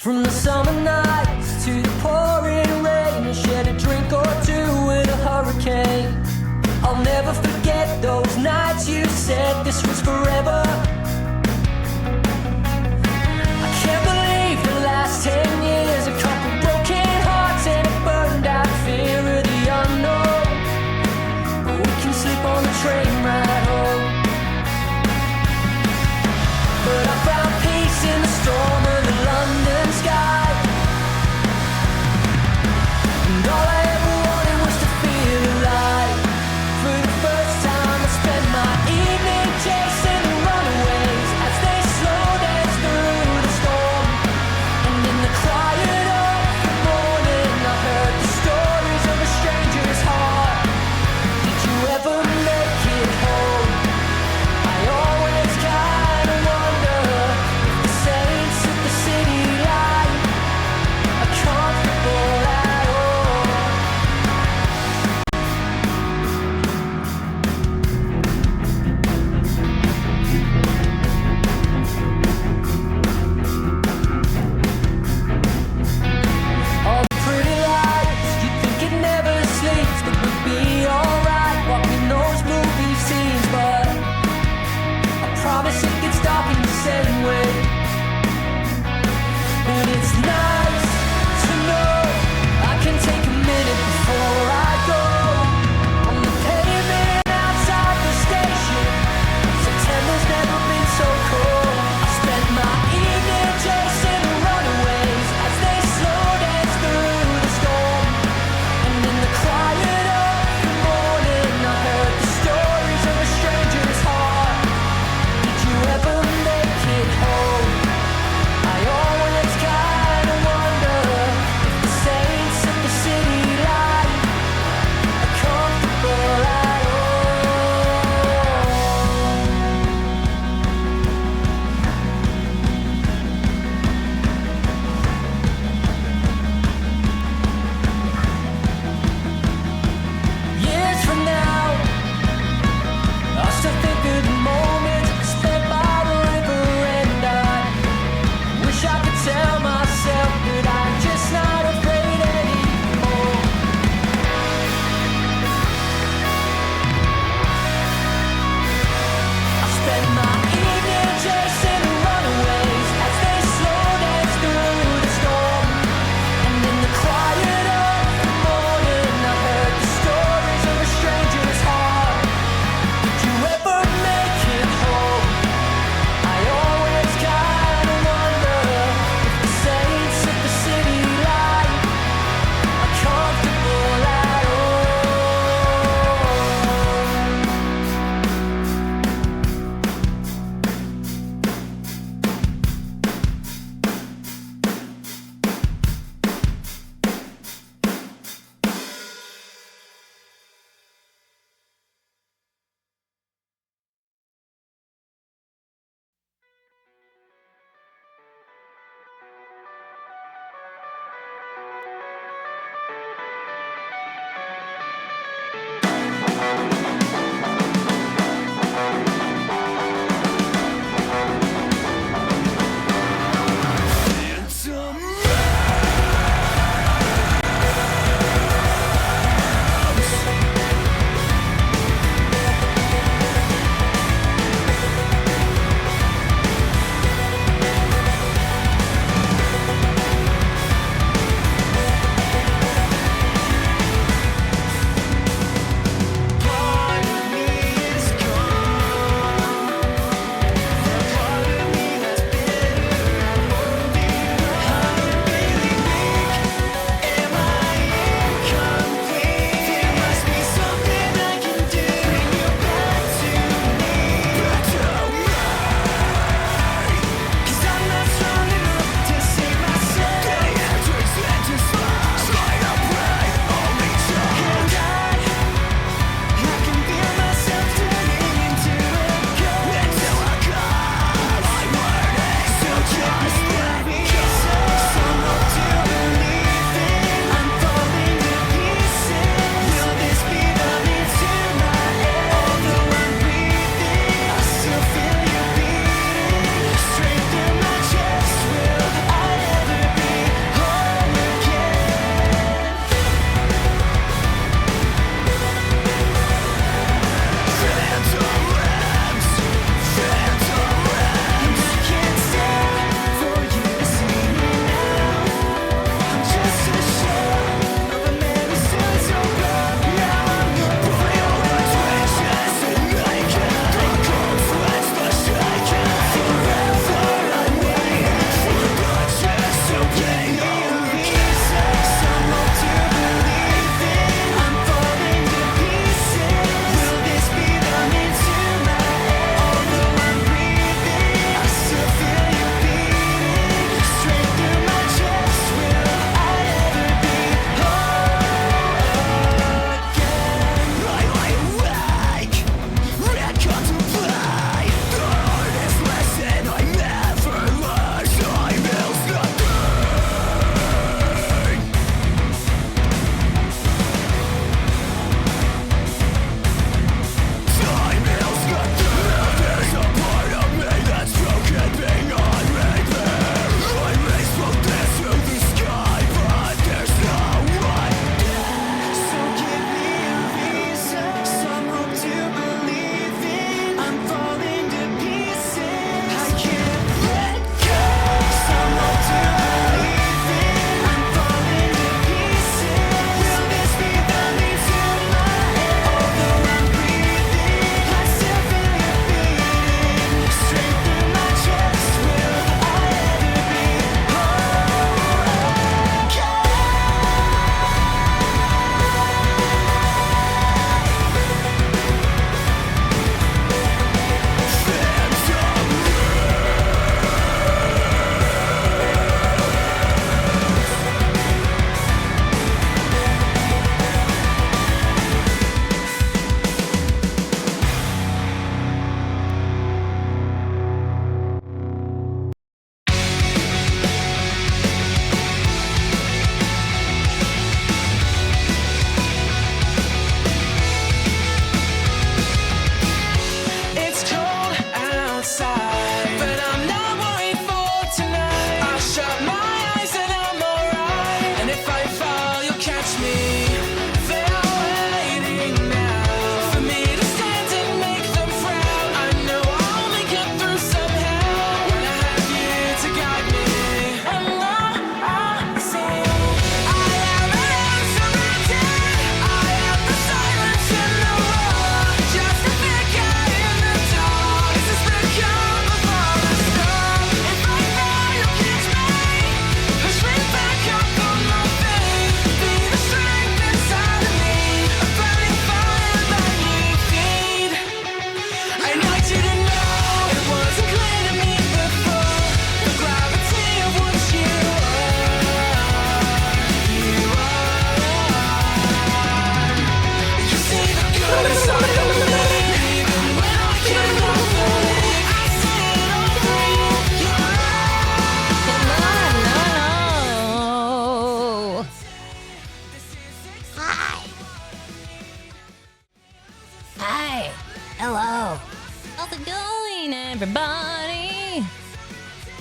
From the summer nights to the pouring rain, I shared a drink or two in a hurricane. I'll never forget those nights you said this was forever. I can't believe the last 10 years, a couple broken hearts and a burned out fear of the unknown. But we can sleep on the train ride home. But I found peace in the storm of the London sky, and all I ever wanted was to feel alive. For the first time I spent my evening chasing a runaway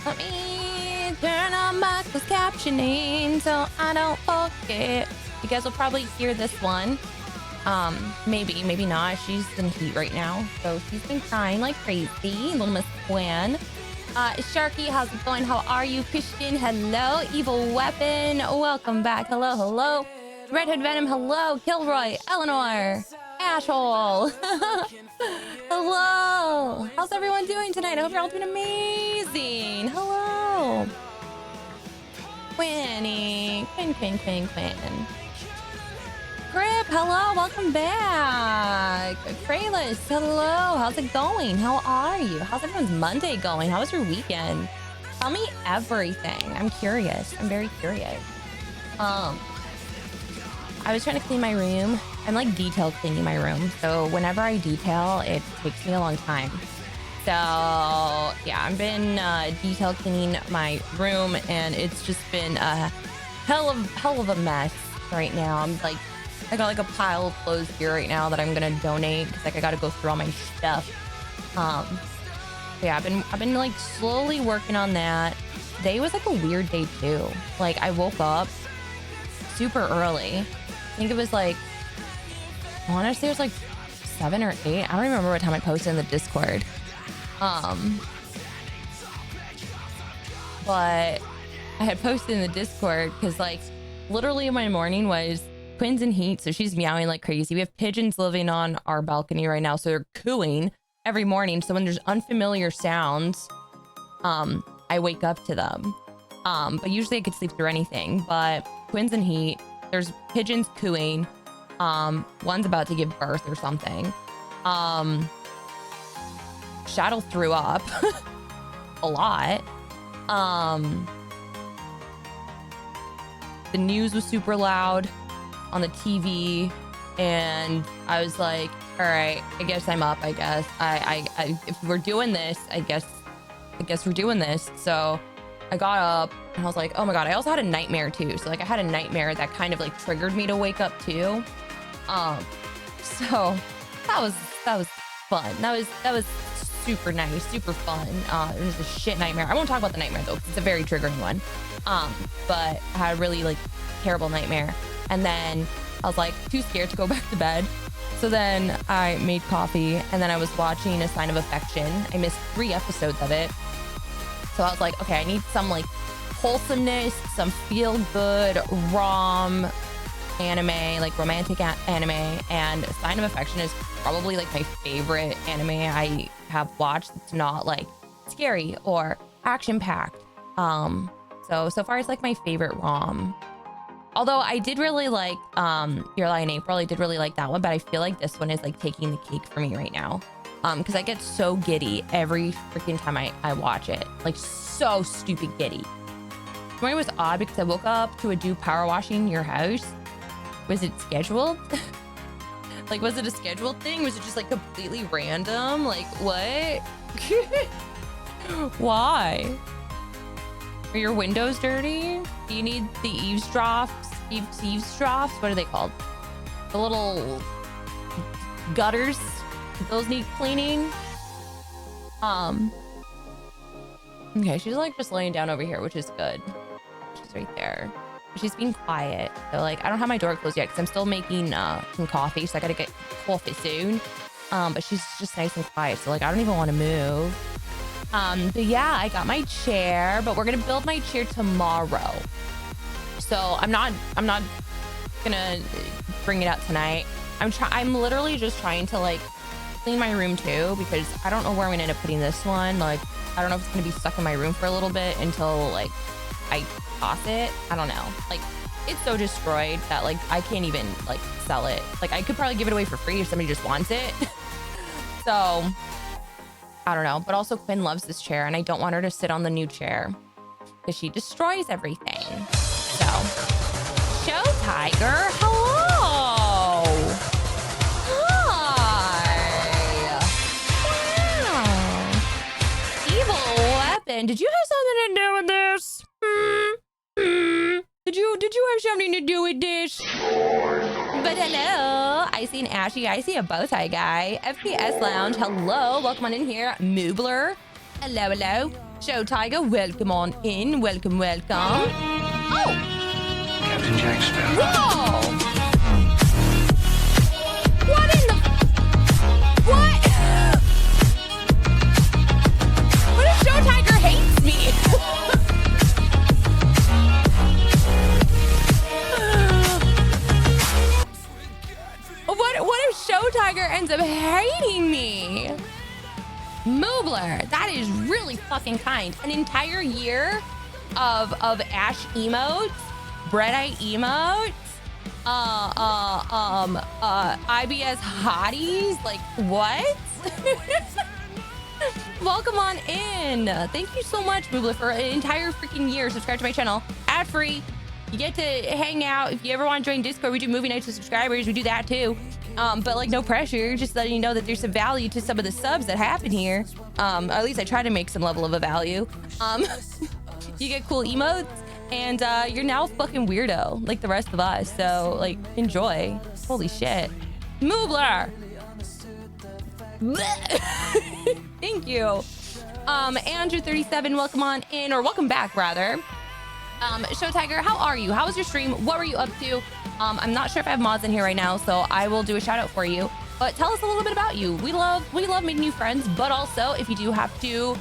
Let me turn on my closed captioning so I don't forget. You guys will probably hear this one. Maybe not. She's in heat right now, so she's been crying like crazy. Little Miss Gwen. Sharky, how's it going? How are you? Christian, hello. Evil Weapon, welcome back. Hello. Red Hood Venom, hello. Kilroy, Eleanor, Asshole. Hello. How's everyone doing tonight? I hope you're all doing amazing. Hello. Quinn. Crip, hello, welcome back. Kralis, hello, how's it going? How are you? How's everyone's Monday going? How was your weekend? Tell me everything. I'm curious. I'm very curious. I was trying to clean my room. I'm like detail cleaning my room. So whenever I detail, it takes me a long time. So yeah, I've been detail cleaning my room and it's just been a hell of a mess right now. I'm like, I got like a pile of clothes here right now that I'm gonna donate because like I gotta go through all my stuff. Yeah, I've been like slowly working on that. Today was like a weird day too. Like I woke up super early. I think it was like, I want to say it was like 7 or 8. I don't remember what time I posted in the Discord. But I had posted in the Discord because like literally my morning was Quinn's in heat, so she's meowing like crazy. We have pigeons living on our balcony right now, so they're cooing every morning. So when there's unfamiliar sounds, I wake up to them. But usually I could sleep through anything. But Quinn's in heat. There's pigeons cooing. One's about to give birth or something. Shadow threw up a lot. The news was super loud on the TV, and I was like, all right, I guess I'm up. I guess I if we're doing this, I guess we're doing this. So I got up and I was like, oh my god. I also had a nightmare too. So like I had a nightmare that kind of like triggered me to wake up too. So that was fun. That was super nice, super fun. It was a shit nightmare. I won't talk about the nightmare though, because it's a very triggering one. But I had a really like terrible nightmare. And then I was like too scared to go back to bed. So then I made coffee and then I was watching A Sign of Affection. I missed 3 episodes of it. So I was like, okay, I need some like wholesomeness, some feel good, rom anime, like romantic anime. And A Sign of Affection is probably like my favorite anime I have watched. It's not like scary or action packed. So far it's like my favorite rom. Although I did really like Your Lie in April. I did really like that one, but I feel like this one is like taking the cake for me right now. Because I get so giddy every freaking time I watch it. Like so stupid giddy. This morning was odd because I woke up to a do power washing your house. Was it scheduled? Like, was it a scheduled thing? Was it just like completely random? Like, what? Why? Are your windows dirty? Do you need the eavesdrops? Eavesdrops? What are they called? The little gutters? Those need cleaning? Okay, she's like just laying down over here, which is good. She's right there. She's being quiet. So like, I don't have my door closed yet because I'm still making some coffee. So I gotta get coffee soon. But she's just nice and quiet. So like, I don't even want to move. But yeah, I got my chair, but we're gonna build my chair tomorrow. So I'm not gonna bring it out tonight. I'm literally just trying to like clean my room too, because I don't know where I'm gonna end up putting this one. Like, I don't know if it's gonna be stuck in my room for a little bit until like I toss it. I don't know. Like, it's so destroyed that like I can't even like sell it. Like, I could probably give it away for free if somebody just wants it. So I don't know. But also Quinn loves this chair and I don't want her to sit on the new chair because she destroys everything. So Show Tiger, hello. Hi. Wow. Evil Weapon, did you have something to do with this? Did you have something to do with this? But hello, I see an Ashy, I see a bow tie guy. FPS Lounge, hello, welcome on in here. Moobler, hello. Show Tiger, welcome on in. Welcome. Oh! Captain Jack Sparrow. Whoa! What in the... What? What if Show Tiger hates me? What if Show Tiger ends up hating me? Moobler, that is really fucking kind. An entire year of Ash emotes, Breadite emotes, IBS hotties, like what? Welcome on in. Thank you so much, Moobler, for an entire freaking year. Subscribe to my channel, ad free. You get to hang out. If you ever want to join Discord, we do movie nights with subscribers. We do that too. But like no pressure, just letting you know that there's some value to some of the subs that happen here. Or at least I try to make some level of a value. You get cool emotes, and you're now a fucking weirdo like the rest of us. So like enjoy. Holy shit. Moobler. Thank you. Andrew37, welcome on in, or welcome back rather. Show Tiger, how are you? How was your stream? What were you up to? I'm not sure if I have mods in here right now, so I will do a shout out for you. But tell us a little bit about you. We love making new friends, but also if you do have to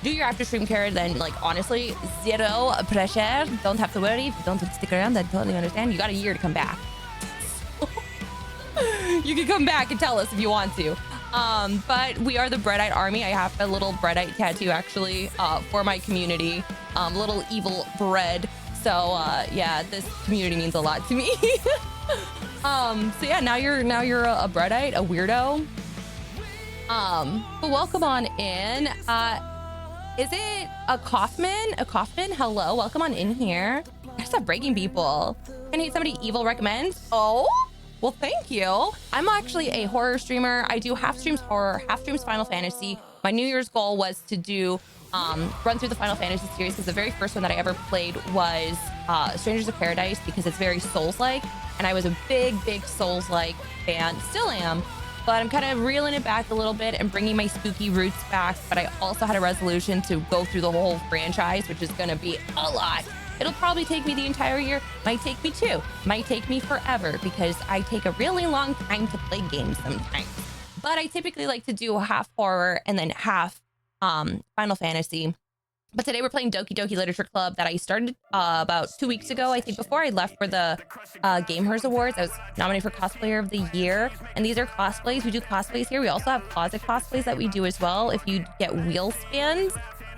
do your after stream care, then like honestly, zero pressure. Don't have to worry. If you don't stick around, I totally understand. You got a year to come back. You can come back and tell us if you want to. But we are the Breadite Army. I have a little Breadite tattoo actually for my community. Little evil bread. So yeah, this community means a lot to me. So yeah, now you're a Breadite, a weirdo. But welcome on in. Is it a Kaufman? A Kaufman? Hello, welcome on in here. I stop breaking people. Can I hate somebody evil recommend? Oh, well, thank you. I'm actually a horror streamer. I do half streams horror, half streams Final Fantasy. My New Year's goal was to do run through the Final Fantasy series, because the very first one that I ever played was Strangers of Paradise, because it's very Souls-like, and I was a big Souls-like fan, still am, but I'm kind of reeling it back a little bit and bringing my spooky roots back. But I also had a resolution to go through the whole franchise, which is going to be a lot. It'll probably take me the entire year, might take me 2, might take me forever, because I take a really long time to play games sometimes. But I typically like to do half horror and then half Final Fantasy. But today we're playing Doki Doki Literature Club that I started about 2 weeks ago, I think, before I left for the Gamers Awards. I was nominated for Cosplayer of the Year, and these are cosplays. We do cosplays here. We also have closet cosplays that we do as well if you get wheel spins.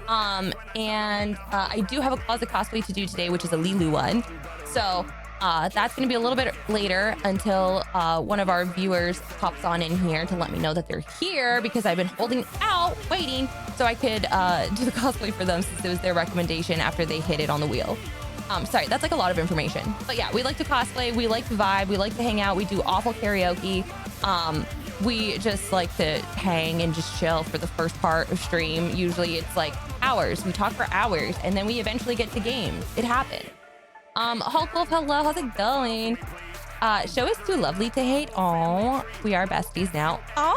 And I do have a closet cosplay to do today, which is a Lilu one. So that's going to be a little bit later until one of our viewers pops on in here to let me know that they're here, because I've been holding out, waiting, so I could do the cosplay for them, since it was their recommendation after they hit it on the wheel. Sorry, that's like a lot of information. But yeah, we like to cosplay, we like to vibe, we like to hang out, we do awful karaoke. We just like to hang and just chill for the first part of stream. Usually it's like hours. We talk for hours, and then we eventually get to games. It happened. Hulk Wolf, hello, how's it going? Show is too lovely to hate. Oh, we are besties now. Oh,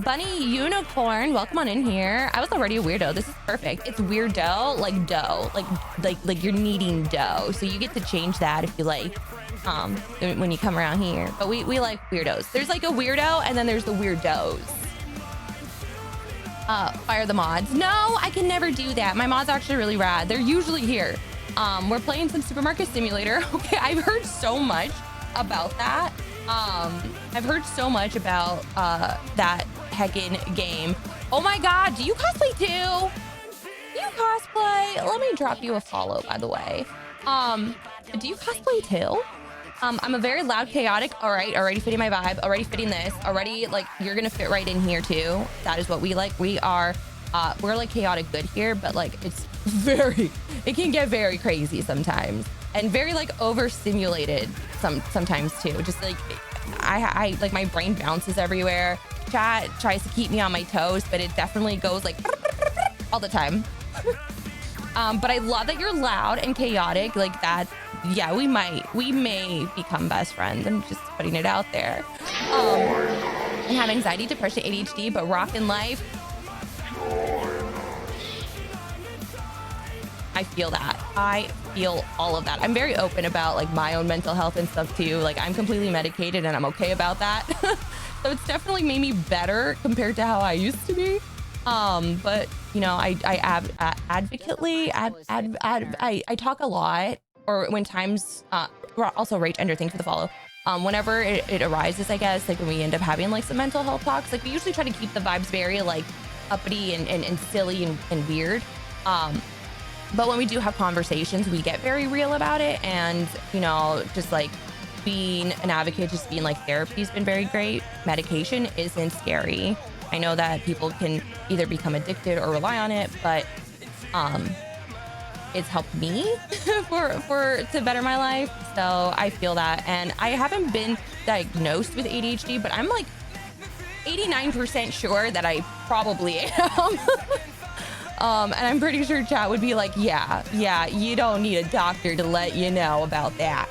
Bunny Unicorn, welcome on in here. I was already a weirdo. This is perfect. It's weirdo, like dough, like you're kneading dough. So you get to change that if you like, when you come around here. But we like weirdos. There's like a weirdo, and then there's the weirdos. Fire the mods. No, I can never do that. My mods are actually really rad. They're usually here. We're playing some Supermarket Simulator. Okay, I've heard so much about that. I've heard so much about that heckin' game. Oh my god, do you cosplay too? Do you cosplay? Let me drop you a follow, by the way. Do you cosplay too? I'm a very loud, chaotic. All right, already fitting my vibe, already fitting this, already like you're gonna fit right in here too. That is what we like. We are we're like chaotic good here, but like it's it can get very crazy sometimes, and very like overstimulated sometimes too. Just like I like my brain bounces everywhere. Chat tries to keep me on my toes, but it definitely goes like all the time. But I love that you're loud and chaotic like that. Yeah, we may become best friends. I'm just putting it out there. I have anxiety, depression, ADHD, but rockin' life. I feel that. I feel all of that. I'm very open about like my own mental health and stuff too. Like I'm completely medicated and I'm okay about that. So it's definitely made me better compared to how I used to be. But you know, I talk a lot, or when times, also Rach Ender, thanks for the follow. Whenever it arises, I guess, like when we end up having like some mental health talks, like we usually try to keep the vibes very like uppity and silly and weird. But when we do have conversations, we get very real about it. And, you know, just like being an advocate, just being like therapy has been very great. Medication isn't scary. I know that people can either become addicted or rely on it, but it's helped me to better my life. So I feel that. And I haven't been diagnosed with ADHD, but I'm like 89% sure that I probably am. And I'm pretty sure chat would be like, yeah, you don't need a doctor to let you know about that.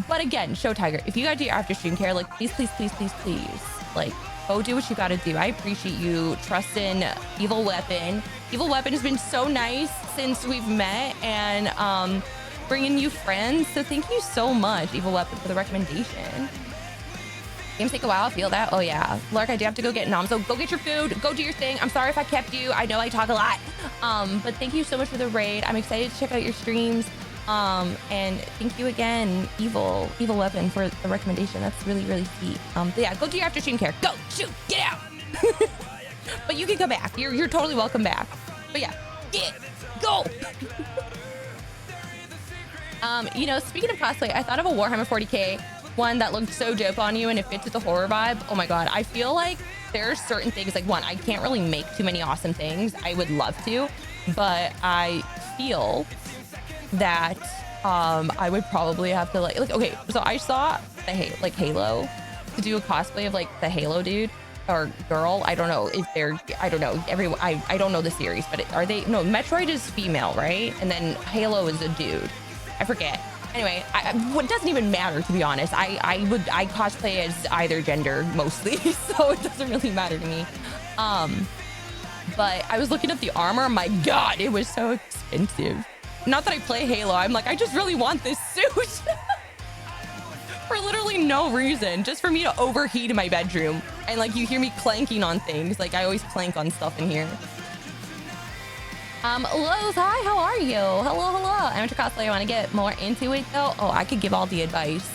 But again, Show Tiger, if you gotta do your after stream care, like please, like go do what you gotta do. I appreciate you trusting Evil Weapon. Evil Weapon has been so nice since we've met and bringing you friends. So thank you so much, Evil Weapon, for the recommendation. Games take a while, I feel that. Oh yeah. Lark, I do have to go get noms. So go get your food, go do your thing. I'm sorry if I kept you. I know I talk a lot. But thank you so much for the raid. I'm excited to check out your streams. And thank you again, Evil Weapon, for the recommendation. That's really, really sweet. But yeah, go do your after stream care. Go, shoot, get out. But you can come back. You're totally welcome back. But yeah, go. You know, speaking of cosplay, I thought of a Warhammer 40K one that looked so dope on you and it fits with the horror vibe. Oh my god, I feel like there's certain things, like one, I can't really make too many awesome things. I would love to, but I feel that I would probably have to like okay, so I saw the Halo to do a cosplay of like the Halo dude or girl. I don't know if they're, I don't know, I don't know the series, but are they, no, Metroid is female, right? And then Halo is a dude. I forget. Anyway, it doesn't even matter, to be honest. I cosplay as either gender mostly, so it doesn't really matter to me. But I was looking at the armor. My god, it was so expensive. Not that I play Halo. I'm like, I just really want this suit for literally no reason, just for me to overheat in my bedroom. And like, you hear me clanking on things. Like I always clank on stuff in here. Lowe's, hi, how are you? Hello. Amateur cosplay, I want to get more into it though. Oh, I could give all the advice.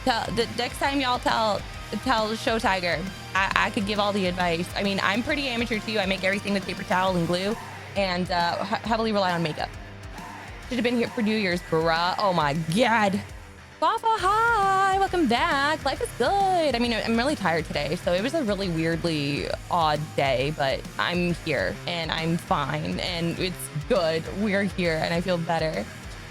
The next time y'all tell Show Tiger, I could give all the advice. I mean, I'm pretty amateur too. I make everything with paper towel and glue and heavily rely on makeup. Should have been here for New Year's, bruh. Oh my god. Fafa, hi, welcome back. Life is good. I mean, I'm really tired today, so it was a really weirdly odd day, but I'm here and I'm fine and it's good. We're here and I feel better.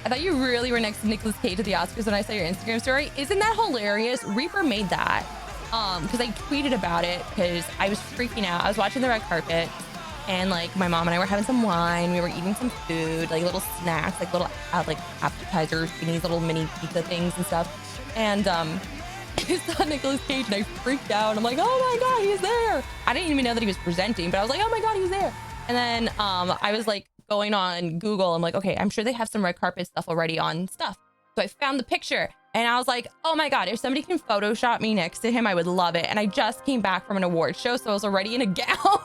I thought you really were next to Nicolas Cage at the Oscars when I saw your Instagram story. Isn't that hilarious? Reaper made that because I tweeted about it because I was freaking out. I was watching the red carpet and like my mom and I were having some wine. We were eating some food, like little snacks, like little like appetizers, these little mini pizza things and stuff. And I saw Nicolas Cage and I freaked out. I'm like, oh my god, he's there. I didn't even know that he was presenting, but I was like, oh my god, he's there. And then I was like going on Google. I'm like, okay, I'm sure they have some red carpet stuff already on stuff. So I found the picture and I was like, oh my god, if somebody can Photoshop me next to him, I would love it. And I just came back from an award show, so I was already in a gown.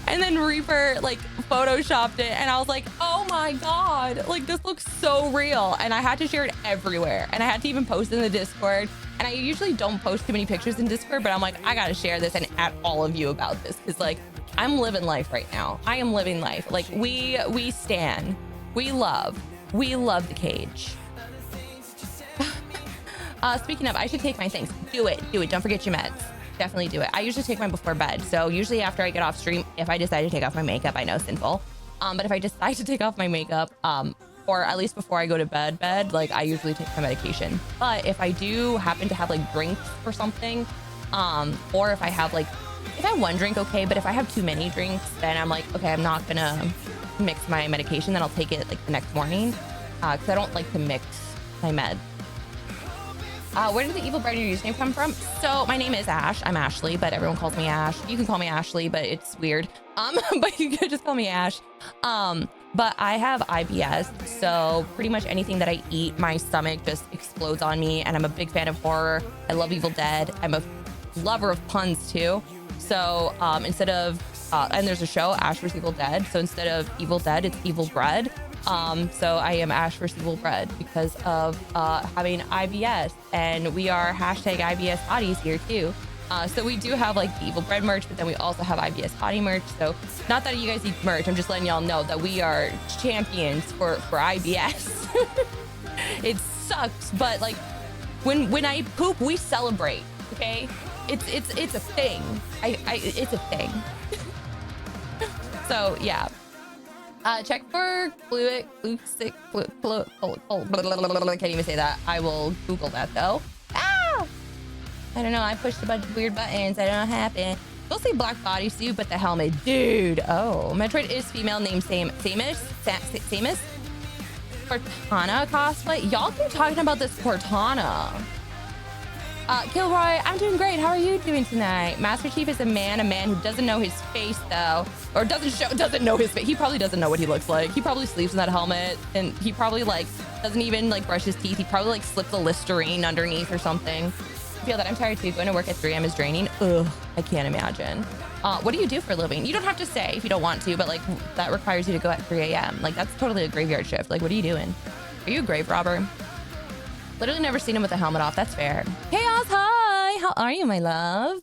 And then Reaper like photoshopped it and I was like, oh my god, like this looks so real. And I had to share it everywhere and I had to even post in the Discord. And I usually don't post too many pictures in Discord, but I'm like, I gotta share this and at all of you about this because like I'm living life right now. I am living life. Like we stan, we love the Cage. Speaking of, I should take my things. Do it. Don't forget your meds. Definitely do it. I usually take mine before bed. So usually after I get off stream, if I decide to take off my makeup, I know sinful. But if I decide to take off my makeup, or at least before I go to bed, like I usually take my medication. But if I do happen to have like drinks or something, or if I have like, if I have one drink, okay. But if I have too many drinks, then I'm like, okay, I'm not gonna mix my medication. Then I'll take it like the next morning. Cause I don't like to mix my meds. Where did the Evil Bread username come from? So my name is Ash. I'm Ashley, but everyone calls me Ash. You can call me Ashley, but it's weird. But you could just call me Ash. but I have IBS, so pretty much anything that I eat, my stomach just explodes on me, and I'm a big fan of horror. I love Evil Dead. I'm a lover of puns too. So instead of, and there's a show, Ash vs. Evil Dead. So instead of Evil Dead, it's Evil Bread. So I am Ash vs. Evil Bread because of having IBS, and we are hashtag IBS hotties here too. So we do have like the Evil Bread merch, but then we also have IBS hottie merch. So not that you guys need merch, I'm just letting y'all know that we are champions for IBS. It sucks, but like when I poop, we celebrate. Okay, it's a thing. It's a thing. So yeah. Check for I can't even say that. I will Google that though. Ah! I don't know. I pushed a bunch of weird buttons. I don't know what happened. We'll say black bodysuit, but the helmet, dude. Oh, Metroid is female, named Samus. Cortana cosplay. Y'all keep talking about this Cortana. Kilroy, I'm doing great. How are you doing tonight? Master Chief is a man who doesn't know his face though, or doesn't know his face. He probably doesn't know what he looks like. He probably sleeps in that helmet, and he probably like doesn't even like brush his teeth. He probably like slipped a Listerine underneath or something. I feel that I'm tired too. Going to work at 3 a.m. is draining. Ugh, I can't imagine. What do you do for a living? You don't have to say if you don't want to, but like that requires you to go at 3 a.m. Like that's totally a graveyard shift. Like what are you doing? Are you a grave robber? Literally never seen him with a helmet off. That's fair. Chaos, hi. How are you, my love?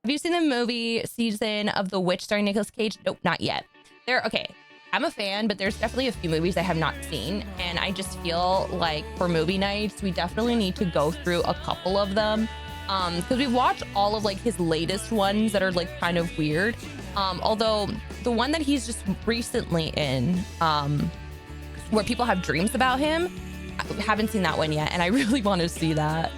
Have you seen the movie season of The Witch starring Nicolas Cage? Nope, not yet. Okay. I'm a fan, but there's definitely a few movies I have not seen. And I just feel like for movie nights, we definitely need to go through a couple of them. Because we watched all of like his latest ones that are like kind of weird. Although the one that he's just recently in, where people have dreams about him, I haven't seen that one yet, and I really want to see that.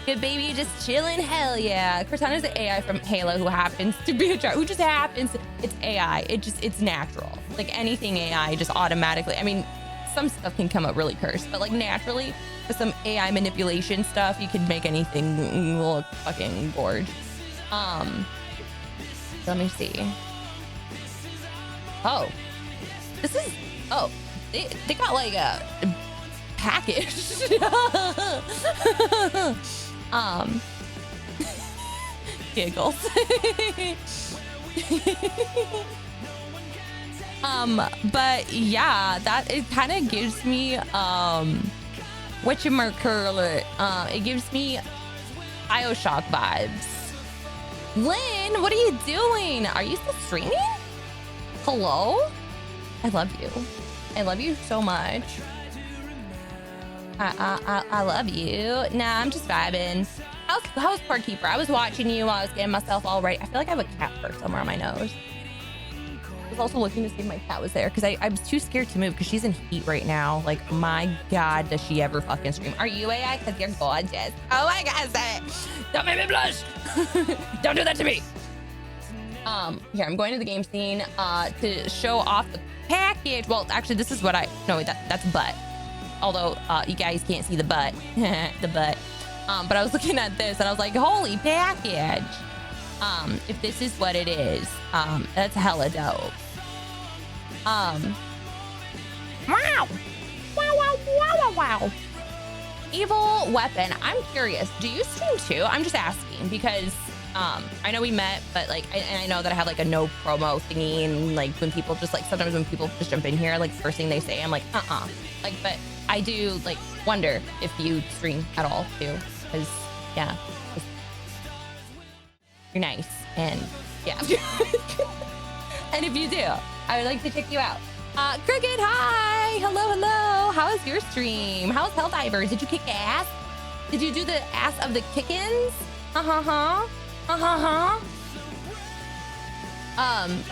Good baby, just chilling. Hell yeah. Cortana's the AI from Halo who happens to be a who just happens. It's AI. It's natural. Like anything AI just automatically. I mean, some stuff can come up really cursed, but like naturally, with some AI manipulation stuff, you can make anything look fucking gorge. Let me see. Oh, this is. Oh. They got like a package. Giggles. But yeah, that it kind of gives me whatchamacallit, it gives me BioShock vibes. Lynn, what are you doing? Are you still streaming? Hello? I love you. I love you so much. I love you. Nah, I'm just vibing. How's Park Keeper? I was watching you while I was getting myself all ready. I feel like I have a cat fur somewhere on my nose. I was also looking to see if my cat was there because I was too scared to move because she's in heat right now. Like, my God, does she ever fucking scream? Are you AI? Because you're gorgeous. Oh my God, say it. Don't make me blush. Don't do that to me. Here, I'm going to the game scene to show off the package. Well, actually, this is what that's butt. Although you guys can't see the butt, the butt. But I was looking at this and I was like, holy package. If this is what it is, that's hella dope. Wow. Wow, wow, wow, wow, wow. Evil Weapon. I'm curious. Do you stream too? I'm just asking because I know we met, but like, and I know that I have like a no promo thingy, and like when people just like, sometimes when people just jump in here, like first thing they say, I'm like, like, but I do like wonder if you stream at all too, because yeah, you're nice, and yeah. And if you do, I would like to check you out. Cricket, hi, hello. How was your stream? How's Helldivers? Did you kick ass? Did you do the ass of the kickins? But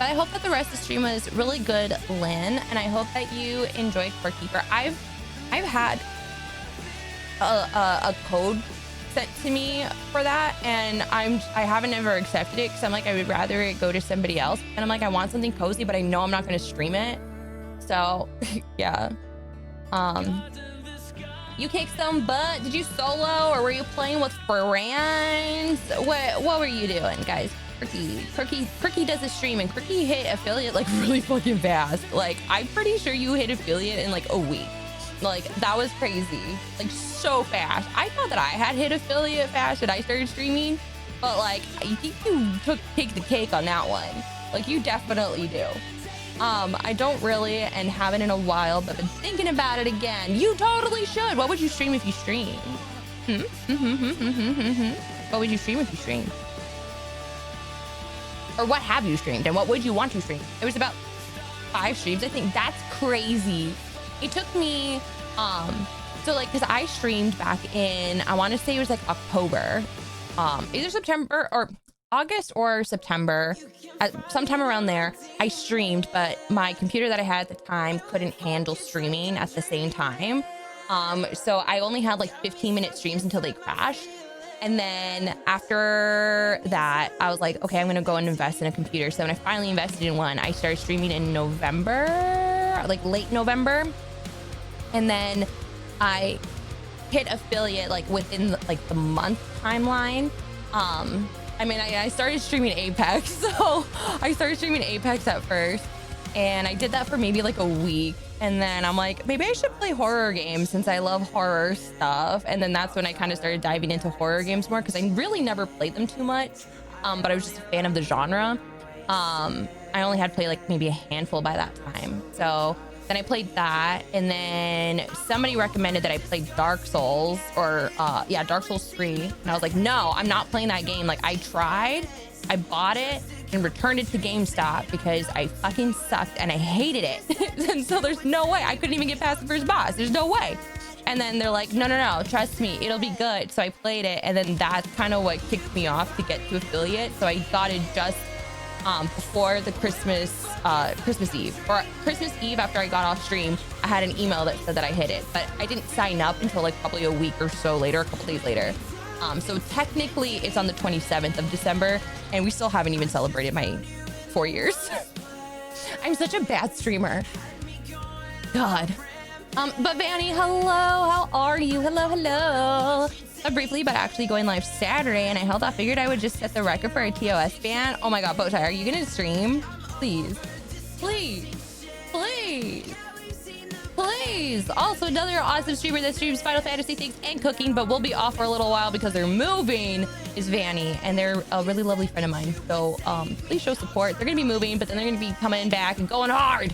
I hope that the rest of the stream was really good, Lynn, and I hope that you enjoyed Core Keeper. I've had a code sent to me for that, and I haven't ever accepted it because I'm like, I would rather it go to somebody else, and I'm like, I want something cozy, but I know I'm not going to stream it. So yeah. You kicked some butt. Did you solo or were you playing with friends? What were you doing, guys? Quirky does a stream, and Quirky hit affiliate like really fucking fast. Like, I'm pretty sure you hit affiliate in like a week. Like, that was crazy. Like, so fast. I thought that I had hit affiliate fast when I started streaming, but like, I think you take the cake on that one. Like, you definitely do. I don't really, and haven't in a while, but been thinking about it again. You totally should. What would you stream if you stream? What would you stream if you stream? Or what have you streamed, and what would you want to stream? It was about 5 streams, I think. That's crazy. It took me, so like, because I streamed back in, I want to say it was like October, either September or August or September, sometime around there. I streamed, but my computer that I had at the time couldn't handle streaming at the same time. So I only had like 15-minute streams until they crashed. And then after that, I was like, okay, I'm going to go and invest in a computer. So when I finally invested in one, I started streaming in November, like late November. And then I hit affiliate like within like the month timeline. I mean, I started streaming Apex. So I started streaming Apex at first. And I did that for maybe like a week. And then I'm like, maybe I should play horror games since I love horror stuff. And then that's when I kind of started diving into horror games more, because I really never played them too much. But I was just a fan of the genre. I only had played like maybe a handful by that time. So then I played that. And then somebody recommended that I play Dark Souls, or Dark Souls 3. And I was like, no, I'm not playing that game. Like, I tried, I bought it, and returned it to GameStop because I fucking sucked and I hated it. And so there's no way. I couldn't even get past the first boss. There's no way. And then they're like, no, trust me, it'll be good. So I played it, and then that's kind of what kicked me off to get to affiliate. So I got it just before the Christmas Eve. Or Christmas Eve, after I got off stream, I had an email that said that I hit it. But I didn't sign up until like probably a week or so later, a couple days later. So technically it's on the 27th of December, and we still haven't even celebrated my 4 years. I'm such a bad streamer. God. But Vanny, hello, how are you? Hello. Briefly, but actually going live Saturday, and I held off. Figured I would just set the record for a TOS ban. Oh my God, Bowtie, are you gonna stream? Please. Also, another awesome streamer that streams Final Fantasy things and cooking, but will be off for a little while because they're moving, is Vanny, and they're a really lovely friend of mine. So please show support. They're gonna be moving, but then they're gonna be coming back and going hard.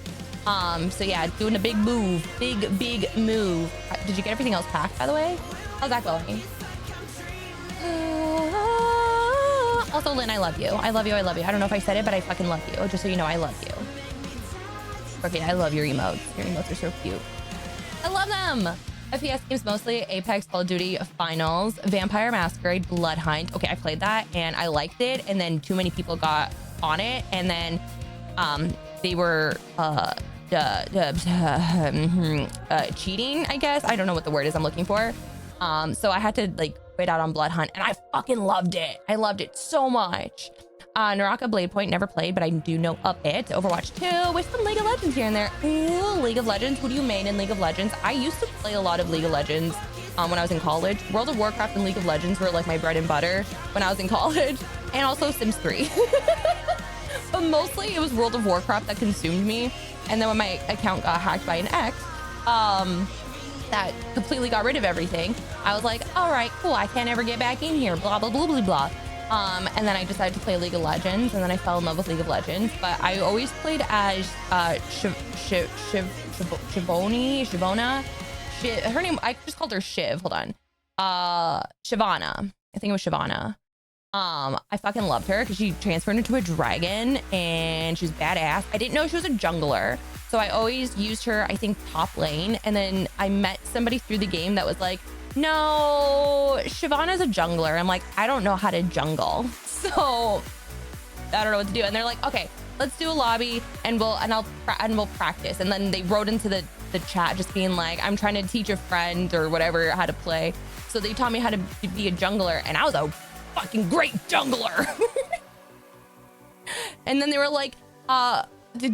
So yeah, doing a big move. Big move. Did you get everything else packed, by the way? How's that going? Also, Lynn, I love you. I love you. I don't know if I said it, but I fucking love you. Just so you know, I love you. Okay, I love your emotes. Your emotes are so cute. I love them. FPS games mostly: Apex, Call of Duty, Finals, Vampire Masquerade, Blood Hunt. Okay, I played that and I liked it, and then too many people got on it, and then they were cheating, I guess. I don't know what the word is I'm looking for. So I had to like quit out on Blood Hunt, and I fucking loved it. I loved it so much. Naraka Blade Point, never played, but I do know of it. Overwatch 2 with some League of Legends here and there. Ooh, League of Legends. Who do you main in League of Legends? I used to play a lot of League of Legends when I was in college. World of Warcraft and League of Legends were like my bread and butter when I was in college, and also Sims 3. But mostly it was World of Warcraft that consumed me. And then when my account got hacked by an ex, that completely got rid of everything, I was like, all right, cool, I can't ever get back in here, blah, blah, blah, blah, blah. And then I decided to play League of Legends, and then I fell in love with League of Legends. But I always played as Shyvana. Her name, I just called her Shiv. Hold on. Shyvana. I think it was Shyvana. I fucking loved her because she transferred into a dragon, and she's badass. I didn't know she was a jungler, so I always used her, I think, top lane. And then I met somebody through the game that was like, no, Shyvana's a jungler. I'm like, I don't know how to jungle, so I don't know what to do. And they're like, okay, let's do a lobby, and we'll practice. And then they wrote into the chat just being like, I'm trying to teach a friend or whatever how to play. So they taught me how to be a jungler, and I was a fucking great jungler. And then they were like, they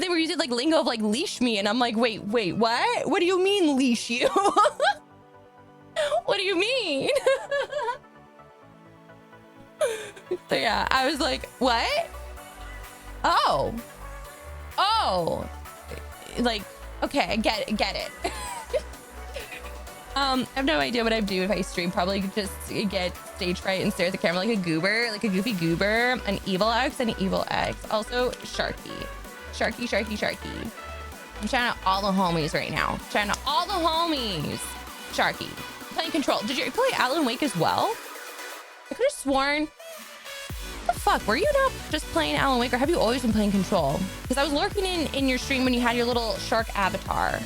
were using like lingo of like leash me, and I'm like, wait, what do you mean leash you? What do you mean? So yeah, I was like, what? Oh, like, okay, I get it. I have no idea what I'd do if I stream. Probably just get stage fright and stare at the camera like a goober, like a goofy goober, an evil X. Also, Sharky. I'm shouting out all the homies right now. Sharky. Playing Control. Did you play Alan Wake as well? I could have sworn. What the fuck? Were you not just playing Alan Wake, or have you always been playing Control? Because I was lurking in your stream when you had your little shark avatar.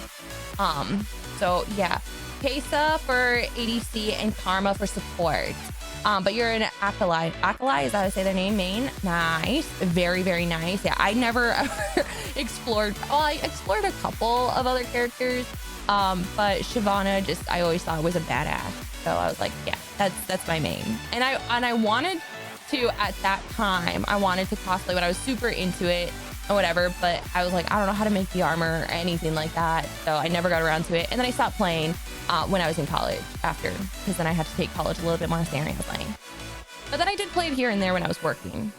So yeah. Pesa for ADC and Karma for support. But you're an Acolyte. Acolyte, is that how I say their name? Main? Nice. Very, very nice. Yeah, I never ever explored. Well, I explored a couple of other characters. But Shyvana I always thought was a badass. So I was like, yeah, that's my main. And I wanted to, at that time, I wanted to cosplay when I was super into it or whatever, but I was like, I don't know how to make the armor or anything like that. So I never got around to it. And then I stopped playing when I was in college after, because then I had to take college a little bit more seriously. But then I did play it here and there when I was working.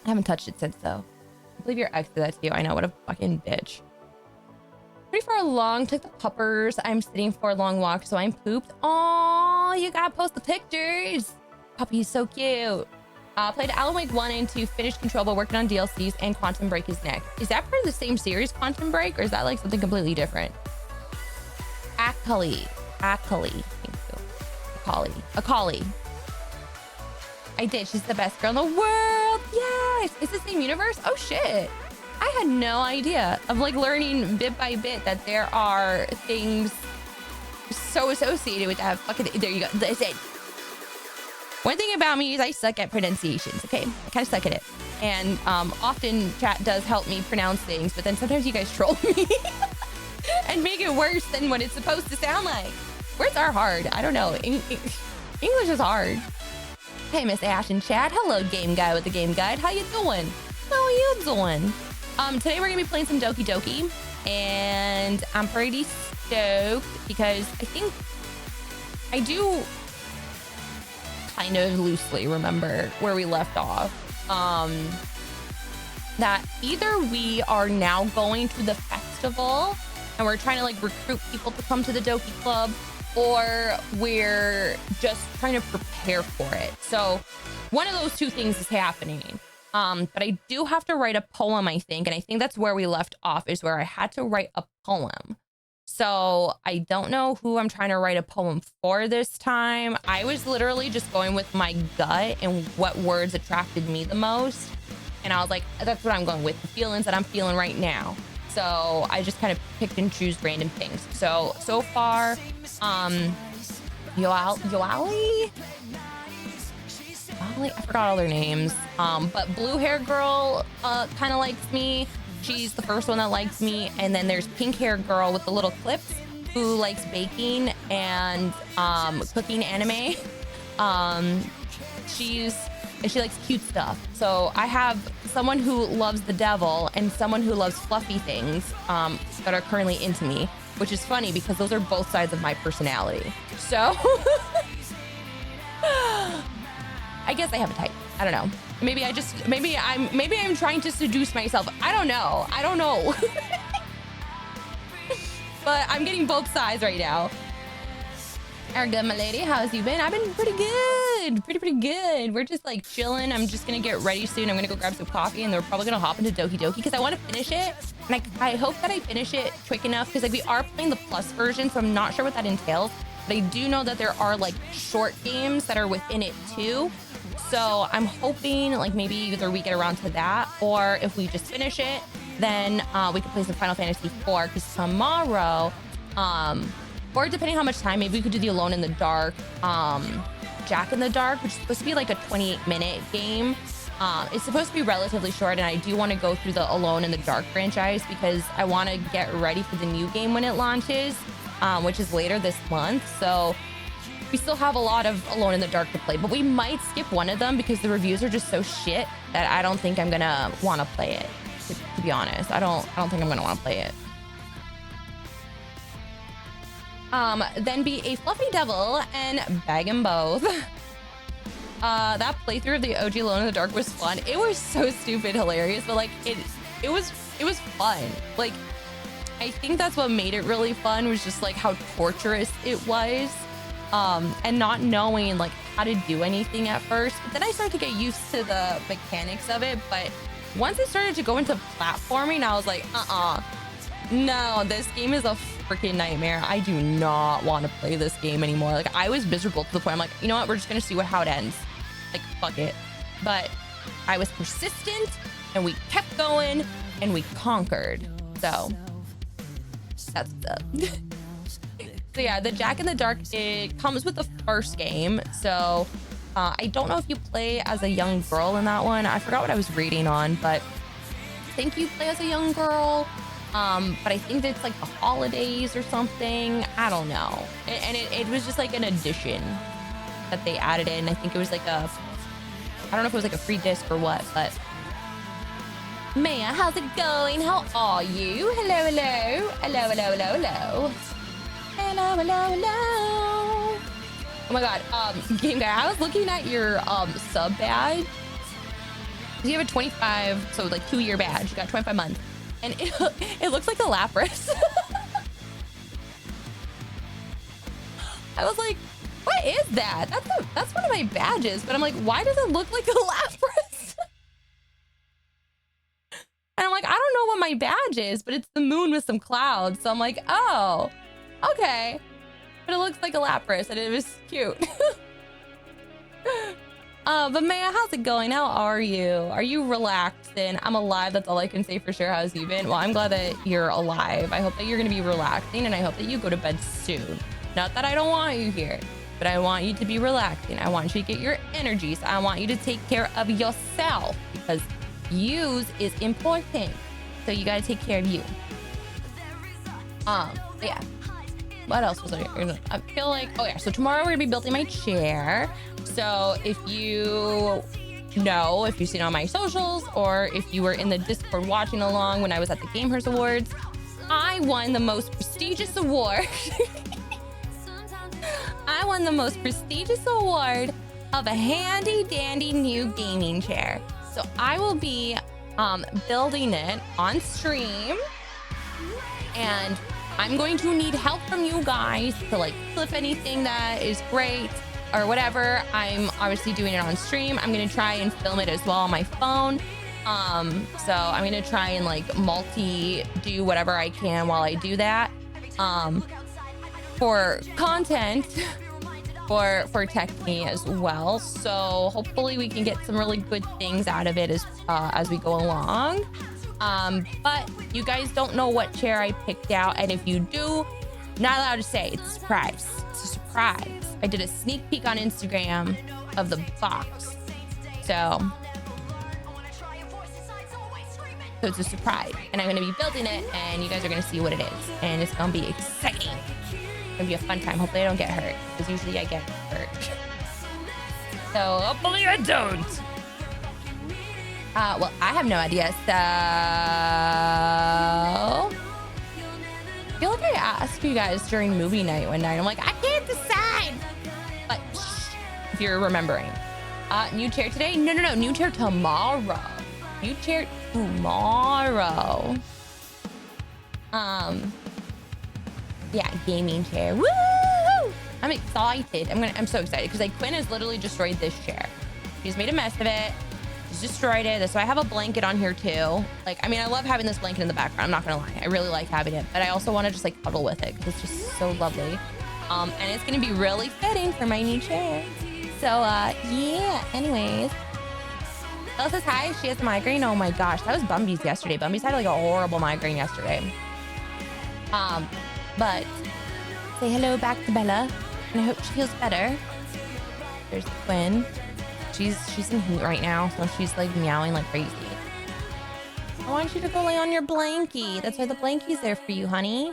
I haven't touched it since though. I believe your ex did that to you. I know, what a fucking bitch. Pretty far along, took the puppers. I'm sitting for a long walk, so I'm pooped. Oh, you gotta post the pictures. Puppy's so cute. Played Alan Wake 1 and 2, finished Control, but working on DLCs, and Quantum Break is next. Is that part of the same series, Quantum Break, or is that like something completely different? Akali. Thank you. Akali. I did. She's the best girl in the world. Yes. It's the same universe? Oh, shit. I had no idea. of like learning bit by bit that there are things so associated with that. Fucking, there you go. That's it. One thing about me is I suck at pronunciations, okay? I kind of suck at it. And often chat does help me pronounce things, but then sometimes you guys troll me and make it worse than what it's supposed to sound like. Words are hard. I don't know. English is hard. Hey, Miss Ash in chat. Hello, game guy with the game guide. How you doing? How are you doing? Today we're gonna be playing some Doki Doki, and I'm pretty stoked because I think I do kind of loosely remember where we left off. That either we are now going to the festival and we're trying to like recruit people to come to the Doki Club, or we're just trying to prepare for it. So one of those two things is happening. But I do have to write a poem, I think. And I think that's where we left off, is where I had to write a poem. So I don't know who I'm trying to write a poem for this time. I was literally just going with my gut and what words attracted me the most. And I was like, that's what I'm going with, the feelings that I'm feeling right now. So I just kind of picked and choose random things. So far, Yoali? I forgot all their names. But blue hair girl kind of likes me. She's the first one that likes me. And then there's pink hair girl with the little clips who likes baking and cooking anime. She likes cute stuff. So I have someone who loves the devil and someone who loves fluffy things that are currently into me, which is funny because those are both sides of my personality. So I guess I have a type. I don't know. Maybe I'm trying to seduce myself. I don't know. But I'm getting both sides right now. Are good, my lady. How's you been? I've been pretty good. Pretty good. We're just like chilling. I'm just gonna get ready soon. I'm gonna go grab some coffee and we're probably gonna hop into Doki Doki because I want to finish it. And I hope that I finish it quick enough because like we are playing the plus version, so I'm not sure what that entails. But I do know that there are like short games that are within it too. So I'm hoping like maybe either we get around to that, or if we just finish it, then we can play some Final Fantasy IV, because tomorrow, or depending how much time, maybe we could do the Alone in the Dark, Jack in the Dark, which is supposed to be like a 28-minute game. It's supposed to be relatively short, and I do want to go through the Alone in the Dark franchise because I want to get ready for the new game when it launches, which is later this month. So we still have a lot of Alone in the Dark to play, but we might skip one of them because the reviews are just so shit that I don't think I'm gonna want to play it. To be honest, I don't think I'm gonna want to play it. Then be a fluffy devil and bag them both. that playthrough of the OG Alone in the Dark was fun. It was so stupid hilarious, but like it was fun. Like I think that's what made it really fun, was just like how torturous it was. And not knowing like how to do anything at first. But then I started to get used to the mechanics of it. But once I started to go into platforming, I was like, no, this game is a freaking nightmare. I do not want to play this game anymore. Like I was miserable to the point I'm like, you know what? We're just going to see how it ends. Like, fuck it. But I was persistent and we kept going and we conquered. So that's the... So yeah, the Jack in the Dark, it comes with the first game. So I don't know if you play as a young girl in that one. I forgot what I was reading on, but I think you play as a young girl. But I think it's like the holidays or something. I don't know. And it was just like an addition that they added in. I think it was like I don't know if it was like a free disc or what, but Maya, how's it going? How are you? Hello, hello. Hello, hello, hello, hello. Hello, hello, hello. Oh my god, Game Guy, I was looking at your sub badge. You have a 25, so like 2-year badge. You got 25 months. And it looks like a Lapras. I was like, what is that? That's one of my badges, but I'm like, why does it look like a Lapras? And I'm like, I don't know what my badge is, but it's the moon with some clouds. So I'm like, oh, okay. But it looks like a Lapras and it was cute. But Maya, how's it going? How are you? Are you relaxed? And I'm alive. That's all I can say for sure. How's you been? Well, I'm glad that you're alive. I hope that you're going to be relaxing and I hope that you go to bed soon. Not that I don't want you here, but I want you to be relaxing. I want you to get your energies. I want you to take care of yourself because use is important. So you got to take care of you. Yeah. What else was I feel like, oh yeah, so tomorrow we're gonna be building my chair. So if you know, if you've seen on my socials or if you were in the Discord watching along when I was at the Gamers Awards, I won the most prestigious award. I won the most prestigious award of a handy dandy new gaming chair. So I will be building it on stream, and I'm going to need help from you guys to like flip anything that is great or whatever. I'm obviously doing it on stream. I'm going to try and film it as well on my phone. So I'm going to try and like do whatever I can while I do that. For content for Techne as well. So hopefully we can get some really good things out of it as we go along. But you guys don't know what chair I picked out, and if you do, not allowed to say. It's a surprise. It's a surprise. I did a sneak peek on Instagram of the box, so it's a surprise, and I'm gonna be building it, and you guys are gonna see what it is, and it's gonna be exciting. It's gonna be a fun time. Hopefully I don't get hurt, because usually I get hurt. So hopefully I don't. Well, I have no idea, so I feel like I asked you guys during movie night one night. I'm like, I can't decide. But if you're remembering, new chair today? No, new chair tomorrow. New chair tomorrow. Yeah, gaming chair. Woo! I'm excited. I'm so excited because like Quinn has literally destroyed this chair. She's made a mess of it. Destroyed it. So I have a blanket on here too. Like, I mean, I love having this blanket in the background. I'm not gonna lie, I really like having it, but I also want to just like cuddle with it because it's just so lovely. And it's gonna be really fitting for my new chair. So yeah. Anyways, Bella says hi. She has a migraine. Oh my gosh, that was Bumby's yesterday. Bumby's had like a horrible migraine yesterday. But say hello back to Bella, and I hope she feels better. There's Quinn. She's in heat right now, so she's like meowing like crazy. I want you to go lay on your blankie. That's why the blankie's there for you, honey.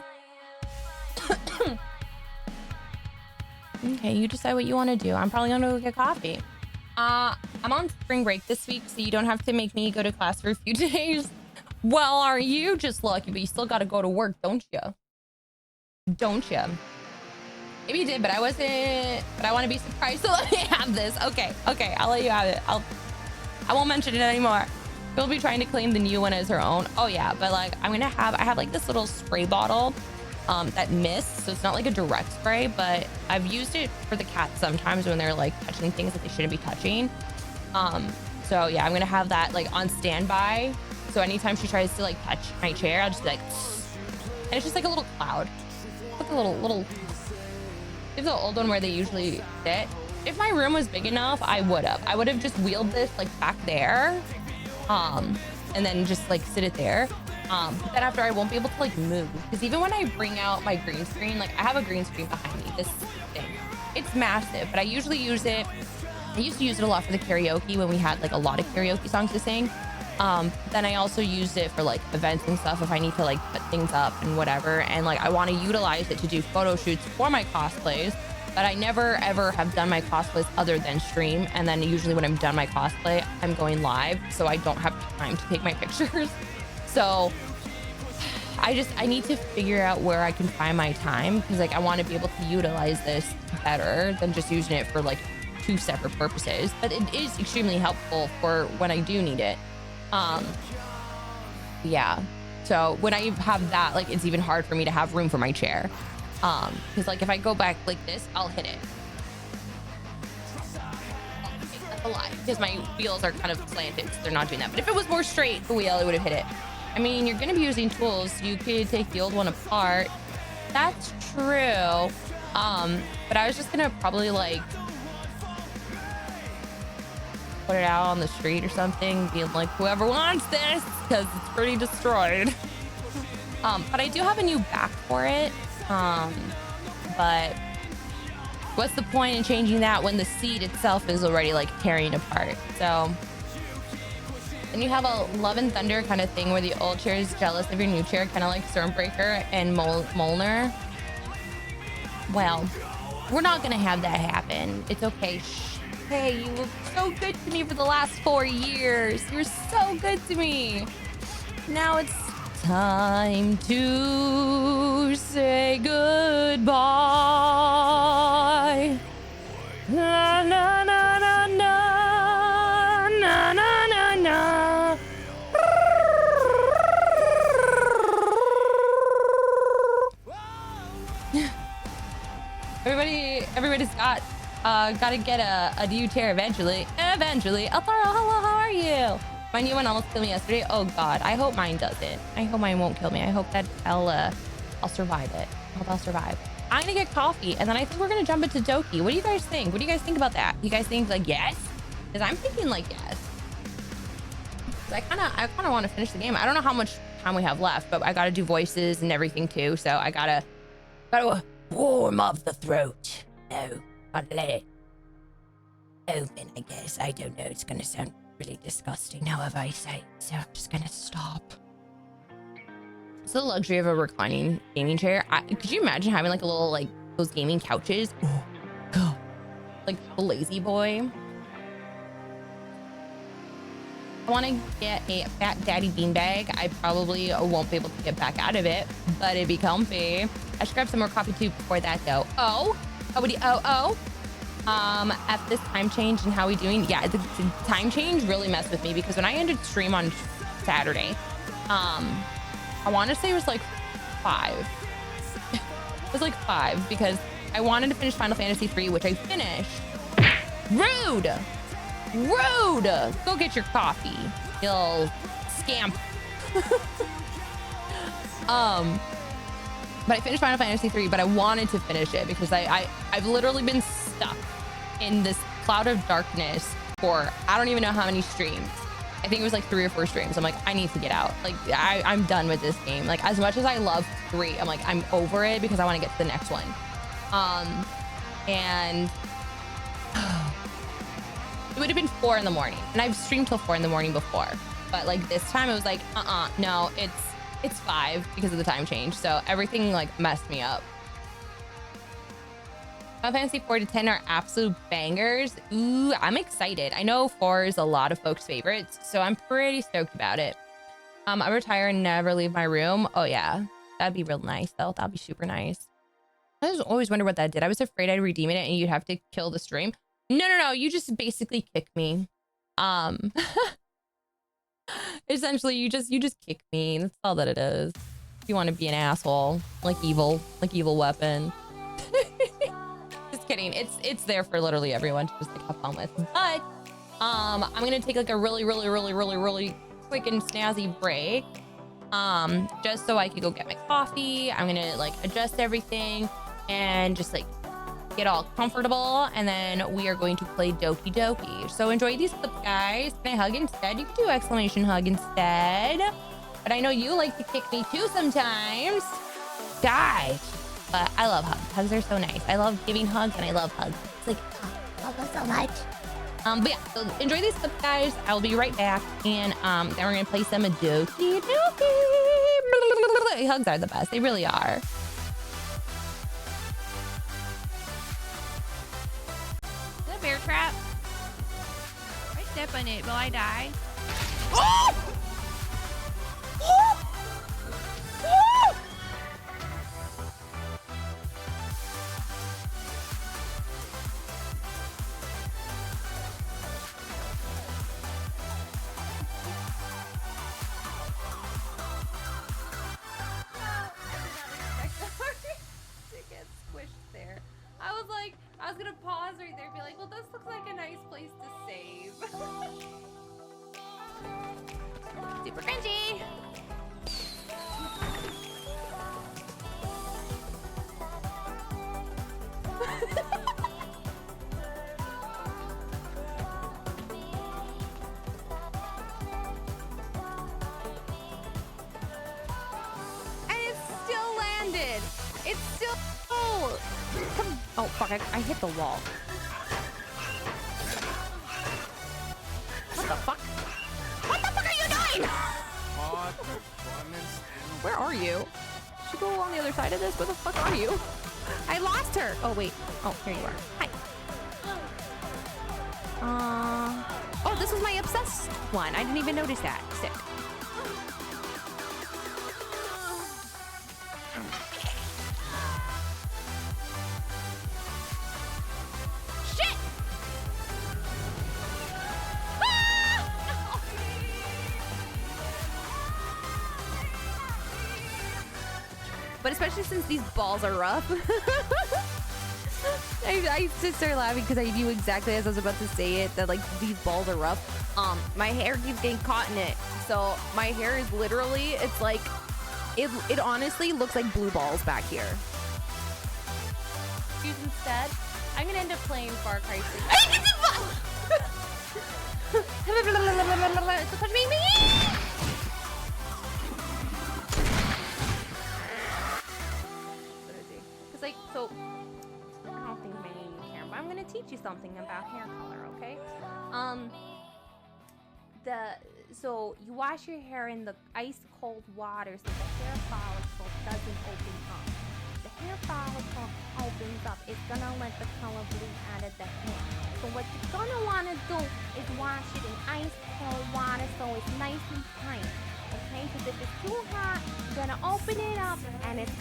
Okay, you decide what you want to do. I'm probably gonna go get coffee. I'm on spring break this week, so you don't have to make me go to class for a few days. Well, are you just lucky? But you still got to go to work, don't you? Don't you? Maybe you did, but I wasn't. But I want to be surprised. So let me have this. Okay, okay, I'll let you have it. I won't mention it anymore. She'll be trying to claim the new one as her own. Oh yeah, but like I have like this little spray bottle that mists, so it's not like a direct spray, but I've used it for the cats sometimes when they're like touching things that they shouldn't be touching. So yeah, I'm gonna have that like on standby. So anytime she tries to like touch my chair, I'll just be like, and it's just like a little cloud, like a little. It's the old one where they usually sit. If my room was big enough, I would have just wheeled this like back there, and then just like sit it there. But then after I won't be able to like move, because even when I bring out my green screen, like I have a green screen behind me, this thing, it's massive, but I usually use it. I used to use it a lot for the karaoke when we had like a lot of karaoke songs to sing. Then I also used it for like events and stuff if I need to like put things up and whatever. And like I want to utilize it to do photo shoots for my cosplays, but I never ever have done my cosplays other than stream. And then usually when I'm done my cosplay, I'm going live, so I don't have time to take my pictures. So I need to figure out where I can find my time, because like I want to be able to utilize this better than just using it for like 2 separate purposes. But it is extremely helpful for when I do need it. Yeah. So when I have that, like it's even hard for me to have room for my chair. Because like if I go back like this, I'll hit it. Okay, that's a lie, because my wheels are kind of slanted, so they're not doing that. But if it was more straight, the wheel, it would have hit it. I mean, you're gonna be using tools. You could take the old one apart. That's true. But I was just gonna probably like put it out on the street or something, being like, whoever wants this, because it's pretty destroyed. But I do have a new back for it. But what's the point in changing that when the seat itself is already like tearing apart? So then you have a Love and Thunder kind of thing where the old chair is jealous of your new chair, kind of like Stormbreaker and Molnar. Well, we're not gonna have that happen. It's okay. Shh. Hey, you were so good to me for the last 4 years. You were so good to me. Now it's time to say goodbye. Na na na na na na na na na. Everybody's gotta get a new chair eventually. Altaro, hello, how are you? My new one almost killed me yesterday. Oh God, I hope mine doesn't. I hope mine won't kill me. I hope that I'll survive it. I hope I'll survive. I'm gonna get coffee, and then I think we're gonna jump into Doki. What do you guys think? What do you guys think about that? You guys think like yes? Because I'm thinking like yes. I kind of want to finish the game. I don't know how much time we have left, but I gotta do voices and everything too. So I gotta warm up the throat. No, gotta let it open, I guess. I don't know. It's gonna sound really disgusting however I say it, so I'm just gonna stop. It's the luxury of a reclining gaming chair. Could you imagine having like a little like those gaming couches? Oh, God. Like a lazy boy. I want to get a fat daddy beanbag. I probably won't be able to get back out of it, but it'd be comfy. I should grab some more coffee too before that though. At this time change and how we doing? Yeah, the time change really messed with me, because when I ended stream on Saturday, I want to say it was like 5. It was like 5 because I wanted to finish Final Fantasy 3, which I finished. Rude! Go get your coffee, you little scamp. But I finished Final Fantasy 3, but I wanted to finish it because I've literally been stuck in this cloud of darkness for I don't even know how many streams. I think it was like 3 or 4 streams. I'm like, I need to get out. Like I'm done with this game. Like as much as I love 3, I'm like, I'm over it because I want to get to the next one. And it would have been 4 in the morning, and I've streamed till 4 in the morning before, but like this time it was like no, it's 5 because of the time change, so everything like messed me up. Final Fantasy 4 to 10 are absolute bangers. Ooh, I'm excited. I know 4 is a lot of folks' favorites, so I'm pretty stoked about it. I retire and never leave my room. Oh yeah, that'd be real nice though. That'd be super nice. I just always wonder what that did. I was afraid I'd redeem it and you'd have to kill the stream. No. You just basically kick me. Essentially, you just kick me. That's all that it is. If you want to be an asshole, like evil weapon. Just kidding. It's there for literally everyone to just like have fun with. But I'm gonna take like a really quick and snazzy break. Just so I could go get my coffee. I'm gonna like adjust everything and just like get all comfortable, and then we are going to play Doki Doki. So enjoy these clips, guys. Can I hug instead? You can do exclamation hug instead. But I know you like to kick me too sometimes. Die. But I love hugs. Hugs are so nice. I love giving hugs and I love hugs. It's like, oh, I love them so much. But yeah, so enjoy these clips, guys. I will be right back. And then we're gonna play some Doki Doki. Hugs are the best. They really are. Bear trap. If I step on it, will I die? Oh! Oh! Oh! To get squished there. I was gonna pause right there and be like, well, this looks like a nice place to save. Super cringy. And it still landed. It's still. Oh, fuck, I hit the wall. What the fuck? What the fuck are you doing? Where are you? Should go on the other side of this? Where the fuck are you? I lost her. Oh, wait. Oh, here you are. Hi. Oh, this was my obsessed one. I didn't even notice that. Sick. But especially since these balls are rough. I just started laughing because I knew exactly as I was about to say it that like these balls are rough. My hair keeps getting caught in it. So my hair is literally, it's like, it honestly looks like blue balls back here. Instead, I'm gonna end up playing Far Cry 6. Touch me! Like, so I don't think many of you care, but I'm gonna teach you something about hair color, okay? So you wash your hair in the ice cold water so the hair follicle doesn't open up. The hair follicle opens up, it's gonna let the color bleed out of the hair. So what you're gonna wanna do is wash it in ice cold water so it's nice and tight, okay? Because if it's too hot, you're gonna open it up and it's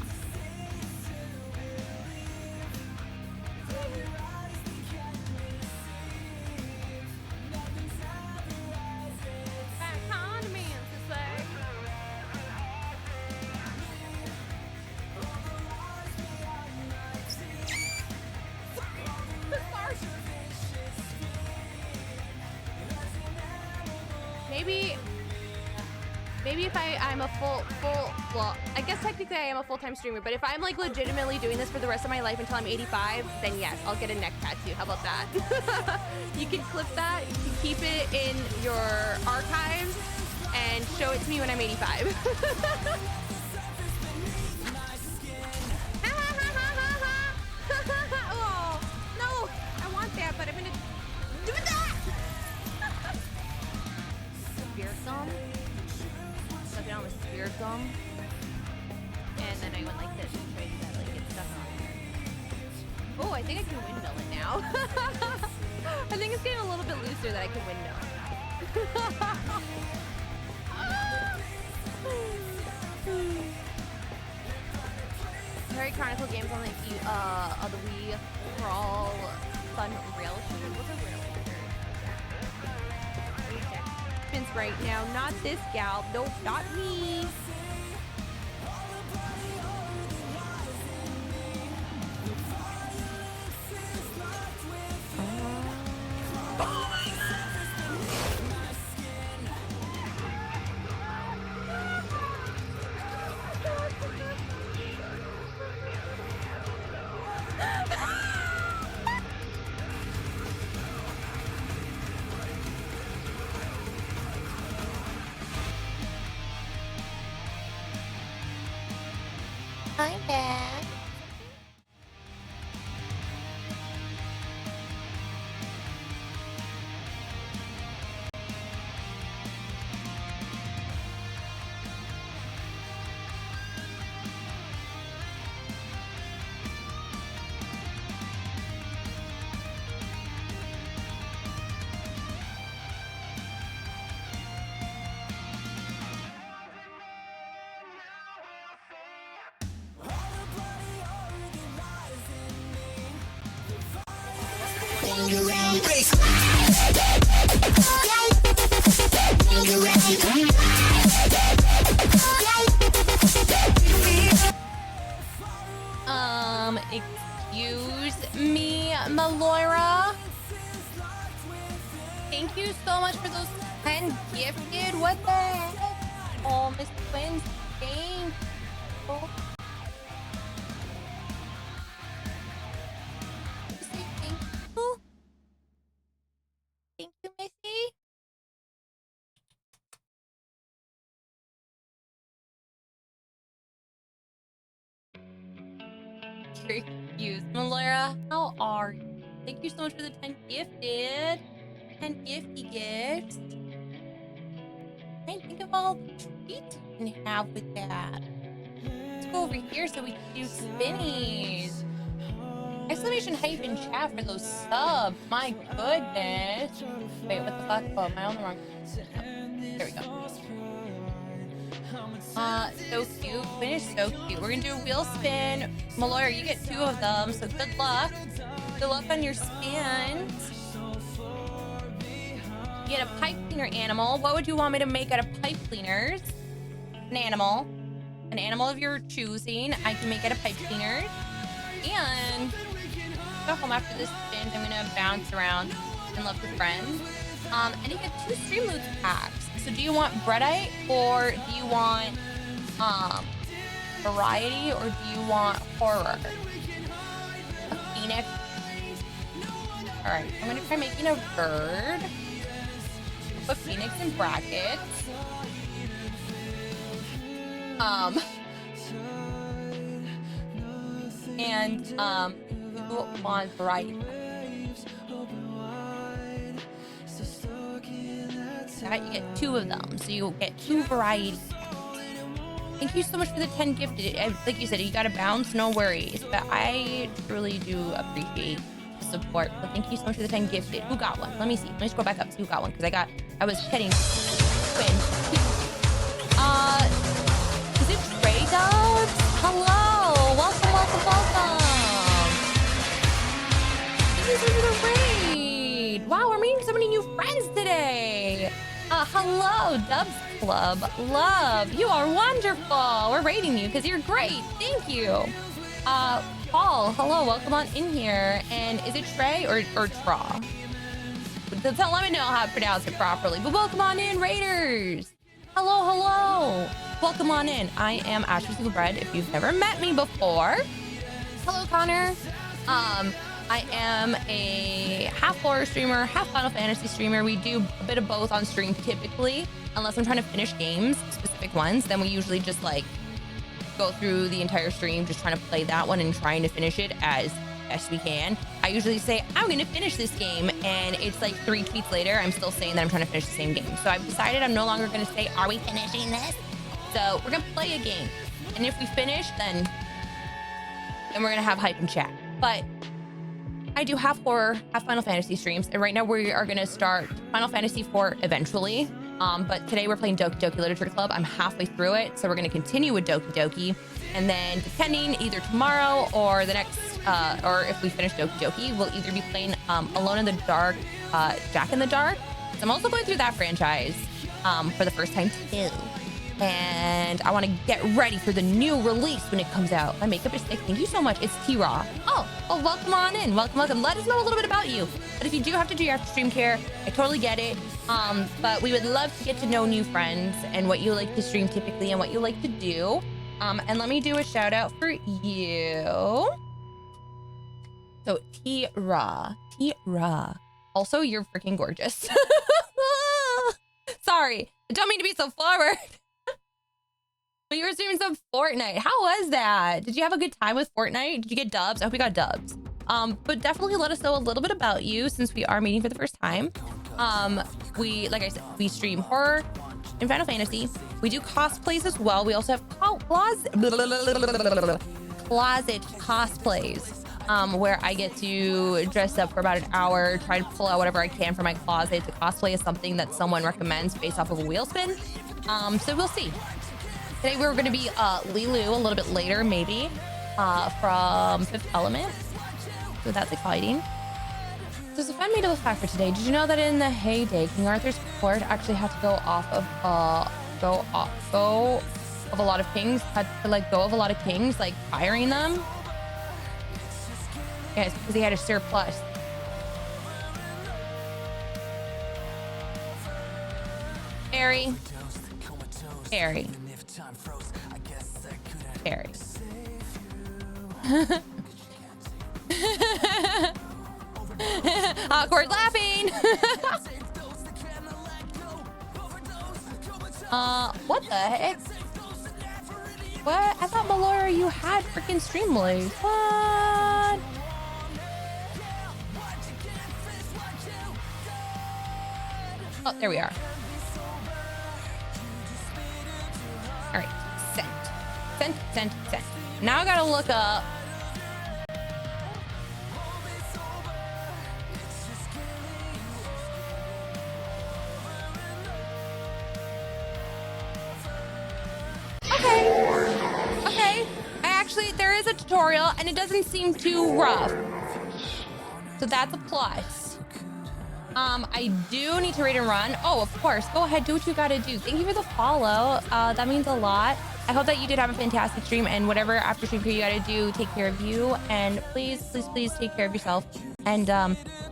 maybe if I'm a well, I guess technically I am a full-time streamer, but if I'm like legitimately doing this for the rest of my life until I'm 85, then yes, I'll get a neck tattoo. How about that? You can clip that, you can keep it in your archives and show it to me when I'm 85. Oh, no, I want that, but I'm gonna do that! Spirit gum. Stuff it on with spirit gum. And then I went like this and tried to like get stuff on there. Oh, I think I can windmill it now. I think it's getting a little bit looser that I can windmill. Terry Chronicle games on the Wii for all fun rail shooters. What's a rail shooter? Spins right now. Not this gal. Nope, not me. I'm back. Excuse me, Malora. Thank you so much for those 10 gifted. What the heck? Oh, Miss Twins, thank you. Thank you, Missy. Excuse, Malora. How are you? Thank you so much for the 10 gifted. 10 gifty gifts. I think of all the treats you can have with that. Let's go over here so we can do spinnies. Exclamation hyphen chat for those subs. My goodness. Wait, what the fuck? Oh, am I on the wrong? There we go. So cute. Finish so cute. We're gonna do a wheel spin. Malora, you get 2 of them, so good luck. Good luck on your spins. You get a pipe cleaner animal. What would you want me to make out of pipe cleaners? An animal. An animal of your choosing. I can make out of pipe cleaners. And go home after this spin. I'm gonna bounce around and love with friends. And you get 2 stream loot packs. So do you want Breadite or do you want variety or do you want horror? A phoenix. All right, I'm gonna try making a bird. I'll put phoenix in brackets. And you want variety. You get 2 of them, so you'll get 2 varieties. Thank you so much for the 10 gifted. Like you said, you gotta bounce, no worries. But I truly do appreciate the support. But thank you so much for the 10 gifted. Who got one? Let me see. Let me scroll back up. See who got one, because I was hitting twin. Is it Trey Dubs? Hello, welcome. Thank you for the raid. Wow, we're meeting so many new friends today. Hello, Dubs Club. Love, you are wonderful. We're rating you because you're great. Thank you. Paul, hello, welcome on in here. And is it Trey or Tra? Let me know how to pronounce it properly. But welcome on in, Raiders. Hello. Welcome on in. I am ashvsevilbread if you've never met me before. Hello, Connor. I am a half horror streamer, half Final Fantasy streamer. We do a bit of both on stream typically, unless I'm trying to finish games, specific ones. Then we usually just like go through the entire stream, just trying to play that one and trying to finish it as best we can. I usually say, I'm going to finish this game. And it's like 3 tweets later, I'm still saying that I'm trying to finish the same game. So I've decided I'm no longer going to say, are we finishing this? So we're going to play a game. And if we finish, then we're going to have hype and chat. But I do half horror, half Final Fantasy streams, and right now we are going to start Final Fantasy IV eventually. But today we're playing Doki Doki Literature Club. I'm halfway through it, so we're going to continue with Doki Doki. And then depending either tomorrow or the next, or if we finish Doki Doki, we'll either be playing Alone in the Dark, Jack in the Dark. So I'm also going through that franchise for the first time too. And I want to get ready for the new release when it comes out. My makeup is thick. Thank you so much. It's T-Raw. Oh, well, welcome on in. Welcome. Let us know a little bit about you. But if you do have to do your after stream care, I totally get it. But we would love to get to know new friends and what you like to stream typically and what you like to do. And let me do a shout out for you. So T-Raw. Also, you're freaking gorgeous. Sorry, I don't mean to be so forward. But you were streaming some Fortnite. How was that? Did you have a good time with Fortnite? Did you get dubs? I hope you got dubs. But definitely let us know a little bit about you since we are meeting for the first time. Like I said, we stream horror and Final Fantasy. We do cosplays as well. We also have closet cosplays, where I get to dress up for about an hour, try to pull out whatever I can from my closet. The cosplay is something that someone recommends based off of a wheel spin. So we'll see. Today we're going to be Lilu a little bit later, maybe, from Fifth Element. So that's exciting. There's a fun medieval fact for today. Did you know that in the heyday, King Arthur's court actually had to go of a lot of kings, had to let go of a lot of kings, like firing them? Yes, because he had a surplus. Harry. Awkward laughing. What the heck? What? I thought Malora, you had freaking Streamlabs. What? Oh, there we are. All right, sent. Now I gotta look up. Okay. There is a tutorial and it doesn't seem too rough. So that's a plus. I do need to rate and run. Oh, of course. Go ahead, do what you gotta do. Thank you for the follow. That means a lot. I hope that you did have a fantastic stream, and whatever after stream you gotta do, take care of you. And please take care of yourself. And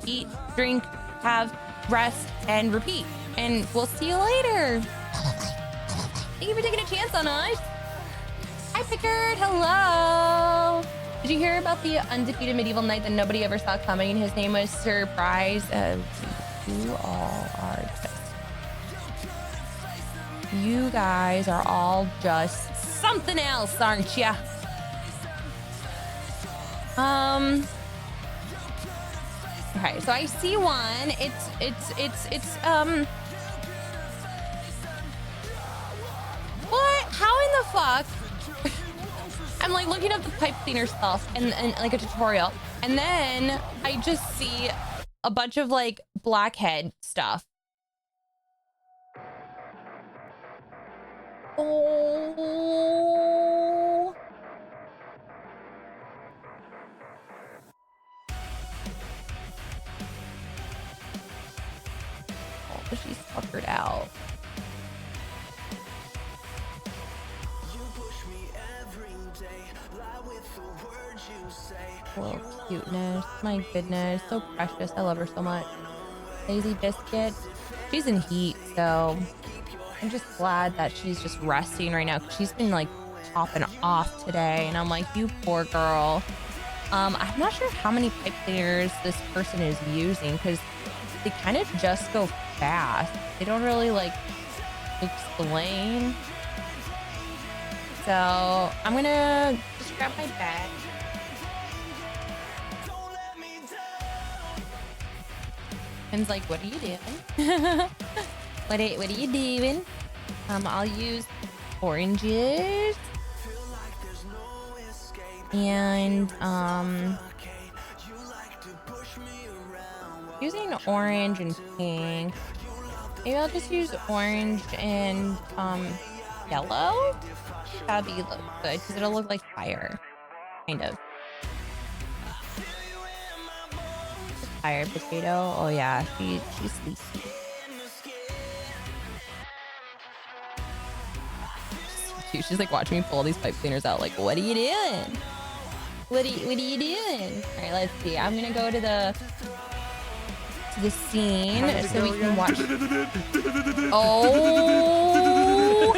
eat, drink, have, rest, and repeat. And we'll see you later. Thank you for taking a chance on us. Hi, Pickard. Hello. Did you hear about the undefeated medieval knight that nobody ever saw coming? His name was Surprise. You all are just... You guys are all just something else, aren't ya? Okay, so I see one. It's what? How in the fuck? I'm like looking up the pipe cleaner stuff and like a tutorial, and then I just see a bunch of like blackhead stuff. Oh. Oh, she's puckered out. Little cuteness. My goodness. So precious. I love her so much. Lazy Biscuit. She's in heat, so I'm just glad that she's just resting right now. She's been like popping off today, and I'm like, you poor girl. I'm not sure how many pipe cleaners this person is using because they kind of just go fast. They don't really like explain. So I'm gonna just grab my bag. Ben's like, what are you doing? What are you doing? I'll use oranges and using orange and pink. Maybe I'll just use orange and yellow. That'd be look good because it'll look like fire, kind of. Fire potato. Oh yeah, she's sleepy. She's like watching me pull all these pipe cleaners out. Like, what are you doing? What are you doing? All right, let's see. I'm gonna go to the scene so we can watch. Oh.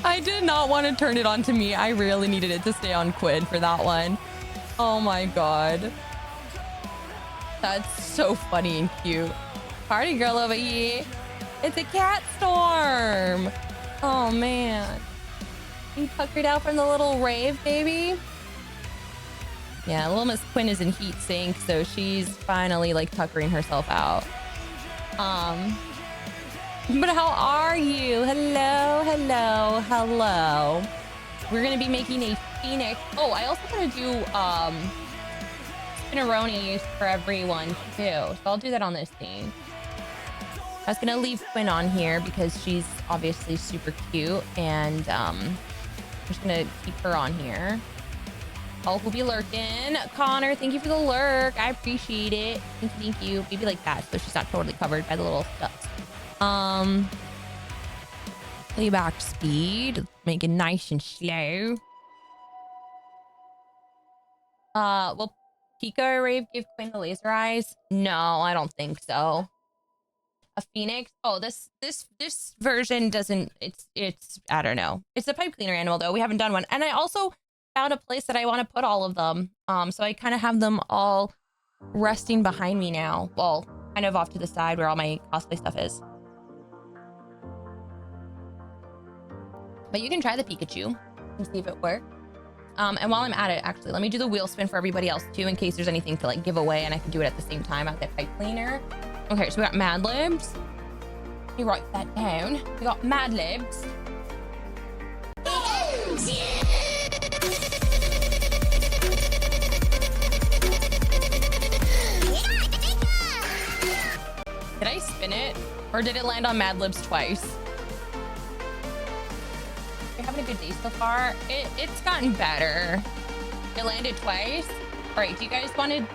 I did not want to turn it on to me. I really needed it to stay on Quid for that one. Oh my god. That's so funny and cute. Party girl over here. It's a cat storm. Oh man. You puckered out from the little rave, baby? Yeah, little Miss Quinn is in heat sync, so she's finally like tuckering herself out. But how are you? Hello, hello, hello. We're gonna be making a phoenix. Oh, I also want to do spinneronis for everyone too. So I'll do that on this scene. I was gonna leave Quinn on here because she's obviously super cute, and I'm just gonna keep her on here. Hulk will be lurking. Connor, thank you for the lurk. I appreciate it. Thank you. Maybe like that, so she's not totally covered by the little stuff. Playback speed, make it nice and slow. Will Pika or Rave give Quinn the laser eyes? No, I don't think so. A phoenix? Oh, this version doesn't. It's I don't know. It's a pipe cleaner animal though. We haven't done one, and I also found a place that I want to put all of them. So I kind of have them all resting behind me now. Well, kind of off to the side where all my cosplay stuff is. But you can try the Pikachu and see if it works. And while I'm at it, actually, let me do the wheel spin for everybody else too, in case there's anything to like give away and I can do it at the same time at that pipe cleaner. Okay, so we got Mad Libs. Let me write that down. We got Mad Libs. Did I spin it? Or did it land on Mad Libs twice? You're having a good day so far. It's gotten better. It landed twice. All right, do you guys want to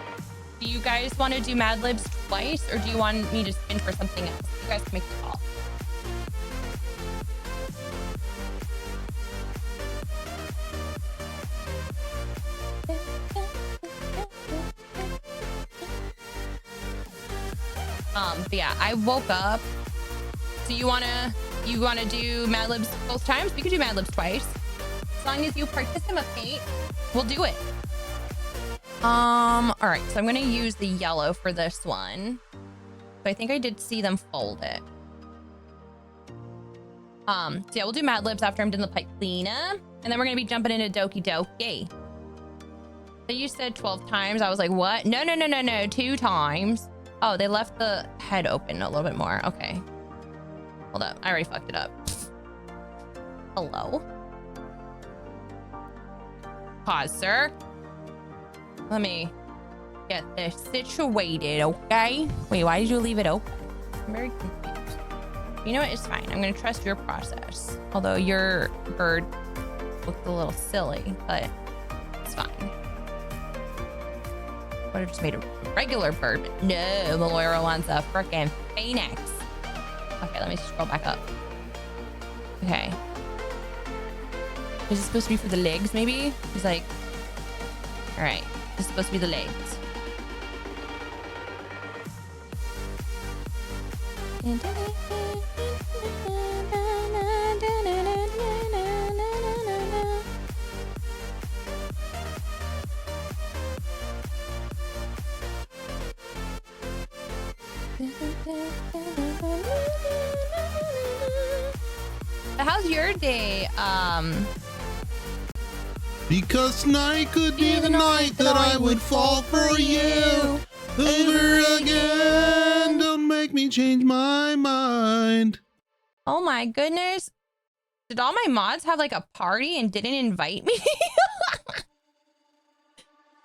do Mad Libs twice, or do you want me to spin for something else? You guys can make the call. But yeah, I woke up. So you wanna do Mad Libs both times? We could do Mad Libs twice. As long as you participate, we'll do it. All right, so I'm gonna use the yellow for this one. So I think I did see them fold it. So yeah, we'll do Mad Libs after I'm done the pipe cleaner. And then we're gonna be jumping into Doki Doki. So you said 12 times. I was like, what? No, 2 times. Oh, they left the head open a little bit more. Okay. Hold up. I already fucked it up. Hello? Pause, sir. Let me get this situated, okay? Wait, why did you leave it open? I'm very confused. You know what? It's fine. I'm going to trust your process. Although your bird looked a little silly, but it's fine. Would have just made a regular bird, but no, Moira wants a frickin' phoenix. Okay, let me scroll back up. Okay. Is this supposed to be for the legs, maybe? He's like, all right, this is supposed to be the legs. How's your day? Because tonight could be the night that I would fall for you over again. Don't make me change my mind. Oh my goodness. Did all my mods have like a party and didn't invite me?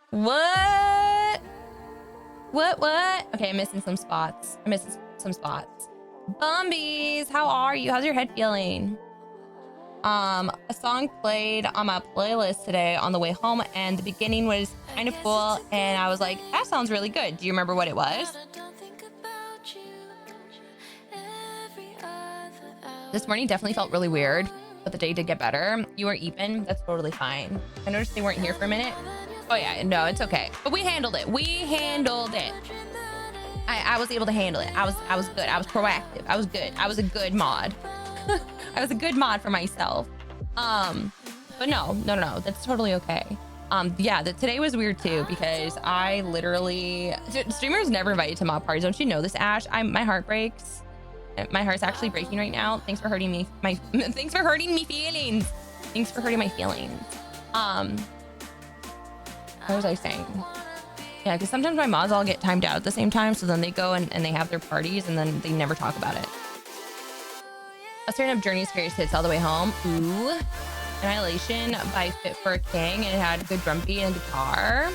What? What? Okay, I'm missing some spots. Bumbies, how are you? How's your head feeling? A song played on my playlist today on the way home, and the beginning was kind of cool, and I was like, that sounds really good. Do you remember what it was? This morning definitely felt really weird, but the day did get better. You or Ethan, that's totally fine. I noticed they weren't here for a minute. Oh yeah, no, it's okay. But we handled it. I was able to handle it. I was good. I was proactive. I was good. I was a good mod. I was a good mod for myself. But no, that's totally okay. Yeah, today was weird too, because I literally, streamers never invited to mod parties. Don't you know this, Ash? My heart breaks. My heart's actually breaking right now. Thanks for hurting me. Thanks for hurting me feelings. Thanks for hurting my feelings. What was I saying? Yeah, because sometimes my mods all get timed out at the same time, so then they go and they have their parties, and then they never talk about it. I was turning up Journey's Greatest Hits all the way home. Ooh. Annihilation by Fit for a King, and it had good drum beat and guitar.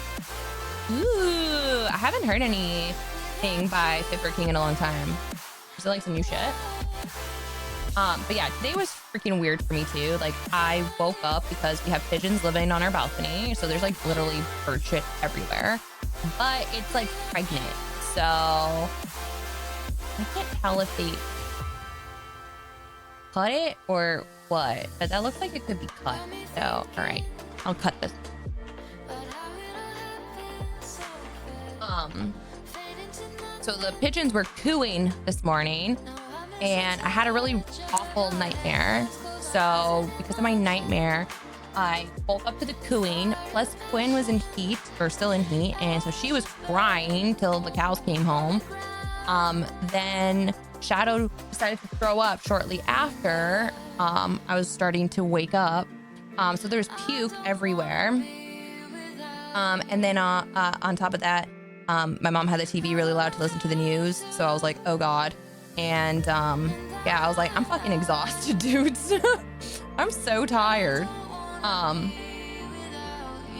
Ooh, I haven't heard anything by Fit for a King in a long time. Is it like some new shit? But yeah, today was freaking weird for me too. Like, I woke up because we have pigeons living on our balcony, so there's like literally bird shit everywhere. But it's like pregnant, so I can't tell if they cut it or what, but that looks like it could be cut. So all right, I'll cut this. So the pigeons were cooing this morning, and I had a really awful nightmare. So because of my nightmare, I woke up to the cooing, plus Quinn was in heat, or still in heat, and so she was crying till the cows came home. Then Shadow decided to throw up shortly after I was starting to wake up. So there was puke everywhere. And then on top of that, my mom had the TV really loud to listen to the news, so I was like, oh God. And yeah, I was like, I'm fucking exhausted, dudes. I'm so tired.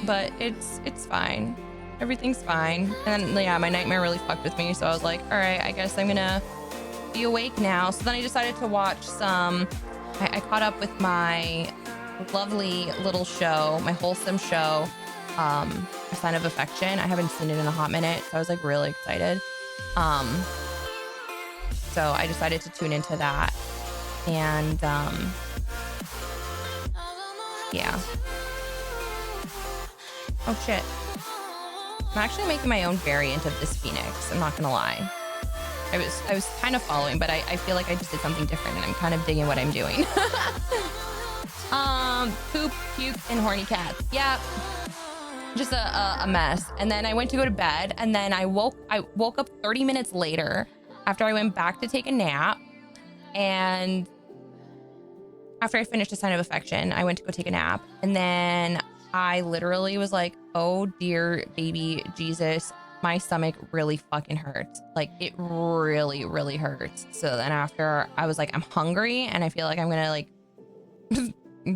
But it's fine. Everything's fine. And yeah, my nightmare really fucked with me, so I was like, all right, I guess I'm gonna be awake now. So then I decided to watch some. I caught up with my lovely little show, my wholesome show, A Sign of Affection. I haven't seen it in a hot minute, so I was like really excited. So I decided to tune into that, and yeah. Oh shit. I'm actually making my own variant of this phoenix, I'm not gonna lie. I was kind of following, but I feel like I just did something different, and I'm kind of digging what I'm doing. Poop, puke, and horny cats. Yeah. Just a mess. And then I went to go to bed, and then I woke up 30 minutes later after I went back to take a nap. And after I finished A Sign of Affection, I went to go take a nap, and then I literally was like, oh dear baby Jesus, my stomach really fucking hurts. Like, it really, really hurts. So then after, I was like, I'm hungry, and I feel like I'm gonna like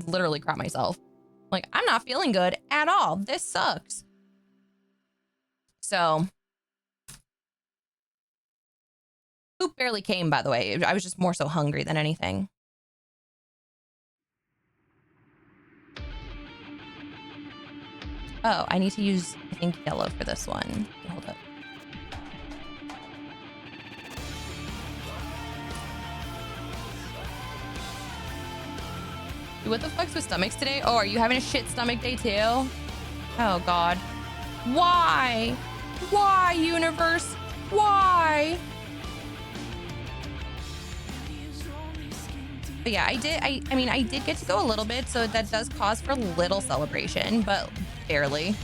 literally crap myself. Like, I'm not feeling good at all. This sucks. So poop barely came, by the way. I was just more so hungry than anything. Oh, I need to use, I think, yellow for this one. Hold up. What the fuck's with stomachs today? Oh, are you having a shit stomach day too? Oh God. Why? Why, universe? Why? But yeah, I mean, I did get to go a little bit, so that does cause for a little celebration, but barely.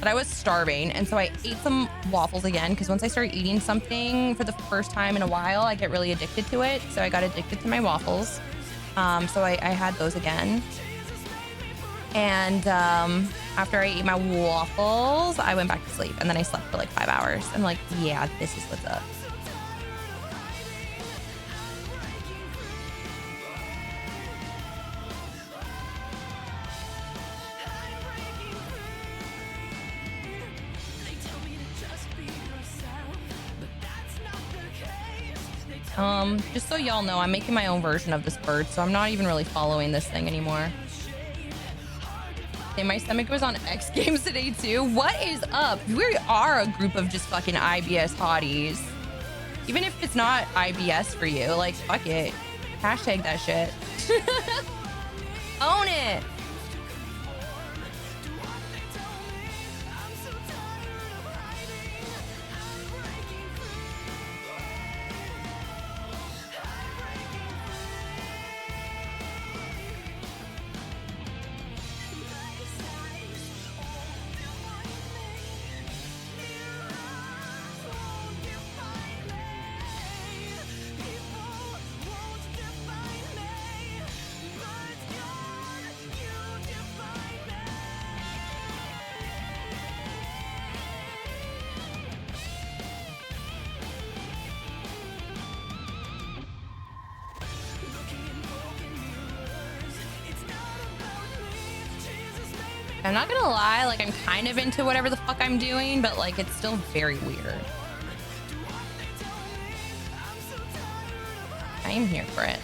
But I was starving, and so I ate some waffles again, because once I start eating something for the first time in a while, I get really addicted to it. So I got addicted to my waffles. So I had those again. And after I ate my waffles, I went back to sleep, and then I slept for like 5 hours. I'm like, yeah, this is what's up. Just so y'all know, I'm making my own version of this bird, so I'm not even really following this thing anymore. Okay, my stomach was on X Games today too. What is up? We are a group of just fucking IBS hotties. Even if it's not IBS for you, like, fuck it. Hashtag that shit. Own it. I'm not gonna lie, like, I'm kind of into whatever the fuck I'm doing, but like, it's still very weird. I am here for it.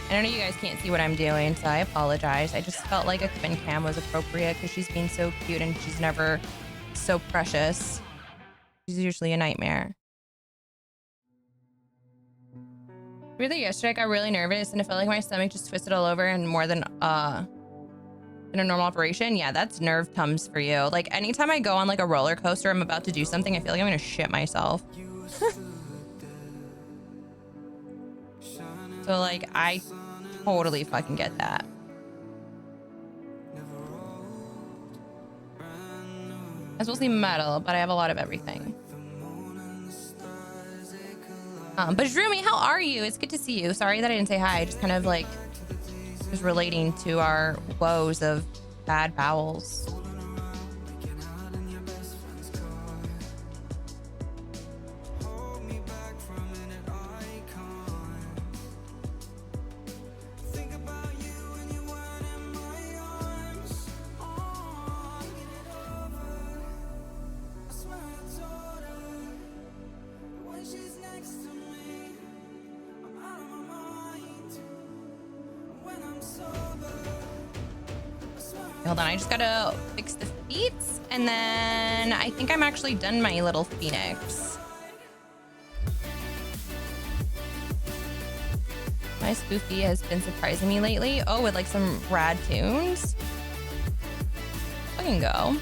I know you guys can't see what I'm doing, so I apologize. I just felt like a twin cam was appropriate because she's being so cute and she's never so precious. She's usually a nightmare. Really, yesterday I got really nervous and it felt like my stomach just twisted all over and more than in a normal operation. Yeah, that's nerve tums for you. Like, anytime I go on like a roller coaster, I'm about to do something, I feel like I'm gonna shit myself. So like, I totally fucking get that. It's mostly metal, but I have a lot of everything. But Drumi, how are you? It's good to see you. Sorry that I didn't say hi. I just kind of like was relating to our woes of bad bowels. Hold on, I just gotta fix the feet, and then I think I'm actually done my little phoenix. My Spoofy has been surprising me lately. Oh, with like some rad tunes. Fucking go.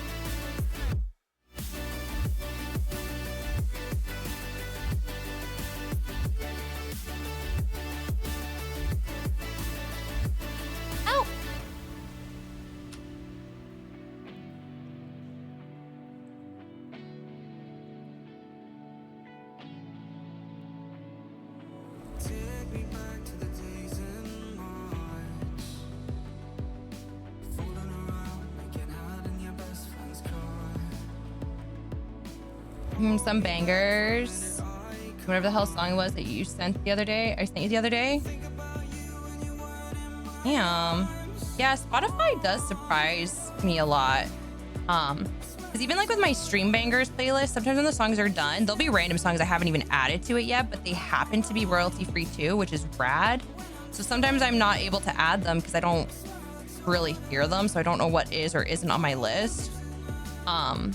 Some bangers. Whatever the hell song it was that you sent the other day. I sent you the other day. Damn. Yeah, Spotify does surprise me a lot. Because even like with my stream bangers playlist, sometimes when the songs are done, there'll be random songs I haven't even added to it yet, but they happen to be royalty free too, which is rad. So sometimes I'm not able to add them because I don't really hear them, so I don't know what is or isn't on my list. But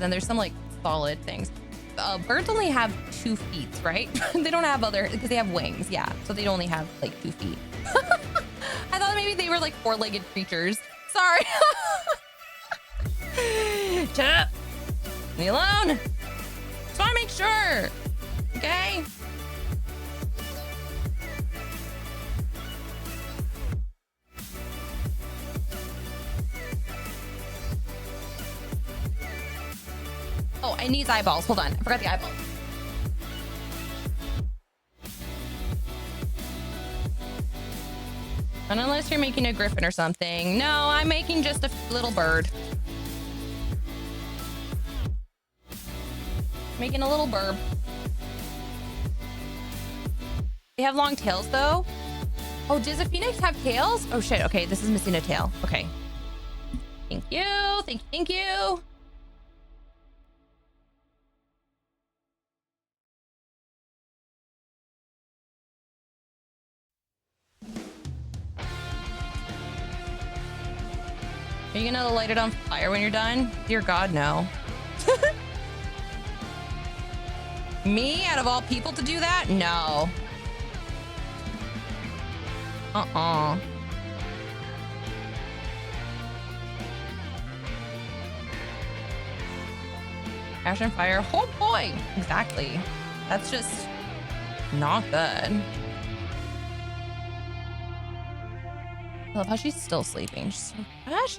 then there's some like solid things. Birds only have 2 feet, right? They don't have other, because they have wings, yeah. So they only have like 2 feet. I thought maybe they were like 4-legged creatures. Sorry. Shut up. Leave me alone. Just want to make sure. Okay. Oh, I need eyeballs. Hold on. I forgot the eyeballs. And unless you're making a griffin or something. No, I'm making just a little bird. Making a little burb. They have long tails though. Oh, does a phoenix have tails? Oh shit, okay, this is missing a tail. Okay. Thank you, thank you, thank you. Are you gonna light it on fire when you're done? Dear God, no. Me, out of all people, to do that? No. Ash and fire. Oh boy. Exactly. That's just not good. I love how she's still sleeping. She's so precious.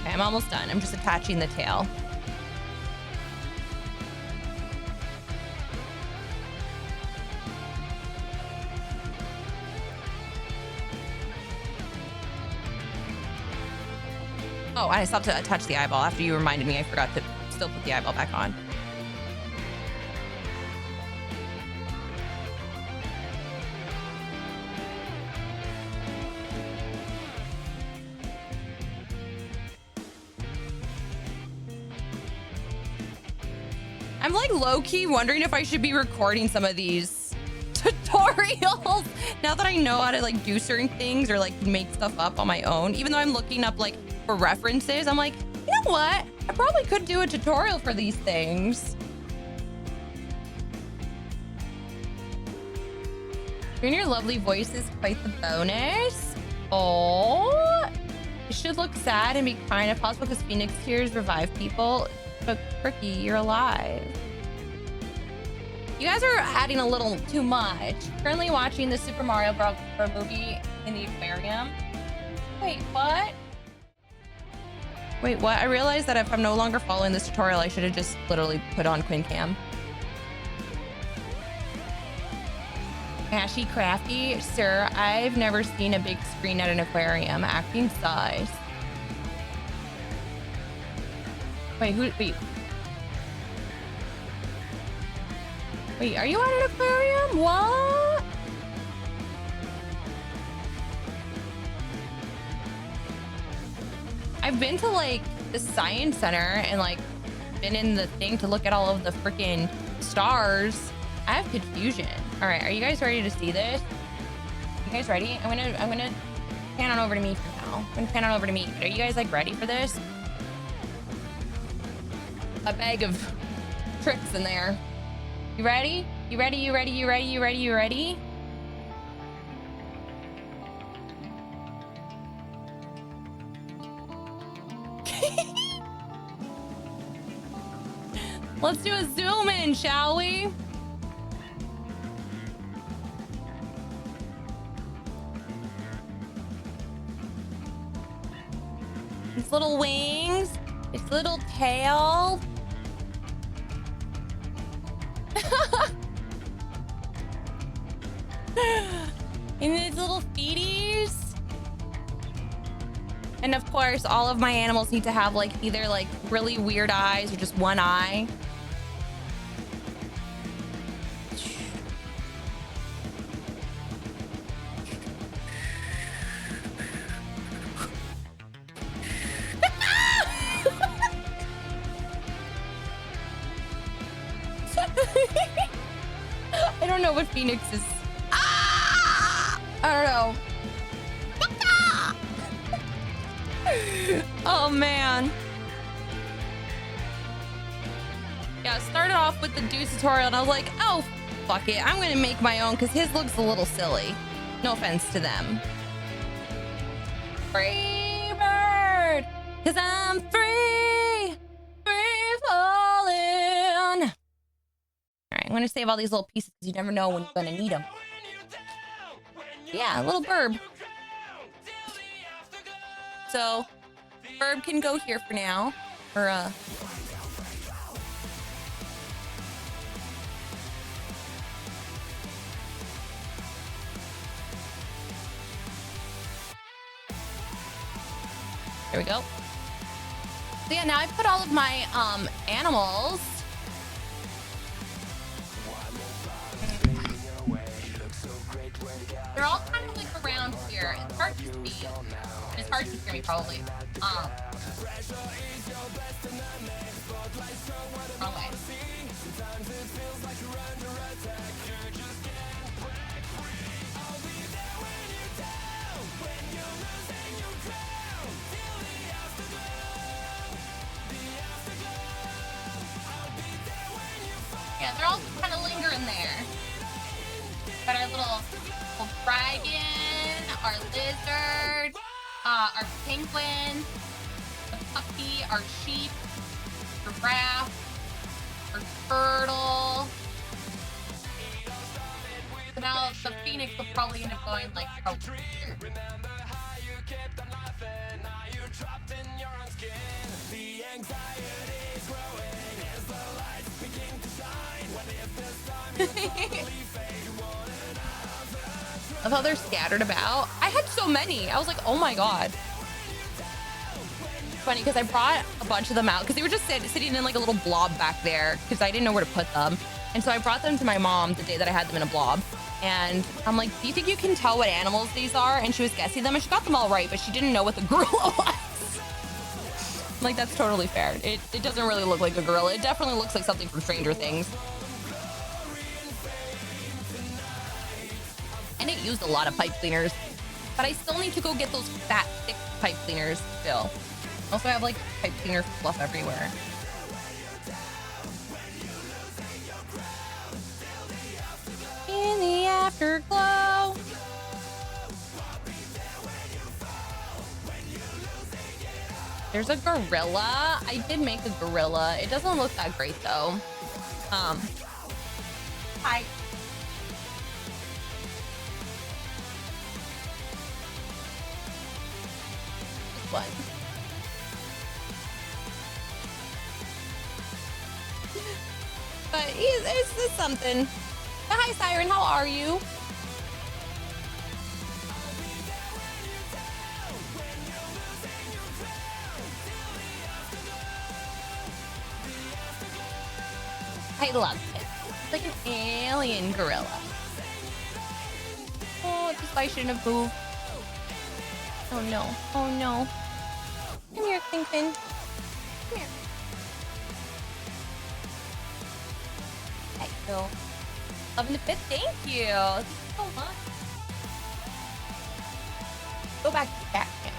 Okay, I'm almost done. I'm just attaching the tail. Oh, I stopped to attach the eyeball after you reminded me. I forgot to still put the eyeball back on. I'm like low-key wondering if I should be recording some of these tutorials now that I know how to like do certain things or like make stuff up on my own. Even though I'm looking up like for references, I'm like, you know what? I probably could do a tutorial for these things. Hearing your lovely voice is quite the bonus. Oh, it should look sad and be crying if possible because Phoenix tears revive people. But Cricky, you're alive. You guys are adding a little too much. Currently watching the Super Mario Bros. Movie in the aquarium. Wait, what? Wait, what? I realized that if I'm no longer following this tutorial, I should have just literally put on QuinnCam. Ashy Crafty, sir, I've never seen a big screen at an aquarium. Acting size. Wait, wait, are you at an aquarium? What? I've been to like the science center and like been in the thing to look at all of the freaking stars. I have confusion. All right, are you guys ready to see this? You guys ready? I'm gonna pan on over to me for now. I'm gonna pan on over to me. But are you guys like ready for this? A bag of tricks in there. You ready? You ready? You ready? You ready? You ready? You ready? Let's do a zoom in, shall we? Its little wings, its little tail. And its little feeties. And of course, all of my animals need to have like either like really weird eyes or just one eye. I don't know what Phoenix is. Ah! I don't know. Oh man. Yeah, I started off with the Deuce tutorial and I was like, oh, fuck it. I'm gonna make my own because his looks a little silly. No offense to them. Free bird, cause I'm free, free falling. All right, I'm gonna save all these little pieces because you never know when you're gonna need them. Yeah, a little burb. So, burb can go here for now. Or, there we go. So yeah, now I put all of my animals. They're all kind of like around here. It's hard to see. It's hard to hear me probably. Wrong way. Yeah, they're all kind of lingering there. Got our little dragon, our lizard, our penguin, the puppy, our sheep, giraffe, our turtle. So now the phoenix will probably end up going like over here. Of how they're scattered about. I had so many. I was like, oh my god. Funny because I brought a bunch of them out because they were just sitting in like a little blob back there because I didn't know where to put them. And so I brought them to my mom the day that I had them in a blob. And I'm like, do you think you can tell what animals these are? And she was guessing them and she got them all right, but she didn't know what the gorilla was. I'm like, that's totally fair. It doesn't really look like a gorilla. It definitely looks like something from Stranger Things. And it used a lot of pipe cleaners, but I still need to go get those fat, thick pipe cleaners still. Also, I have like pipe cleaner fluff everywhere. In the afterglow. There's a gorilla. I did make a gorilla. It doesn't look that great though. Hi. One. But it's something. Hi, Siren. How are you? I love it. It's like an alien gorilla. Oh, this I shouldn't have moved. Oh no. Oh no. Come here, Kingpin. Come here. There you go. Loving the fit. Thank you. Thank you so much. Go back to the back now.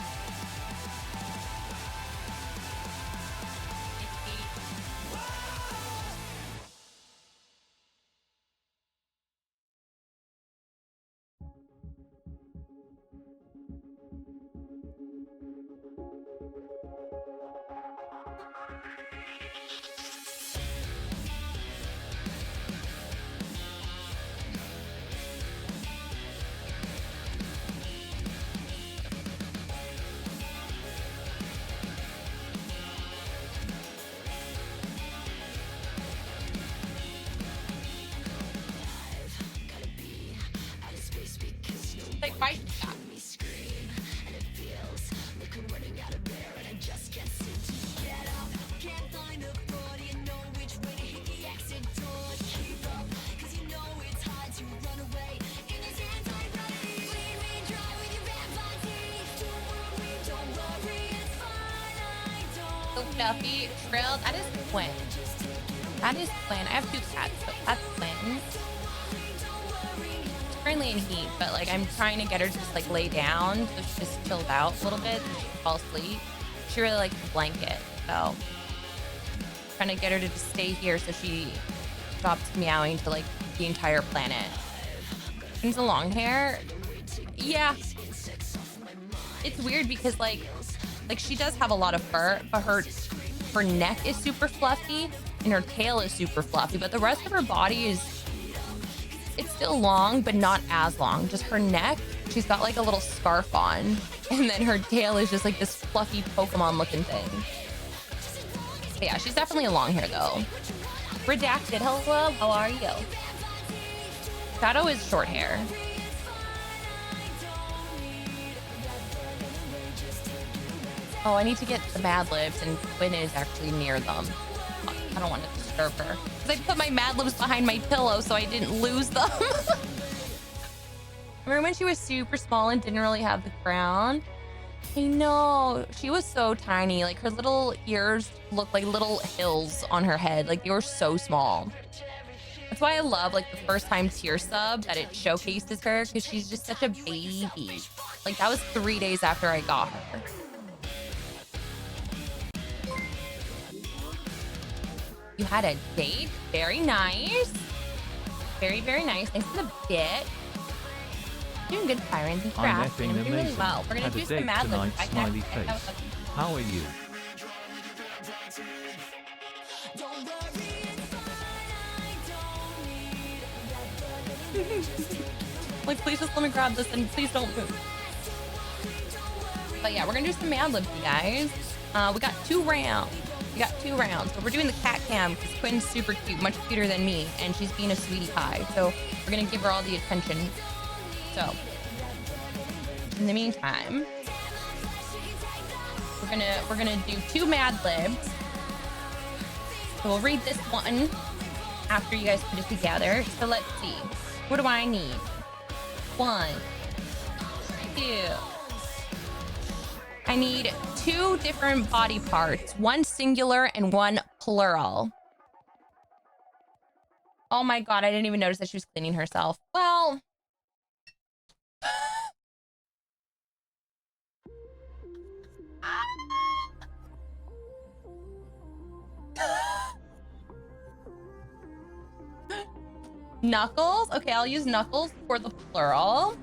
Like my shot. So fluffy, Trill. That is Quinn. That is Quinn. I have two cats, but that's Quinn. currently in heat, but like I'm trying to get her to just like lay down so she just chills out a little bit so she can fall asleep. She really likes the blanket, so trying to get her to just stay here so she stops meowing to like the entire planet. And the long hair, yeah, it's weird because like she does have a lot of fur, but her neck is super fluffy and her tail is super fluffy, but the rest of her body is, it's still long, but not as long. Just her neck, she's got like a little scarf on, and then her tail is just like this fluffy Pokemon looking thing. But yeah, she's definitely a long hair though. Redacted, hello, how are you? Shadow is short hair. Oh, I need to get the Mad Libs, and Quinn is actually near them. I don't want to disturb her. Because I put my Mad Libs behind my pillow so I didn't lose them. Remember when she was super small and didn't really have the crown? I know. She was so tiny. Like her little ears looked like little hills on her head. Like they were so small. That's why I love like the first time tier sub that it showcases her, because she's just such a baby. Like that was 3 days after I got her. You had a date. Very nice. Very, very nice. Thanks for the bit. Doing good, Byron. Thanks for asking. I'm doing really well. We're going to do some Mad Libs. How are you? Like, please just let me grab this and please don't move. But yeah, we're going to do some Mad Libs, you guys. We got 2 rounds. But we're doing the cat cam because Quinn's super cute, much cuter than me, and she's being a sweetie pie. So we're gonna give her all the attention. So in the meantime, we're gonna do 2 Mad Libs. So we'll read this one after you guys put it together. So let's see. What do I need? 1, 2. I need 2 different body parts, 1 singular and 1 plural. Oh my God, I didn't even notice that she was cleaning herself. Well, Knuckles. Okay, I'll use Knuckles for the plural.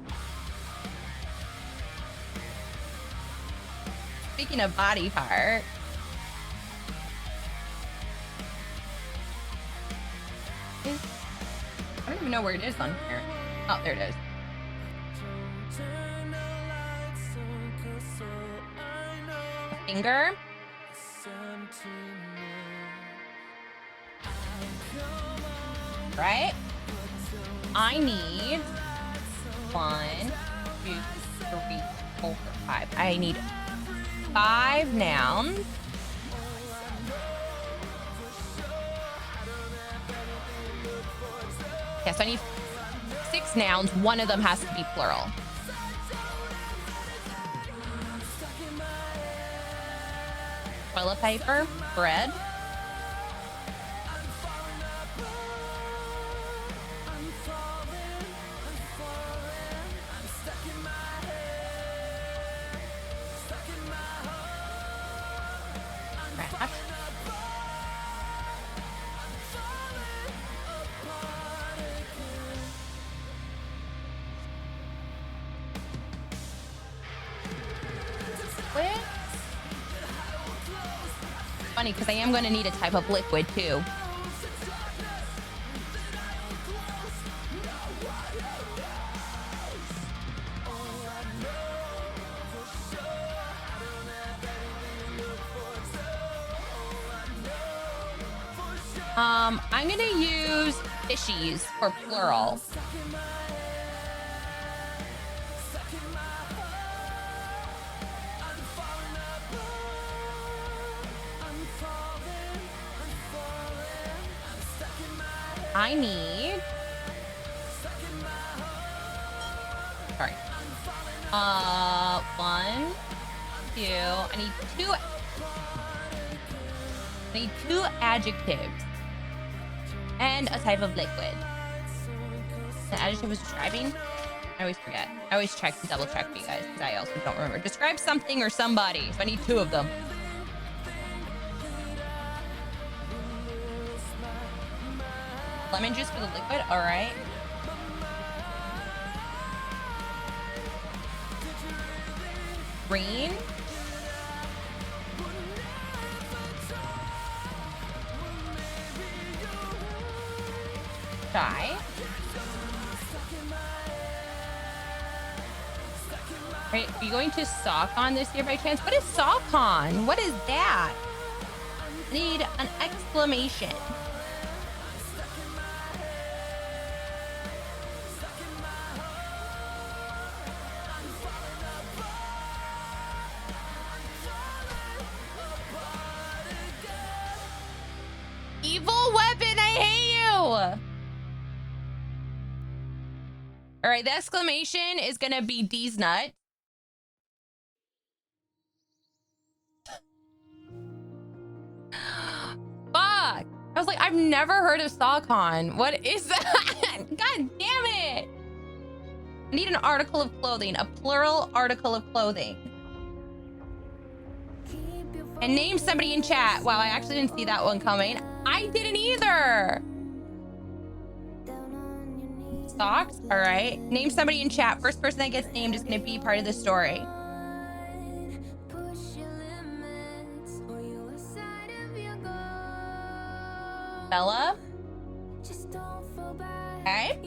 Speaking of body part, I don't even know where it is on here. Oh, there it is. A finger. Right? I need 1, 2, 3, 4, 5. I need 5 nouns. Yes, I need 6 nouns. 1 of them has to be plural. Toilet paper, bread. Funny because I am going to need a type of liquid too. I'm going to use fishies for plural. I need... Sorry. 1, 2... I need 2 adjectives. And a type of liquid. The adjective was describing? I always forget. I always check to double check for you guys because I also don't remember. Describe something or somebody. So I need 2 of them. Lemon juice for the liquid. All right. Green. Shy. Right, are you going to SockCon this year by chance? What is SockCon? What is that? I need an exclamation. Evil weapon, I hate you! All right, the exclamation is gonna be D's nut. Fuck! I was like, I've never heard of SockCon. What is that? God damn it! I need an article of clothing, a plural article of clothing. And name somebody in chat. Wow, I actually didn't see that one coming. I didn't either. Socks, all right. Name somebody in chat. First person that gets named is gonna be part of the story. Bella. Okay.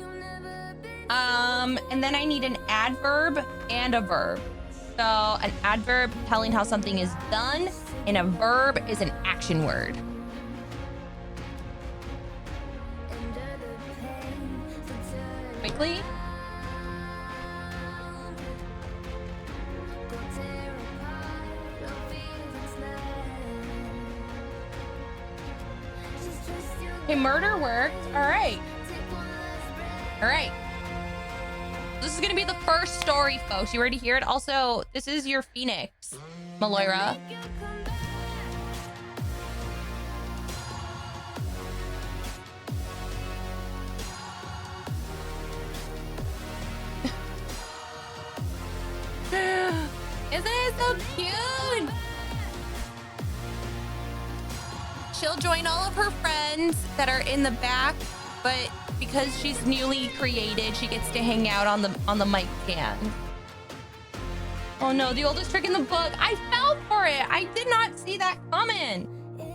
And then I need an adverb and a verb. So an adverb telling how something is done, and a verb is an action word. Quickly. Okay, murder worked. All right. All right. This is gonna be the first story, folks. You ready to hear it? Also, this is your Phoenix, Maloira. Isn't it so cute? She'll join all of her friends that are in the back, but because she's newly created, she gets to hang out on the mic stand. Oh no, the oldest trick in the book. I fell for it. I did not see that coming.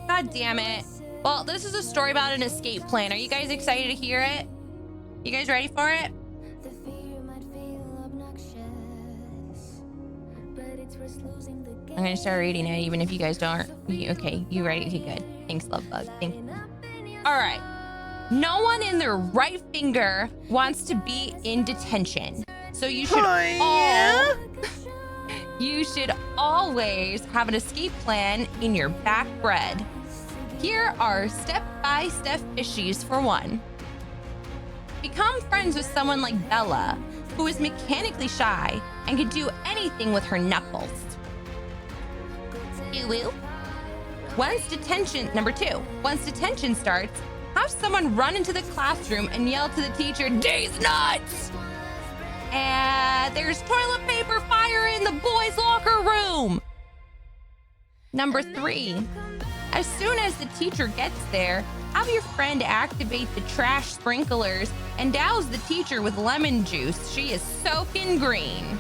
God damn it. Well, this is a story about an escape plan. Are you guys excited to hear it? You guys ready for it? I'm gonna start reading it, even if you guys don't. Okay, you ready? Okay, good. Thanks, love bug. Thank you. All right. No one in their right finger wants to be in detention, so you should you should always have an escape plan in your back bread. Here are step-by-step issues for 1. Become friends with someone like Bella, who is mechanically shy and can do anything with her knuckles. Number 2, once detention starts, have someone run into the classroom and yell to the teacher, "D's nuts!" And there's toilet paper fire in the boys' locker room. Number 3, as soon as the teacher gets there, have your friend activate the trash sprinklers and douse the teacher with lemon juice. She is soaking green.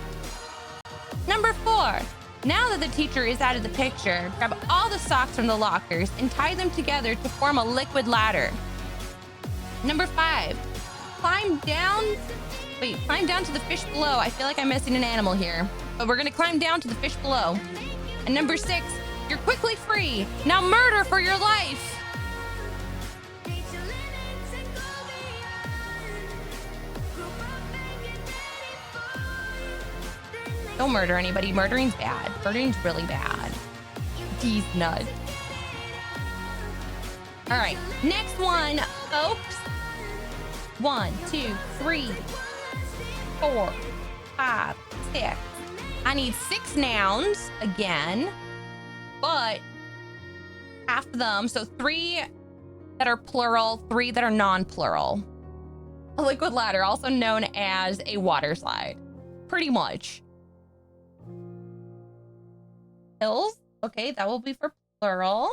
Number 4, now that the teacher is out of the picture, grab all the socks from the lockers and tie them together to form a liquid ladder. Number 5, climb down to the fish below. I feel like I'm missing an animal here, but we're gonna climb down to the fish below. And number 6, you're quickly free. Now murder for your life. Don't murder anybody. Murdering's bad. Murdering's really bad. These nuts. All right, next one, folks. 1, 2, 3, 4, 5, 6. I need 6 nouns again, but half of them, so 3 that are plural, 3 that are non-plural. A liquid ladder, also known as a water slide. Pretty much. Hills? Okay, that will be for plural.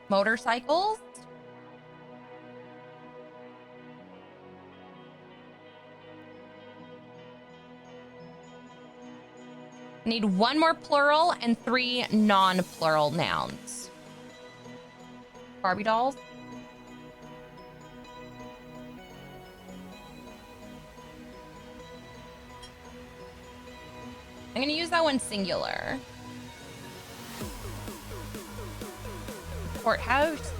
Motorcycles? Need one more plural and 3 non-plural nouns. Barbie dolls? I'm gonna use that one singular. Courthouse.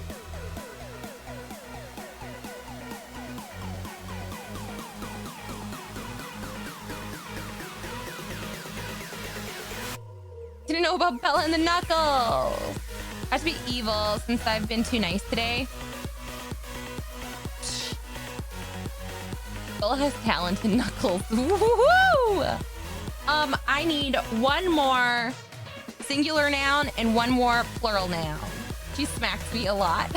Didn't know about Bella and the Knuckles. I have to be evil since I've been too nice today. Bella has talent in Knuckles. Woohoo! I need one more singular noun and one more plural noun. She smacks me a lot.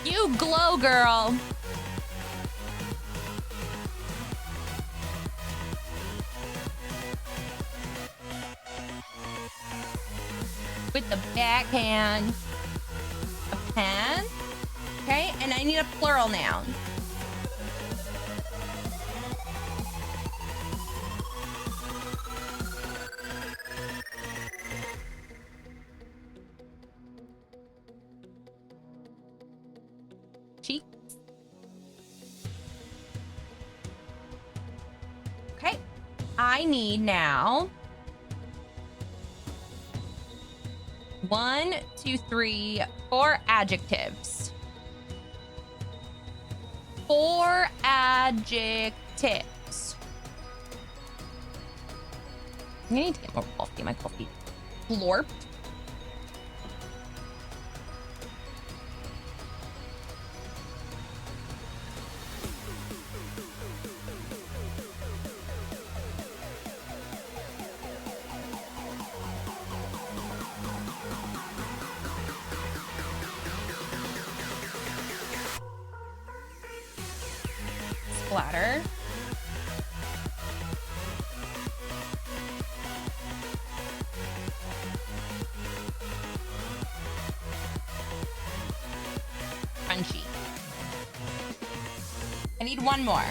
You glow, girl. With the backhand. A pen. Okay, and I need a plural noun. Cheeks. Okay, I need now 1, 2, 3, 4 adjectives. 4 adjectives. I need to get more coffee. My coffee florped. Splatter. Crunchy. I need one more.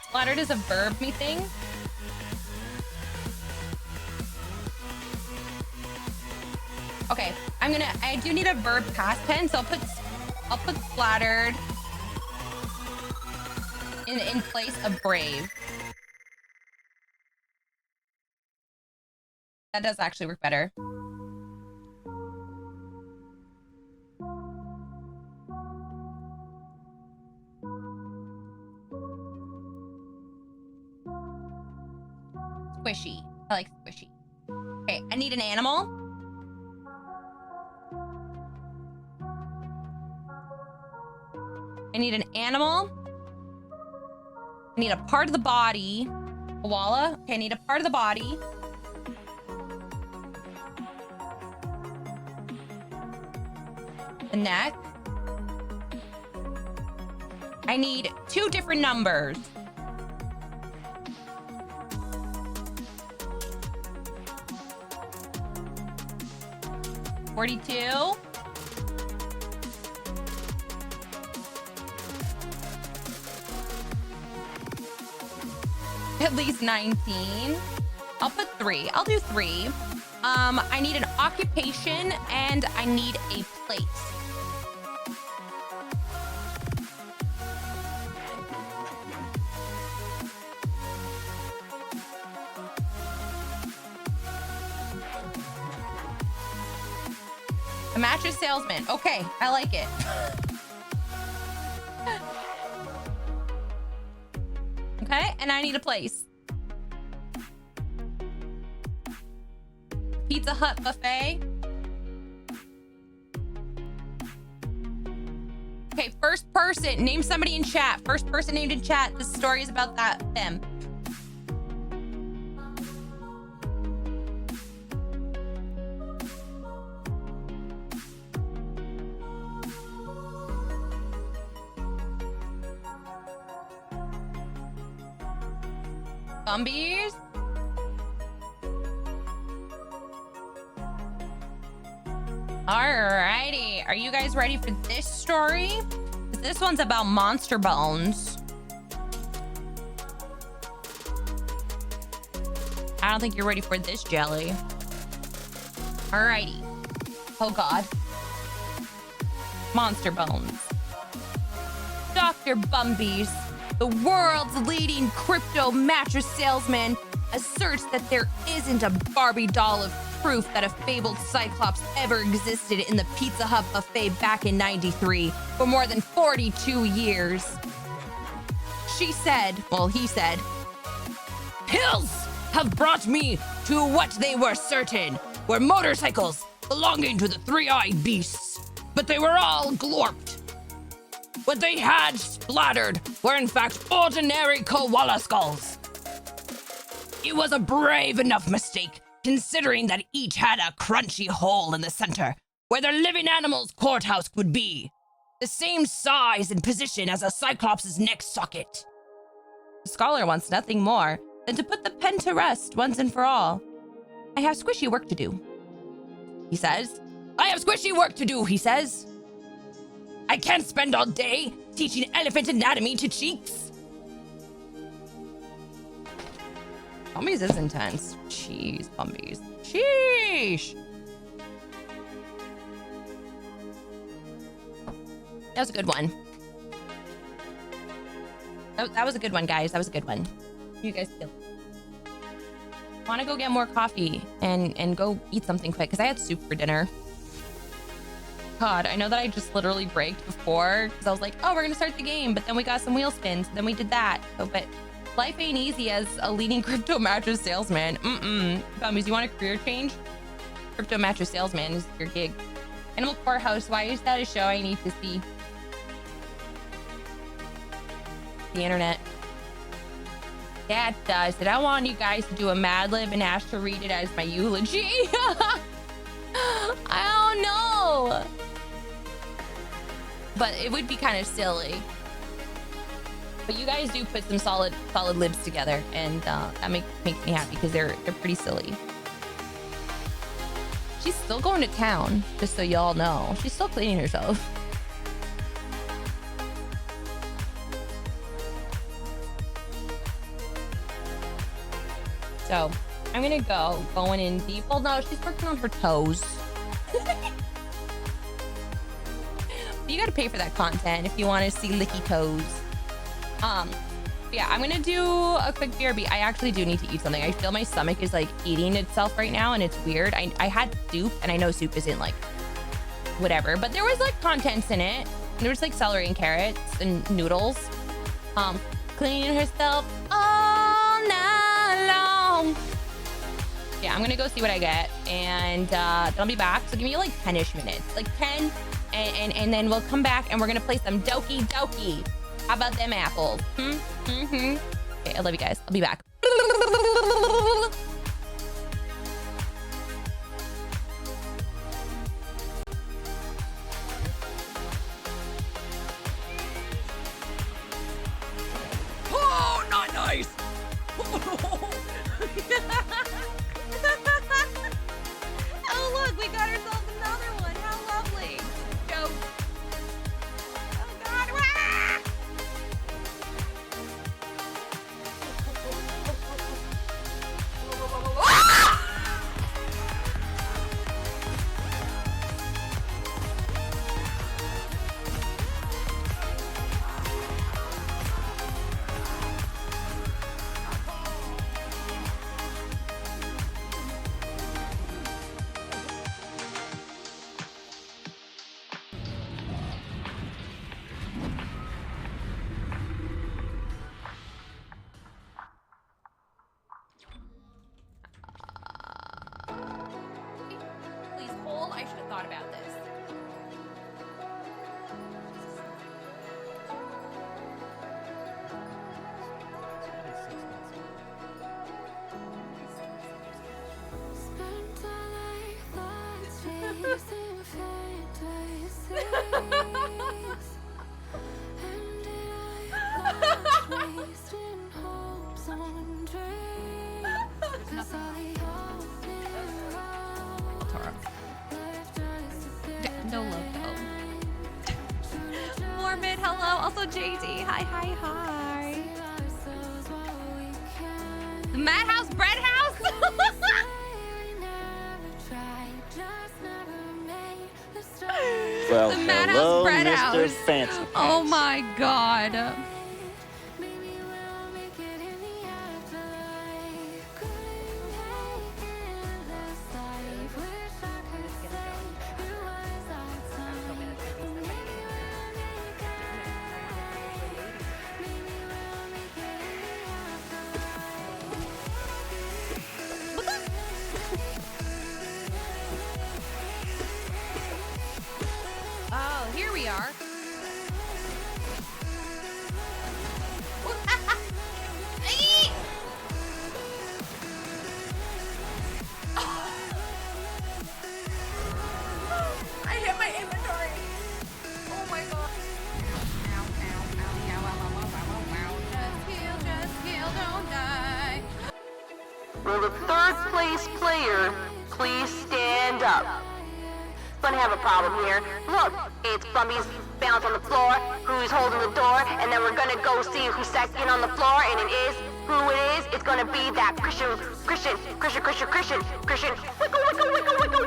Splattered is a verb, me thing. Okay, I do need a verb past tense, so I'll put splattered in place of brave. That does actually work better. Squishy. I like squishy. Okay, I need an animal. I need an animal. I need a part of the body. Koala. Okay, I need a part of the body. The neck. I need 2 different numbers. $42. At least 19. I'll put 3. I'll do 3. I need an occupation and I need a place. A mattress salesman. Okay, I like it. Okay, and I need a place. Pizza Hut buffet. Okay, Okay, first person. Name somebody in chat. First person named in chat. This story is about them. Bumbies? Alrighty. Are you guys ready for this story? This one's about monster bones. I don't think you're ready for this, Jelly. Alrighty. Oh, God. Monster bones. Dr. Bumbies, the world's leading crypto mattress salesman, asserts that there isn't a Barbie doll of proof that a fabled Cyclops ever existed in the Pizza Hut buffet back in '93 for more than 42 years. He said, pills have brought me to what they were certain were motorcycles belonging to the three-eyed beasts, but they were all glorped. What they had splattered were in fact ordinary koala skulls. It was a brave enough mistake, considering that each had a crunchy hole in the center where the living animal's courthouse would be, the same size and position as a Cyclops' neck socket. The scholar wants nothing more than to put the pen to rest once and for all. I have squishy work to do, he says. I have squishy work to do, he says. I can't spend all day teaching elephant anatomy to cheeks. Bumbies is intense. Jeez, Bumbies. Sheesh. That was a good one. That was a good one, guys. That was a good one. You guys kill it. I want to go get more coffee and go eat something quick because I had soup for dinner. God, I know that I just literally braked before because I was like, oh, we're going to start the game. But then we got some wheel spins. Then we did that. So, but life ain't easy as a leading crypto mattress salesman. Bumbies, you want a career change? Crypto mattress salesman is your gig. Animal Courthouse, why is that a show I need to see? The internet. Yeah, it does. And I want you guys to do a Mad Lib and Ash to read it as my eulogy. I don't know. But it would be kind of silly. But you guys do put some solid libs together, and that makes me happy because they're pretty silly. She's still going to town, just so y'all know. She's still cleaning herself. So I'm gonna going in deep. Well, no, she's working on her toes. You gotta pay for that content if you want to see licky toes. Yeah, I'm gonna do a quick BRB. I actually do need to eat something. I feel my stomach is like eating itself right now, and it's weird. I had soup, and I know soup isn't like whatever, but there was like contents in it. There was like celery and carrots and noodles. Cleaning herself all night long. Yeah, I'm gonna go see what I get, and then I'll be back. So give me like 10-ish minutes, like 10, and then we'll come back and we're gonna play some Doki Doki. How about them apples? Okay, I love you guys. I'll be back. Oh, not nice. Oh, look, we got ourselves another one. How lovely. Go. Oh, God. Ah! JT. Hi, hi, hi. The Madhouse Bread House? Well, The Madhouse hello, Bread Mr. House. Fancy Pants. Oh my god. Oh, here we are. I hit my inventory. Oh my god. Ow, ow, ow, ow, ow, ow, ow, ow. Just heal, don't die. Will the third place player please stand up? Gonna have a problem here. Look, it's Bumby's bounce on the floor, who's holding the door, and then we're gonna go see who's second on the floor, and it is who it is. It's gonna be that Christian,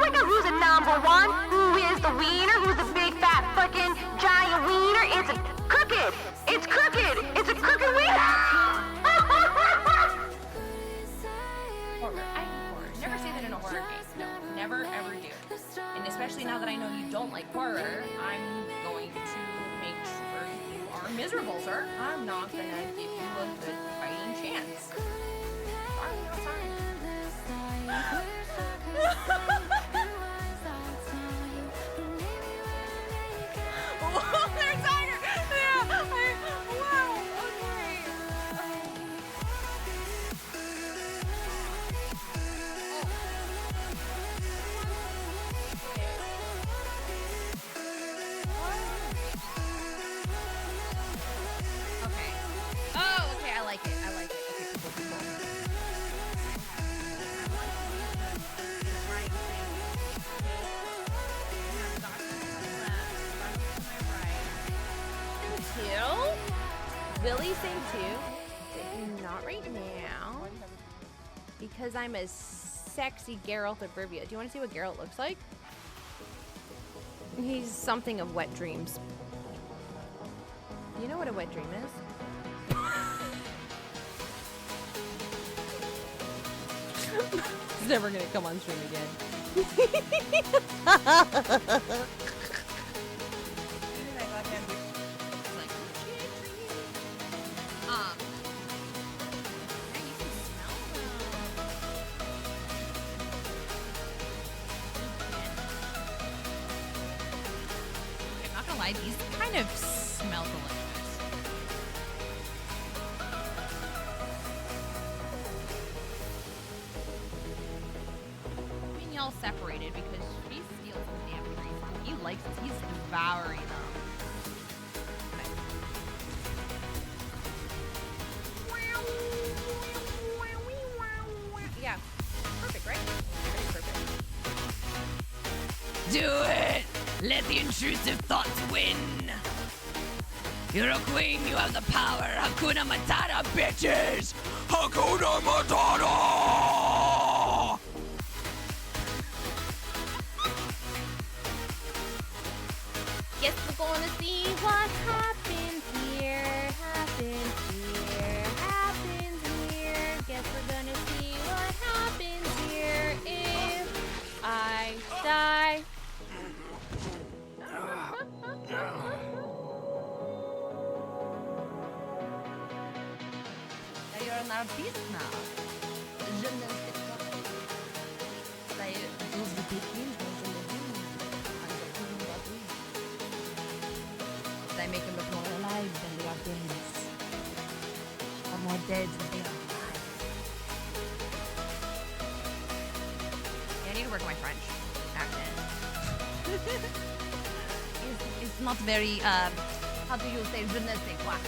wicka, who's a number one? Who is the wiener? Who's the big fat fucking giant wiener? It's a crooked. It's crooked. It's a crooked wiener. Horror. I hate horror. Never say that in a horror game. No, never ever do. And especially now that I know you don't like horror, I'm going to make sure you are miserable, sir. I'm not gonna give you a good fighting chance. Sorry, not sorry. Oh, they're tiger! Yeah, wow, okay. Okay. Oh, okay, I like it. I like it. Okay, cool, cool, cool. Willie sing too? Not right now. Because I'm a sexy Geralt of Rivia. Do you want to see what Geralt looks like? He's something of wet dreams. You know what a wet dream is? He's never gonna come on stream again. I'm not gonna lie, these kind of smell delicious. I mean, y'all separated because she steals the damn trees. He likes it. He's devouring them. Yeah, perfect, right? Pretty perfect. Do it! Let the intrusive thoughts win! You're a queen, you have the power! Hakuna Matata, bitches! Hakuna Matata! Guess we're gonna see what happens here. Guess we're gonna see what happens here if I die. You're an artist now. Je ne sais pas. Those the Pékins, je le dis. They make them look more alive than they are dead. Or more dead than they are alive. Yeah, I need to work on my French accent. It's not very, how do you say, je ne sais quoi.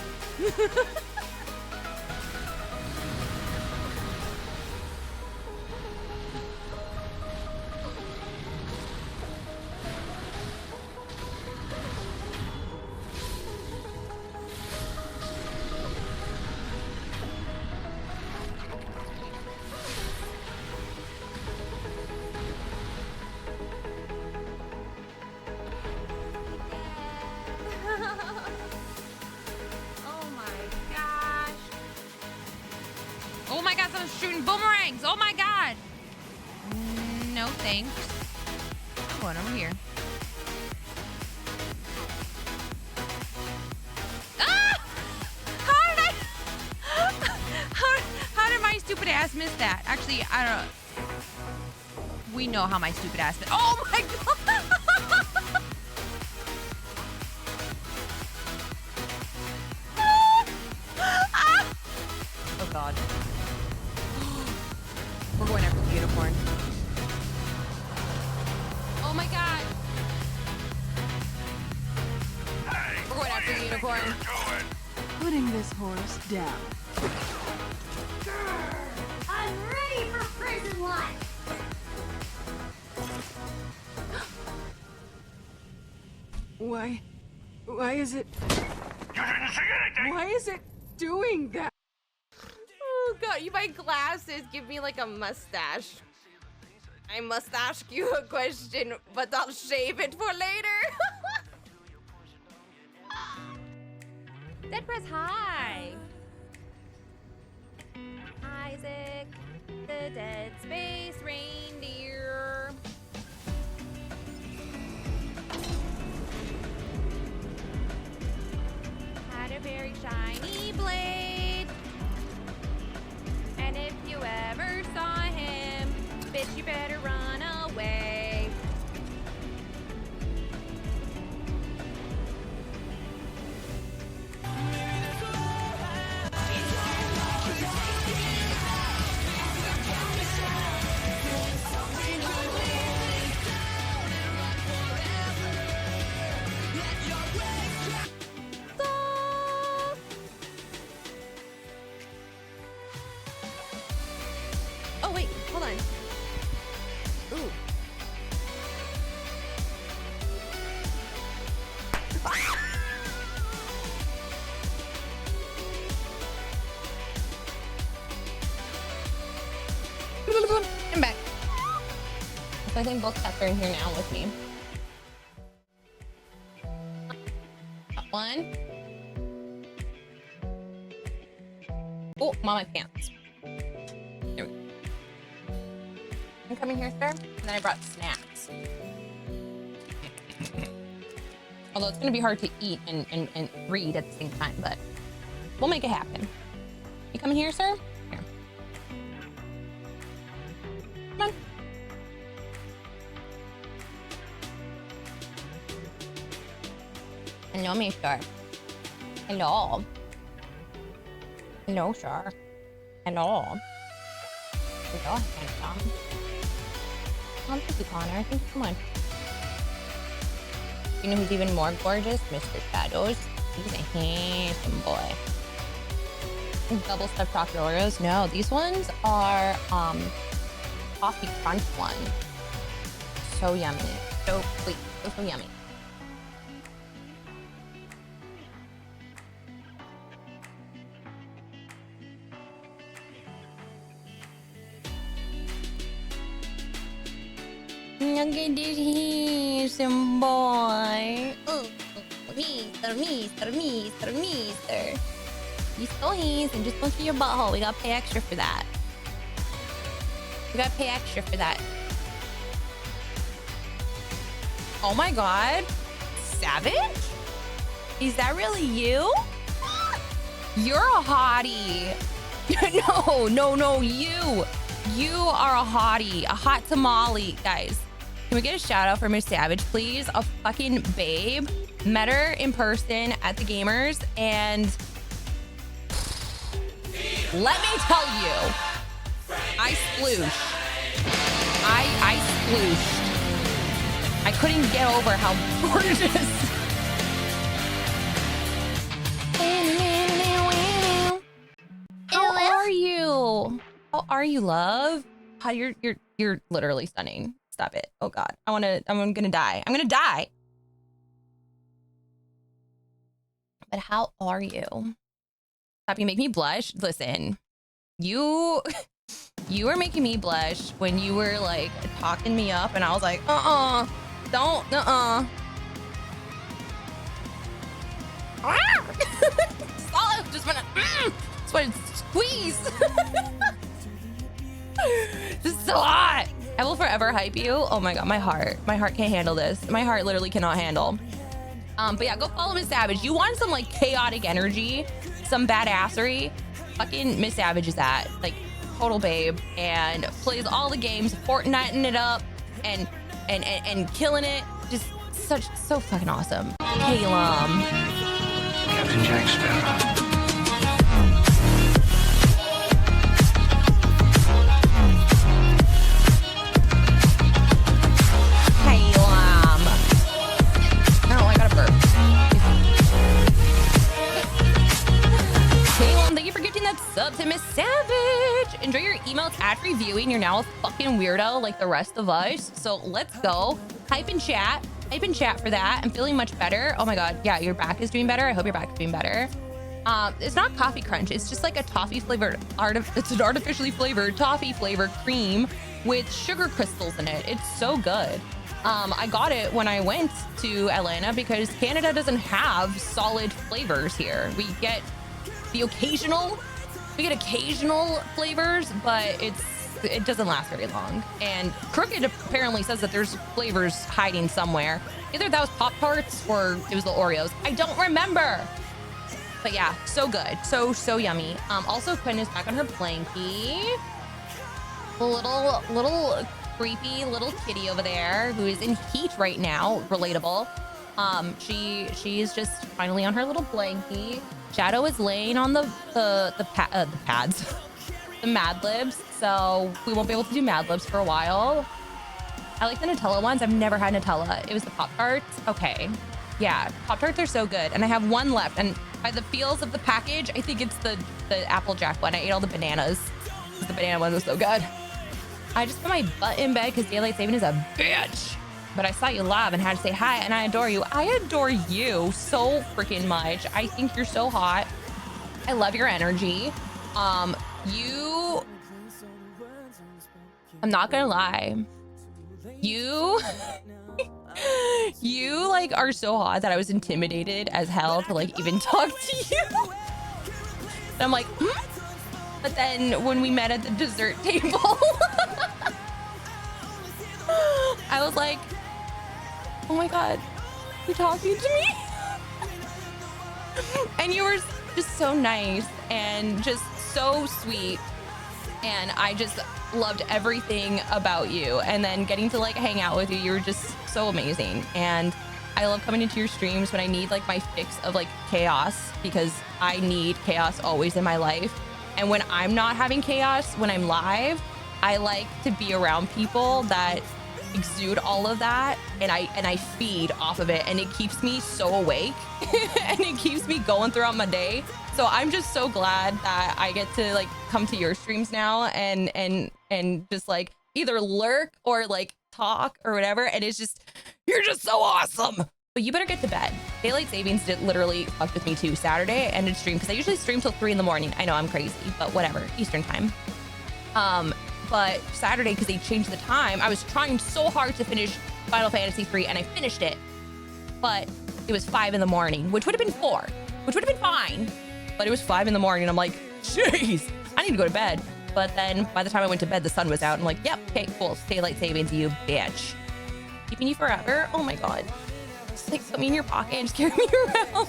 shooting boomerangs. Oh my god. No thanks. I'm going over here. Ah! How did my stupid ass miss that? Actually, I don't know. We know how my stupid ass missed. Oh my god! Oh god. We're going after the unicorn. Oh my god. We're going after the unicorn. Putting this horse down. I'm ready for prison life. Why is it? You didn't see anything. Why is it doing that? Oh god, my glasses give me like a mustache. I must ask you a question, but I'll save it for later. Dead press hi. Isaac, the Dead Space Reindeer. Had a very shiny blade. And if you ever saw him, bitch, you better run away. Oh wait, hold on. Ooh. I'm back. So I think both cats are in here now with me. One. Oh, I'm on my pants. There we go. I'm coming here, sir. And then I brought snacks. Although it's gonna be hard to eat and read at the same time, but we'll make it happen. You coming here, sir? Here. Come on. Hello, mister. Hello. Hello, sir. Hello. Hello, handsome. Come on, thank you, Connor. Thank you so much. You know who's even more gorgeous? Mr. Shadows. He's a handsome boy. Double stuffed chocolate Oreos. No, these ones are coffee crunch one. So yummy. So sweet. So yummy. Look at this handsome boy. Oh, Mister. He's so handsome. Just look at your butthole. We gotta pay extra for that. Oh my god. Savage? Is that really you? You're a hottie. No, you. You are a hottie. A hot tamale, guys. Can we get a shout out for Miss Savage, please? A fucking babe. Met her in person at the Gamers, and let me tell you, I splooshed. I splooshed. I couldn't get over how gorgeous. How are you? How are you, love? How you're literally stunning. Stop it. Oh god. I'm gonna die. I'm gonna die. But how are you? Stop, you make me blush. Listen, you were making me blush when you were like talking me up, and I was like, don't, Just wanna squeeze. This is so hot. I will forever hype you. Oh my God, my heart can't handle this. My heart literally cannot handle. But yeah, go follow Miss Savage. You want some like chaotic energy, some badassery. Fucking Miss Savage is that, like, total babe, and plays all the games, Fortniting it up and killing it. Just so fucking awesome. Calum. Captain Jack Sparrow. Sub to Miss Savage. Enjoy your emails ad reviewing. You're now a fucking weirdo like the rest of us. So let's go. Hype and chat. Hype and chat for that. I'm feeling much better. Oh my God. Yeah, your back is doing better. I hope your back is doing better. It's not coffee crunch. It's just like a toffee flavored it's an artificially flavored toffee flavored cream with sugar crystals in it. It's so good. I got it when I went to Atlanta because Canada doesn't have solid flavors here. We get occasional flavors, but it doesn't last very long. And Crooked apparently says that there's flavors hiding somewhere. Either that was Pop-Tarts or it was the Oreos. I don't remember. But yeah, so good. So yummy. Also, Quinn is back on her blankie. Little creepy little kitty over there who is in heat right now. Relatable. She is just finally on her little blankie. Shadow is laying on the pads, the Mad Libs, so we won't be able to do Mad Libs for a while. I like the Nutella ones. I've never had Nutella. It was the Pop-Tarts. Okay. Yeah, Pop-Tarts are so good. And I have one left. And by the feels of the package, I think it's the Applejack one. I ate all the bananas. The banana one was so good. I just put my butt in bed because daylight saving is a bitch. But I saw you live and had to say hi, and I adore you. I adore you so freaking much. I think you're so hot. I love your energy. I'm not gonna lie. You like are so hot that I was intimidated as hell to like even talk to you. And I'm like, But then when we met at the dessert table, I was like, oh my God, you're talking to me? And you were just so nice and just so sweet. And I just loved everything about you. And then getting to like hang out with you, you were just so amazing. And I love coming into your streams when I need like my fix of like chaos, because I need chaos always in my life. And when I'm not having chaos, when I'm live, I like to be around people that exude all of that, and I feed off of it, and it keeps me so awake and it keeps me going throughout my day. So I'm just so glad that I get to like come to your streams now and just like either lurk or like talk or whatever, and it's just, you're just so awesome. But you better get to bed. Daylight savings did literally fuck with me too. Saturday ended stream because I usually stream till 3 in the morning. I know I'm crazy, but whatever, Eastern time. But Saturday, because they changed the time, I was trying so hard to finish Final Fantasy 3, and I finished it. But it was 5 in the morning, which would have been 4, which would have been fine. But it was 5 in the morning. I'm like, jeez, I need to go to bed. But then by the time I went to bed, the sun was out. I'm like, yep, okay, cool. Daylight savings, you bitch. Keeping you forever? Oh my God. Just like put me in your pocket and just carry me around.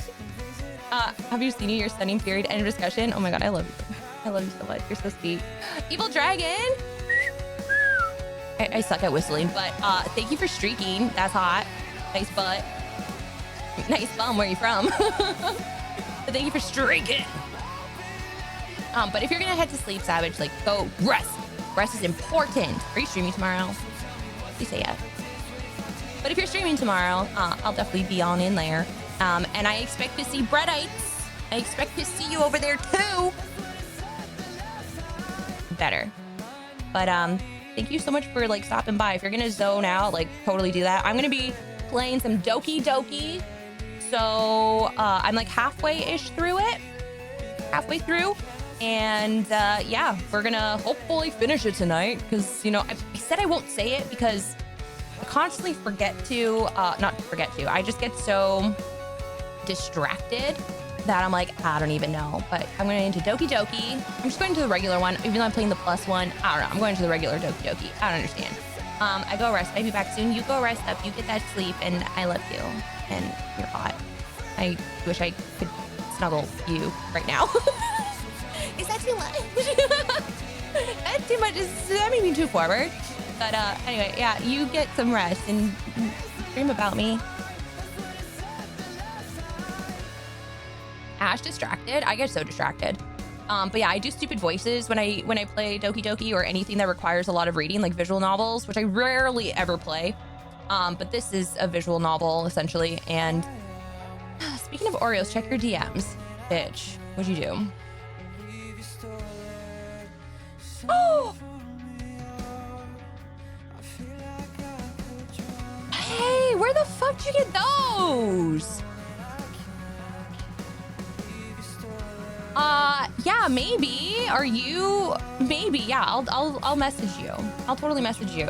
Have you seen your stunning period? End of discussion. Oh my God, I love you. I love you so much. You're so sweet. Evil Dragon. I suck at whistling, but thank you for streaking. That's hot. Nice butt. Nice bum. Where are you from? But thank you for streaking. But if you're gonna head to sleep, Savage, like go rest. Rest is important. Are you streaming tomorrow? Please say yes. But if you're streaming tomorrow, I'll definitely be on in there. And I expect to see Breadites. I expect to see you over there too. Better. But thank you so much for like stopping by. If you're gonna zone out, like totally do that. I'm gonna be playing some Doki Doki. So I'm like halfway-ish through it. Halfway through. And yeah, we're gonna hopefully finish it tonight. Because, you know, I said I won't say it because I constantly forget to, not forget to, I just get so distracted that I'm like, I don't even know. But I'm going into Doki Doki. I'm just going to the regular one, even though I'm playing the plus one. I don't know. I'm going to the regular Doki Doki. I don't understand. I go rest. I'll be back soon. You go rest up. You get that sleep, and I love you. And you're hot. I wish I could snuggle you right now. Is that too much? That's too much. That may be too forward. But anyway, yeah, you get some rest and dream about me. Ash distracted. I get so distracted. But yeah, I do stupid voices when I play Doki Doki or anything that requires a lot of reading, like visual novels, which I rarely ever play. But this is a visual novel essentially. And speaking of Oreos, check your DMs, bitch. What'd you do? Oh! Hey, where the fuck did you get those? Yeah, maybe. Are you? Maybe. Yeah, I'll message you. I'll totally message you.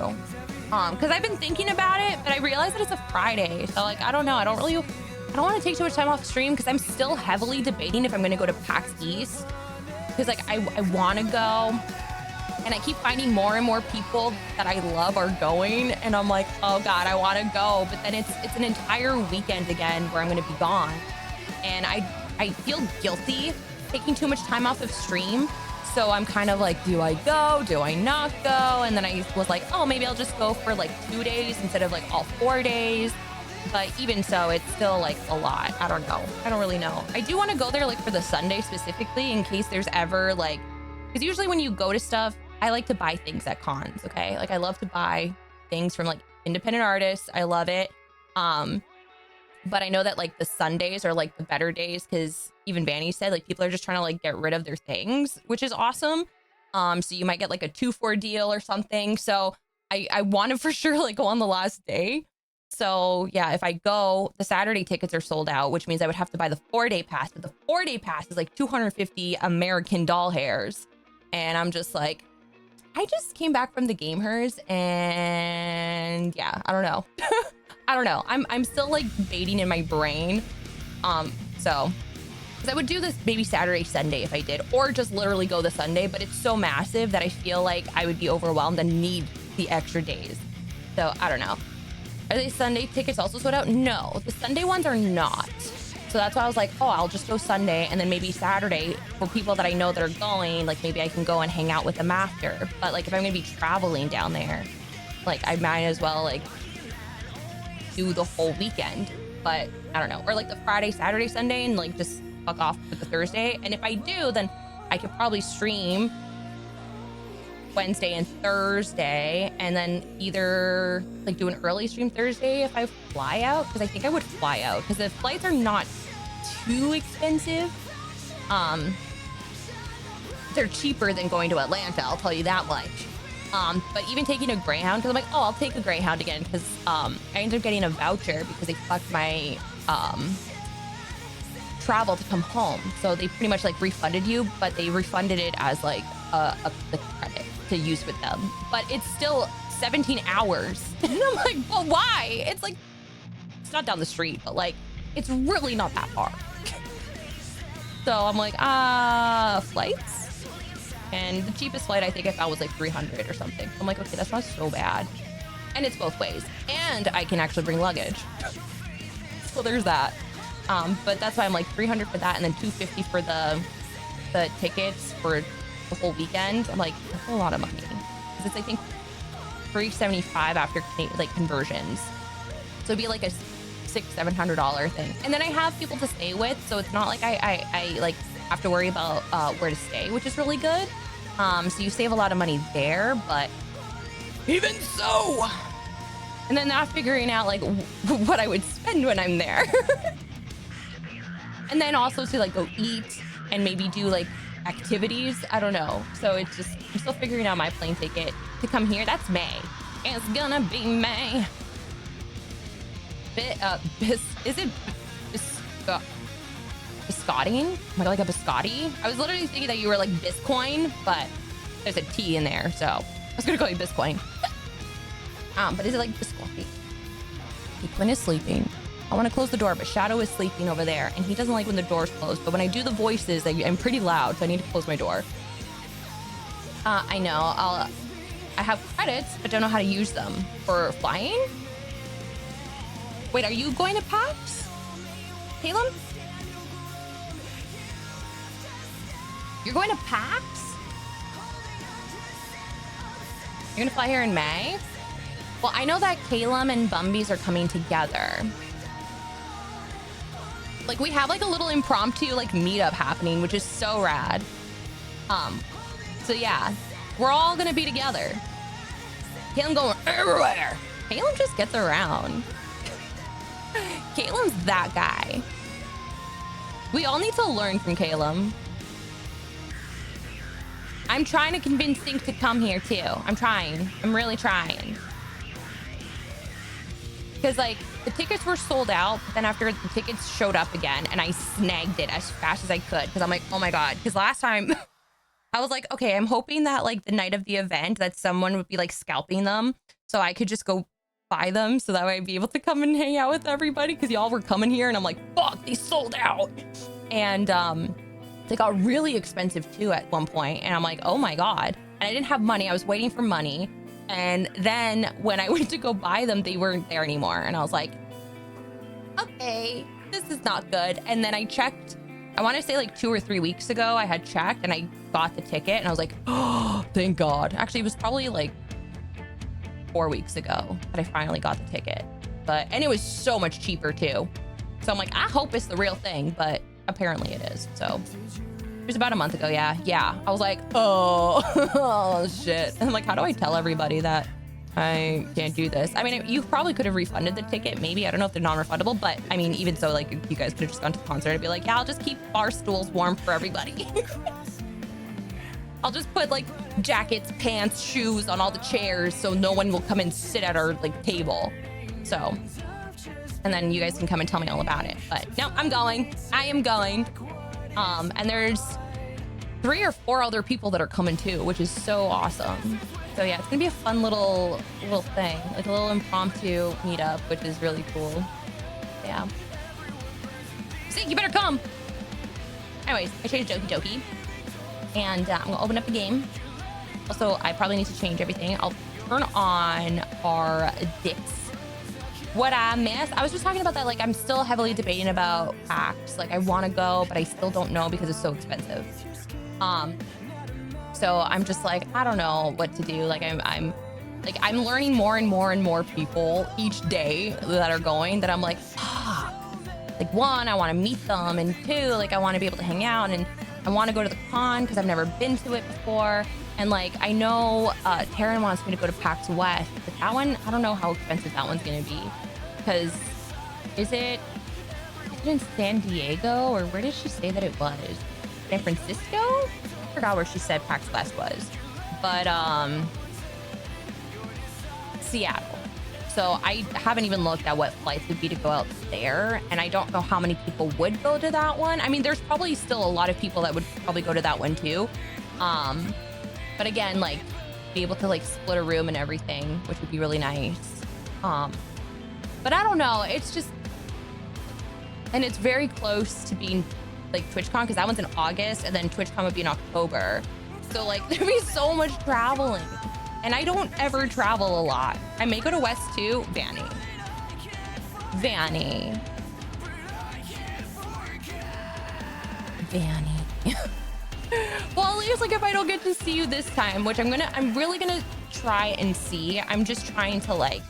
Because I've been thinking about it, but I realized that it's a Friday, so like I don't know. I don't want to take too much time off stream because I'm still heavily debating if I'm gonna go to PAX East. Because like I want to go, and I keep finding more and more people that I love are going, and I'm like, oh god, I want to go, but then it's an entire weekend again where I'm gonna be gone, and I feel guilty taking too much time off of stream. So I'm kind of like, do I go? Do I not go? And then I was like, oh, maybe I'll just go for like 2 days instead of like all 4 days. But even so, it's still like a lot. I don't know. I don't really know. I do want to go there like for the Sunday specifically in case there's ever like, because usually when you go to stuff, I like to buy things at cons. Okay. Like I love to buy things from like independent artists. I love it. But I know that like the Sundays are like the better days because even Vanny said like people are just trying to like get rid of their things, which is awesome. So you might get like a 2-for deal or something. So I want to for sure like go on the last day. So yeah, if I go, the Saturday tickets are sold out, which means I would have to buy the 4-day pass. But the 4-day pass is like 250 American doll hairs. And I'm just like, I just came back from the Gamehers and yeah, I don't know. I don't know. I'm still like debating in my brain. So, because I would do this maybe Saturday, Sunday if I did, or just literally go the Sunday, but it's so massive that I feel like I would be overwhelmed and need the extra days. So I don't know. Are they Sunday tickets also sold out? No, the Sunday ones are not. So that's why I was like, oh, I'll just go Sunday and then maybe Saturday for people that I know that are going, like maybe I can go and hang out with them after. But like if I'm gonna be traveling down there, like I might as well like do the whole weekend. But I don't know, or like the Friday, Saturday, Sunday, and like just fuck off with the Thursday. And if I do, then I could probably stream Wednesday and Thursday, and then either like do an early stream Thursday if I fly out, because I think I would fly out because the flights are not too expensive. They're cheaper than going to Atlanta, I'll tell you that much. But even taking a Greyhound, because I'm like, oh, I'll take a Greyhound again, because I ended up getting a voucher because they fucked my travel to come home. So they pretty much like refunded you, but they refunded it as like the credit to use with them. But it's still 17 hours. And I'm like, well, why? It's like, it's not down the street, but like, it's really not that far. So I'm like, flights? And the cheapest flight I think I found was like 300 or something. I'm like, okay, that's not so bad. And it's both ways. And I can actually bring luggage. So there's that. But that's why I'm like 300 for that and then 250 for the tickets for the whole weekend. I'm like, that's a lot of money. Because it's, I think, $375 after like conversions. So it'd be like a $600-700 thing. And then I have people to stay with, so it's not like I like have to worry about where to stay, which is really good. So you save a lot of money there, but even so. And then not figuring out like what I would spend when I'm there. And then also to like go eat and maybe do like activities. I don't know. So it's just, I'm still figuring out my plane ticket to come here. That's May. It's gonna be May. Is it biscotting? Am I like a biscotti? I was literally thinking that you were like Biscoin, but there's a T in there, so I was gonna call you Biscoin. But is it like biscotti? Quinn is sleeping. I want to close the door, but Shadow is sleeping over there, and he doesn't like when the door's closed. But when I do the voices, I'm pretty loud, so I need to close my door. I know. I have credits, but don't know how to use them. For flying? Wait, are you going to PAX? Caleb? You're going to PAX? You're gonna fly here in May? Well, I know that Caleb and Bumbies are coming together. Like, we have like a little impromptu like meetup happening, which is so rad. So yeah, we're all gonna be together. Caleb going everywhere. Caleb just gets around. Caleb's that guy. We all need to learn from Caleb. I'm trying to convince Think to come here too. I'm trying. I'm really trying. Because like the tickets were sold out, but then after the tickets showed up again and I snagged it as fast as I could because I'm like, oh my God. Because last time I was like, okay, I'm hoping that like the night of the event that someone would be like scalping them so I could just go buy them so that way I'd be able to come and hang out with everybody because y'all were coming here and I'm like, fuck, they sold out. And they got really expensive too at one point and I'm like, oh my God. And I didn't have money. I was waiting for money. And then when I went to go buy them, they weren't there anymore. And I was like, okay, this is not good. And then I checked, I want to say like 2 or 3 weeks ago, I had checked and I got the ticket and I was like, oh, thank God. Actually, it was probably like 4 weeks ago that I finally got the ticket. And it was so much cheaper too. So I'm like, I hope it's the real thing, but apparently it is. So it was about a month ago. Yeah. I was like, oh shit. And I'm like, how do I tell everybody that I can't do this? I mean, you probably could have refunded the ticket. Maybe. I don't know if they're non-refundable, but I mean, even so, like you guys could have just gone to the concert and be like, yeah, I'll just keep bar stools warm for everybody. I'll just put like jackets, pants, shoes on all the chairs so no one will come and sit at our like table. So, and then you guys can come and tell me all about it. But no, I'm going. I am going. And there's 3 or 4 other people that are coming too, which is so awesome. So yeah, it's gonna be a fun little thing, like a little impromptu meetup, which is really cool. Yeah. See, you better come. Anyways, I changed Doki Doki, and I'm gonna open up the game. Also, I probably need to change everything. I'll turn on our dicks. What I missed, I was just talking about that, like I'm still heavily debating about PAX. Like I want to go, but I still don't know because it's so expensive. So I'm just like, I don't know what to do. Like I'm learning more and more people each day that are going that I'm like, like 1, I want to meet them, and 2, like I want to be able to hang out, and I want to go to the con because I've never been to it before. And like, I know Taryn wants me to go to PAX West, but that one, I don't know how expensive that one's going to be. Because is it in San Diego, or where did she say that it was? San Francisco? I forgot where she said PAX West was. But Seattle. So I haven't even looked at what flights would be to go out there. And I don't know how many people would go to that one. I mean, there's probably still a lot of people that would probably go to that one too. But again, like be able to like split a room and everything, which would be really nice. But I don't know. It's just, and it's very close to being like TwitchCon because that one's in August and then TwitchCon would be in October. So like there'd be so much traveling. And I don't ever travel a lot. I may go to West too. Vanny. Well, at least like if I don't get to see you this time, which I'm really gonna try and see. I'm just trying to like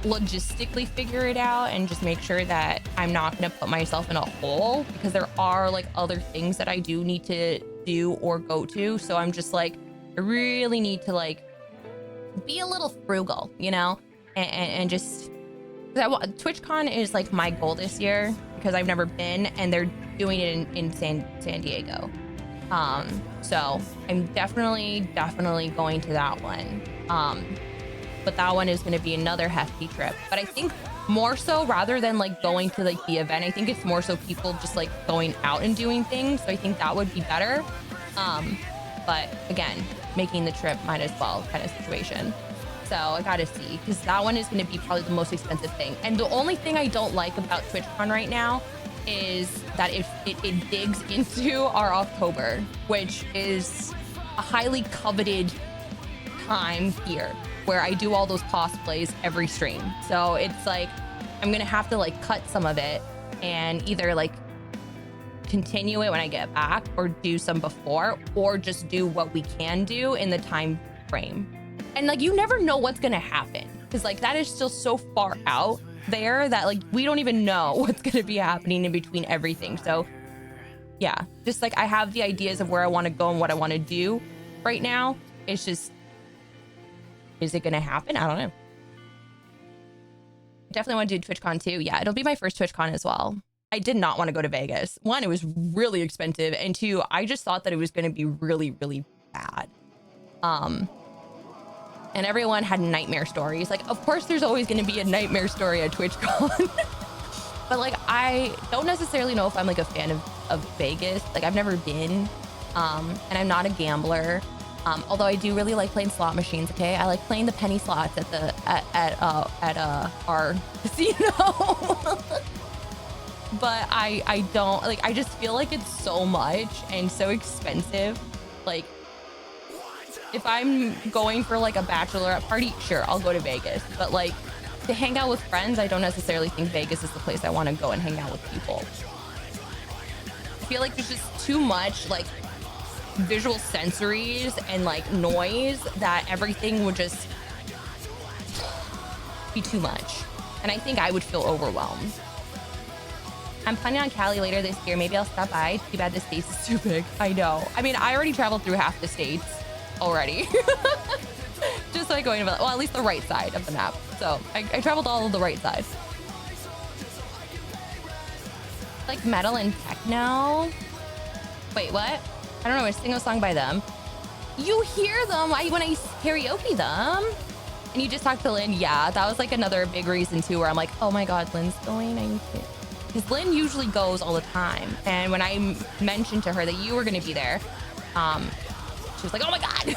logistically figure it out and just make sure that I'm not gonna put myself in a hole because there are like other things that I do need to do or go to. So I'm just like, I really need to like be a little frugal, you know, and just TwitchCon is like my goal this year because I've never been and they're doing it in San Diego. So I'm definitely going to that one. But that one is going to be another hefty trip. But I think more so rather than like going to like the event, I think it's more so people just like going out and doing things. So I think that would be better. But again, making the trip might as well kind of situation. So I gotta see, because that one is gonna be probably the most expensive thing. And the only thing I don't like about TwitchCon right now is that it digs into our October, which is a highly coveted time here where I do all those cosplays every stream. So it's like, I'm gonna have to like cut some of it and either like continue it when I get back or do some before, or just do what we can do in the time frame. And like, you never know what's gonna happen, because like that is still so far out there that like we don't even know what's gonna be happening in between everything. So yeah, just like I have the ideas of where I want to go and what I want to do right now. It's just, is it gonna happen? I don't know. Definitely want to do TwitchCon too. Yeah, it'll be my first TwitchCon as well. I did not want to go to Vegas. One, it was really expensive, and two, I just thought that it was going to be really, really bad. And everyone had nightmare stories. Like, of course, there's always going to be a nightmare story at TwitchCon. But like, I don't necessarily know if I'm like a fan of Vegas. Like, I've never been, and I'm not a gambler. Although I do really like playing slot machines. Okay, I like playing the penny slots at our casino. But I don't like, I just feel like it's so much and so expensive. Like, if I'm going for like a bachelorette party, sure, I'll go to Vegas. But like, to hang out with friends, I don't necessarily think Vegas is the place I want to go and hang out with people. I feel like there's just too much like visual sensories and like noise that everything would just be too much. And I think I would feel overwhelmed. I'm planning on Cali later this year. Maybe I'll stop by. Too bad the States is too big. I know. I mean, I already traveled through half the States already. Just like going to, well, at least the right side of the map. So I traveled all of the right side. Like metal and techno. Wait, what? I don't know. I sing a song by them. You hear them when I karaoke them. And you just talked to Lynn. Yeah, that was like another big reason too, where I'm like, oh my God, Lynn's going. I need to. Because Lynn usually goes all the time. And when I mentioned to her that you were going to be there, she was like, oh my God.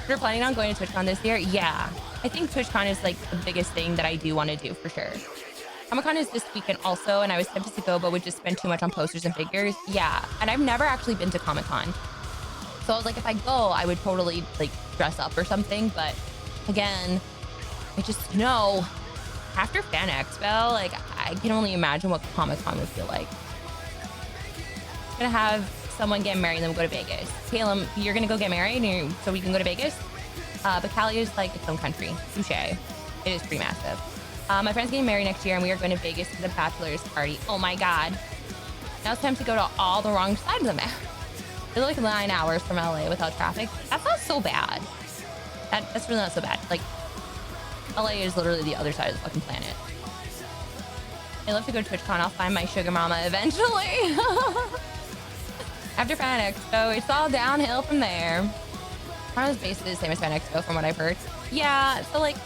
You're planning on going to TwitchCon this year? Yeah. I think TwitchCon is like the biggest thing that I do want to do for sure. Comic-Con is this weekend also, and I was tempted to go, but would just spend too much on posters and figures. Yeah. And I've never actually been to Comic-Con. So I was like, if I go, I would totally like dress up or something. But again, I just know after Fan Expo, like I can only imagine what Comic-Con would feel like. I'm gonna have someone get married and then we'll go to Vegas. Caleb, you're gonna go get married so we can go to Vegas? But Cali is like its own country. Touche. It is pretty massive. My friend's getting married next year and we are going to Vegas for the bachelor's party. Oh my God. Now it's time to go to all the wrong side of the map. It's like 9 hours from LA without traffic. That's not so bad. That's really not so bad. Like, LA is literally the other side of the fucking planet. I love to go to TwitchCon. I'll find my sugar mama eventually. After Fan Expo, it's all downhill from there. Toronto's basically the same as Fan Expo from what I've heard. Yeah, so like,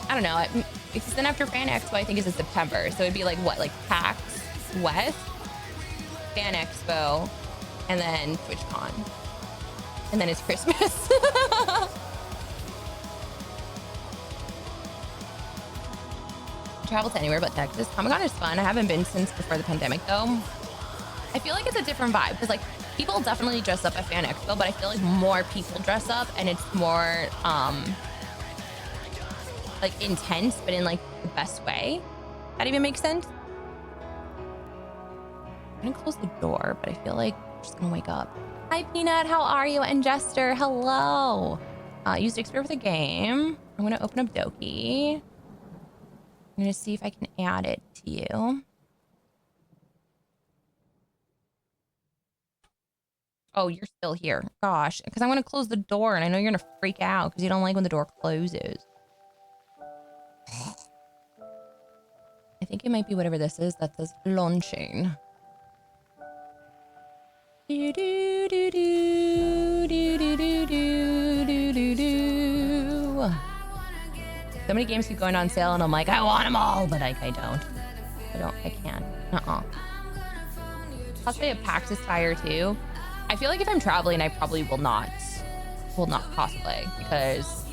I don't know. Because then after Fan Expo, I think is in September. So it'd be like what, like PAX West, Fan Expo, and then TwitchCon. And then it's Christmas. Travel to anywhere but Texas. Comic-Con is fun. I haven't been since before the pandemic though. I feel like it's a different vibe because like people definitely dress up at Fan Expo, but I feel like more people dress up and it's more like intense, but in like the best way. That even makes sense? I'm gonna close the door, but I feel like I'm just gonna wake up. Hi Peanut, how are you? And Jester, hello. Used Expert with a game. I'm gonna open up Doki. I'm gonna see if I can add it to you. Oh, you're still here. Gosh, because I'm gonna close the door and I know you're gonna freak out because you don't like when the door closes. I think it might be whatever this is that says launching. Do do do do do do do do do do. So many games keep going on sale and I'm like, I want them all, but like I can't. Cosplay at PAX is fire too. I feel like if I'm traveling, I probably will not cosplay because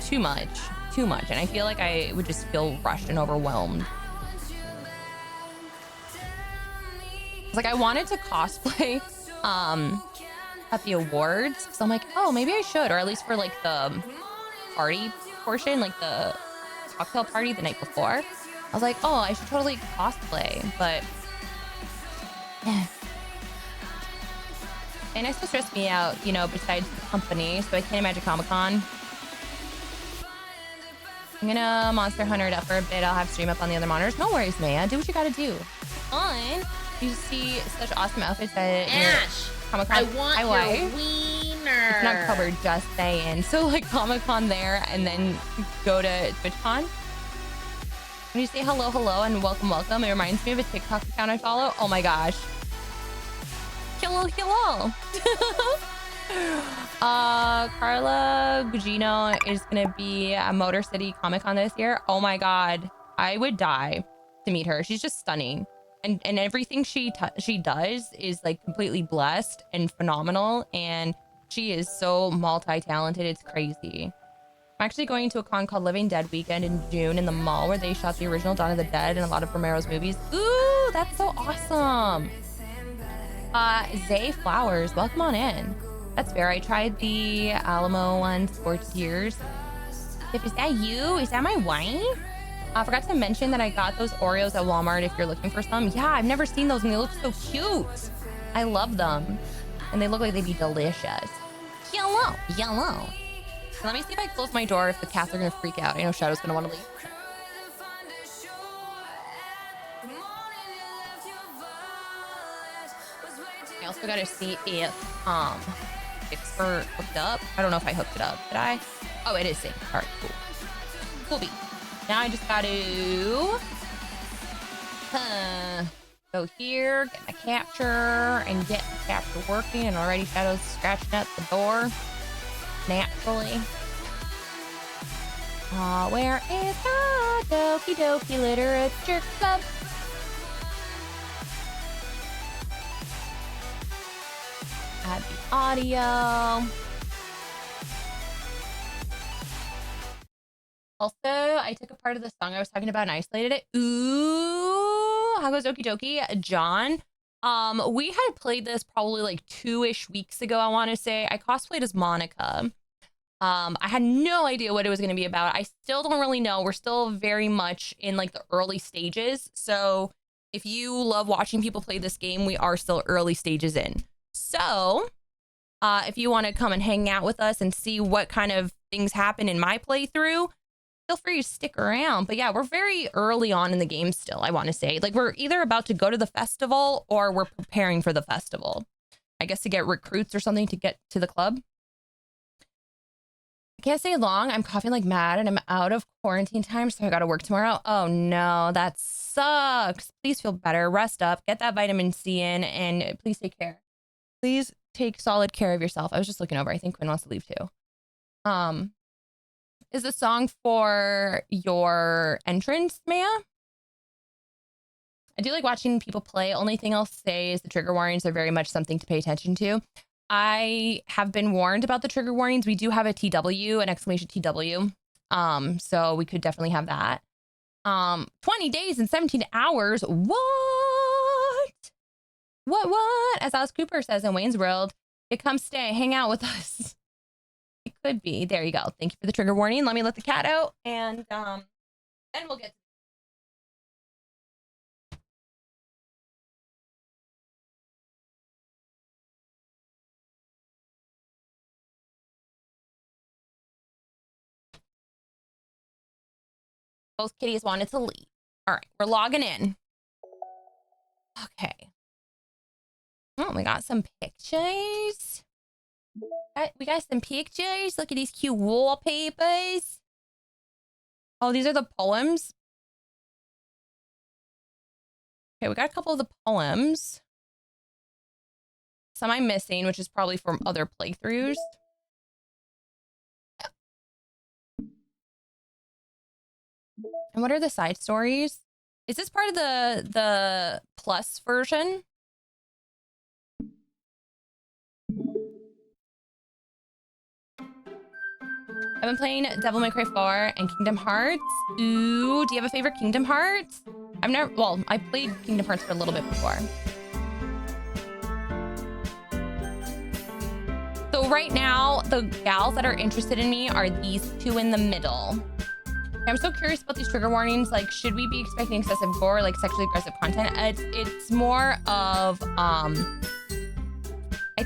too much. And I feel like I would just feel rushed and overwhelmed. It's like I wanted to cosplay at the awards. So I'm like, oh, maybe I should, or at least for like the party portion, like the cocktail party the night before. I was like, oh, I should totally cosplay, but and it still stressed me out, you know, besides the company, so I can't imagine Comic-Con. I'm gonna Monster Hunter it up for a bit. I'll have stream up on the other monitors. No worries, man. Do what you gotta do. Fun. You see such awesome outfits at Ash, Comic-Con. I want your wiener. It's not covered, just saying. So like Comic-Con there, and then go to TwitchCon. When you say hello, and welcome, it reminds me of a TikTok account I follow. Oh my gosh. Hello. Carla Gugino is gonna be at Motor City Comic Con this year. Oh my god, I would die to meet her. She's just stunning, and everything she does is like completely blessed and phenomenal, and she is so multi-talented. It's crazy. I'm actually going to a con called Living Dead Weekend in June in the mall where they shot the original Dawn of the Dead and a lot of Romero's movies. Ooh, that's so awesome. Zay Flowers, welcome on in. That's fair. I tried the Alamo one, Sports Years. Is that you? Is that my wife? I forgot to mention that I got those Oreos at Walmart if you're looking for some. Yeah, I've never seen those and they look so cute. I love them. And they look like they'd be delicious. Yellow. Let me see if I close my door if the cats are gonna freak out. I know Shadow's gonna want to leave. I also gotta see if Expert hooked up. I don't know if I hooked it up. Did I? Oh, it is synced. All right, cool. Cool. Now I just gotta go here, get my capture, and get the capture working. And already Shadow's scratching at the door. Naturally. Where is the Doki Doki Literature Club? Add the audio. Also, I took a part of the song I was talking about and isolated it. Ooh, how goes Doki Doki? John. We had played this probably like 2-ish weeks ago, I want to say. I cosplayed as Monika. I had no idea what it was going to be about. I still don't really know. We're still very much in like the early stages. So if you love watching people play this game, we are still early stages in. So if you want to come and hang out with us and see what kind of things happen in my playthrough, feel free to stick around. But yeah, we're very early on in the game still, I want to say. Like we're either about to go to the festival or we're preparing for the festival. I guess to get recruits or something to get to the club. I can't stay long. I'm coughing like mad and I'm out of quarantine time, so I got to work tomorrow. Oh no, that sucks. Please feel better. Rest up. Get that vitamin C in and please take care. Please take solid care of yourself. I was just looking over. I think Quinn wants to leave too. Is the song for your entrance, Maya? I do like watching people play. Only thing I'll say is the trigger warnings are very much something to pay attention to. I have been warned about the trigger warnings. We do have a TW, an exclamation TW. So we could definitely have that. 20 days and 17 hours. What? As Alice Cooper says in Wayne's World, it come stay, hang out with us. It could be. There you go. Thank you for the trigger warning. Let me let the cat out and then we'll get to both kitties wanted to leave. All right, we're logging in. Okay. Oh, we got some pictures. We got some pictures. Look at these cute wallpapers. Oh, these are the poems. Okay, we got a couple of the poems. Some I'm missing, which is probably from other playthroughs. And what are the side stories? Is this part of the plus version? I've been playing Devil May Cry 4 and Kingdom Hearts. Ooh, do you have a favorite Kingdom Hearts? I played Kingdom Hearts for a little bit before. So right now, the gals that are interested in me are these two in the middle. I'm so curious about these trigger warnings. Like, should we be expecting excessive gore, like sexually aggressive content? It's more of, I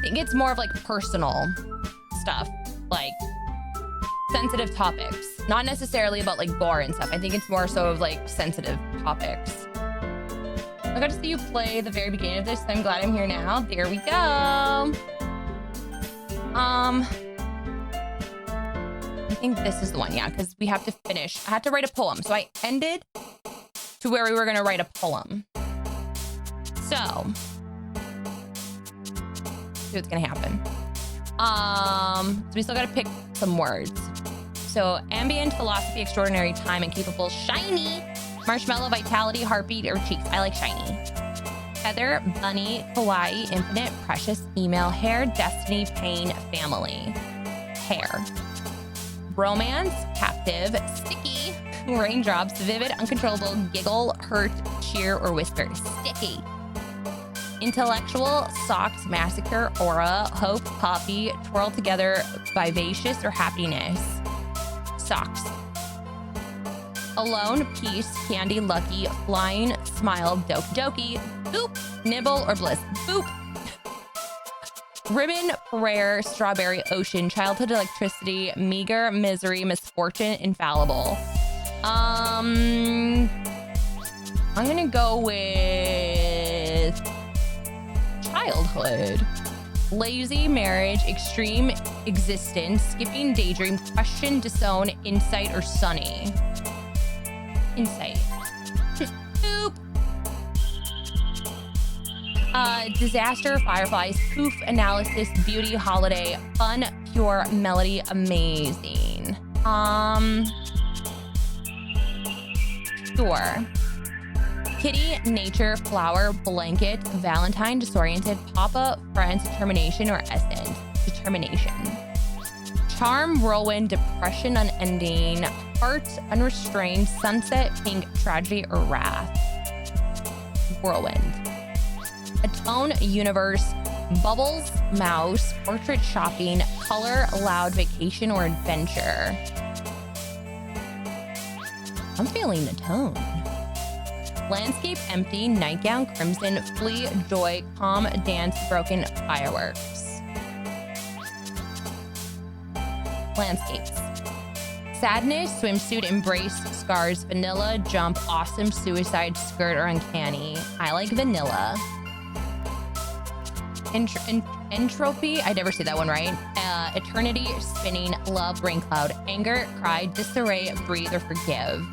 think it's more of like personal stuff, like sensitive topics, not necessarily about like gore and stuff. I think it's more so of like sensitive topics. I got to see you play the very beginning of this, so I'm glad I'm here now. There we go. I think this is the one, yeah, because we have to finish. I had to write a poem, so I ended to where we were gonna write a poem. So, see what's gonna happen. So we still gotta pick some words. So, ambient, philosophy, extraordinary, time, and capable, shiny, marshmallow, vitality, heartbeat, or cheeks. I like shiny. Feather, bunny, kawaii, infinite, precious, email, hair, destiny, pain, family. Hair. Romance, captive, sticky, raindrops, vivid, uncontrollable, giggle, hurt, cheer, or whisper. Sticky. Intellectual, socked, massacre, aura, hope, poppy, twirl together, vivacious, or happiness. Socks. Alone, peace, candy, lucky, flying, smile, doki doki, boop, nibble, or bliss. Boop. Ribbon, prayer, strawberry, ocean, childhood, electricity, meager, misery, misfortune, infallible. I'm gonna go with childhood. Lazy, marriage, extreme, existence, skipping, daydream, question, disown, insight, or sunny. Insight. Boop. Disaster, fireflies, poof, analysis, beauty, holiday, fun, pure, melody, amazing. Sure. Kitty, nature, flower, blanket, Valentine, disoriented, papa, friends, determination, or essence. Determination. Charm, whirlwind, depression, unending, heart, unrestrained, sunset, pink, tragedy, or wrath. Whirlwind. Atone, universe, bubbles, mouse, portrait, shopping, color, loud, vacation, or adventure. I'm feeling atone. Landscape, empty, nightgown, crimson, flee, joy, calm, dance, broken, fireworks. Landscapes. Sadness, swimsuit, embrace, scars, vanilla, jump, awesome, suicide, skirt, or uncanny. I like vanilla. Entropy, I never say that one right. Eternity, spinning, love, rain cloud, anger, cry, disarray, breathe, or forgive.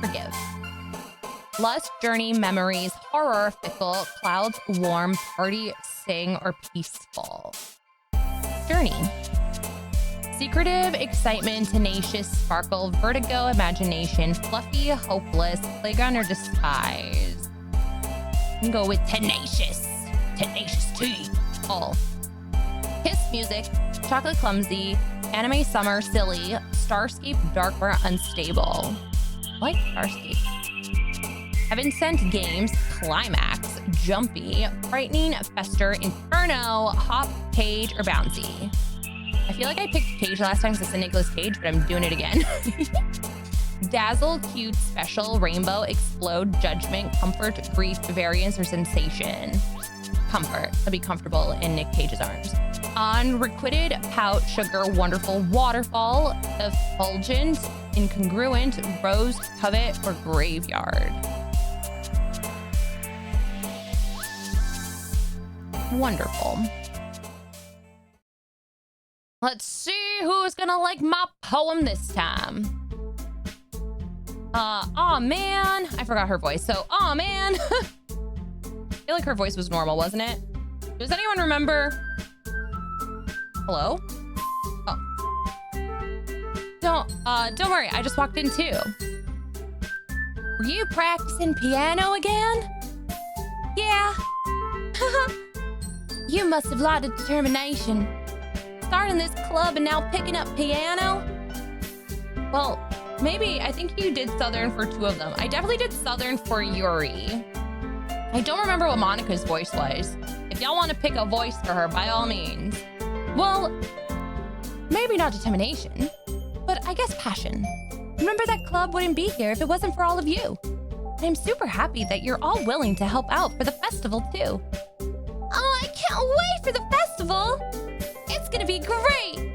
Forgive. Lust, journey, memories, horror, fickle, clouds, warm, party, sing, or peaceful. Journey. Secretive, excitement, tenacious, sparkle, vertigo, imagination, fluffy, hopeless, playground, or disguise. I'm gonna go with tenacious. Tenacious T. All. Kiss music, chocolate clumsy, anime summer, silly, starscape, dark or unstable. I like starscape. Heaven sent games, climax, jumpy, frightening, fester, inferno, hop, cage, or bouncy. I feel like I picked Cage last time because it's a Nicolas Cage, but I'm doing it again. Dazzle, cute, special, rainbow, explode, judgment, comfort, grief, variance, or sensation. Comfort. I'll be comfortable in Nick Cage's arms. Unrequited, pout, sugar, wonderful, waterfall, effulgent, incongruent, rose, covet, or graveyard. Wonderful. Let's see who's gonna like my poem this time. Aw, man. I forgot her voice. So, aw, man. I feel like her voice was normal, wasn't it? Does anyone remember? Hello? Oh. Don't worry. I just walked in too. Were you practicing piano again? Yeah. You must have a lot of determination. starting this club and now picking up piano? Well, maybe. I think you did Southern for 2 of them. I definitely did Southern for Yuri. I don't remember what Monika's voice was. If y'all want to pick a voice for her, by all means. Well, maybe not determination, but I guess passion. Remember, that club wouldn't be here if it wasn't for all of you. And I'm super happy that you're all willing to help out for the festival, too. Oh, I can't wait for the festival! It's gonna be great!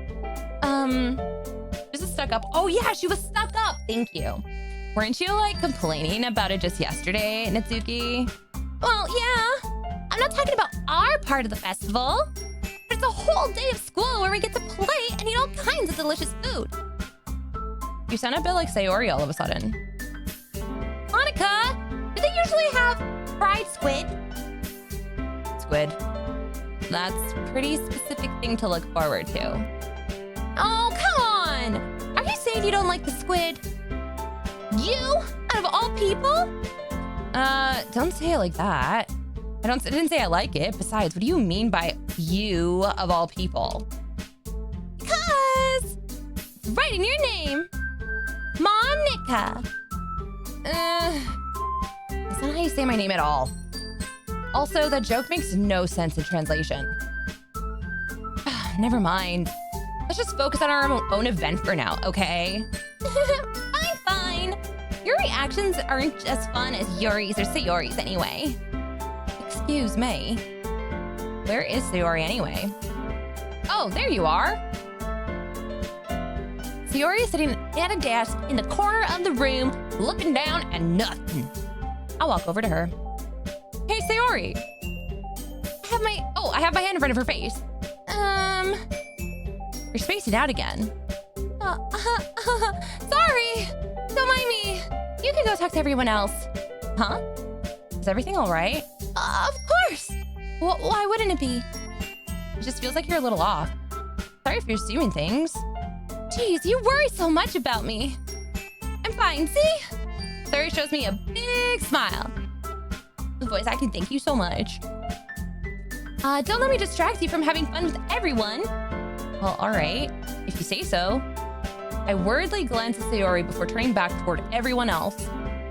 This is stuck up. Oh yeah, she was stuck up! Thank you. Weren't you, like, complaining about it just yesterday, Natsuki? Well, yeah. I'm not talking about our part of the festival. It's a whole day of school where we get to play and eat all kinds of delicious food. You sound a bit like Sayori all of a sudden. Monika, do they usually have fried squid? Squid. That's a pretty specific thing to look forward to. Oh, come on! Are you saying you don't like the squid? You? Out of all people? Don't say it like that. I didn't say I like it. Besides, what do you mean by you of all people? Because it's right in your name. Monika. That's not how you say my name at all. Also, that joke makes no sense in translation. Never mind. Let's just focus on our own event for now, okay? Fine. Your reactions aren't as fun as Yuri's or Sayori's anyway. Excuse me. Where is Sayori anyway? Oh, there you are. Sayori is sitting at a desk in the corner of the room, looking down at nothing. I'll walk over to her. Hey, Sayori. I have my hand in front of her face. You're spacing out again. Sorry. Don't mind me. You can go talk to everyone else. Huh? Is everything all right? Of course. Why wouldn't it be? It just feels like you're a little off. Sorry if you're assuming things. Jeez, you worry so much about me. I'm fine, see? Sayori shows me a big smile. Voice acting, thank you so much. Don't let me distract you from having fun with everyone. Well, all right, if you say so. I worriedly glance at Sayori before turning back toward everyone else.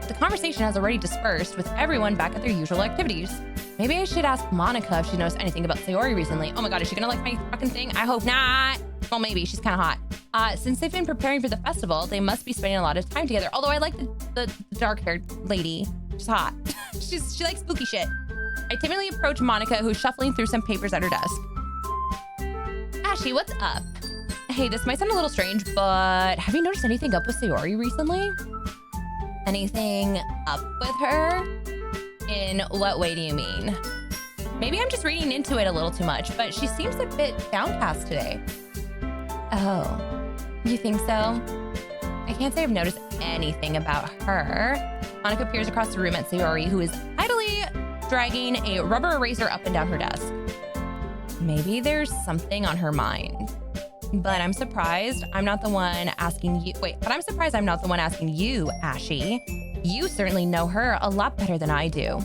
The conversation has already dispersed with everyone back at their usual activities. Maybe I should ask Monika if she knows anything about Sayori recently. Oh my god, is she gonna like my fucking thing? I hope not. Well, maybe. She's kind of hot. Since they've been preparing for the festival, they must be spending a lot of time together. Although I like the dark-haired lady. She's hot. She likes spooky shit. I timidly approach Monika, who's shuffling through some papers at her desk. Ashy, what's up? Hey, this might sound a little strange, but have you noticed anything up with Sayori recently? Anything up with her? In what way do you mean? Maybe I'm just reading into it a little too much, but she seems a bit downcast today. Oh, you think so? I can't say I've noticed anything about her. Monika peers across the room at Sayori, who is idly dragging a rubber eraser up and down her desk. Maybe there's something on her mind. But I'm surprised I'm not the one asking you. I'm surprised I'm not the one asking you, Ashy. You certainly know her a lot better than I do.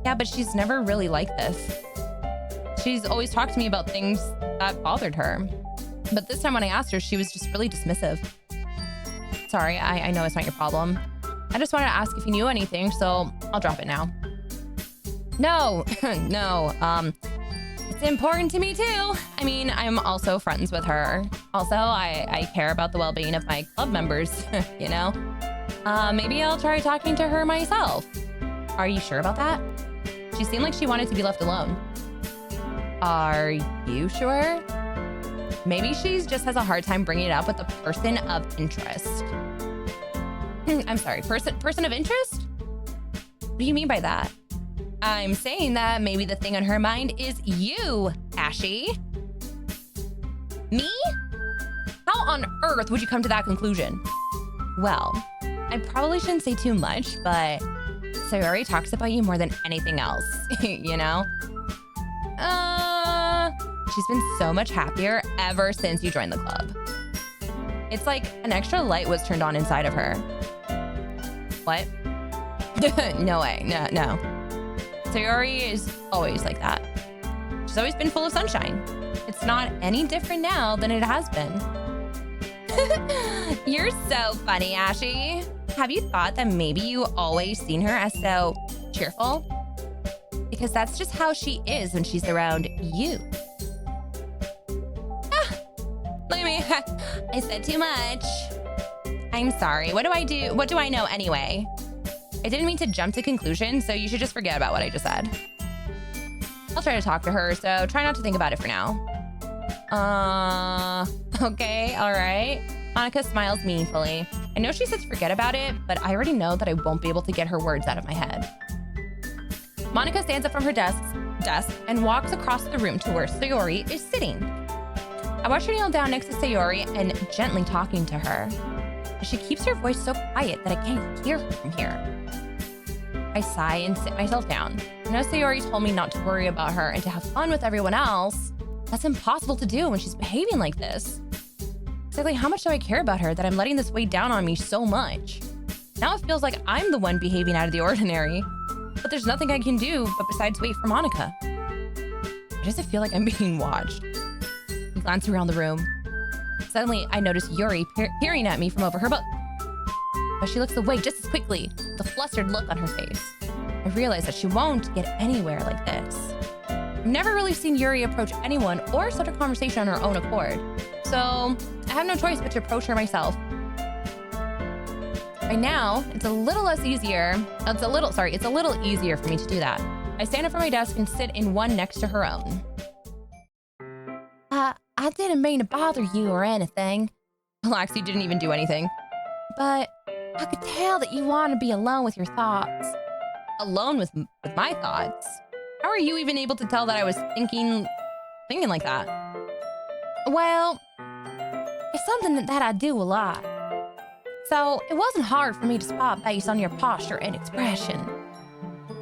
Yeah, but she's never really like this. She's always talked to me about things that bothered her. But this time when I asked her, she was just really dismissive. Sorry, I know it's not your problem. I just wanted to ask if you knew anything, so I'll drop it now. No, no, it's important to me too. I mean, I'm also friends with her. Also, I care about the well-being of my club members, you know? Maybe I'll try talking to her myself. Are you sure about that? She seemed like she wanted to be left alone. Are you sure? Maybe she just has a hard time bringing it up with a person of interest. I'm sorry, person of interest? What do you mean by that? I'm saying that maybe the thing on her mind is you, Ashy. Me? How on earth would you come to that conclusion? Well, I probably shouldn't say too much, but Sayori talks about you more than anything else, you know? She's been so much happier ever since you joined the club. It's like an extra light was turned on inside of her. What? No way, no. Sayori is always like that. She's she's always been full of sunshine. It's not any different now than it has been. You're so funny, Ashy. Have you thought that maybe you always seen her as so cheerful? Because that's just how she is when she's around you. Look at me. I said too much. I'm sorry. What do I do? What do I know anyway? I didn't mean to jump to conclusions, so you should just forget about what I just said. I'll try to talk to her, so try not to think about it for now. Okay, all right. Monika smiles meaningfully. I know she says forget about it, but I already know that I won't be able to get her words out of my head. Monika stands up from her desk and walks across the room to where Sayori is sitting. I watch her kneel down next to Sayori and gently talking to her. She keeps her voice so quiet that I can't hear her from here. I sigh and sit myself down. I know Sayori told me not to worry about her and to have fun with everyone else. That's impossible to do when she's behaving like this. Exactly how much do I care about her that I'm letting this weigh down on me so much? Now it feels like I'm the one behaving out of the ordinary. But there's nothing I can do but besides wait for Monika. Why does it feel like I'm being watched? I glance around the room. Suddenly, I notice Yuri peering at me from over her book. But she looks away just as quickly, with a flustered look on her face. I realize that she won't get anywhere like this. I've never really seen Yuri approach anyone or start a conversation on her own accord. So, I have no choice but to approach her myself. Right now, it's a little easier for me to do that. I stand up from my desk and sit in one next to her own. I didn't mean to bother you or anything. Relax, you didn't even do anything. But I could tell that you want to be alone with your thoughts. Alone with my thoughts? How are you even able to tell that I was thinking like that? Well, it's something that I do a lot. So it wasn't hard for me to spot based on your posture and expression.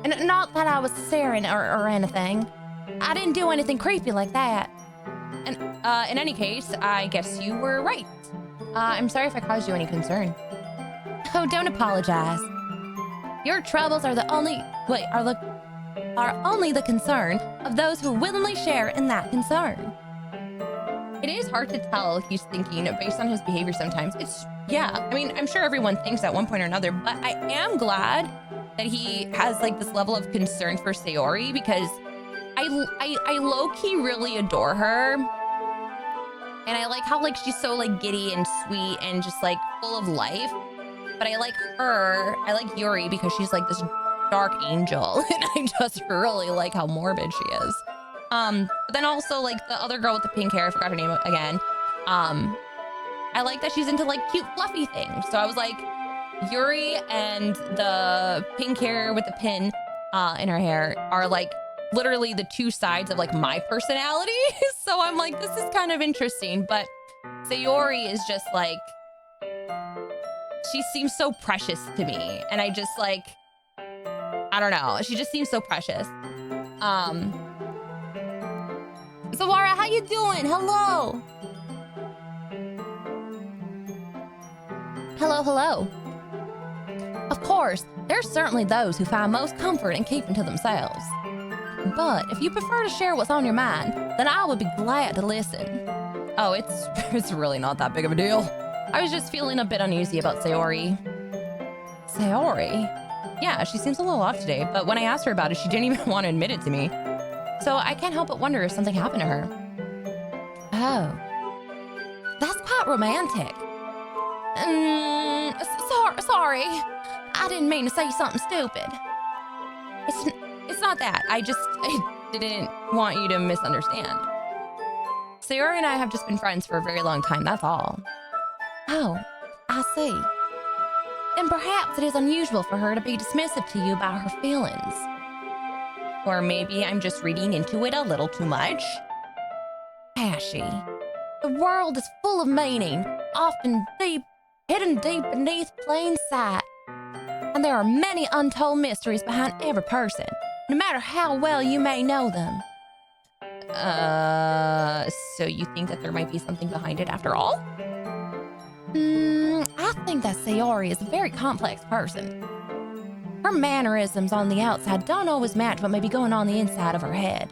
And not that I was staring or anything. I didn't do anything creepy like that. And in any case, I guess you were right. I'm sorry if I caused you any concern. Oh, don't apologize. Your troubles are only the concern of those who willingly share in that concern. It is hard to tell he's thinking based on his behavior sometimes. I mean, I'm sure everyone thinks at one point or another, but I am glad that he has like this level of concern for Sayori because I low-key really adore her. And I like how like she's so like giddy and sweet and just like full of life. But I like Yuri because she's like this dark angel. And I just really like how morbid she is. But then also like the other girl with the pink hair, I forgot her name again. I like that she's into like cute fluffy things. So I was like, Yuri and the pink hair with the pin in her hair are like literally the two sides of like my personality. So I'm like, this is kind of interesting. But Sayori is just like, she seems so precious to me. And I just like, I don't know. She just seems so precious. Zawara, how you doing? Hello. Hello. Of course, there's certainly those who find most comfort in keeping to themselves. But if you prefer to share what's on your mind, then I would be glad to listen. Oh, it's really not that big of a deal. I was just feeling a bit uneasy about Sayori. Sayori? Yeah, she seems a little off today, but when I asked her about it, she didn't even want to admit it to me. So I can't help but wonder if something happened to her. Oh. That's quite romantic. Sorry. I didn't mean to say something stupid. It's not that. I didn't want you to misunderstand. Sayori and I have just been friends for a very long time, that's all. Oh, I see. Then perhaps it is unusual for her to be dismissive to you about her feelings. Or maybe I'm just reading into it a little too much. Ashy, the world is full of meaning, often hidden deep beneath plain sight. And there are many untold mysteries behind every person, no matter how well you may know them. So you think that there might be something behind it after all? I think that Sayori is a very complex person. Her mannerisms on the outside don't always match what may be going on the inside of her head.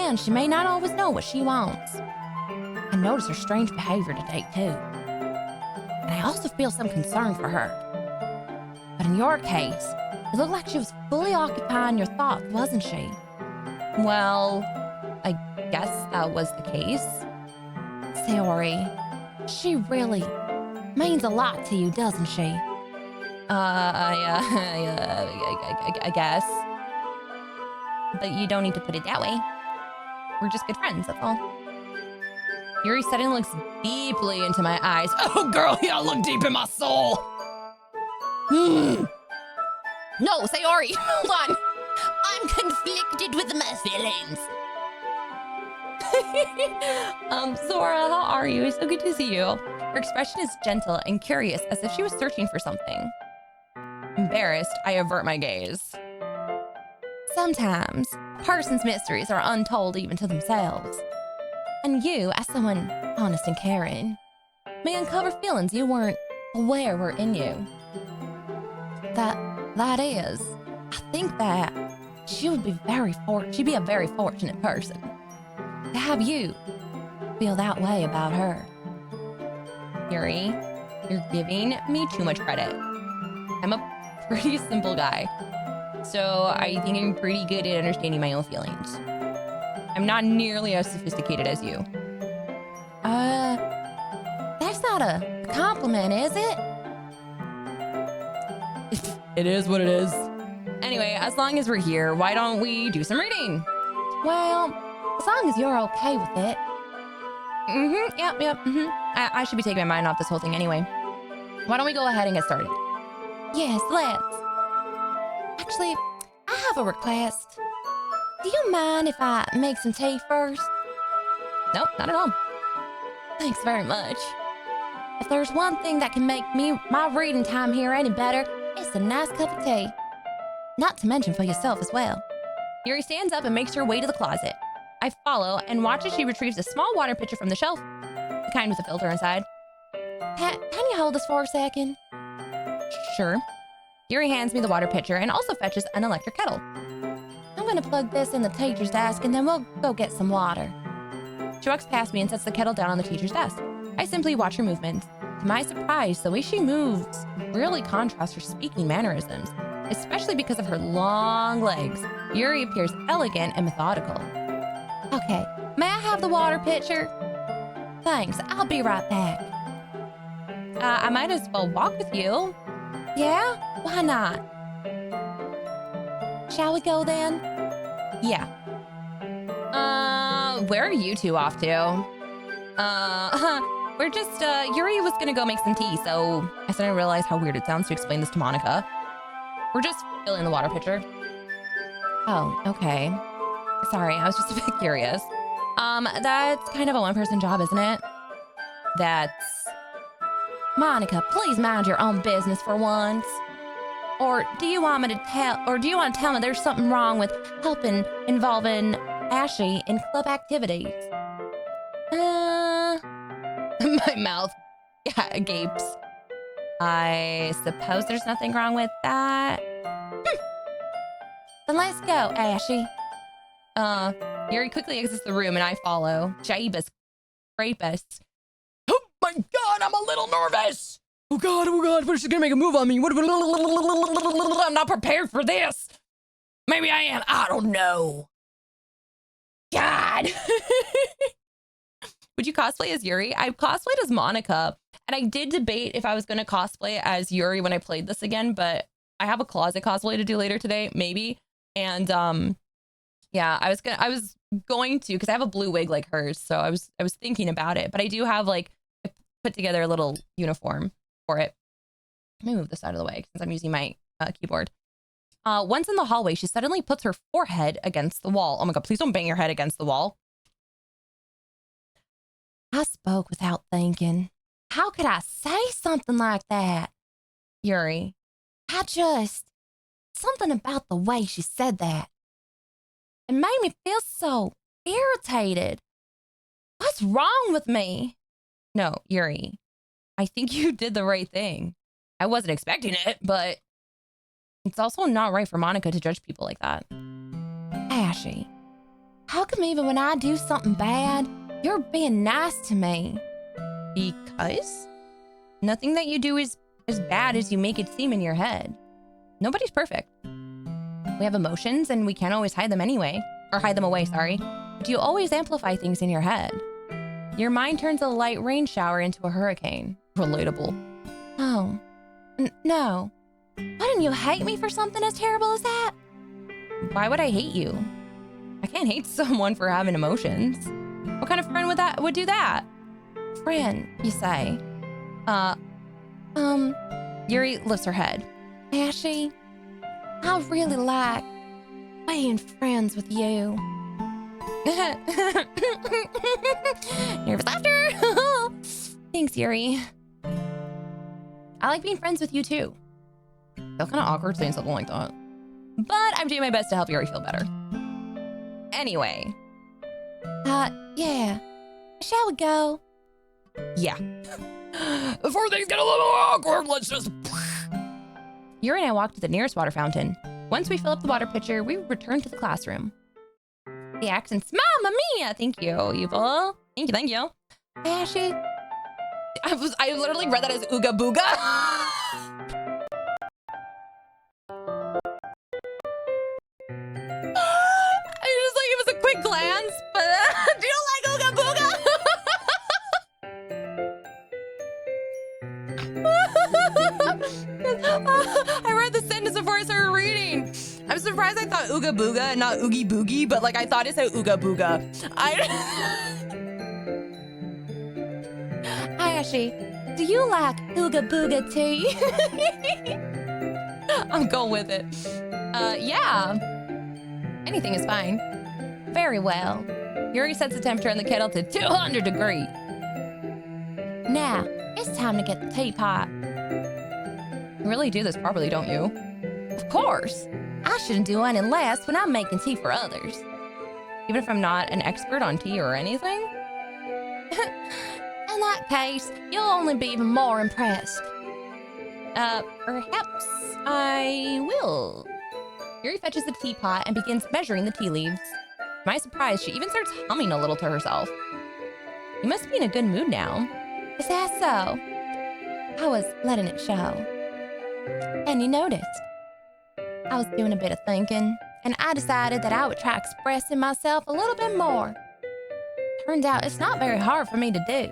again, she may not always know what she wants. I notice her strange behavior today, too. And I also feel some concern for her. But in your case, it looked like she was fully occupying your thoughts, wasn't she? Well, I guess that was the case. Sayori, she really means a lot to you, doesn't she? I guess. But you don't need to put it that way. We're just good friends, that's all. Yuri suddenly looks deeply into my eyes. Oh, girl, you look deep in my soul. No, Sayori, hold on. I'm conflicted with my feelings. Sora, how are you? It's so good to see you. Her expression is gentle and curious, as if she was searching for something. Embarrassed, I avert my gaze. Sometimes, a person's mysteries are untold even to themselves. And you, as someone honest and caring, may uncover feelings you weren't aware were in you. That is, I think that she'd be a very fortunate person to have you feel that way about her. Yuri, you're giving me too much credit. I'm a pretty simple guy, so I think I'm pretty good at understanding my own feelings. I'm not nearly as sophisticated as you. That's not a compliment, is it? It is what it is. Anyway, as long as we're here, why don't we do some reading? Well, as long as you're okay with it. Yep. I should be taking my mind off this whole thing anyway. Why don't we go ahead and get started? Yes, let's. Actually, I have a request. Do you mind if I make some tea first? Nope, not at all. Thanks very much. If there's one thing that can make my reading time here any better, it's a nice cup of tea. Not to mention for yourself as well. Yuri stands up and makes her way to the closet. I follow and watch as she retrieves a small water pitcher from the shelf, the kind with a filter inside. Can you hold this for a second? Sure. Yuri hands me the water pitcher and also fetches an electric kettle. I'm gonna plug this in the teacher's desk and then we'll go get some water. She walks past me and sets the kettle down on the teacher's desk. I simply watch her movements. To my surprise, the way she moves really contrasts her speaking mannerisms, especially because of her long legs. Yuri appears elegant and methodical. Okay, may I have the water pitcher? Thanks, I'll be right back. I might as well walk with you. Yeah? Why not? Shall we go then? Yeah. Where are you two off to? We're just, Yuri was gonna go make some tea, so I suddenly realized how weird it sounds to explain this to Monika. We're just filling the water pitcher. Oh, okay. Sorry, I was just a bit curious. That's kind of a one-person job, isn't it? That's... Monika, please mind your own business for once. Or do you want to tell me there's something wrong with helping involving Ashy in club activities? My mouth gapes. I suppose there's nothing wrong with that. Then let's go, Ashy. Yuri quickly exits the room and I follow. Jabus rapist. Oh my god, I'm a little nervous. Oh god, what is she gonna make a move on me? I'm not prepared for this. Maybe I am, I don't know. God. Would you cosplay as Yuri? I cosplayed as Monika, and I did debate if I was gonna cosplay as Yuri when I played this again, but I have a closet cosplay to do later today, maybe. And yeah, I was going to, because I have a blue wig like hers, so I was thinking about it, but I do have like put together a little uniform for it. Let me move this out of the way since I'm using my keyboard. Once in the hallway, she suddenly puts her forehead against the wall. Oh my god, please don't bang your head against the wall. I spoke without thinking. How could I say something like that? Yuri, something about the way she said that. It made me feel so irritated. What's wrong with me? No, Yuri, I think you did the right thing. I wasn't expecting it, but it's also not right for Monika to judge people like that. Ashy, How come even when I do something bad, you're being nice to me? Because nothing that you do is as bad as you make it seem in your head. Nobody's perfect. We have emotions and we can't always hide them anyway. Or hide them away, sorry. But you always amplify things in your head. Your mind turns a light rain shower into a hurricane. Relatable. Oh, no. Wouldn't you hate me for something as terrible as that? Why would I hate you? I can't hate someone for having emotions. What kind of friend would do that? Friend, you say? Yuri lifts her head. Ashy, I really like being friends with you. Nervous laughter. Thanks, Yuri. I like being friends with you too. Feel kind of awkward saying something like that. But I'm doing my best to help Yuri feel better. Anyway. Yeah. Shall we go? Yeah. Before things get a little awkward, let's just... Yuri and I walk to the nearest water fountain. Once we fill up the water pitcher, we return to the classroom. The accents, Mamma Mia! Thank you, Evil. Thank you. Ashy. I literally read that as Ooga Booga. It was a quick glance, but do you like Ooga Booga? I read the sentence before I started reading. I'm surprised I thought Ooga Booga and not Oogie Boogie, but like I thought it said Ooga Booga. Hi, Ashy. Do you like Ooga Booga tea? I'm going with it. Yeah. Anything is fine. Very well. Yuri sets the temperature in the kettle to 200 degrees. Now, it's time to get the teapot. You really do this properly, don't you? Of course. I shouldn't do any less when I'm making tea for others. Even if I'm not an expert on tea or anything? In that case, you'll only be even more impressed. Perhaps I will. Yuri fetches the teapot and begins measuring the tea leaves. To my surprise, she even starts humming a little to herself. You must be in a good mood now. Is that so? I was letting it show. And you noticed. I was doing a bit of thinking, and I decided that I would try expressing myself a little bit more. Turns out it's not very hard for me to do.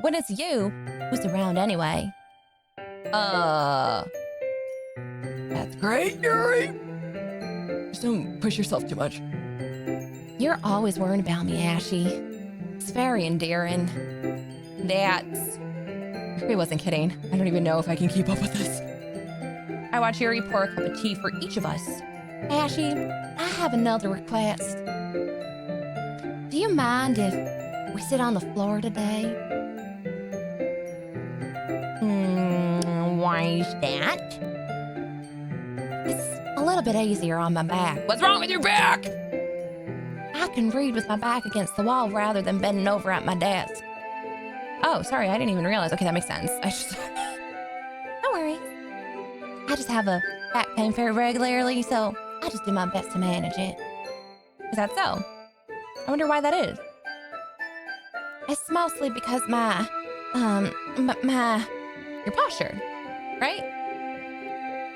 When it's you who's around anyway. That's great, Yuri. Just don't push yourself too much. You're always worrying about me, Ashy. It's very endearing. That's... Yuri wasn't kidding. I don't even know if I can keep up with this. I watch Yuri pour a cup of tea for each of us. Ashy, I have another request. Do you mind if we sit on the floor today? Why is that? It's a little bit easier on my back. What's wrong with your back? I can read with my back against the wall rather than bending over at my desk. Oh, sorry, I didn't even realize. Okay, that makes sense. No worries. I just have a back pain very regularly, so I just do my best to manage it. Is that so? I wonder why that is. It's mostly because your posture, right?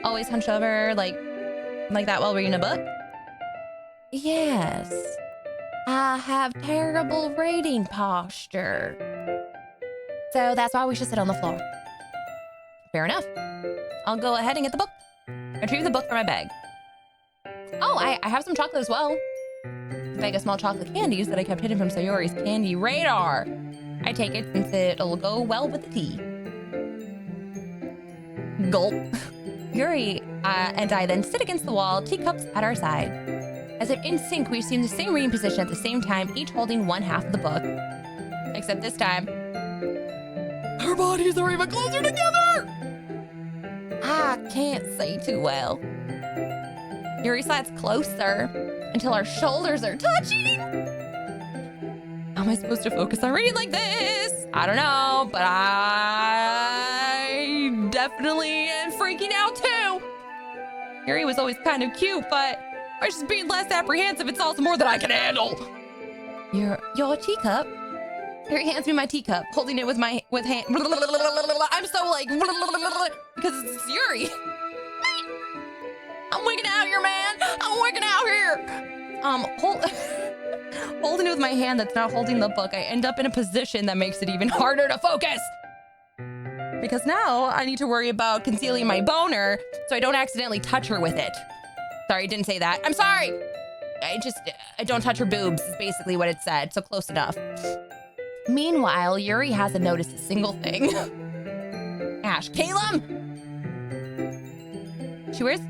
Always hunch over like that while reading a book? Yes. I have terrible reading posture. So that's why we should sit on the floor. Fair enough. I'll go ahead and get the book. Retrieve the book from my bag. Oh, I have some chocolate as well. A bag of small chocolate candies that I kept hidden from Sayori's candy radar. I take it since it'll go well with the tea. Gulp. Yuri and I then sit against the wall, teacups at our side. As if in sync, we assume the same reading position at the same time, each holding one half of the book. Except this time, our bodies are even closer together! I can't see too well. Yuri slides closer until our shoulders are touching. How am I supposed to focus on reading like this? I don't know, but I definitely am freaking out too. Yuri was always kind of cute, but By just being less apprehensive, it solves more than I can handle. Your teacup? Yuri hands me my teacup, holding it with hand. I'm so like, because it's Yuri. I'm wigging out here, man. I'm wigging out here. Holding it with my hand that's not holding the book, I end up in a position that makes it even harder to focus. Because now I need to worry about concealing my boner so I don't accidentally touch her with it. Sorry, I didn't say that. I'm sorry. I don't touch her boobs is basically what it said, so close enough. Meanwhile, Yuri hasn't noticed a single thing. Ash, Caleb! She wears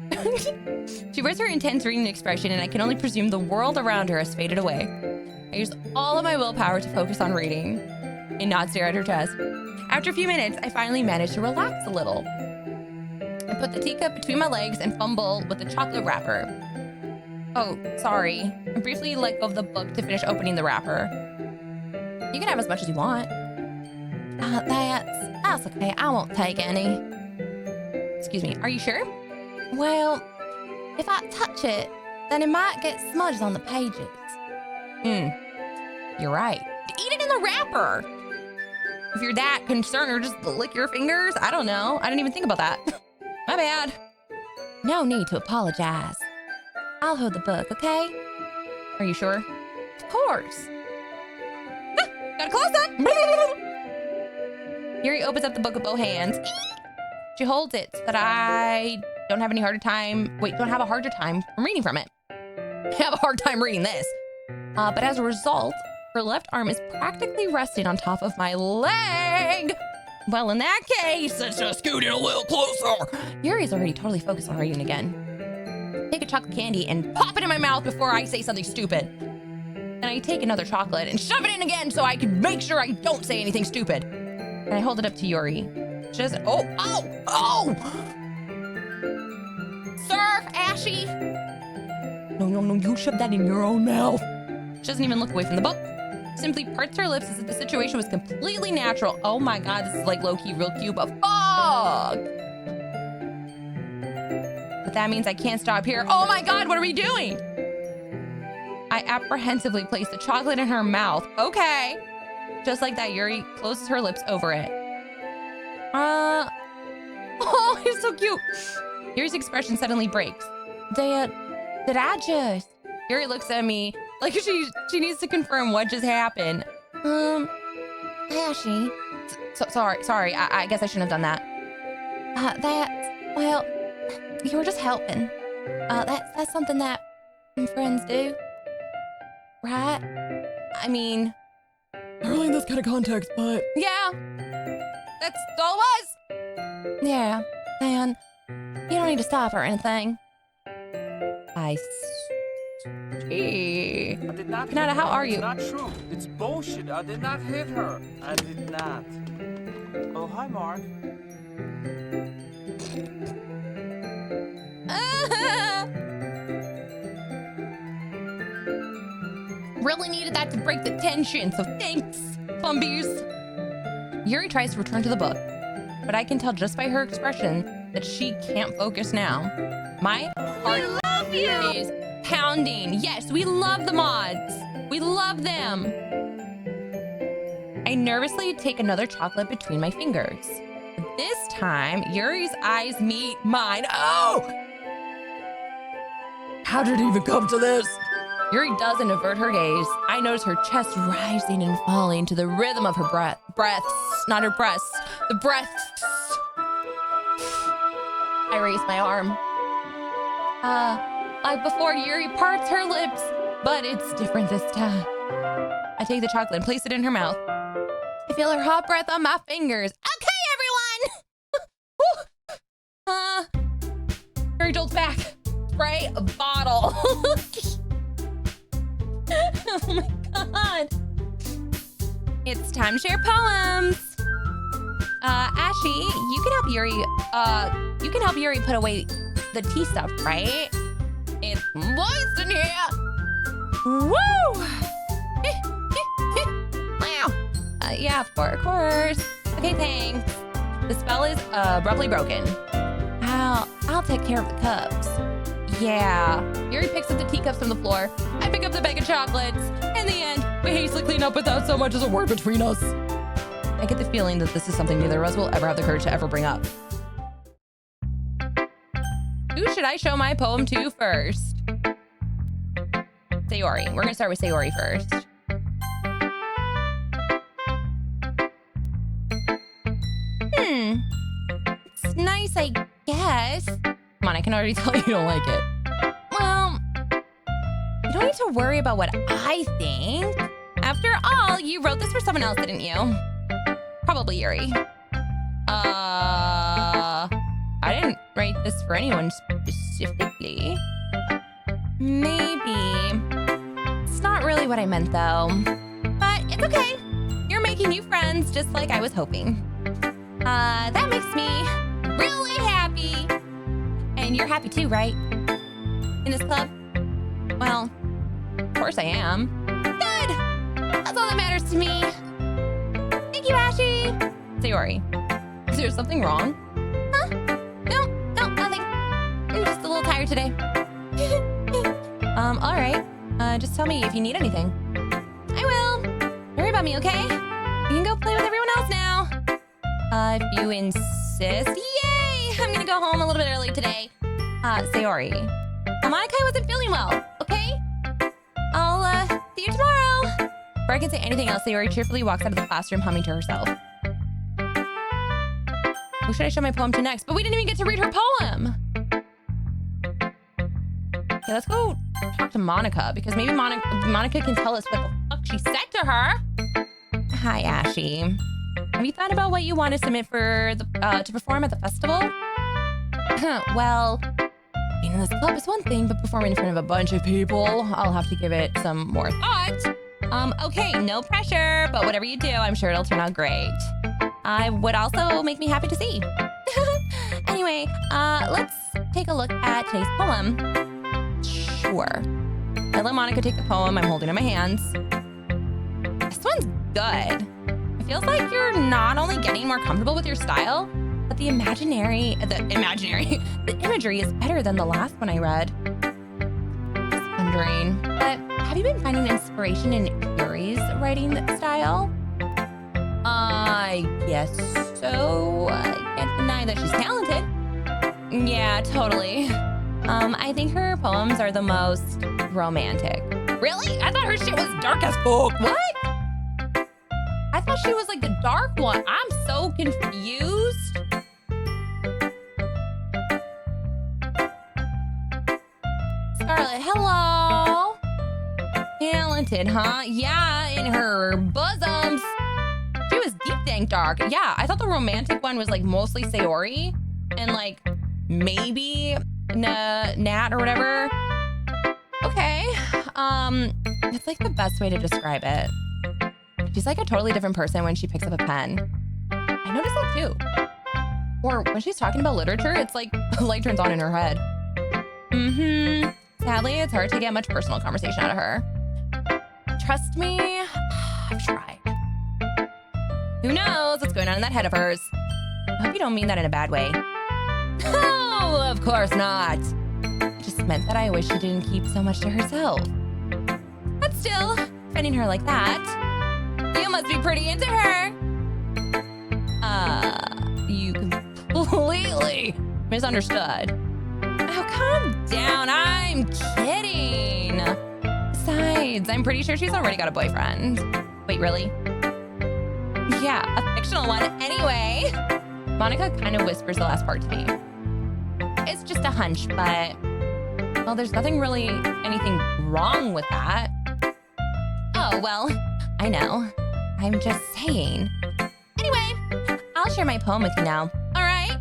her intense reading expression, and I can only presume the world around her has faded away. I use all of my willpower to focus on reading and not stare at her chest. After a few minutes, I finally manage to relax a little. I put the teacup between my legs and fumble with the chocolate wrapper. Oh, sorry. I briefly let go of the book to finish opening the wrapper. You can have as much as you want. That's okay. I won't take any. Excuse me, are you sure? Well, if I touch it, then it might get smudged on the pages. You're right. Eat it in the wrapper. If you're that concerned, or just lick your fingers, I don't know. I didn't even think about that. My bad. No need to apologize. I'll hold the book, okay? Are you sure? Of course. Got a close-up. Yuri opens up the book with both hands. She holds it so that I don't have a harder time from reading from it. I have a hard time reading this. But as a result, her left arm is practically resting on top of my leg. Well, in that case, let's just scoot in a little closer. Yuri's already totally focused on reading again. Take a chocolate candy and pop it in my mouth before I say something stupid. And I take another chocolate and shove it in again so I can make sure I don't say anything stupid. And I hold it up to Yuri. Just, oh! Sir, Ashy. No, you shove that in your own mouth. She doesn't even look away from the book. Simply parts her lips as if the situation was completely natural. Oh my God, this is like low-key real cute, but fuck! But that means I can't stop here. Oh my God, what are we doing? I apprehensively place the chocolate in her mouth. Okay. Just like that, Yuri closes her lips over it. Oh, it's so cute. Yuri's expression suddenly breaks. Did I just? Yuri looks at me like she needs to confirm what just happened. Ashy. Sorry. I guess I shouldn't have done that. Well, you were just helping. That's something that friends do, right? I mean, not really in this kind of context, but yeah, that's all it was. Yeah, man, you don't need to stop or anything. I see. I did not. Kanata, how are you? It's not true. It's bullshit. I did not hit her. I did not. Oh, hi, Mark. Really needed that to break the tension, so thanks, Plumbies. Yuri tries to return to the book, but I can tell just by her expression that she can't focus now. My heart is pounding. Yes, we love the mods. We love them. I nervously take another chocolate between my fingers. This time, Yuri's eyes meet mine. Oh! How did it even come to this? Yuri doesn't avert her gaze. I notice her chest rising and falling to the rhythm of her breaths, not her breasts, the breaths. I raise my arm. Like before, Yuri parts her lips, but it's different this time. I take the chocolate and place it in her mouth. I feel her hot breath on my fingers. Okay, everyone! Yuri jolts back. Spray a bottle. Oh my God. It's time to share poems. Ashy, you can help Yuri put away the tea stuff, right? It's moist in here. Woo! Wow. Yeah, of course. Okay, thanks. The spell is abruptly broken. I'll take care of the cups. Yeah. Yuri picks up the teacups from the floor. I pick up the bag of chocolates. In the end, we hastily clean up without so much as a word between us. I get the feeling that this is something neither of us will ever have the courage to ever bring up. Who should I show my poem to first? Sayori. We're gonna start with Sayori first. It's nice, I guess. Come on, I can already tell you don't like it. Well, you don't need to worry about what I think. After all, you wrote this for someone else, didn't you? Probably Yuri. I didn't write this for anyone specifically. Maybe. It's not really what I meant, though. But it's okay. You're making new friends, just like I was hoping. That makes me really happy. And you're happy too, right? In this club? Well, of course I am. Good! That's all that matters to me. Thank you, Ashy. Sayori, is there something wrong? Huh? No, nothing. I'm just a little tired today. All right. Just tell me if you need anything. I will. Don't worry about me, okay? You can go play with everyone else now. If you insist. Yay! I'm gonna go home a little bit early today. Sayori. Monika wasn't feeling well, okay? I'll, see you tomorrow. Before I can say anything else, Sayori cheerfully walks out of the classroom humming to herself. Who should I show my poem to next? But we didn't even get to read her poem. Okay, let's go talk to Monika, because maybe Monika can tell us what the fuck she said to her. Hi, Ashy. Have you thought about what you want to submit for the to perform at the festival? Well, being in this club is one thing, but performing in front of a bunch of people, I'll have to give it some more thought. Okay, no pressure, but whatever you do, I'm sure it'll turn out great. I would also make me happy to see. Anyway, let's take a look at today's poem. Sure. I let Monika take the poem I'm holding in my hands. This one's good. It feels like you're not only getting more comfortable with your style, but the imagery is better than the last one I read. Just wondering, but have you been finding inspiration in Yuri's writing style? I guess so. I can't deny that she's talented. Yeah, totally. I think her poems are the most romantic. Really? I thought her shit was dark as fuck. What? I thought she was like the dark one. I'm so confused. Scarlett, hello. Talented, huh? Yeah, in her bosoms. She was deep dang dark. Yeah, I thought the romantic one was like mostly Sayori and like maybe Nat or whatever. Okay. It's like the best way to describe it. She's like a totally different person when she picks up a pen. I noticed that too. Or when she's talking about literature, it's like a light turns on in her head. Sadly, it's hard to get much personal conversation out of her. Trust me, I've tried. Who knows what's going on in that head of hers? I hope you don't mean that in a bad way. Oh, of course not. It just meant that I wish she didn't keep so much to herself. But still, finding her like that, you must be pretty into her. You completely misunderstood. Oh, calm down. I'm kidding. Besides, I'm pretty sure she's already got a boyfriend. Wait, really? Yeah, a fictional one. Anyway, Monika kind of whispers the last part to me. It's just a hunch, but, well, there's nothing really anything wrong with that. Oh, well, I know. I'm just saying. Anyway, I'll share my poem with you now. All right?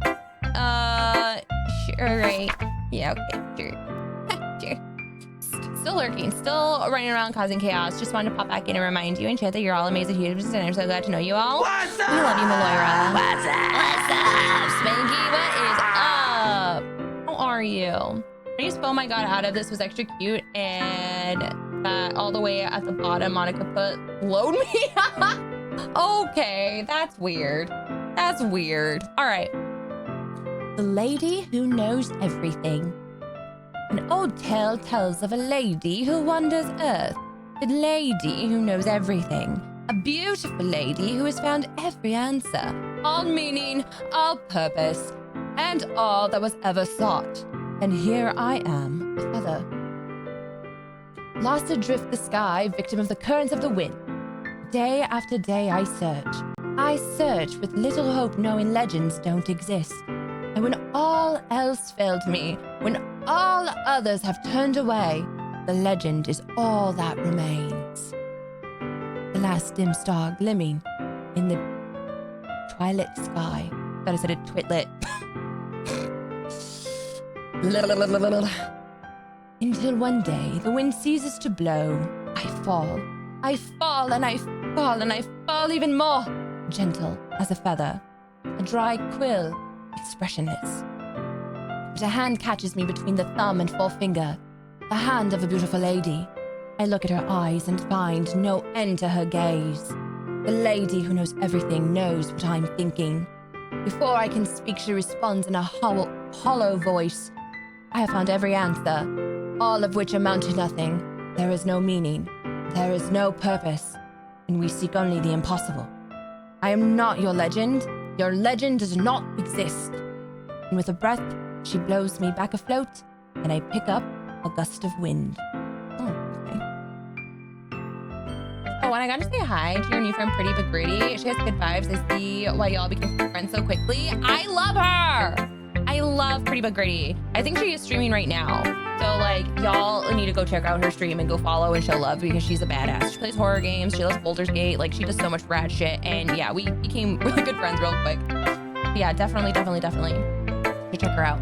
Sure, right. Yeah, okay, sure. Sure. Still lurking, still running around causing chaos. Just wanted to pop back in and remind you and chat that you're all amazing humans, and I'm so glad to know you all. What's up? We love you, Maloira. What's up? What's up, Spanky? What is up? How are you? The next poem I got out of this was extra cute, and all the way at the bottom, Monika put, load me? Okay, that's weird. That's weird. All right. The lady who knows everything. An old tale tells of a lady who wanders Earth. A lady who knows everything. A beautiful lady who has found every answer. All meaning, all purpose, and all that was ever sought. And here I am, a feather. Lost adrift the sky, victim of the currents of the wind. Day after day I search. I search with little hope, knowing legends don't exist. And when all else failed me, when all others have turned away, the legend is all that remains. The last dim star glimmering in the twilight sky. Thought I said it twitlit. Until one day the wind ceases to blow. I fall. I fall and I fall and I fall even more. Gentle as a feather. A dry quill, expressionless. But a hand catches me between the thumb and forefinger. The hand of a beautiful lady. I look at her eyes and find no end to her gaze. The lady who knows everything knows what I'm thinking. Before I can speak, she responds in a hollow voice. I have found every answer, all of which amount to nothing. There is no meaning. There is no purpose. And we seek only the impossible. I am not your legend. Your legend does not exist. And with a breath, she blows me back afloat, and I pick up a gust of wind. Oh, okay. Oh, and I got to say hi to your new friend, Pretty But Gritty. She has good vibes. I see why y'all became friends so quickly. I love her. I love Pretty But Gritty. I think she is streaming right now. So, like, y'all need to go check out her stream and go follow and show love because she's a badass. She plays horror games. She loves Baldur's Gate. Like, she does so much rad shit. And yeah, we became really good friends real quick. But yeah, definitely. You check her out.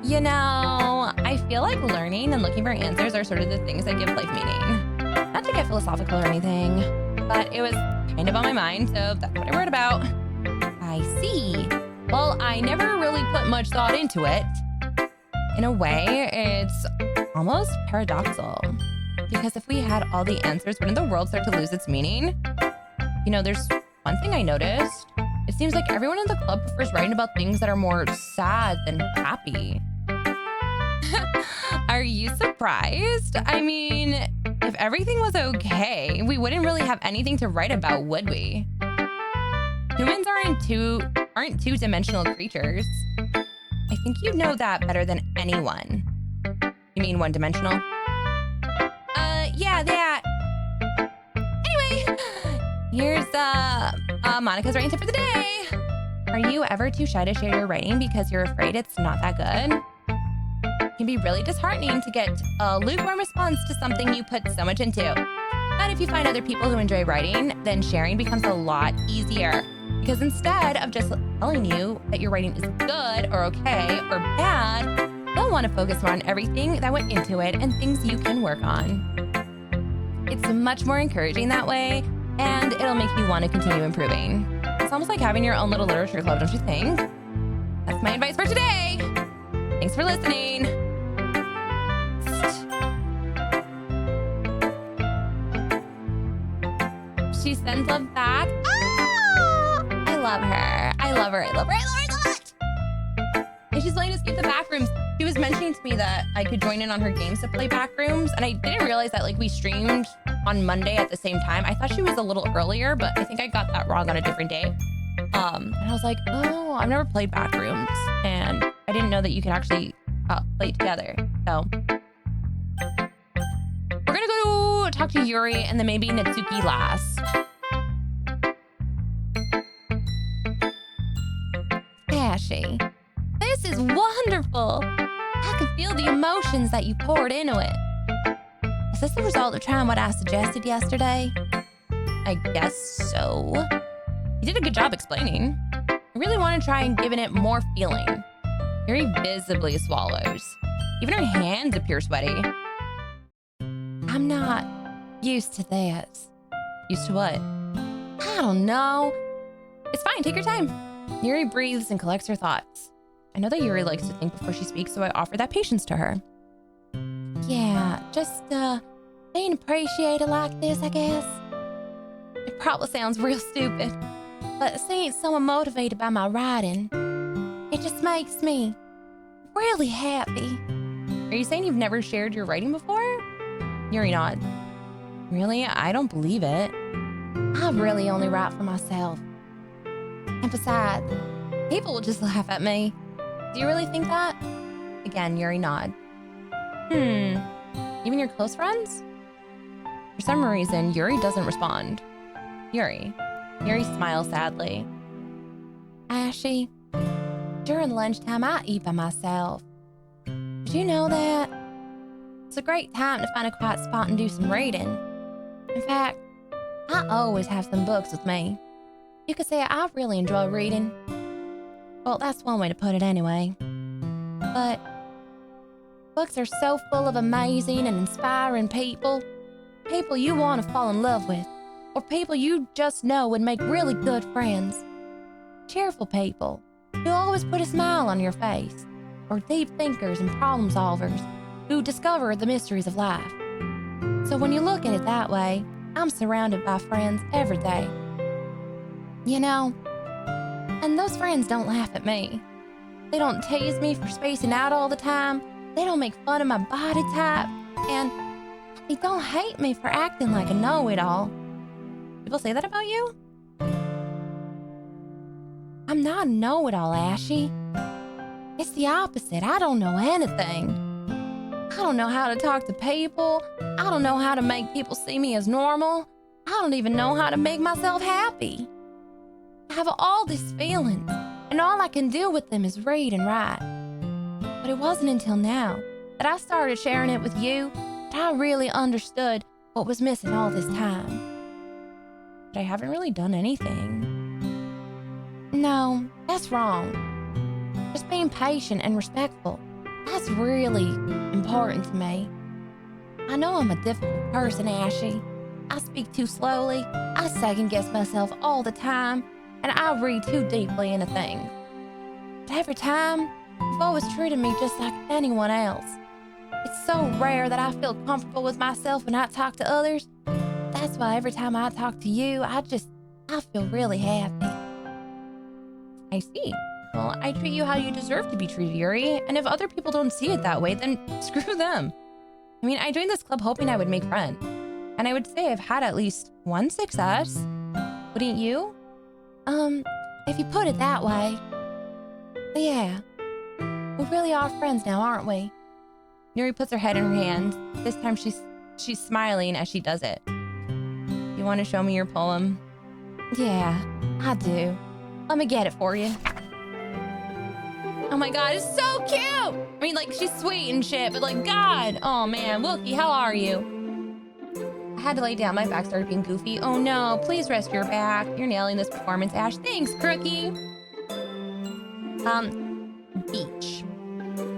You know, I feel like learning and looking for answers are sort of the things that give life meaning. Not to get philosophical or anything, but it was kind of on my mind, so that's what I wrote about. I see. Well, I never really put much thought into it. In a way, it's almost paradoxical. Because if we had all the answers, wouldn't the world start to lose its meaning? You know, there's one thing I noticed. It seems like everyone in the club prefers writing about things that are more sad than happy. Are you surprised? I mean, if everything was okay, we wouldn't really have anything to write about, would we? Humans aren't two-dimensional creatures. I think you know that better than anyone. You mean one-dimensional? Yeah, that. Anyway, here's Monica's writing tip for the day. Are you ever too shy to share your writing because you're afraid it's not that good? It can be really disheartening to get a lukewarm response to something you put so much into. But if you find other people who enjoy writing, then sharing becomes a lot easier. Because instead of just telling you that your writing is good or okay or bad, they'll want to focus more on everything that went into it and things you can work on. It's much more encouraging that way, and it'll make you want to continue improving. It's almost like having your own little literature club, don't you think? That's my advice for today. Thanks for listening. She sends love back. I love her. I love her so much. And she's willing to skip the backrooms. She was mentioning to me that I could join in on her games to play backrooms, and I didn't realize that like we streamed on Monday at the same time. I thought she was a little earlier, but I think I got that wrong on a different day. And I was like, oh, I've never played backrooms, and I didn't know that you could actually play together. So we're gonna go talk to Yuri and then maybe Natsuki last. Ashy, this is wonderful. I can feel the emotions that you poured into it. Is this the result of trying what I suggested yesterday? I guess so. You did a good job explaining. I really want to try and giving it more feeling. Yuri visibly swallows. Even her hands appear sweaty. I'm not used to this. Used to what? I don't know. It's fine, take your time. Yuri breathes and collects her thoughts. I know that Yuri likes to think before she speaks, so I offer that patience to her. Yeah, just being appreciated like this, I guess. It probably sounds real stupid, but seeing someone motivated by my writing, it just makes me really happy. Are you saying you've never shared your writing before? Yuri nods. Really? I don't believe it. I really only write for myself. And besides, people will just laugh at me. Do you really think that? Again, Yuri nods. Even your close friends? For some reason, Yuri doesn't respond. Yuri smiles sadly. Ashy, during lunchtime, I eat by myself. Did you know that? It's a great time to find a quiet spot and do some reading. In fact, I always have some books with me. You could say I really enjoy reading. Well, that's one way to put it anyway. But books are so full of amazing and inspiring people. People you want to fall in love with. Or people you just know would make really good friends. Cheerful people who always put a smile on your face. Or deep thinkers and problem solvers who discover the mysteries of life. So when you look at it that way, I'm surrounded by friends every day. You know, and those friends don't laugh at me. They don't tease me for spacing out all the time. They don't make fun of my body type. And they don't hate me for acting like a know-it-all. People say that about you? I'm not a know-it-all, Ashy. It's the opposite. I don't know anything. I don't know how to talk to people. I don't know how to make people see me as normal. I don't even know how to make myself happy. I have all these feelings, and all I can do with them is read and write. But it wasn't until now that I started sharing it with you that I really understood what was missing all this time. But I haven't really done anything. No, that's wrong. Just being patient and respectful. That's really important to me. I know I'm a difficult person, Ashy. I speak too slowly. I second-guess myself all the time. And I read too deeply into things. But every time, you've always treated me just like anyone else. It's so rare that I feel comfortable with myself when I talk to others. That's why every time I talk to you, I feel really happy. I see. Well, I treat you how you deserve to be treated, Yuri. And if other people don't see it that way, then screw them. I mean, I joined this club hoping I would make friends. And I would say I've had at least one success. Wouldn't you? If you put it that way. But yeah, we really are friends now, aren't we? Yuri puts her head in her hands. This time she's smiling as she does it. You want to show me your poem? Yeah, I do. Let me get it for you. Oh my god, it's so cute! I mean, like, she's sweet and shit, but like, god! Oh man, Wookie, how are you? I had to lay down, my back started being goofy. Oh no, please rest your back. You're nailing this performance, Ash. Thanks, Crookie. Beach.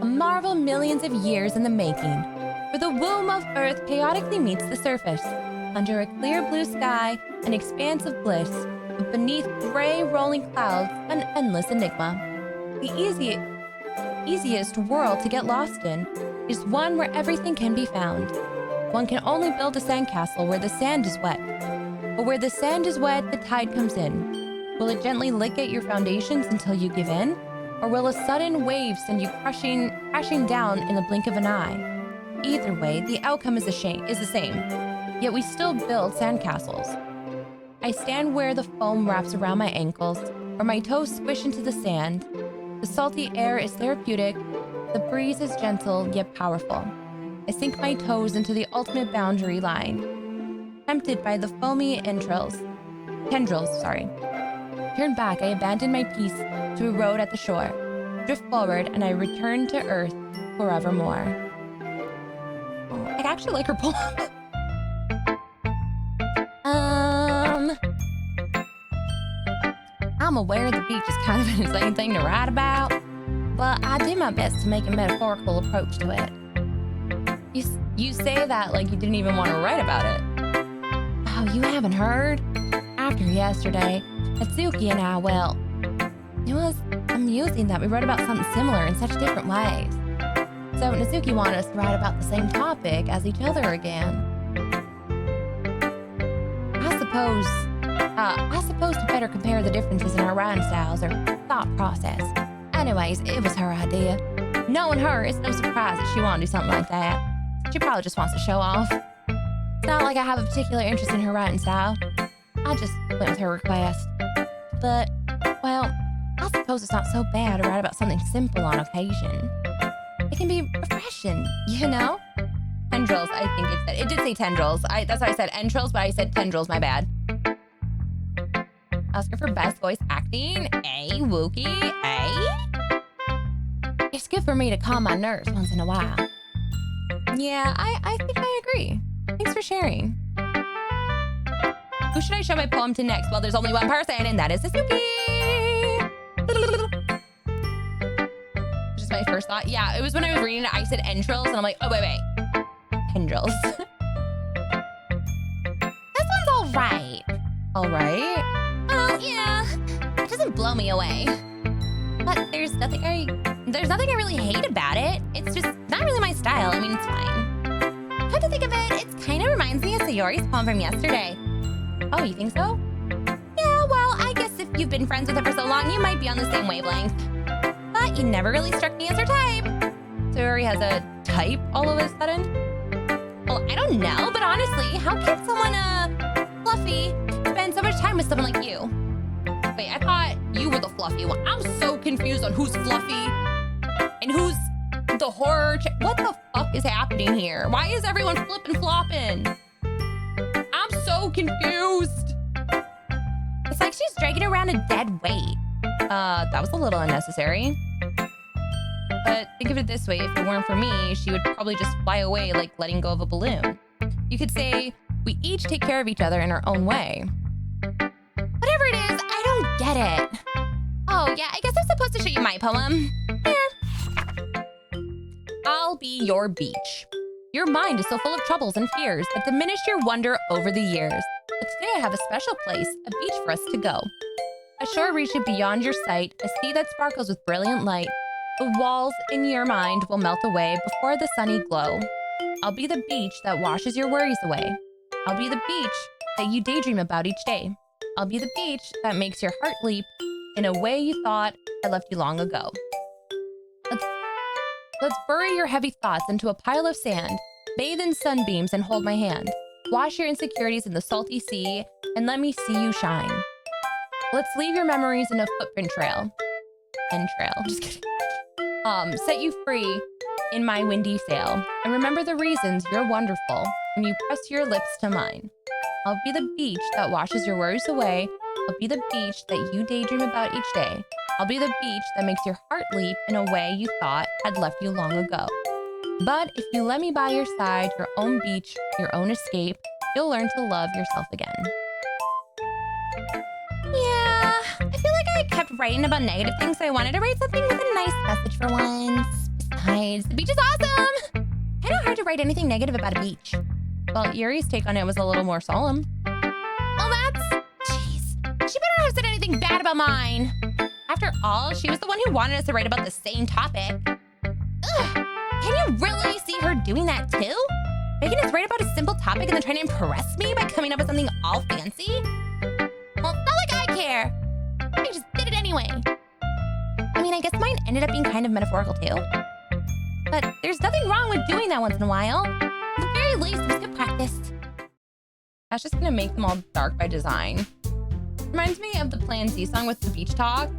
A marvel millions of years in the making. Where the womb of Earth chaotically meets the surface. Under a clear blue sky, an expanse of bliss. But beneath gray rolling clouds, an endless enigma. The easiest world to get lost in is one where everything can be found. One can only build a sandcastle where the sand is wet. But where the sand is wet, the tide comes in. Will it gently lick at your foundations until you give in? Or will a sudden wave send you crashing down in the blink of an eye? Either way, the outcome is the same. Yet we still build sandcastles. I stand where the foam wraps around my ankles, where my toes squish into the sand. The salty air is therapeutic. The breeze is gentle yet powerful. I sink my toes into the ultimate boundary line. Tempted by the foamy tendrils. Turned back, I abandon my peace to erode at the shore. Drift forward, and I return to Earth forevermore. Oh, I actually like her poem. I'm aware the beach is kind of an insane thing to write about, but I do my best to make a metaphorical approach to it. You say that like you didn't even want to write about it. Oh, you haven't heard? After yesterday, Natsuki and I, well, it was amusing that we wrote about something similar in such different ways. So Natsuki wanted us to write about the same topic as each other again. I suppose to better compare the differences in our rhyme styles or thought process. Anyways, it was her idea. Knowing her, it's no surprise that she won't do something like that. She probably just wants to show off. It's not like I have a particular interest in her writing style. I just went with her request. But, well, I suppose it's not so bad to write about something simple on occasion. It can be refreshing, you know? Tendrils, I think it said. It did say tendrils. That's why I said entrails, but I said tendrils, my bad. Oscar for best voice acting. A Wookie. A. It's good for me to calm my nerves once in a while. Yeah, I think I agree. Thanks for sharing. Who should I show my poem to next? Well, there's only one person, and that is Suzuki. Just my first thought. Yeah, it was when I was reading it, I said entrails, and I'm like, oh, wait. Tendrils. This one's all right. All right? Oh, yeah. It doesn't blow me away. But there's nothing I really hate about it. It's just not really my style. I mean, it's fine. Come to think of it, it kind of reminds me of Sayori's poem from yesterday. Oh, you think so? Yeah, well, I guess if you've been friends with her for so long, you might be on the same wavelength. But you never really struck me as her type. Sayori has a type all of a sudden? Well, I don't know, but honestly, how can someone, fluffy, spend so much time with someone like you? Wait, I thought you were the fluffy one. I'm so confused on who's fluffy and who's the horror. What the fuck is happening here? Why is everyone flipping flopping? I'm so confused. It's like she's dragging around a dead weight. That was a little unnecessary. But think of it this way, if it weren't for me, she would probably just fly away like letting go of a balloon. You could say, we each take care of each other in our own way. Whatever it is, I don't get it. Oh, yeah, I guess I'm supposed to show you my poem. Here. I'll be your beach. Your mind is so full of troubles and fears that diminish your wonder over the years. But today I have a special place, a beach for us to go. A shore reaching beyond your sight, a sea that sparkles with brilliant light. The walls in your mind will melt away before the sunny glow. I'll be the beach that washes your worries away. I'll be the beach that you daydream about each day. I'll be the beach that makes your heart leap in a way you thought had left you long ago. Let's bury your heavy thoughts into a pile of sand, bathe in sunbeams and hold my hand. Wash your insecurities in the salty sea and let me see you shine. Let's leave your memories in a footprint trail. Just kidding. Set you free in my windy sail. And remember the reasons you're wonderful when you press your lips to mine. I'll be the beach that washes your worries away. I'll be the beach that you daydream about each day. I'll be the beach that makes your heart leap in a way you thought had left you long ago. But if you let me by your side, your own beach, your own escape, you'll learn to love yourself again. Yeah, I feel like I kept writing about negative things, so I wanted to write something with a nice message for once. Besides, the beach is awesome! Kind of hard to write anything negative about a beach. Well, Yuri's take on it was a little more solemn. Well, jeez. She better not have said anything bad about mine. After all, she was the one who wanted us to write about the same topic. Ugh, can you really see her doing that too? Making us write about a simple topic and then trying to impress me by coming up with something all fancy? Well, it's not like I care. I just did it anyway. I mean, I guess mine ended up being kind of metaphorical too. But there's nothing wrong with doing that once in a while. At the very least, it was good practice. That's just gonna make them all dark by design. Reminds me of the Plan Z song with the beach talk.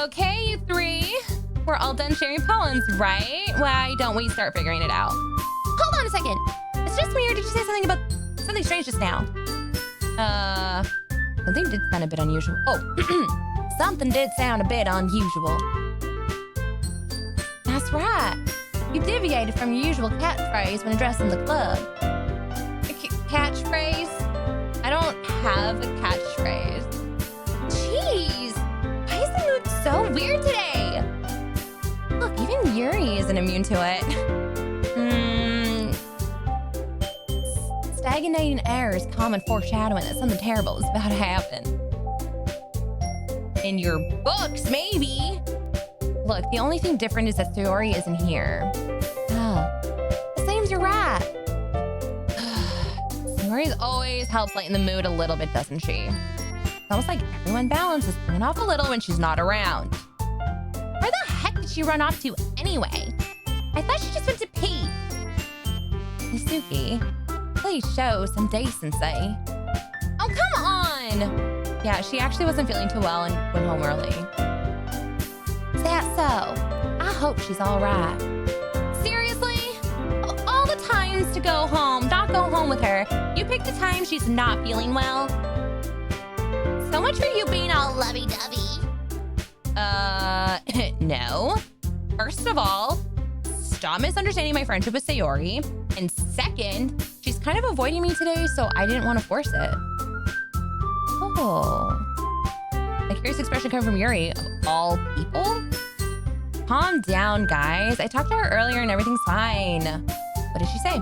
Okay, you three. We're all done sharing poems, right? Why don't we start figuring it out? Hold on a second. It's just me, or did you say something about something strange just now? Something did sound a bit unusual. Oh, something did sound a bit unusual. That's right. You deviated from your usual catchphrase when addressing the club. Catchphrase? I don't have a catchphrase. Jeez, why is the mood so weird today? Look, even Yuri isn't immune to it. Stagnating air is common foreshadowing that something terrible is about to happen. In your books, maybe. Look, the only thing different is that Sayori isn't here. Oh, it seems you're right. Sayori always helps lighten the mood a little bit, doesn't she? It's almost like everyone balances things off a little when she's not around. Where the heck did she run off to anyway? I thought she just went to pee. Suki, please show some decency. Oh, come on! Yeah, she actually wasn't feeling too well and went home early. Is that so? I hope she's all right. Seriously? Of all the times to go home, not go home with her, you picked the time she's not feeling well? So much for you being all lovey-dovey. No. First of all, stop misunderstanding my friendship with Sayori. And second, she's kind of avoiding me today, so I didn't want to force it. Oh. A curious expression coming from Yuri. Of all people? Calm down, guys. I talked to her earlier and everything's fine. What did she say?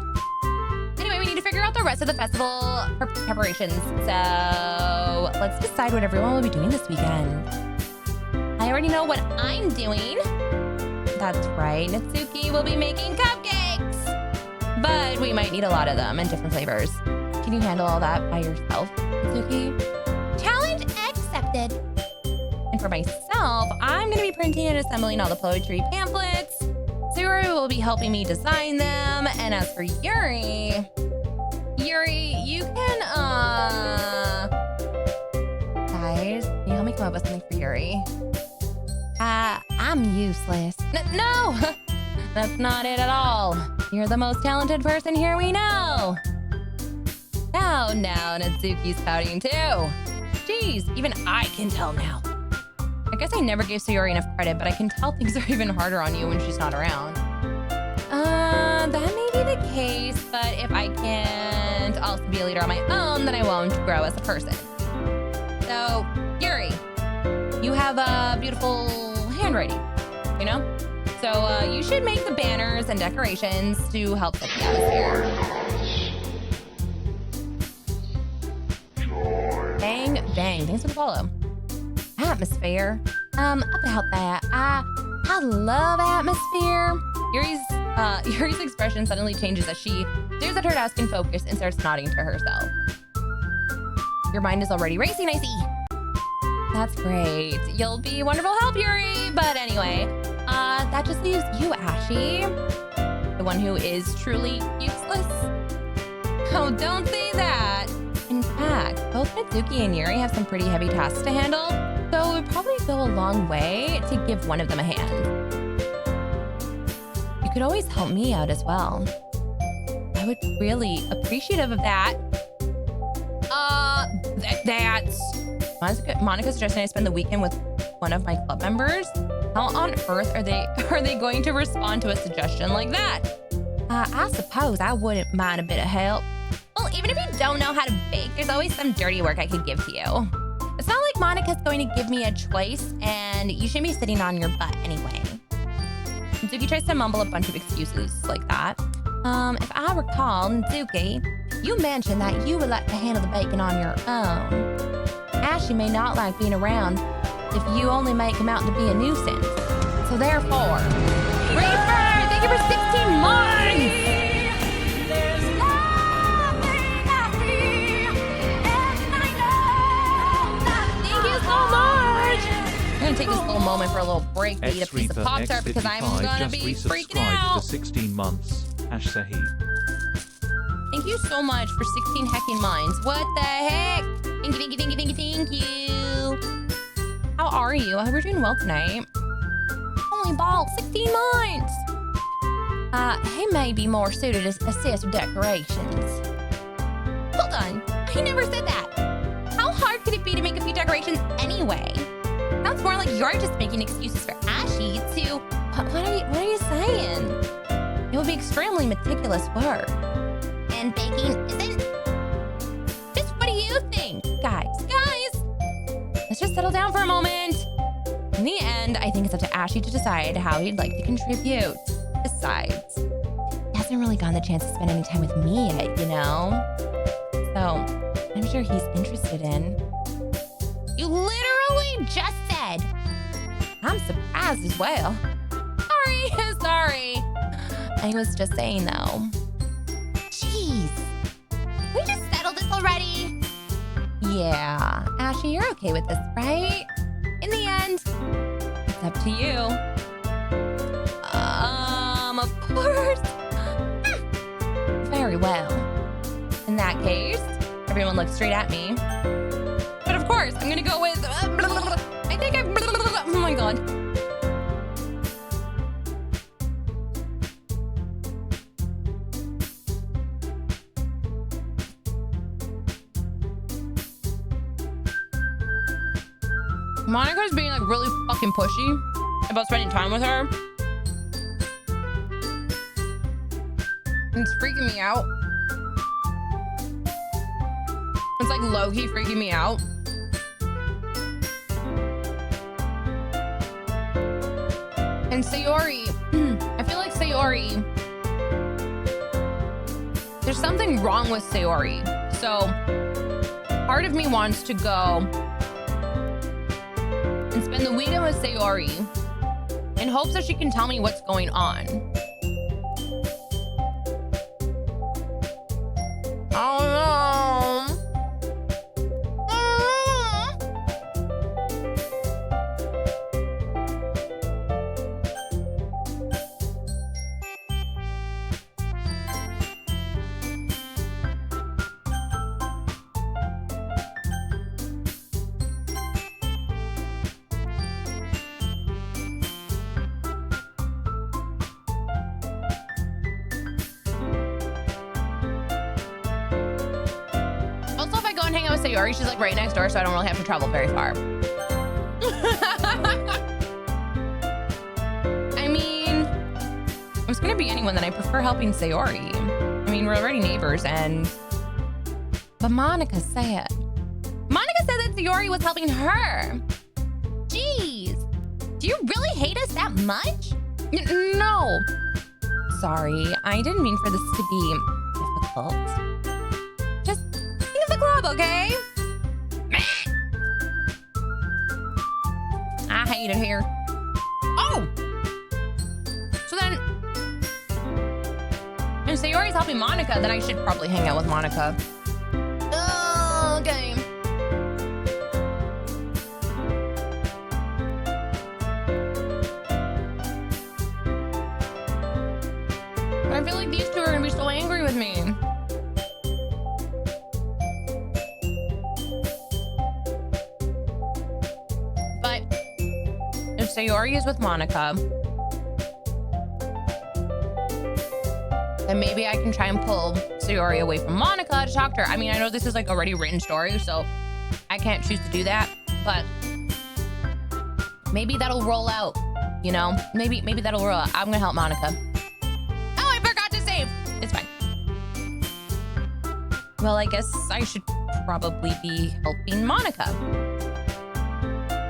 Anyway, we need to figure out the rest of the festival preparations. So let's decide what everyone will be doing this weekend. I already know what I'm doing. That's right, Natsuki will be making cupcakes. But we might need a lot of them and different flavors. Can you handle all that by yourself, Natsuki? Challenge accepted. And for myself, I'm going to be printing and assembling all the poetry pamphlets. Sayori will be helping me design them. And as for Yuri, you can, guys, can you help me come up with something for Yuri? I'm useless. No, that's not it at all. You're the most talented person here we know. Now, Natsuki's pouting too. Jeez, even I can tell now. I guess I never gave Sayori enough credit, but I can tell things are even harder on you when she's not around. That may be the case, but if I can't also be a leader on my own, then I won't grow as a person. So, Yuri, you have a beautiful handwriting, you know? So you should make the banners and decorations to help set the atmosphere. Bang, bang. Thanks for the follow. Atmosphere. About that. I love atmosphere. Yuri's expression suddenly changes as she stares at her desk in focus and starts nodding to herself. Your mind is already racing, I see. That's great. You'll be wonderful help, Yuri. But anyway, that just leaves you, Ashi. The one who is truly useless. Oh, don't say that. In fact, both Natsuki and Yuri have some pretty heavy tasks to handle, so it would probably go a long way to give one of them a hand. You could always help me out as well. I would be really appreciative of that. That's... Monika suggested I spend the weekend with one of my club members. How on earth are they going to respond to a suggestion like that? I suppose I wouldn't mind a bit of help. Well, even if you don't know how to bake, there's always some dirty work I could give to you. It's not like Monika's going to give me a choice, and you shouldn't be sitting on your butt anyway. Natsuki tries to mumble a bunch of excuses like that. If I recall, Natsuki, you mentioned that you would like to handle the baking on your own. Ashi may not like being around if you only make him out to be a nuisance. So therefore, Reaper, thank you for 16 months! Thank you so much! I'm gonna take this little moment for a little break to eat a piece of Pop-Tart because I'm gonna be freaking out. For 16 months, Ashsehi. Thank you so much for 16 hecking minds. What the heck? Thank you. How are you? I hope you're doing well tonight. Holy ball, 16 months. He may be more suited to assist with decorations. Hold on, I never said that. How hard could it be to make a few decorations anyway? Sounds more like you're just making excuses for Ashi to... What are you saying? It would be extremely meticulous work. And baking isn't... Just what do you think? Guys, let's just settle down for a moment. In the end, I think it's up to Ashi to decide how he'd like to contribute. Besides, he hasn't really gotten the chance to spend any time with me yet, you know? So, I'm sure he's interested in... You literally just said... I'm surprised as well. Sorry. I was just saying, though. Jeez. Can we just settle this already? Yeah. Ashi, you're okay with this, right? In the end, it's up to you. of course. Very well. In that case, everyone looks straight at me. But of course, I'm gonna go with. I think I'm. Oh my god. Monica's being like really fucking pushy about spending time with her. It's freaking me out. It's like low-key freaking me out. And Sayori, I feel like Sayori, there's something wrong with Sayori. So part of me wants to go and spend the weekend with Sayori in hopes that she can tell me what's going on. Oh no. Sayori, she's like right next door, so I don't really have to travel very far. I mean, if it's gonna be anyone, then I prefer helping Sayori. I mean, we're already neighbors, and but Monika said that Sayori was helping her. Jeez, do you really hate us that much? No. Sorry, I didn't mean for this to be difficult. Club, okay? I hate it here. Oh! So then, if Sayori's helping Monika, then I should probably hang out with Monika. Oh, okay. I feel like these two are gonna be so angry with me. Sayori is with Monika, then maybe I can try and pull Sayori away from Monika to talk to her. I mean, I know this is like already a written story, so I can't choose to do that, but maybe that'll roll out, you know? Maybe that'll roll out. I'm gonna help Monika. Oh, I forgot to save. It's fine. Well, I guess I should probably be helping Monika.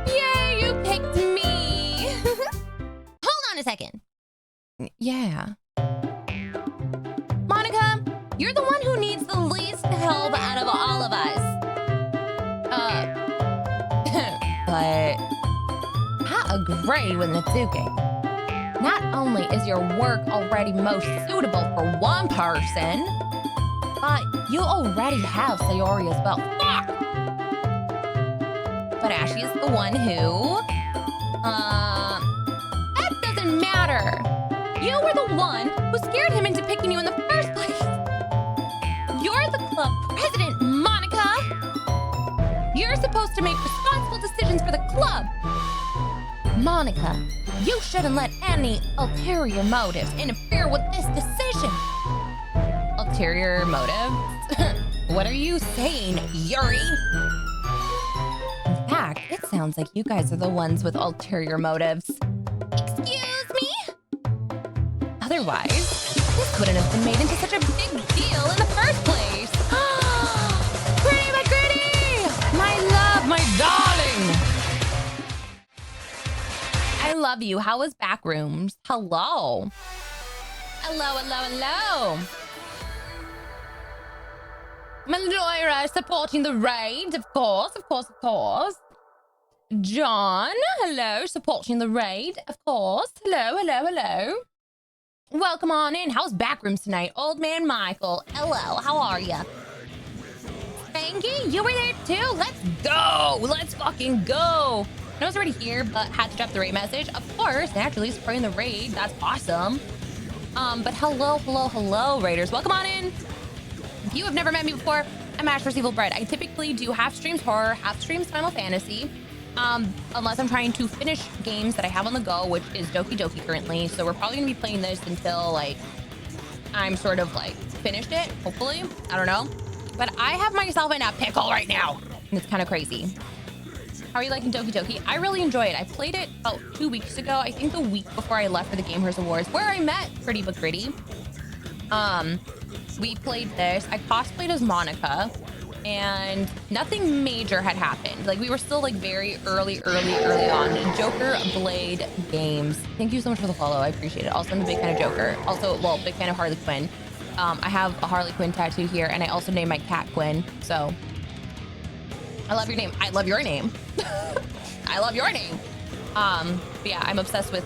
Yay, you picked me. Hold on a second. Yeah. Monika, you're the one who needs the least help out of all of us. But I agree with Natsuki. Not only is your work already most suitable for one person, but you already have Sayori as well. Fuck! But Ashy is the one who... that doesn't matter. You were the one who scared him into picking you in the first place. You're the club president, Monika. You're supposed to make responsible decisions for the club. Monika, you shouldn't let any ulterior motives interfere with this decision. Ulterior motives? What are you saying, Yuri? In fact, it sounds like you guys are the ones with ulterior motives. Excuse me? Otherwise, this wouldn't have been made into such a big deal in the first place. Gritty McGritty! My love, my darling! I love you. How was Backrooms? Hello. Hello, hello, hello. Malloyra supporting the raid, of course, of course, of course. John, hello, supporting the raid, of course. Hello, hello, hello. Welcome on in. How's Backrooms tonight? Old man Michael, hello, how are ya? Spanky, you were there too? Let's go. Let's fucking go. I was already here, but had to drop the raid message. Of course, naturally supporting the raid. That's awesome. But hello, Raiders. Welcome on in. If you have never met me before, I'm ashvsevilbread. I typically do half streams horror, half streams Final Fantasy. Unless I'm trying to finish games that I have on the go, which is Doki Doki currently. So we're probably gonna be playing this until like I'm sort of like finished it, hopefully. I don't know. But I have myself in a pickle right now, and it's kind of crazy. How are you liking Doki Doki? I really enjoy it. I played it about 2 weeks ago. I think the week before I left for the Gamers Awards, where I met Pretty But Gritty. We played this. I cosplayed as Monika, and nothing major had happened. Like, we were still like very early on. Joker Blade Games. Thank you so much for the follow. I appreciate it. Also, I'm a big fan of Joker. Also, well, big fan of Harley Quinn. I have a Harley Quinn tattoo here, and I also named my cat Quinn. So I love your name. I love your name. I love your name. But yeah, I'm obsessed with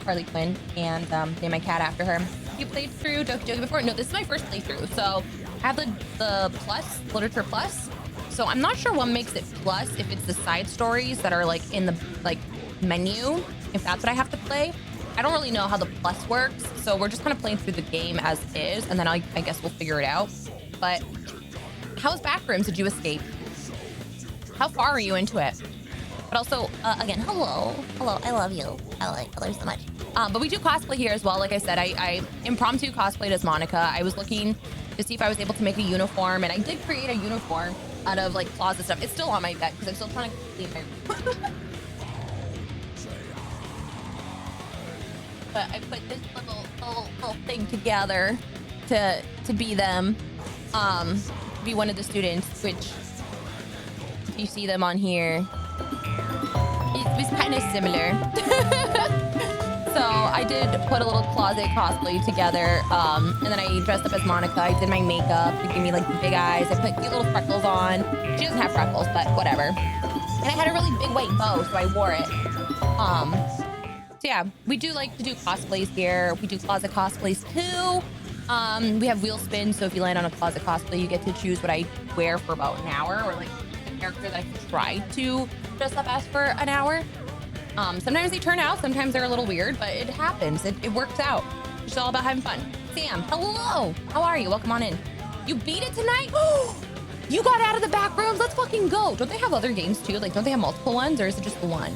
Harley Quinn, and named my cat after her. You played through Doki Doki before? No, this is my first playthrough. So I have the plus, Literature Plus. So I'm not sure what makes it plus, if it's the side stories that are like in the like menu, if that's what I have to play. I don't really know how the plus works. So we're just kind of playing through the game as is, and then I guess we'll figure it out. But how's Backrooms? Did you escape? How far are you into it? But also, again, hello, I love you. I love you so much. But we do cosplay here as well. Like I said, I impromptu cosplayed as Monika. I was looking to see if I was able to make a uniform, and I did create a uniform out of like closet stuff. It's still on my bed because I'm still trying to clean my room. But I put this little thing together to be them, be one of the students, which if you see them on here, it was kind of similar. So I did put a little closet cosplay together, and then I dressed up as Monika. I did my makeup to give me like the big eyes. I put cute little freckles on. She doesn't have freckles, but whatever. And I had a really big white bow, so I wore it. So yeah, we do like to do cosplays here. We do closet cosplays too. We have wheel spins, so if you land on a closet cosplay, you get to choose what I wear for about an hour, or like the character that I try to dress up as for an hour. Sometimes they turn out, sometimes they're a little weird, but it happens. It works out. It's all about having fun. Sam, hello. How are you? Welcome on in. You beat it tonight? You got out of the back rooms. Let's fucking go. Don't they have other games too? Like, don't they have multiple ones, or is it just the one?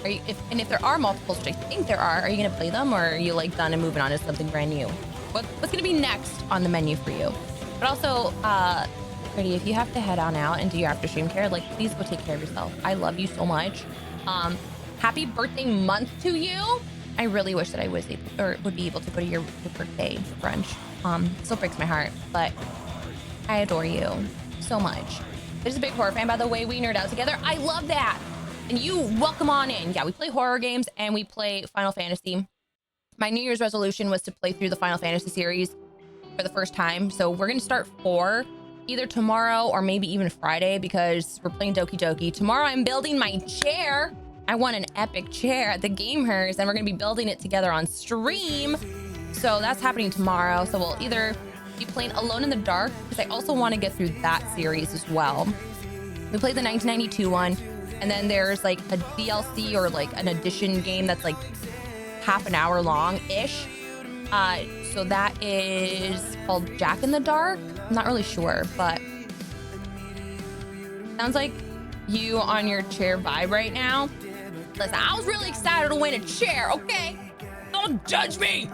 Are you, if there are multiples, which I think there are you gonna play them, or are you like done and moving on to something brand new? What's gonna be next on the menu for you? But also, Pretty, if you have to head on out and do your after stream care, like, please go take care of yourself. I love you so much. Happy birthday month to you. I really wish that I was able, or would be able to go to your birthday brunch. Still breaks my heart, but I adore you so much. There's a big horror fan, by the way. We nerd out together. I love that. And you, welcome on in. Yeah, we play horror games and we play Final Fantasy. My New Year's resolution was to play through the Final Fantasy series for the first time. So we're going to start 4 either tomorrow or maybe even Friday, because we're playing Doki Doki. Tomorrow I'm building my chair. I won an epic chair at the Gamers, and we're going to be building it together on stream. So that's happening tomorrow. So we'll either be playing Alone in the Dark, because I also want to get through that series as well. We played the 1992 one. And then there's like a DLC or like an addition game that's like half an hour long-ish. So that is called Jack in the Dark. I'm not really sure, but sounds like you on your chair vibe right now. Listen, I was really excited to win a chair, okay? Don't judge me.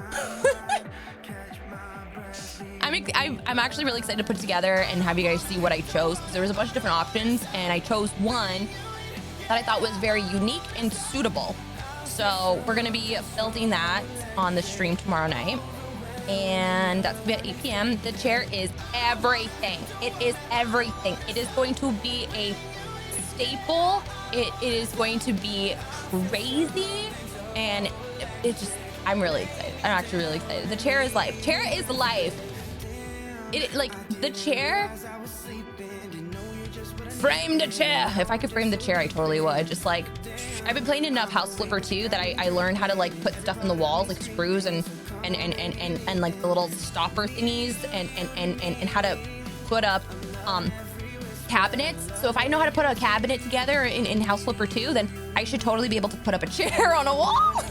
I'm actually really excited to put it together and have you guys see what I chose, because there was a bunch of different options, and I chose one that I thought was very unique and suitable. So we're gonna be building that on the stream tomorrow night, and that's gonna be at 8 p.m. The chair is everything. It is everything. It is going to be a staple. It is going to be crazy, and it just, I'm really excited. I'm actually really excited. The chair is life. Chair is life. It, like, the chair, frame the chair. If I could frame the chair, I totally would. Just like, I've been playing enough House Flipper 2 that I learned how to like put stuff in the walls, like screws and like the little stopper thingies, and how to put up cabinets. So if I know how to put a cabinet together in House Flipper 2, then I should totally be able to put up a chair on a wall.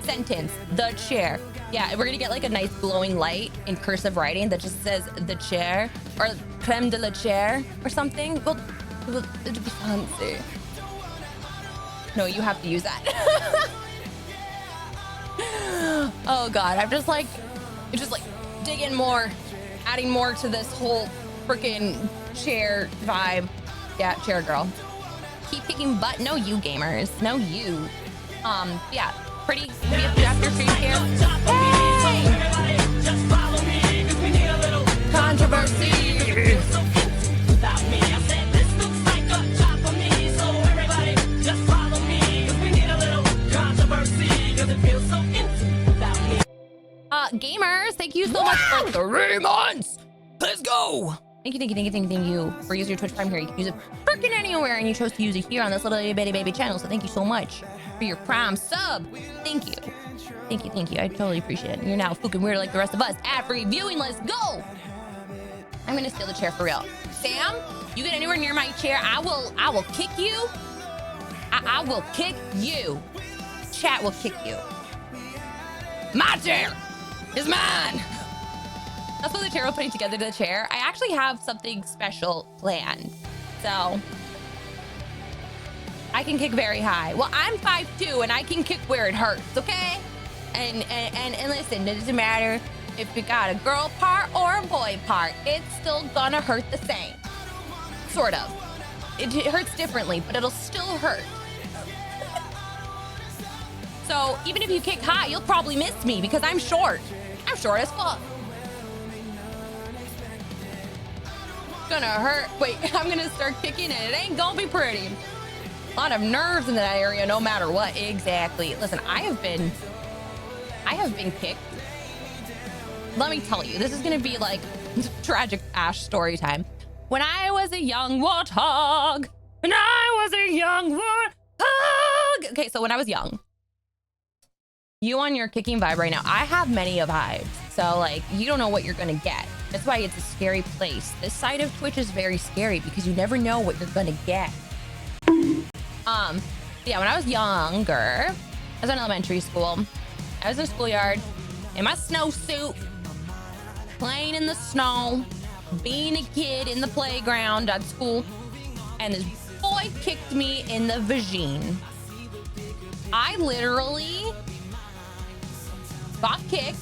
Sentence, the chair Yeah, we're gonna get like a nice glowing light in cursive writing that just says the chair or creme de la chair or something. Well, it'd be fancy. No, you have to use that. Oh God, I'm just like digging more, adding more to this whole freaking chair vibe. Yeah, chair girl. Keep kicking butt. No, you gamers. No, you. Yeah, pretty after stream here. Hey! Controversy. Gamers, thank you so much for 3 months. Let's go. Thank you for using your Twitch Prime here. You can use it freaking anywhere, and you chose to use it here on this little bitty baby channel. So thank you so much for your Prime sub. Thank you. I totally appreciate it. You're now fucking weird like the rest of us. Ad-free viewing. Let's go. I'm gonna steal the chair for real. Sam, you get anywhere near my chair, I will kick you. I will kick you. Chat will kick you. My chair is mine. That's what the chair was putting together the chair. I actually have something special planned. So I can kick very high. Well, I'm 5'2" and I can kick where it hurts, okay? And listen, it doesn't matter if you got a girl part or a boy part, it's still gonna hurt the same. Sort of. It hurts differently, but it'll still hurt. So even if you kick high, you'll probably miss me because I'm short. I'm short as fuck. Gonna hurt. Wait, I'm gonna start kicking and it ain't gonna be pretty. A lot of nerves in that area, no matter what. Exactly. Listen, I have been kicked. Let me tell you, this is gonna be like tragic Ash story time. When I was a young warthog. Okay, so when I was young, you on your kicking vibe right now, I have many of vibes. So like, you don't know what you're gonna get. That's why it's a scary place. This side of Twitch is very scary because you never know what you're gonna get. Yeah, when I was younger, I was in elementary school. I was in a schoolyard in my snowsuit, playing in the snow, being a kid in the playground at school, and this boy kicked me in the vagine. I literally got kicked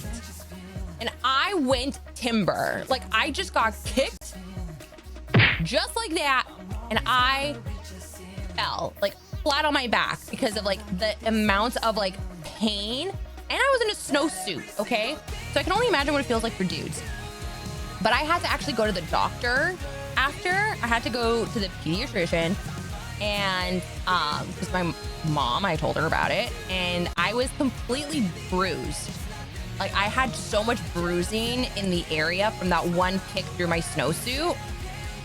and I went timber. Like, I just got kicked just like that, and I fell like flat on my back because of like the amount of like pain. And I was in a snowsuit, okay? So I can only imagine what it feels like for dudes. But I had to actually go to the doctor after. I had to go to the pediatrician, and because my mom, I told her about it, and I was completely bruised. Like, I had so much bruising in the area from that one kick through my snowsuit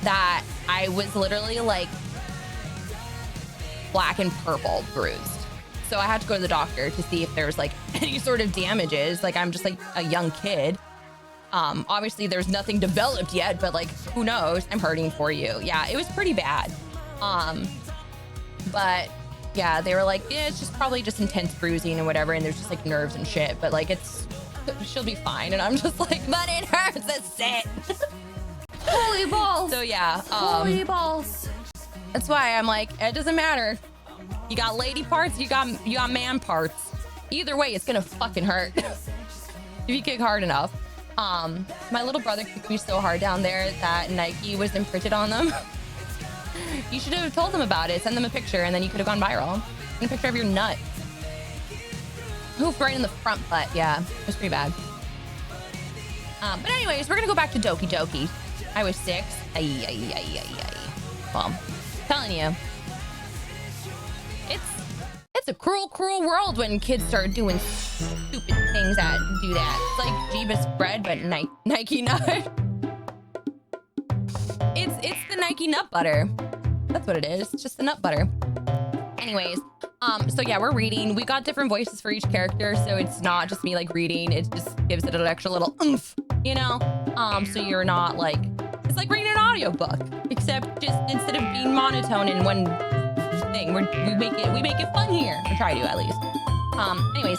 that I was literally like black and purple bruised. So I had to go to the doctor to see if there's like any sort of damages. Like, I'm just like a young kid. Obviously there's nothing developed yet, but like, who knows? I'm hurting for you. Yeah, it was pretty bad. But yeah, they were like, yeah, it's just probably just intense bruising and whatever. And there's just like nerves and shit, but like, she'll be fine. And I'm just like, but it hurts, that's it. Holy balls. So yeah. Holy balls. That's why I'm like, it doesn't matter. You got lady parts, you got man parts. Either way, it's gonna fucking hurt if you kick hard enough. My little brother kicked me so hard down there that Nike was imprinted on them. You should have told them about it. Send them a picture, and then you could have gone viral. And a picture of your nut. Oof, right in the front butt. Yeah, it was pretty bad. But anyways, we're gonna go back to Doki Doki. I was 6. Well, telling you. It's a cruel, cruel world when kids start doing stupid things that do that. It's like Jeebus bread, but Nike nut. It's the Nike nut butter. That's what it is. It's just the nut butter. Anyways, so yeah, we're reading. We got different voices for each character, so it's not just me like reading. It just gives it an extra little oomph, you know? So you're not like, it's like reading an audiobook, except just instead of being monotone in one thing, we make it fun here. We try to, at least. Anyways,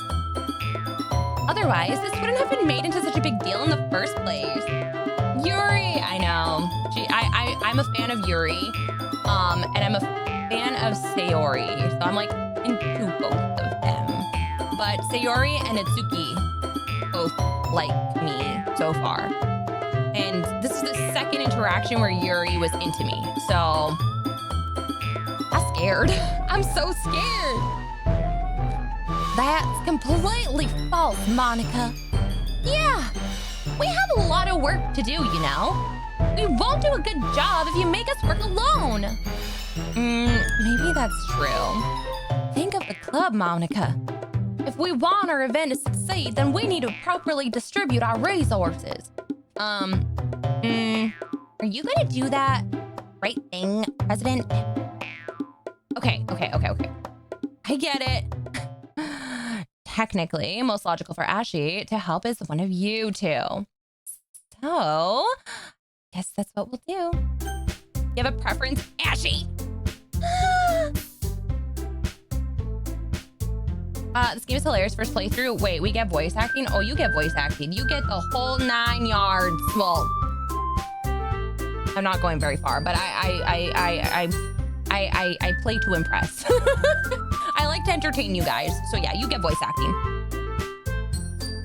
Otherwise, this wouldn't have been made into such a big deal in the first place. Yuri, I know. I'm a fan of Yuri, and I'm a fan of Sayori, so I'm like into both of them. But Sayori and Itsuki both like me so far. And this is the second interaction where Yuri was into me, so I'm scared. I'm so scared. That's completely false, Monika. Yeah, we have a lot of work to do, you know. We won't do a good job if you make us work alone. Maybe that's true. Think of the club, Monika. If we want our event to succeed, then we need to properly distribute our resources. Are you gonna do that right thing, President? Okay. I get it. Technically, most logical for Ashy to help is one of you two. So, guess that's what we'll do. You have a preference, Ashy? This game is hilarious. First playthrough. Wait, we get voice acting? Oh, you get voice acting. You get the whole 9 yards. Well, I'm not going very far, but I play to impress. I like to entertain you guys. So yeah, you get voice acting.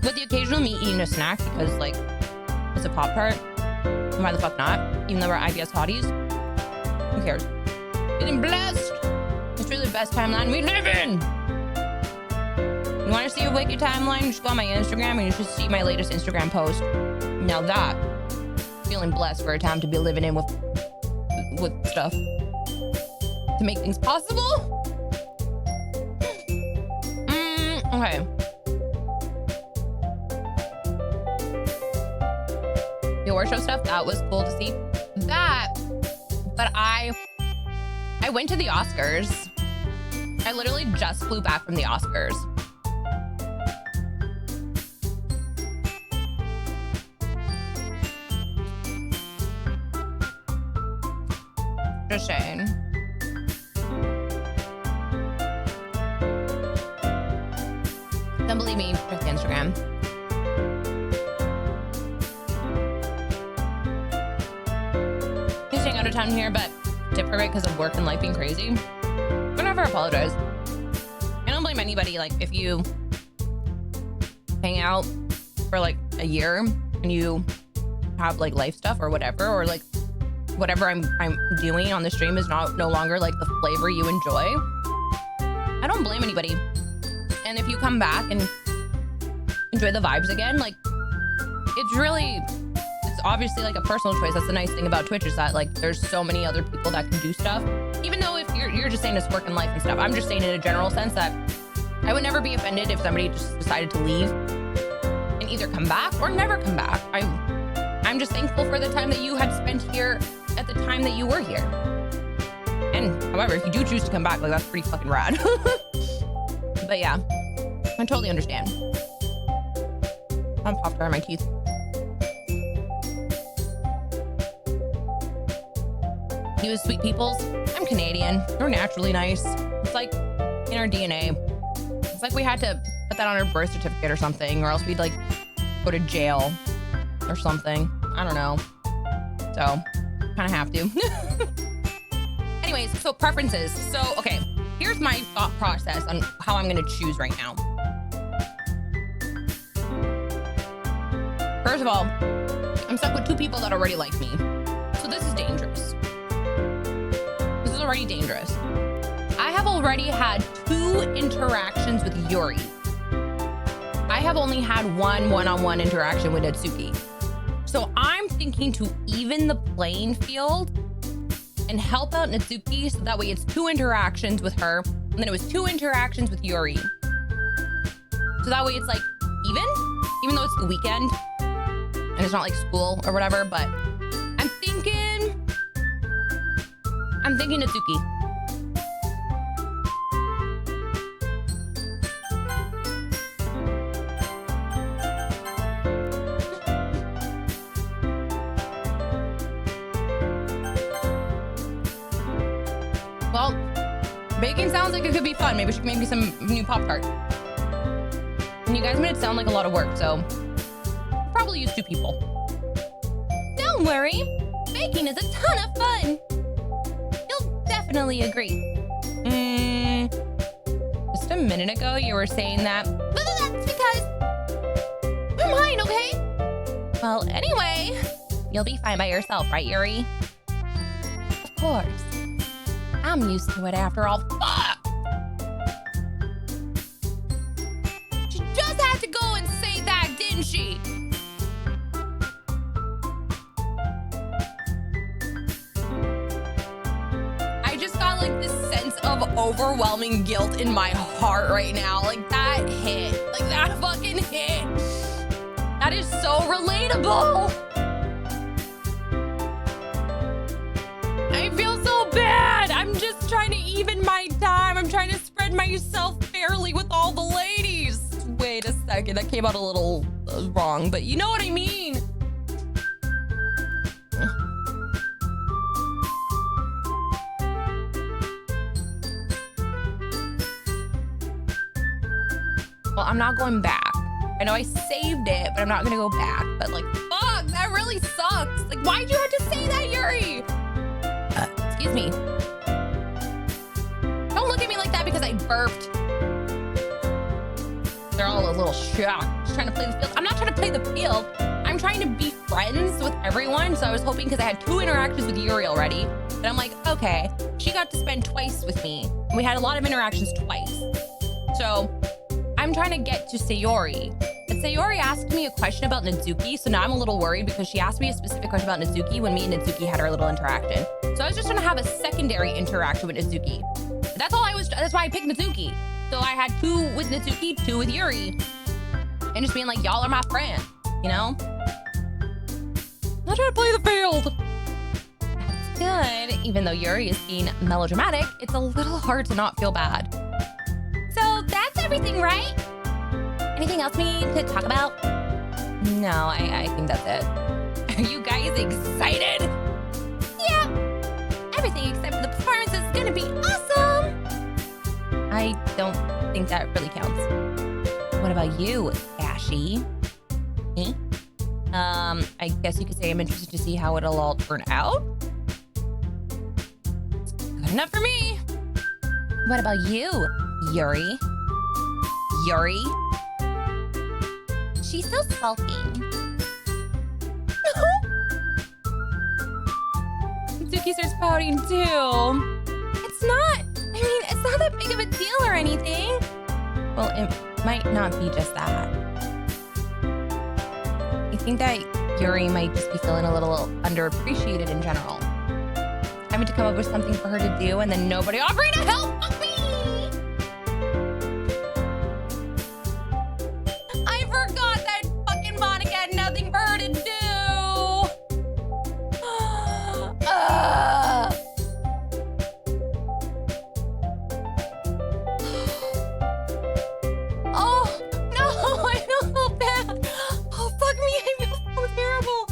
With the occasional me eating a snack because like it's a Pop-Tart. Why the fuck not? Even though we're IBS hotties. Who cares? Getting blessed. It's really the best timeline we live in. You want to see a wiki timeline? Just go on my Instagram and you should see my latest Instagram post. Now that, feeling blessed for a time to be living in with stuff to make things possible. Okay. The award show stuff, that was cool to see. That, but I went to the Oscars. I literally just flew back from the Oscars. Just saying. Don't believe me, check the Instagram. He's staying out of town here, but tip for it because of work and life being crazy. Don't ever apologize. I don't blame anybody. Like if you hang out for like a year and you have like life stuff or whatever, or like whatever I'm doing on the stream is no longer like the flavor you enjoy. I don't blame anybody. And if you come back and enjoy the vibes again, like it's obviously like a personal choice. That's the nice thing about Twitch is that like there's so many other people that can do stuff. Even though if you're just saying it's work and life and stuff, I'm just saying in a general sense that I would never be offended if somebody just decided to leave and either come back or never come back. I'm just thankful for the time that you had spent here at the time that you were here. And however, if you do choose to come back, like that's pretty fucking rad. But yeah, I totally understand. I'm Pop-Tart in my teeth. You sweet peoples, I'm Canadian. We're naturally nice. It's like in our DNA. It's like we had to put that on our birth certificate or something, or else we'd like go to jail or something. I don't know. So, kind of have to. Anyways, so preferences. So, okay, here's my thought process on how I'm gonna choose right now. First of all, I'm stuck with 2 people that already like me. So this is dangerous. This is already dangerous. I have already had 2 interactions with Yuri. I have only had one-on-one interaction with Itsuki. So I'm thinking to even the playing field and help out Natsuki so that way it's 2 interactions with her and then it was 2 interactions with Yuri. So that way it's like even though it's the weekend and it's not like school or whatever, but I'm thinking Natsuki. Well, baking sounds like it could be fun. Maybe we should make me some new Pop-Tart. And you guys made it sound like a lot of work, so probably use 2 people. Don't worry, baking is a ton of fun. You'll definitely agree. Just a minute ago, you were saying that. But that's because you're mine, okay? Well, anyway, you'll be fine by yourself, right, Yuri? Of course. I'm used to it after all. Fuck! She just had to go and say that, didn't she? I just got like this sense of overwhelming guilt in my heart right now. Like that hit. Like that fucking hit. That is so relatable. I feel so bad. I'm just trying to even my time. I'm trying to spread myself fairly with all the ladies. Wait a second. That came out a little wrong, but you know what I mean. Well, I'm not going back. I know I saved it, but I'm not gonna go back. But like, fuck, that really sucks. Like, why'd you have to say that, Yuri? Excuse me. Don't look at me like that because I burped. They're all a little shocked. Just trying to play the field. I'm not trying to play the field. I'm trying to be friends with everyone. So I was hoping, because I had 2 interactions with Yuri already. And I'm like, okay, she got to spend twice with me. And we had a lot of interactions twice. So I'm trying to get to Sayori. And Sayori asked me a question about Nadzuki, so now I'm a little worried because she asked me a specific question about Nadzuki when me and Nadzuki had our little interaction. So I was just trying to have a secondary interaction with Nadzuki. That's why I picked Nadzuki. So I had 2 with Nadzuki, 2 with Yuri. And just being like, y'all are my friend, you know? I'm not trying to play the field. That's good. Even though Yuri is being melodramatic, it's a little hard to not feel bad. So that's everything, right? Anything else we need to talk about? No, I think that's it. Are you guys excited? Yeah. Everything except for the performance is gonna be awesome. I don't think that really counts. What about you, Ashy? Me? I guess you could say I'm interested to see how it'll all turn out. It's good enough for me. What about you, Yuri? Yuri? She's so sulking. Dookie starts pouting too. It's not that big of a deal or anything. Well, it might not be just that. I think that Yuri might just be feeling a little underappreciated in general. Having to come up with something for her to do and then nobody offering to help me. I forgot that fucking Monika had nothing for her to do. Oh, no, I feel so bad. Oh, fuck me, I feel so terrible.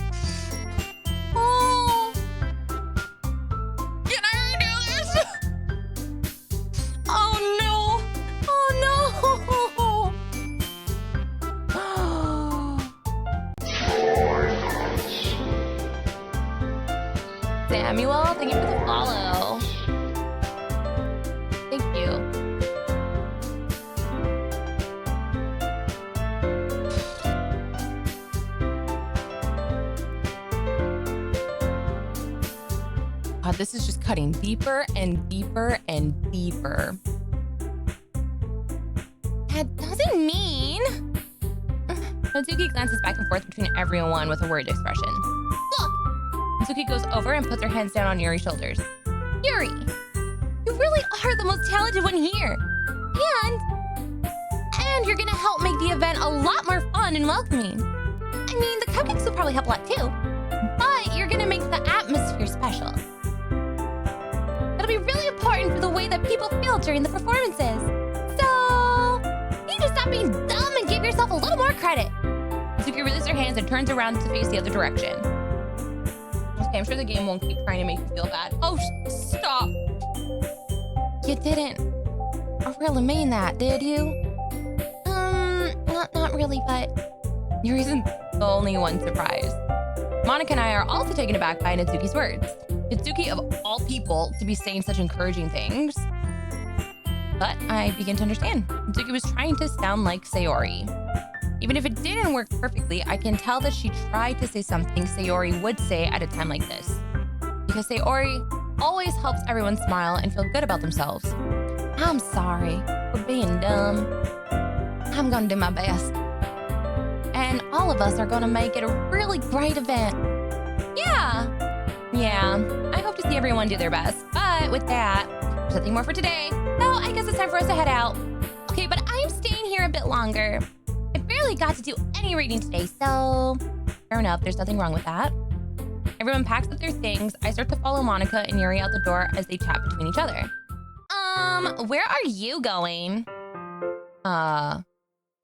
Oh. Can I redo this? Oh, no. Oh, no. Samuel, thank you for the follow. Thank you. God, this is just cutting deeper and deeper and deeper. That doesn't mean... Natsuki glances back and forth between everyone with a worried expression. Look! Natsuki goes over and puts her hands down on Yuri's shoulders. Yuri, you really are the most talented one here. And you're gonna help make the event a lot more fun and welcoming. I mean, the cupcakes will probably help a lot too. But you're gonna make the atmosphere special. It'll be really important for the way that people feel during the performances. So, you just stop being dumb and give yourself a little more credit. Natsuki releases her hands and turns around to face the other direction. Okay, I'm sure the game won't keep trying to make you feel bad. Oh, stop. You didn't really mean that, did you? Well, not really, but Yuri isn't the only one surprised. Monika and I are also taken aback by Natsuki's words. Natsuki, of all people, to be saying such encouraging things. But I begin to understand. Natsuki was trying to sound like Sayori. Even if it didn't work perfectly, I can tell that she tried to say something Sayori would say at a time like this. Because Sayori always helps everyone smile and feel good about themselves. I'm sorry for being dumb. I'm gonna do my best. And all of us are gonna make it a really great event. Yeah, I hope to see everyone do their best. But with that, there's nothing more for today. So I guess it's time for us to head out. Okay, but I'm staying here a bit longer. I barely got to do any reading today, so fair enough, there's nothing wrong with that. Everyone packs up their things. I start to follow Monika and Yuri out the door as they chat between each other. Where are you going?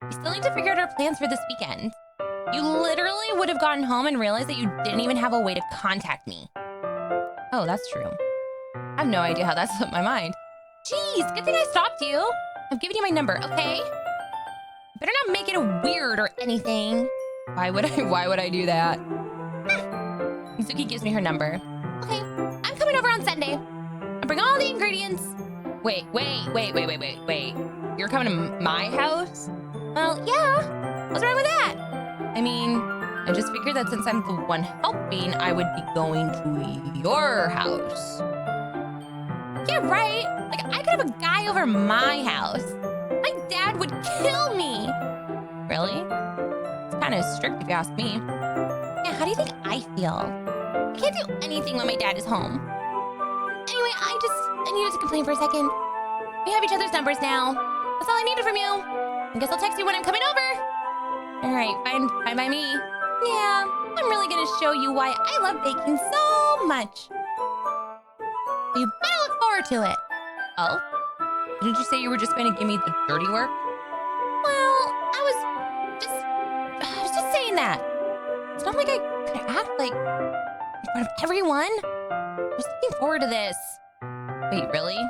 We still need to figure out our plans for this weekend. You literally would have gotten home and realized that you didn't even have a way to contact me. Oh, that's true. I have no idea how that slipped my mind. Jeez, good thing I stopped you. I've given you my number, okay? Better not make it weird or anything. Why would I do that? Mizuki gives me her number. Okay, I'm coming over on Sunday. I'll bring all the ingredients. Wait. You're coming to my house? Well, yeah. What's wrong with that? I mean, I just figured that since I'm the one helping, I would be going to your house. Yeah, right. Like, I could have a guy over my house. My dad would kill me. Really? It's kind of strict if you ask me. Yeah, how do you think I feel? I can't do anything when my dad is home. Anyway, I needed to complain for a second. We have each other's numbers now. That's all I needed from you. I guess I'll text you when I'm coming over. All right, fine by me. Yeah, I'm really gonna show you why I love baking so much. You better look forward to it. Oh? Didn't you say you were just going to give me the dirty work? Well, I was just saying that. It's not like I could act like in front of everyone. I was looking forward to this. Wait, really?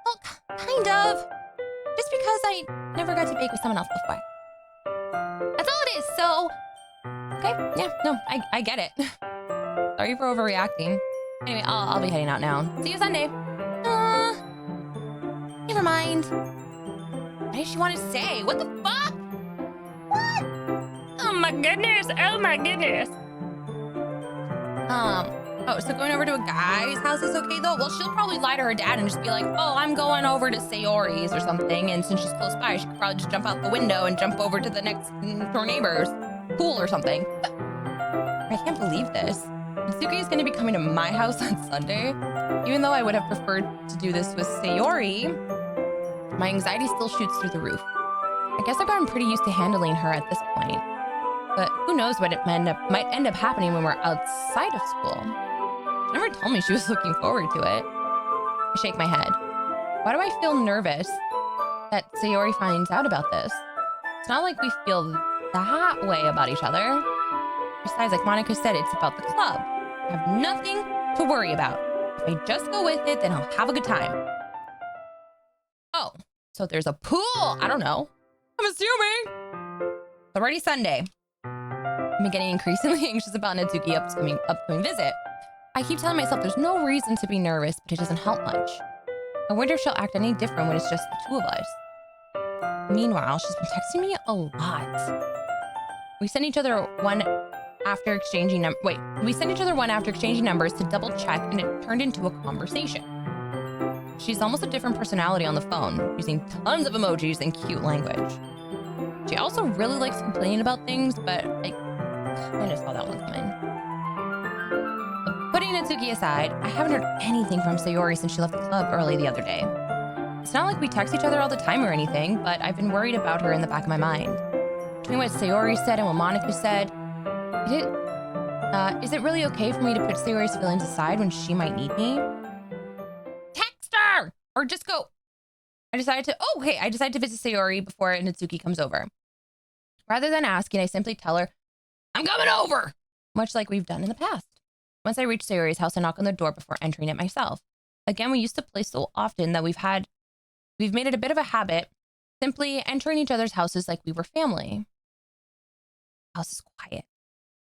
Well, kind of. Just because I never got to bake with someone else before. That's all it is, so... Okay, yeah, no, I get it. Sorry for overreacting. Anyway, I'll be heading out now. See you Sunday. Never mind. What did she want to say? What the fuck? What? Oh my goodness. Oh, so going over to a guy's house is okay though? Well, she'll probably lie to her dad and just be like, oh, I'm going over to Sayori's or something. And since she's close by, she could probably just jump out the window and jump over to the next door neighbor's pool or something. I can't believe this. Mitsuki is going to be coming to my house on Sunday. Even though I would have preferred to do this with Sayori, my anxiety still shoots through the roof. I guess I've gotten pretty used to handling her at this point. But who knows what it might end up happening when we're outside of school. She never told me she was looking forward to it. I shake my head. Why do I feel nervous that Sayori finds out about this? It's not like we feel that way about each other. Besides, like Monika said, it's about the club. I have nothing to worry about. If I just go with it, then I'll have a good time. Oh, so there's a pool. I don't know. I'm assuming. It's already Sunday. I'm getting increasingly anxious about Natsuki's upcoming visit. I keep telling myself there's no reason to be nervous, but it doesn't help much. I wonder if she'll act any different when it's just the two of us. Meanwhile, she's been texting me a lot. We send each other one after exchanging numbers to double check, and it turned into a conversation. She's almost a different personality on the phone, using tons of emojis and cute language. She also really likes complaining about things, but I kind of saw that one coming. But putting Natsuki aside, I haven't heard anything from Sayori since she left the club early the other day. It's not like we text each other all the time or anything, but I've been worried about her in the back of my mind. Between what Sayori said and what Monika said, is it really okay for me to put Sayori's feelings aside when she might need me? Text her! Or just go. I decided to visit Sayori before Natsuki comes over. Rather than asking, I simply tell her, I'm coming over! Much like we've done in the past. Once I reach Sayori's house, I knock on the door before entering it myself. Again, we used to play so often that we've made it a bit of a habit simply entering each other's houses like we were family. The house is quiet.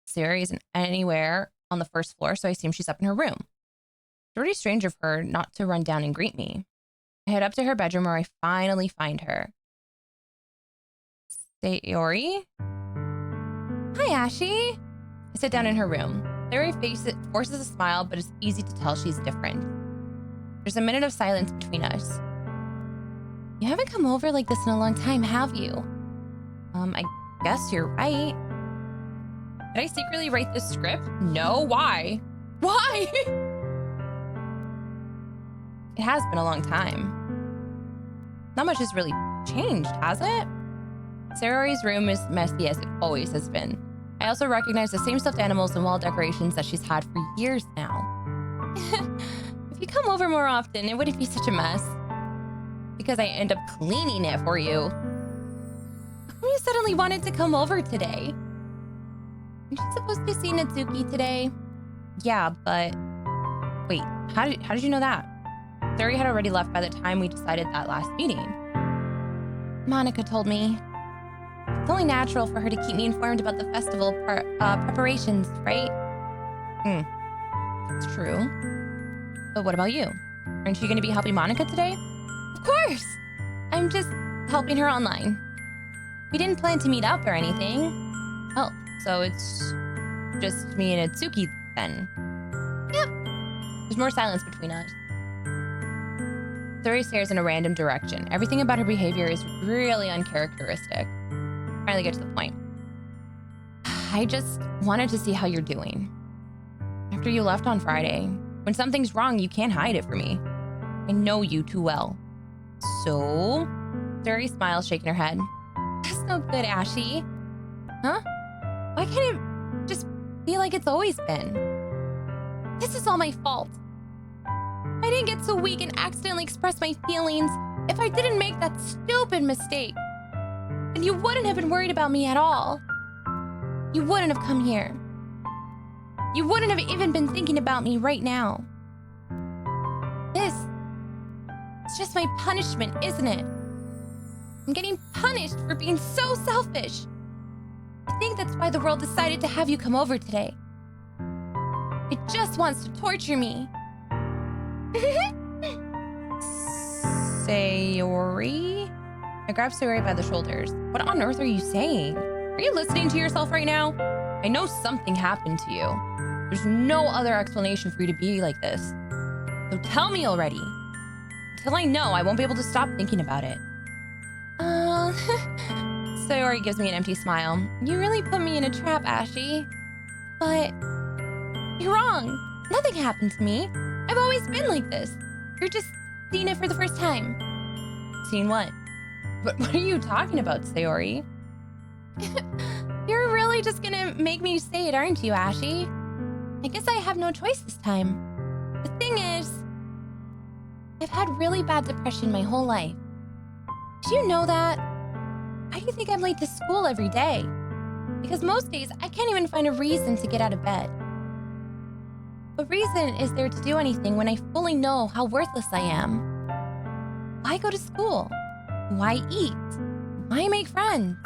Sayori isn't anywhere on the first floor, so I assume she's up in her room. It's already strange of her not to run down and greet me. I head up to her bedroom where I finally find her. Sayori? Hi, Ashy. I sit down in her room. Sayori forces a smile, but it's easy to tell she's different. There's a minute of silence between us. You haven't come over like this in a long time, have you? I guess you're right. Did I secretly write this script? No, why? Why? It has been a long time. Not much has really changed, has it? Sayori's room is messy as it always has been. I also recognize the same stuffed animals and wall decorations that she's had for years now. If you come over more often, it wouldn't be such a mess. Because I end up cleaning it for you. How come you suddenly wanted to come over today? Aren't you supposed to see Natsuki today? Yeah, but... Wait, how did you know that? Sayori had already left by the time we decided that last meeting. Monika told me. It's only natural for her to keep me informed about the festival preparations, right? It's true. But what about you? Aren't you going to be helping Monika today? Of course! I'm just helping her online. We didn't plan to meet up or anything. Oh, so it's just me and Natsuki then. Yep. There's more silence between us. Sayori stares in a random direction. Everything about her behavior is really uncharacteristic. Finally get to the point. I just wanted to see how you're doing. After you left on Friday, when something's wrong, you can't hide it from me. I know you too well. So? Sayori smiles, shaking her head. That's no good, Ashy. Huh? Why can't it just be like it's always been? This is all my fault. I didn't get so weak and accidentally express my feelings. If I didn't make that stupid mistake, then you wouldn't have been worried about me at all. You wouldn't have come here. You wouldn't have even been thinking about me right now. It's just my punishment, isn't it? I'm getting punished for being so selfish. I think that's why the world decided to have you come over today. It just wants to torture me. Sayori? I grab Sayori by the shoulders. What on earth are you saying? Are you listening to yourself right now? I know something happened to you. There's no other explanation for you to be like this. So tell me already. Until I know, I won't be able to stop thinking about it. Sayori gives me an empty smile. You really put me in a trap, Ashy. But you're wrong. Nothing happened to me. I've always been like this. You're just seeing it for the first time. Seeing what? What are you talking about, Sayori? You're really just gonna make me say it, aren't you, Ashy? I guess I have no choice this time. The thing is, I've had really bad depression my whole life. Did you know that? Why do you think I'm late to school every day? Because most days, I can't even find a reason to get out of bed. What reason is there to do anything when I fully know how worthless I am? Why go to school? Why eat? Why make friends?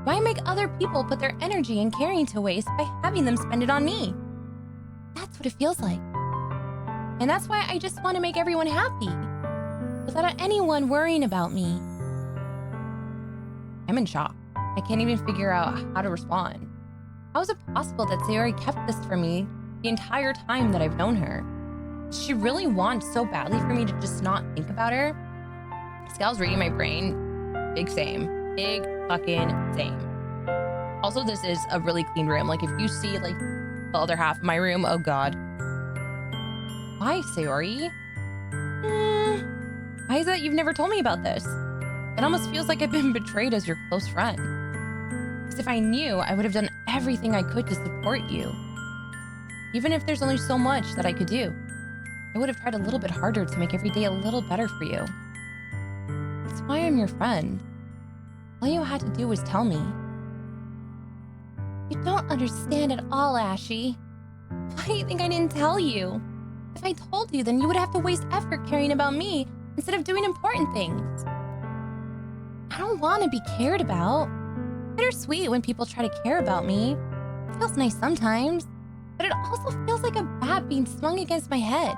Why make other people put their energy and caring to waste by having them spend it on me? That's what it feels like. And that's why I just want to make everyone happy, without anyone worrying about me. I'm in shock. I can't even figure out how to respond. How is it possible that Sayori kept this from me the entire time that I've known her? Does she really want so badly for me to just not think about her? Scal's reading my brain. Big same. Big fucking same. Also, this is a really clean room. Like, if you see, like, the other half of my room, oh god. Why, Sayori? Why is it you've never told me about this? It almost feels like I've been betrayed as your close friend. Because if I knew, I would have done everything I could to support you. Even if there's only so much that I could do, I would have tried a little bit harder to make every day a little better for you. That's why I'm your friend. All you had to do was tell me. You don't understand at all, Ashy. Why do you think I didn't tell you? If I told you, then you would have to waste effort caring about me instead of doing important things. I don't want to be cared about. Bittersweet when people try to care about me. It feels nice sometimes, but it also feels like a bat being swung against my head.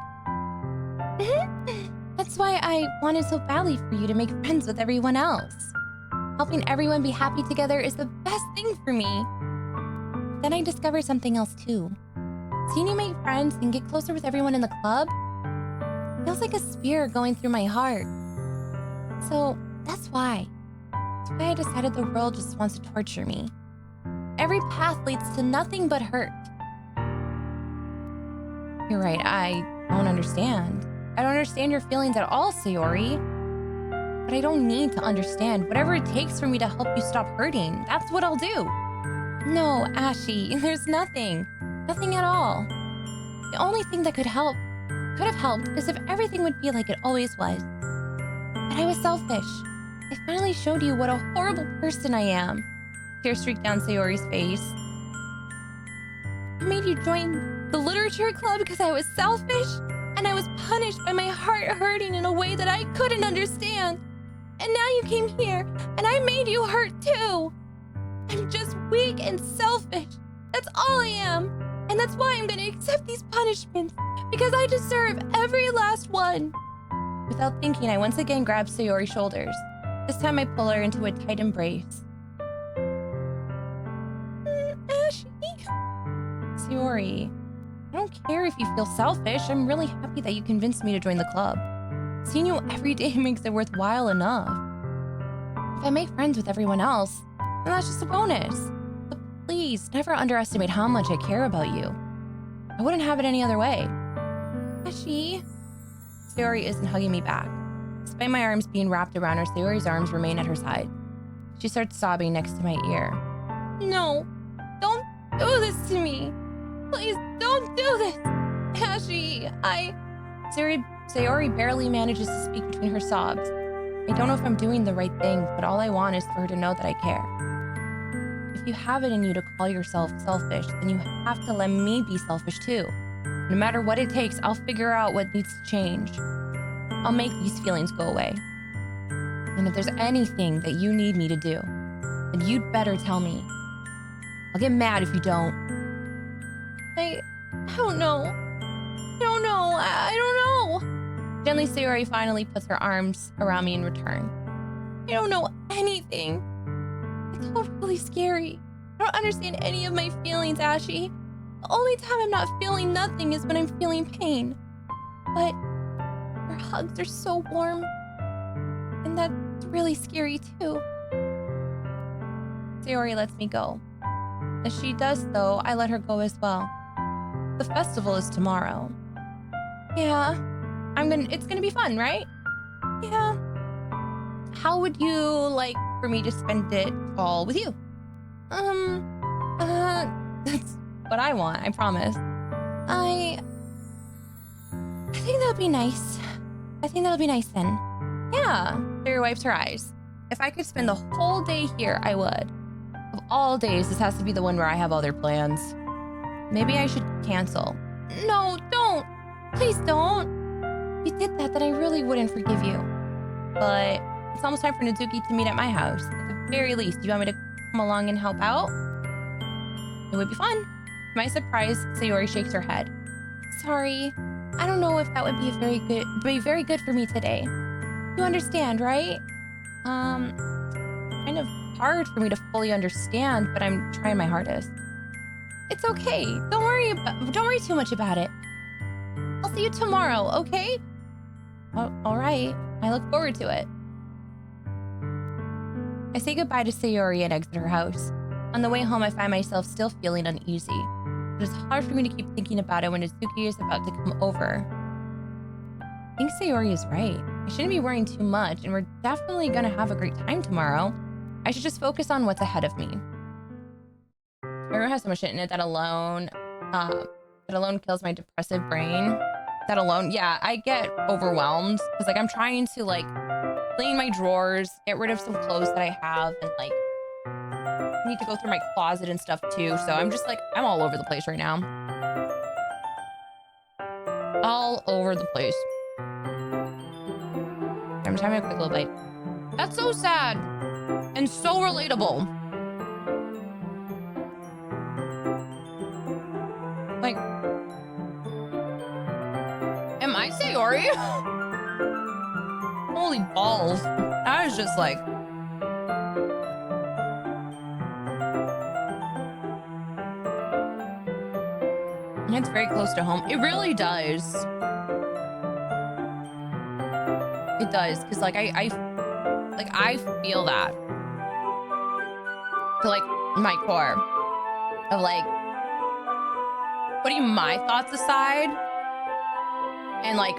That's why I wanted so badly for you to make friends with everyone else. Helping everyone be happy together is the best thing for me. Then I discovered something else too. Seeing you make friends and get closer with everyone in the club feels like a spear going through my heart. So that's why I decided the world just wants to torture me. Every path leads to nothing but hurt. You're right, I don't understand. I don't understand your feelings at all, Sayori. But I don't need to understand. Whatever it takes for me to help you stop hurting, that's what I'll do. No, Ashy, there's nothing. Nothing at all. The only thing that could have helped is if everything would be like it always was. But I was selfish. I finally showed you what a horrible person I am. Tears streaked down Sayori's face. I made you join the literature club because I was selfish, and I was punished by my heart hurting in a way that I couldn't understand. And now you came here, and I made you hurt too. I'm just weak and selfish. That's all I am. And that's why I'm gonna accept these punishments, because I deserve every last one. Without thinking, I once again grabbed Sayori's shoulders. This time I pull her into a tight embrace. Ashy? Sayori, I don't care if you feel selfish. I'm really happy that you convinced me to join the club. Seeing you every day makes it worthwhile enough. If I make friends with everyone else, then that's just a bonus. But please, never underestimate how much I care about you. I wouldn't have it any other way. Ashy? Sayori isn't hugging me back. Despite my arms being wrapped around her, Sayori's arms remain at her side. She starts sobbing next to my ear. No, don't do this to me. Please don't do this. Ashy, Sayori barely manages to speak between her sobs. I don't know if I'm doing the right thing, but all I want is for her to know that I care. If you have it in you to call yourself selfish, then you have to let me be selfish too. No matter what it takes, I'll figure out what needs to change. I'll make these feelings go away. And if there's anything that you need me to do, then you'd better tell me. I'll get mad if you don't. I don't know. I don't know. Gently, Sayori finally puts her arms around me in return. I don't know anything. It's all really scary. I don't understand any of my feelings, Ashy. The only time I'm not feeling nothing is when I'm feeling pain. But your hugs are so warm. And that's really scary too. Sayori lets me go. As she does so, I let her go as well. The festival is tomorrow. Yeah, it's gonna be fun, right? Yeah. How would you like for me to spend it all with you? That's what I want, I promise. I think that'll be nice. I think that'll be nice then. Yeah, Sayori wipes her eyes. If I could spend the whole day here, I would. Of all days, this has to be the one where I have other plans. Maybe I should cancel. No, don't. Please don't. If you did that, then I really wouldn't forgive you. But it's almost time for Nazuki to meet at my house. At the very least, do you want me to come along and help out? It would be fun. To my surprise, Sayori shakes her head. Sorry, I don't know if that would be very good for me today. You understand, right? Kind of hard for me to fully understand, but I'm trying my hardest. It's okay. Don't worry too much about it. I'll see you tomorrow, okay? Oh, all right. I look forward to it. I say goodbye to Sayori and exit her house. On the way home, I find myself still feeling uneasy. It is hard for me to keep thinking about it when Nazuki is about to come over. I think Sayori is right. I shouldn't be worrying too much, and we're definitely gonna have a great time tomorrow. I should just focus on what's ahead of me. Everyone has so much shit in it that alone kills my depressive brain. That alone, yeah, I get overwhelmed because like I'm trying to like clean my drawers, get rid of some clothes that I have, and like I need to go through my closet and stuff too. So I'm just like, I'm all over the place right now. All over the place. I'm trying to have a quick little bite. That's so sad. and so relatable. Like, am I Sayori? Holy balls. I was just like, it's very close to home. It really does. It does, because like I feel that to like my core of like putting my thoughts aside and like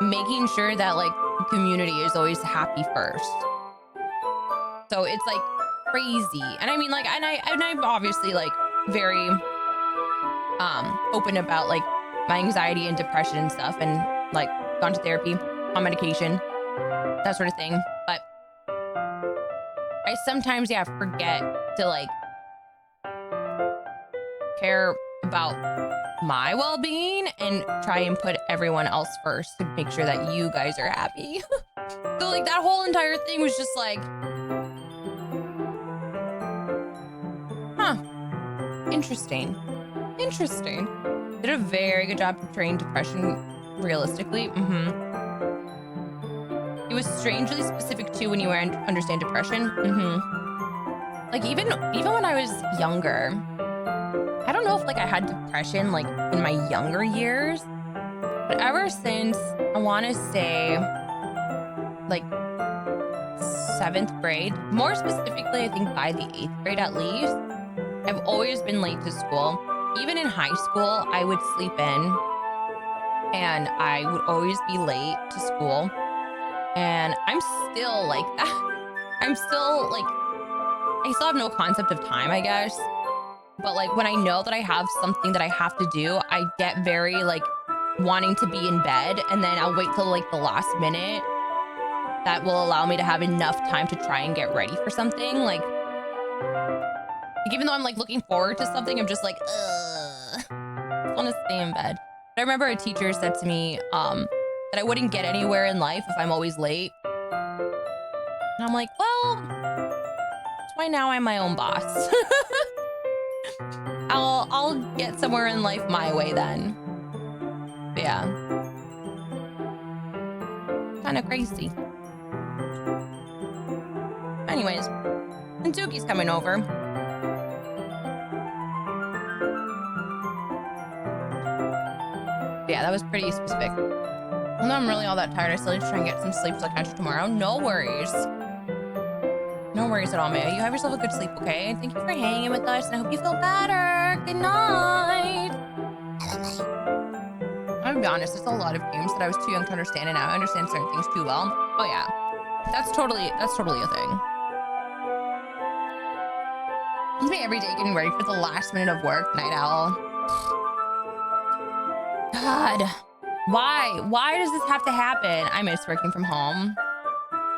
making sure that like the community is always happy first. So it's like crazy. And I mean like, and I'm obviously like very open about like my anxiety and depression and stuff, and like gone to therapy, on medication, that sort of thing. But I sometimes forget to like care about my well-being and try and put everyone else first to make sure that you guys are happy. So like that whole entire thing was just like, huh, interesting. Did a very good job portraying depression realistically. It was strangely specific too when you understand depression. Like even when I was younger, I don't know if like I had depression like in my younger years, but ever since I want to say like 7th grade, more specifically I think by the 8th grade at least, I've always been late to school. Even in high school, I would sleep in and I would always be late to school. And I'm still like that. I still have no concept of time, I guess. But like when I know that I have something that I have to do, I get very like wanting to be in bed, and then I'll wait till like the last minute. That will allow me to have enough time to try and get ready for something. Like even though I'm like looking forward to something, I'm just like, ugh, I want to stay in bed. But I remember a teacher said to me that I wouldn't get anywhere in life if I'm always late. And I'm like, well, that's why now I'm my own boss. I'll get somewhere in life my way then. But yeah. Kind of crazy. Anyways, and Doki's coming over. Yeah, that was pretty specific. Well, no, I'm really all that tired. I still need to try and get some sleep so I catch you tomorrow. No worries. No worries at all, Maya. You have yourself a good sleep, okay? Thank you for hanging with us, and I hope you feel better. Good night. I'm gonna be honest, there's a lot of games that I was too young to understand, and now I understand certain things too well. Oh yeah, that's totally a thing. It's me every day getting ready for the last minute of work, night owl. God, why does this have to happen? I miss working from home.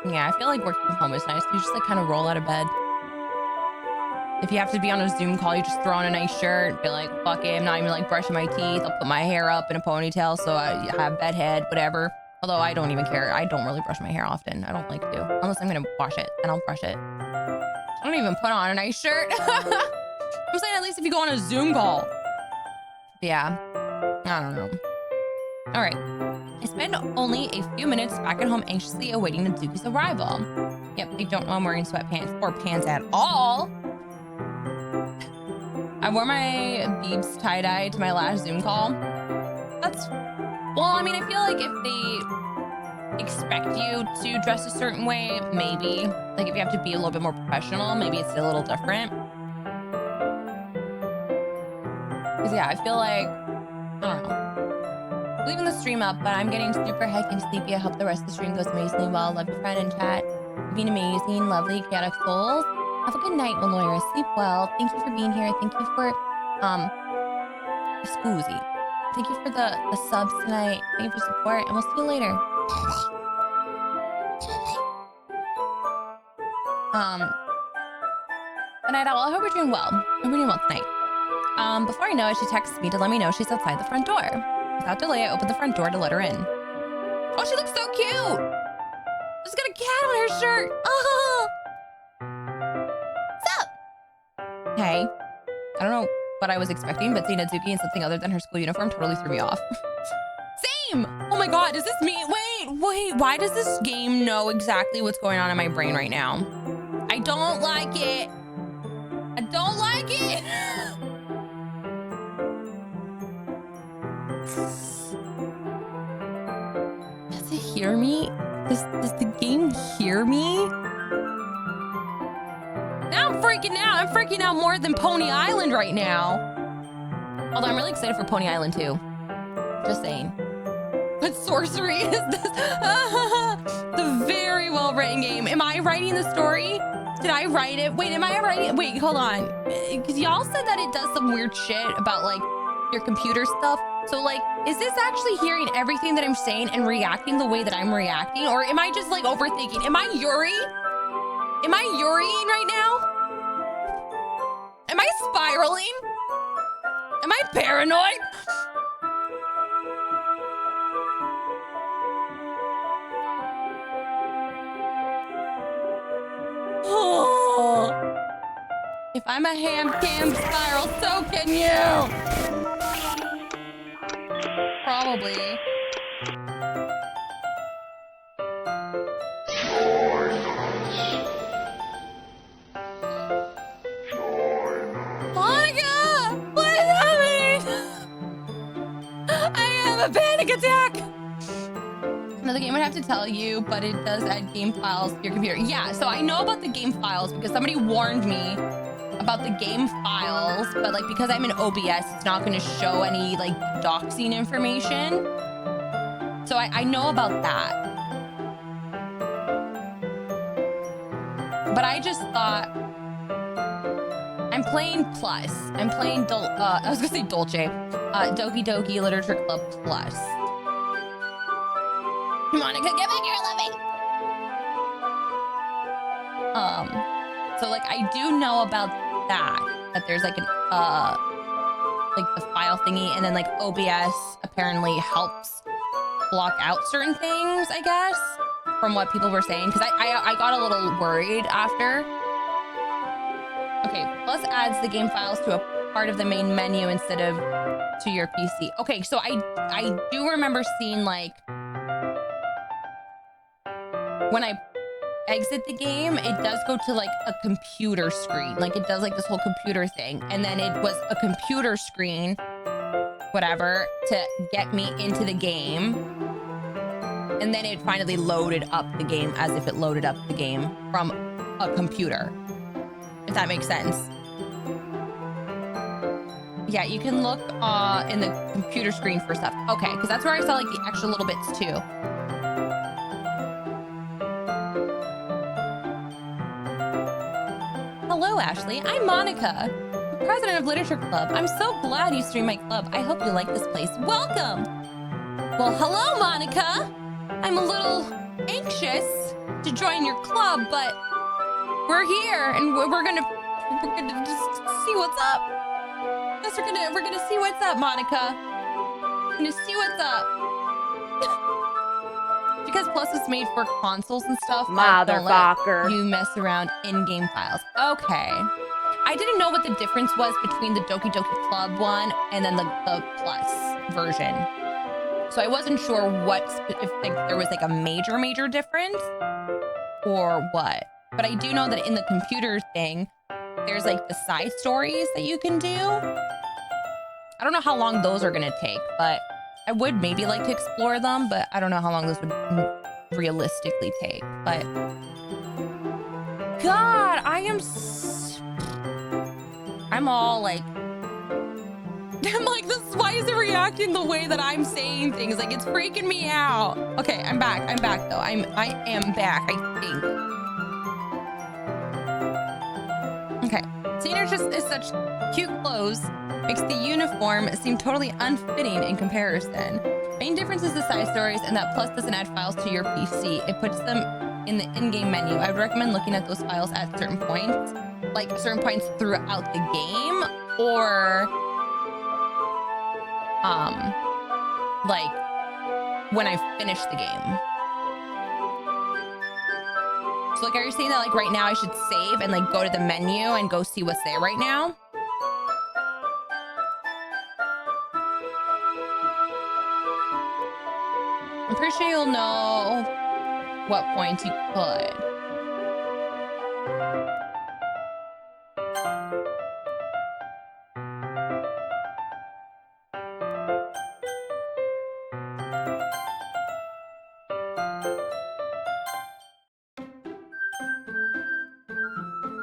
Yeah, I feel like working from home is nice. You just like kind of roll out of bed. If you have to be on a Zoom call, you just throw on a nice shirt, be like, fuck it, I'm not even like brushing my teeth. I'll put my hair up in a ponytail so I have bed head, whatever. Although I don't even care. I don't really brush my hair often. I don't like to, unless I'm gonna wash it, then I'll brush it. I don't even put on a nice shirt. I'm saying at least if you go on a Zoom call. But yeah, I don't know. All right. I spend only a few minutes back at home anxiously awaiting the Doki's arrival. Yep, they don't know I'm wearing sweatpants or pants at all. I wore my Beebs tie-dye to my last Zoom call. Well, I mean, I feel like if they expect you to dress a certain way, maybe. Like if you have to be a little bit more professional, maybe it's a little different. Because yeah, I feel like, I don't know. Leaving the stream up, but I'm getting super heckin' sleepy. I hope the rest of the stream goes amazingly well. Love your friend in chat. You've been amazing, lovely, chaotic souls. Have a good night, Maloira. Sleep well. Thank you for being here. Thank you for, Scoozy. Thank you for the subs tonight. Thank you for support, and we'll see you later. Good night, all. I hope you're doing well. I hope you're doing well tonight. Before I know it, she texts me to let me know she's outside the front door. Without delay, I opened the front door to let her in. Oh, she looks so cute! She's got a cat on her shirt. Oh, Hey, I don't know what I was expecting, but seeing Azuki in something other than her school uniform totally threw me off. Same! Oh my god, does this mean... Wait, why does this game know exactly what's going on in my brain right now? I don't like it. I don't like it! Does it hear me? Does the game hear me? Now I'm freaking out. I'm freaking out more than Pony Island right now. Although I'm really excited for Pony Island too. Just saying. What sorcery is this? The very well written game. Am I writing the story? Did I write it? Wait, am I writing? Wait, hold on. Because y'all said that it does some weird shit about like your computer stuff. So like, is this actually hearing everything that I'm saying and reacting the way that I'm reacting? Or am I just like overthinking? Am I Yuri? Am I Yuriing right now? Am I spiraling? Am I paranoid? Oh. If I'm a ham cam spiral, so can you. Probably. Monika! What is happening? I have a panic attack! Another game I'd have to tell you, but it does add game files to your computer. Yeah, so I know about the game files because somebody warned me about the game files, but like because I'm in OBS, it's not going to show any like doxing information. So I know about that. But I just thought I'm playing Plus. I'm playing I was gonna say Dolce. Doki Doki Literature Club Plus. Monika, get back here, let me. So like I do know about that there's like an like the file thingy, and then like OBS apparently helps block out certain things, I guess, from what people were saying, because I got a little worried after. Okay, Plus adds the game files to a part of the main menu instead of to your PC. Okay, so I do remember seeing like when I exit the game, it does go to like a computer screen. Like it does like this whole computer thing. And then it was a computer screen, whatever, to get me into the game. And then it finally loaded up the game as if it loaded up the game from a computer. If that makes sense. Yeah, you can look in the computer screen for stuff. Okay, because that's where I saw like the extra little bits too. Hello, Ashley. I'm Monika, the president of Literature Club. I'm so glad you streamed my club. I hope you like this place. Welcome. Well, hello, Monika. I'm a little anxious to join your club, but we're here and we're gonna just see what's up. Yes, we're gonna see what's up, Monika. We're gonna see what's up. Because Plus is made for consoles and stuff. Motherfucker. You mess around in-game files. Okay. I didn't know what the difference was between the Doki Doki Club one and then the Plus version. So I wasn't sure if like, there was like a major difference or what. But I do know that in the computer thing, there's like the side stories that you can do. I don't know how long those are gonna take, but I would maybe like to explore them, but I don't know how long this would realistically take. But God, I'm all like, I'm like, why is it reacting the way that I'm saying things? Like, it's freaking me out. Okay, I'm back though. I am back, I think. Okay, seeing her just is such cute clothes makes the uniform seem totally unfitting in comparison. Main difference is the side stories and that Plus doesn't add files to your PC. It puts them in the in-game menu. I would recommend looking at those files at certain points, like certain points throughout the game, or like when I finish the game. So like, are you saying that like right now I should save and like go to the menu and go see what's there right now? I'm pretty sure you'll know what points you could.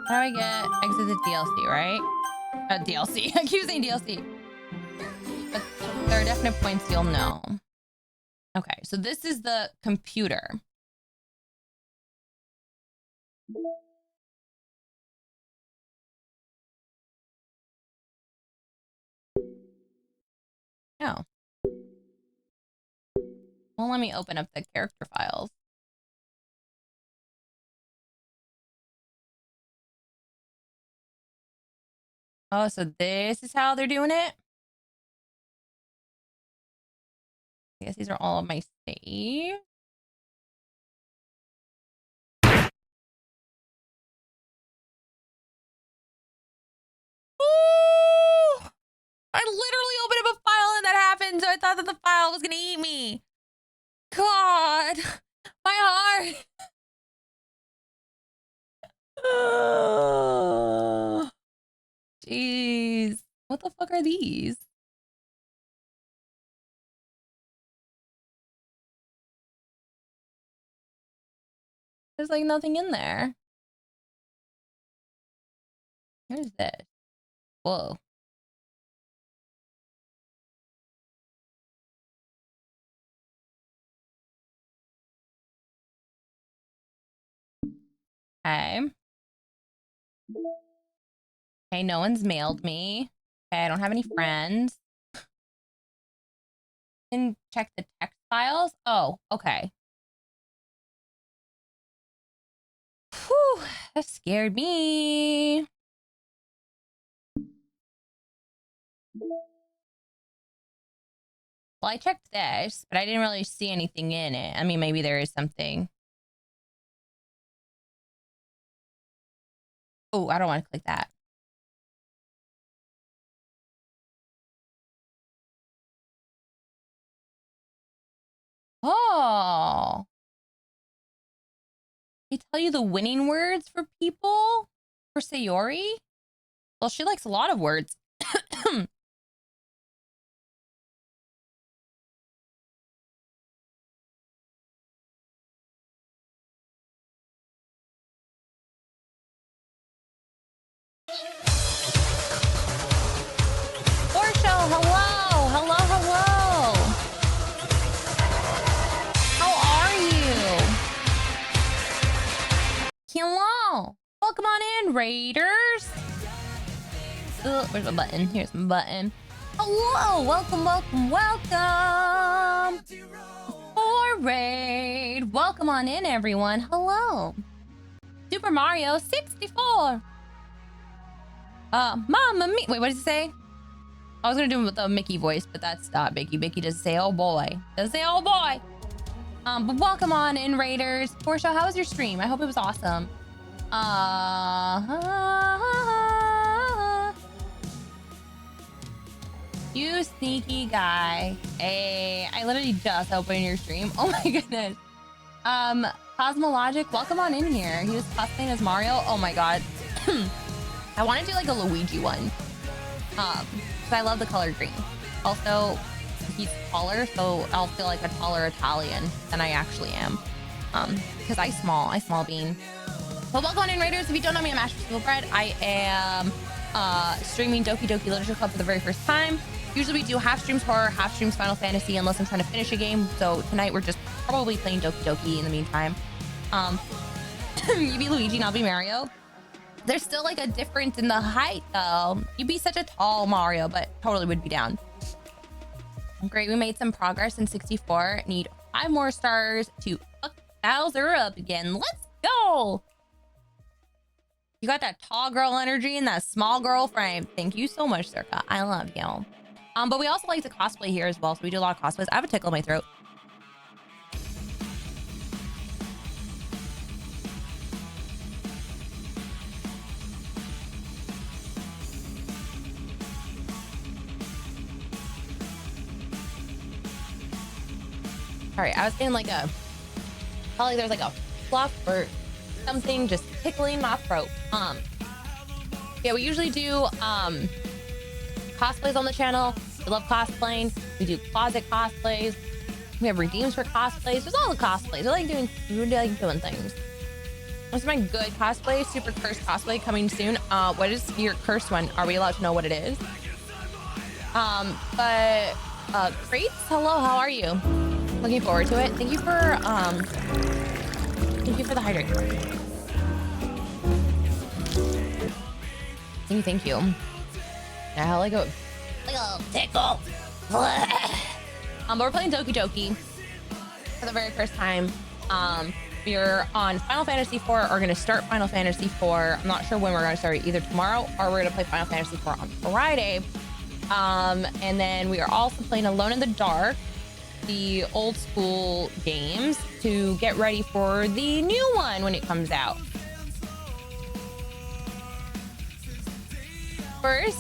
How do I get exit the DLC, right? DLC. I keep saying DLC. But there are definite points you'll know. Okay, so this is the computer. Oh. Well, let me open up the character files. Oh, so this is how they're doing it? I guess these are all of my saves. Ooh! I literally opened up a file and that happened, so I thought that the file was gonna eat me. God, my heart. Jeez. What the fuck are these? There's like nothing in there. Here's this. Whoa. Okay. Okay, no one's mailed me. Okay, I don't have any friends. Can check the text files. Oh, okay. Whew, that scared me. Well, I checked this, but I didn't really see anything in it. I mean, maybe there is something. Oh, I don't want to click that. Oh. They tell you the winning words for people? For Sayori? Well, she likes a lot of words. Portia, hello! Hello, hello! How are you? Hello! Welcome on in, Raiders! Where's my button? Here's my button. Hello! Welcome, welcome, welcome! For Raid! Welcome on in, everyone. Hello! Super Mario 64! Mamma mia! Wait, what did he say? I was gonna do it with a Mickey voice, but that's not Mickey. Mickey doesn't say, oh boy. Doesn't say, oh boy! But welcome on in, Raiders. Portia, how was your stream? I hope it was awesome. You sneaky guy. Hey, I literally just opened your stream. Oh my goodness. Cosmologic, welcome on in here. He was cosplaying as Mario. Oh my god. I want to do like a Luigi one. Because I love the color green. Also, he's taller, so I'll feel like a taller Italian than I actually am. Because I small bean. But welcome on in, Raiders. If you don't know me, I'm ashvsevilbread. I am streaming Doki Doki Literature Club for the very first time. Usually we do half streams horror, half streams Final Fantasy, unless I'm trying to finish a game. So tonight we're just probably playing Doki Doki in the meantime. You be Luigi and I'll be Mario. There's still like a difference in the height though. You'd be such a tall Mario, but totally would be down. Great, we made some progress in 64. Need 5 more stars to fuck Bowser up again. Let's go! You got that tall girl energy and that small girl frame. Thank you so much, Circa. I love you. But we also like to cosplay here as well, so we do a lot of cosplays. I have a tickle in my throat. Sorry, I was getting like a, felt like there was like a fluff or something just tickling my throat. Yeah, we usually do cosplays on the channel. We love cosplaying. We do closet cosplays. We have redeems for cosplays. There's all the cosplays. We like doing things. What's my good cosplay? Super cursed cosplay coming soon. What is your cursed one? Are we allowed to know what it is? Great. Hello, how are you? Looking forward to it. Thank you for the hydrate. Thank you. Yeah, like a tickle. But we're playing Doki Doki for the very first time. We're on Final Fantasy IV, or going to start Final Fantasy IV. I'm not sure when we're going to start it, either tomorrow or we're going to play Final Fantasy IV on Friday. And then we are also playing Alone in the Dark, the old school games, to get ready for the new one when it comes out. First,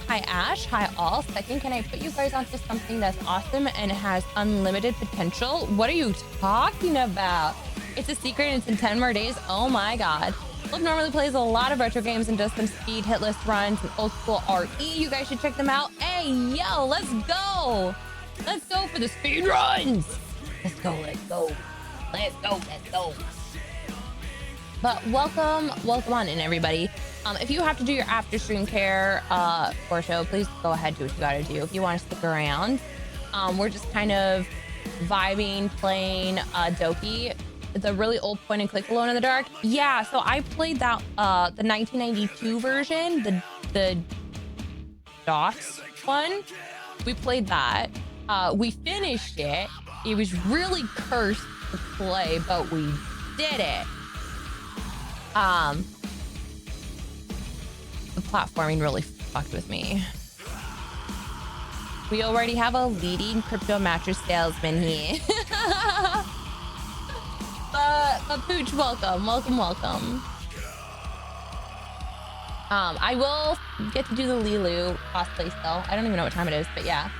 hi Ash, hi all. Second, can I put you guys onto something that's awesome and has unlimited potential? What are you talking about? It's a secret and it's in 10 more days. Oh my god. Flip normally plays a lot of retro games and does some speed hit list runs and old school RE. You guys should check them out. Hey, yo, let's go. Let's go for the speed runs. Let's go. But welcome on in, everybody. If you have to do your after stream care for show, please go ahead, do what you gotta do. If you want to stick around, we're just kind of vibing, playing Doki. It's a really old point and click Alone in the Dark. Yeah, so I played that the 1992 version, the DOS one. We played that. We finished it. It was really cursed to play, but we did it. The platforming really fucked with me. We already have a leading crypto mattress salesman here. but Pooch, welcome. I will get to do the Lilu cosplay still. I don't even know what time it is, but yeah.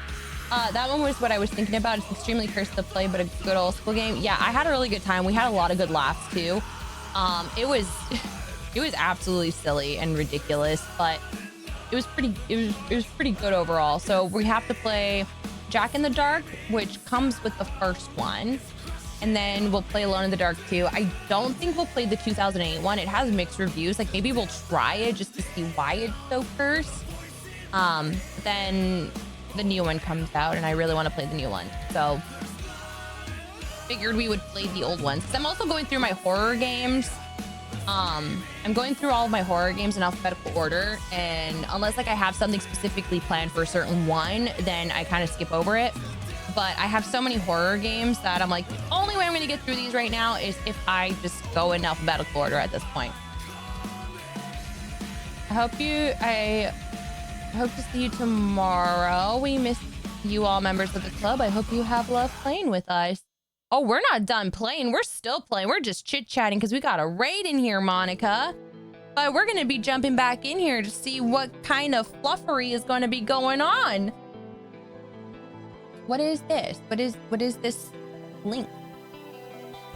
That one was what I was thinking about. It's extremely cursed to play, but a good old school game. Yeah, I had a really good time. We had a lot of good laughs too. It was absolutely silly and ridiculous, but it was pretty good overall. So we have to play Jack in the Dark, which comes with the first one, and then we'll play Alone in the Dark 2. I don't think we'll play the 2008 one. It has mixed reviews. Like, maybe we'll try it just to see why it's so cursed. Then the new one comes out, and I really want to play the new one. So figured we would play the old ones. Because I'm also going through my horror games. I'm going through all of my horror games in alphabetical order, and unless like I have something specifically planned for a certain one, then I kind of skip over it. But I have so many horror games that I'm like, the only way I'm going to get through these right now is if I just go in alphabetical order at this point. I hope to see you tomorrow. We miss you all, members of the club. I hope you have love playing with us. Oh, we're not done playing. We're still playing. We're just chit-chatting because we got a raid in here, Monika. But we're going to be jumping back in here to see what kind of fluffery is going to be going on. What is this? What is this link?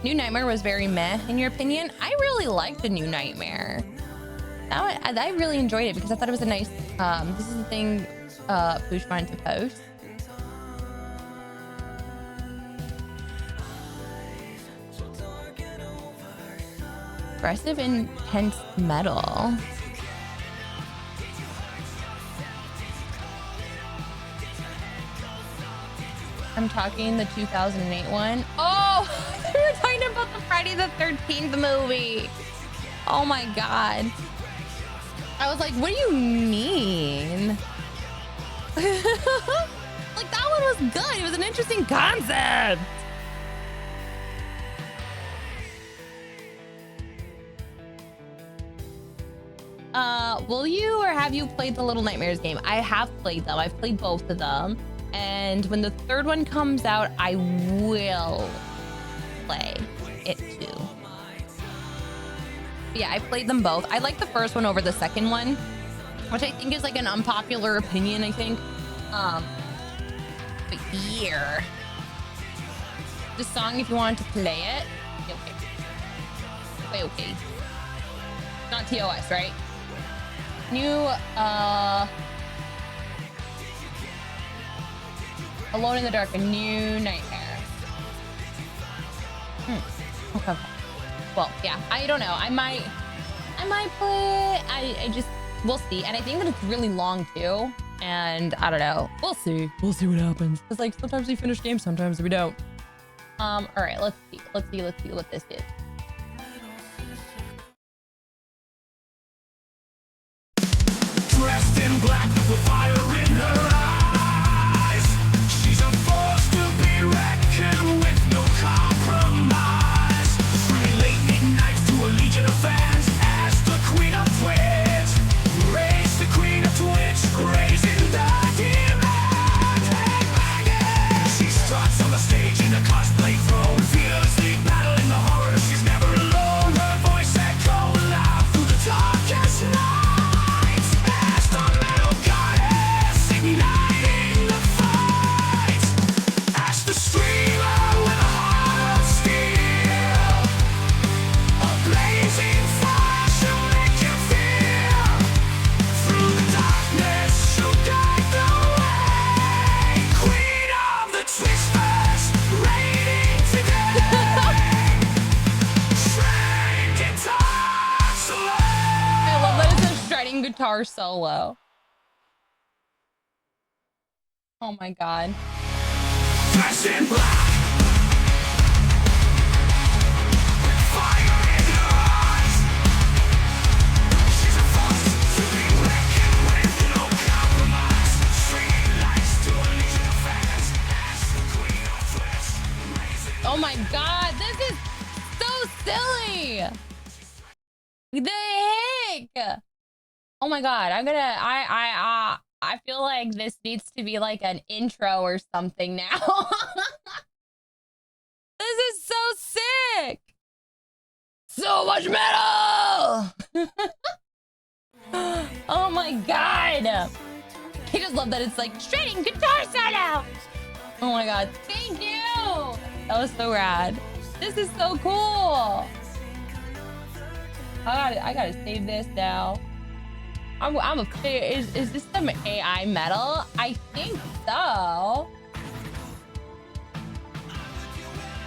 New Nightmare was very meh, in your opinion. I really liked the New Nightmare. I really enjoyed it because I thought it was a nice, this is the thing Pooch wanted to post. Aggressive, intense metal. I'm talking the 2008 one. Oh, we were talking about the Friday the 13th movie. Oh my God. I was like, what do you mean? Like, that one was good. It was an interesting concept. Will you or have you played the Little Nightmares game? I have played them. I've played both of them. And when the third one comes out, I will play it too. Yeah, I played them both. I like the first one over the second one, which I think is like an unpopular opinion, I think. But here. the song if you wanted to play it. Okay. Wait, okay. Not TOS, right? New, Alone in the Dark, a new nightmare. Okay. Well, yeah, I don't know. I might play. I just, we'll see. And I think that it's really long too. And I don't know. We'll see. We'll see what happens. Cause like sometimes we finish games, sometimes we don't. All right, let's see what this is. Dressed in black with fire in her eyes, she's a force to be reckoned with, no compromise. Bringing late midnights to a legion of fans as the queen of Twitch. Raise the queen of Twitch, raising the demand. She struts on the stage in a cosplay throne, fearlessly battling the horror. She's never alone. Her voice echoing loud through the darkest night. Igniting the fight as the streamer with a heart of steel, a blazing fire she'll make you feel. Through the darkness she'll guide the way. Queen of the Twisters, reigning today. Shredding guitar solo. I love that it's a shredding guitar solo. Oh my god. Dressed in black, with fire in her eyes. She's a force to be reckoned with, no compromise. Stringing lights to a legion of fans as the queen of Twitch. Oh my god, this is so silly. The heck? Oh my god, I feel like this needs to be like an intro or something now. This is so sick. So much metal. Oh my god. I just love that it's like shredding guitar solo. Oh my god, thank you. That was so rad. This is so cool. I gotta save this now. I'm a is this some AI metal? I think so.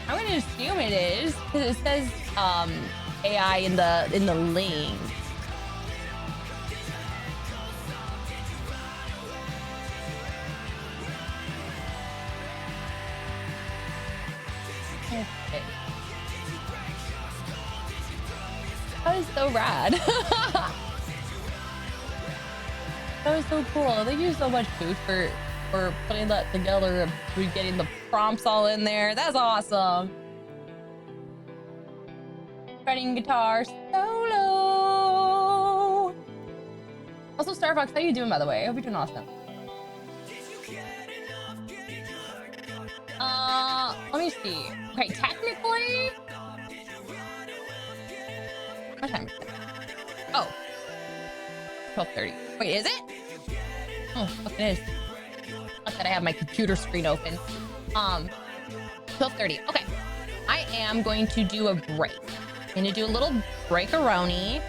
I'm gonna assume it is because it says AI in the link. Okay. That is so rad. That was so cool. Thank you so much, Booth, for putting that together and for getting the prompts all in there. That's awesome. Shredding guitar solo. Also, Starfox, how you doing, by the way? I hope you're doing awesome. Let me see. Okay, technically. What time is it? Oh. 12:30. Wait, is it? Oh, fuck, it is. Not that I have my computer screen open. 12:30. Okay. I am going to do a break. I'm going to do a little break-a-roni.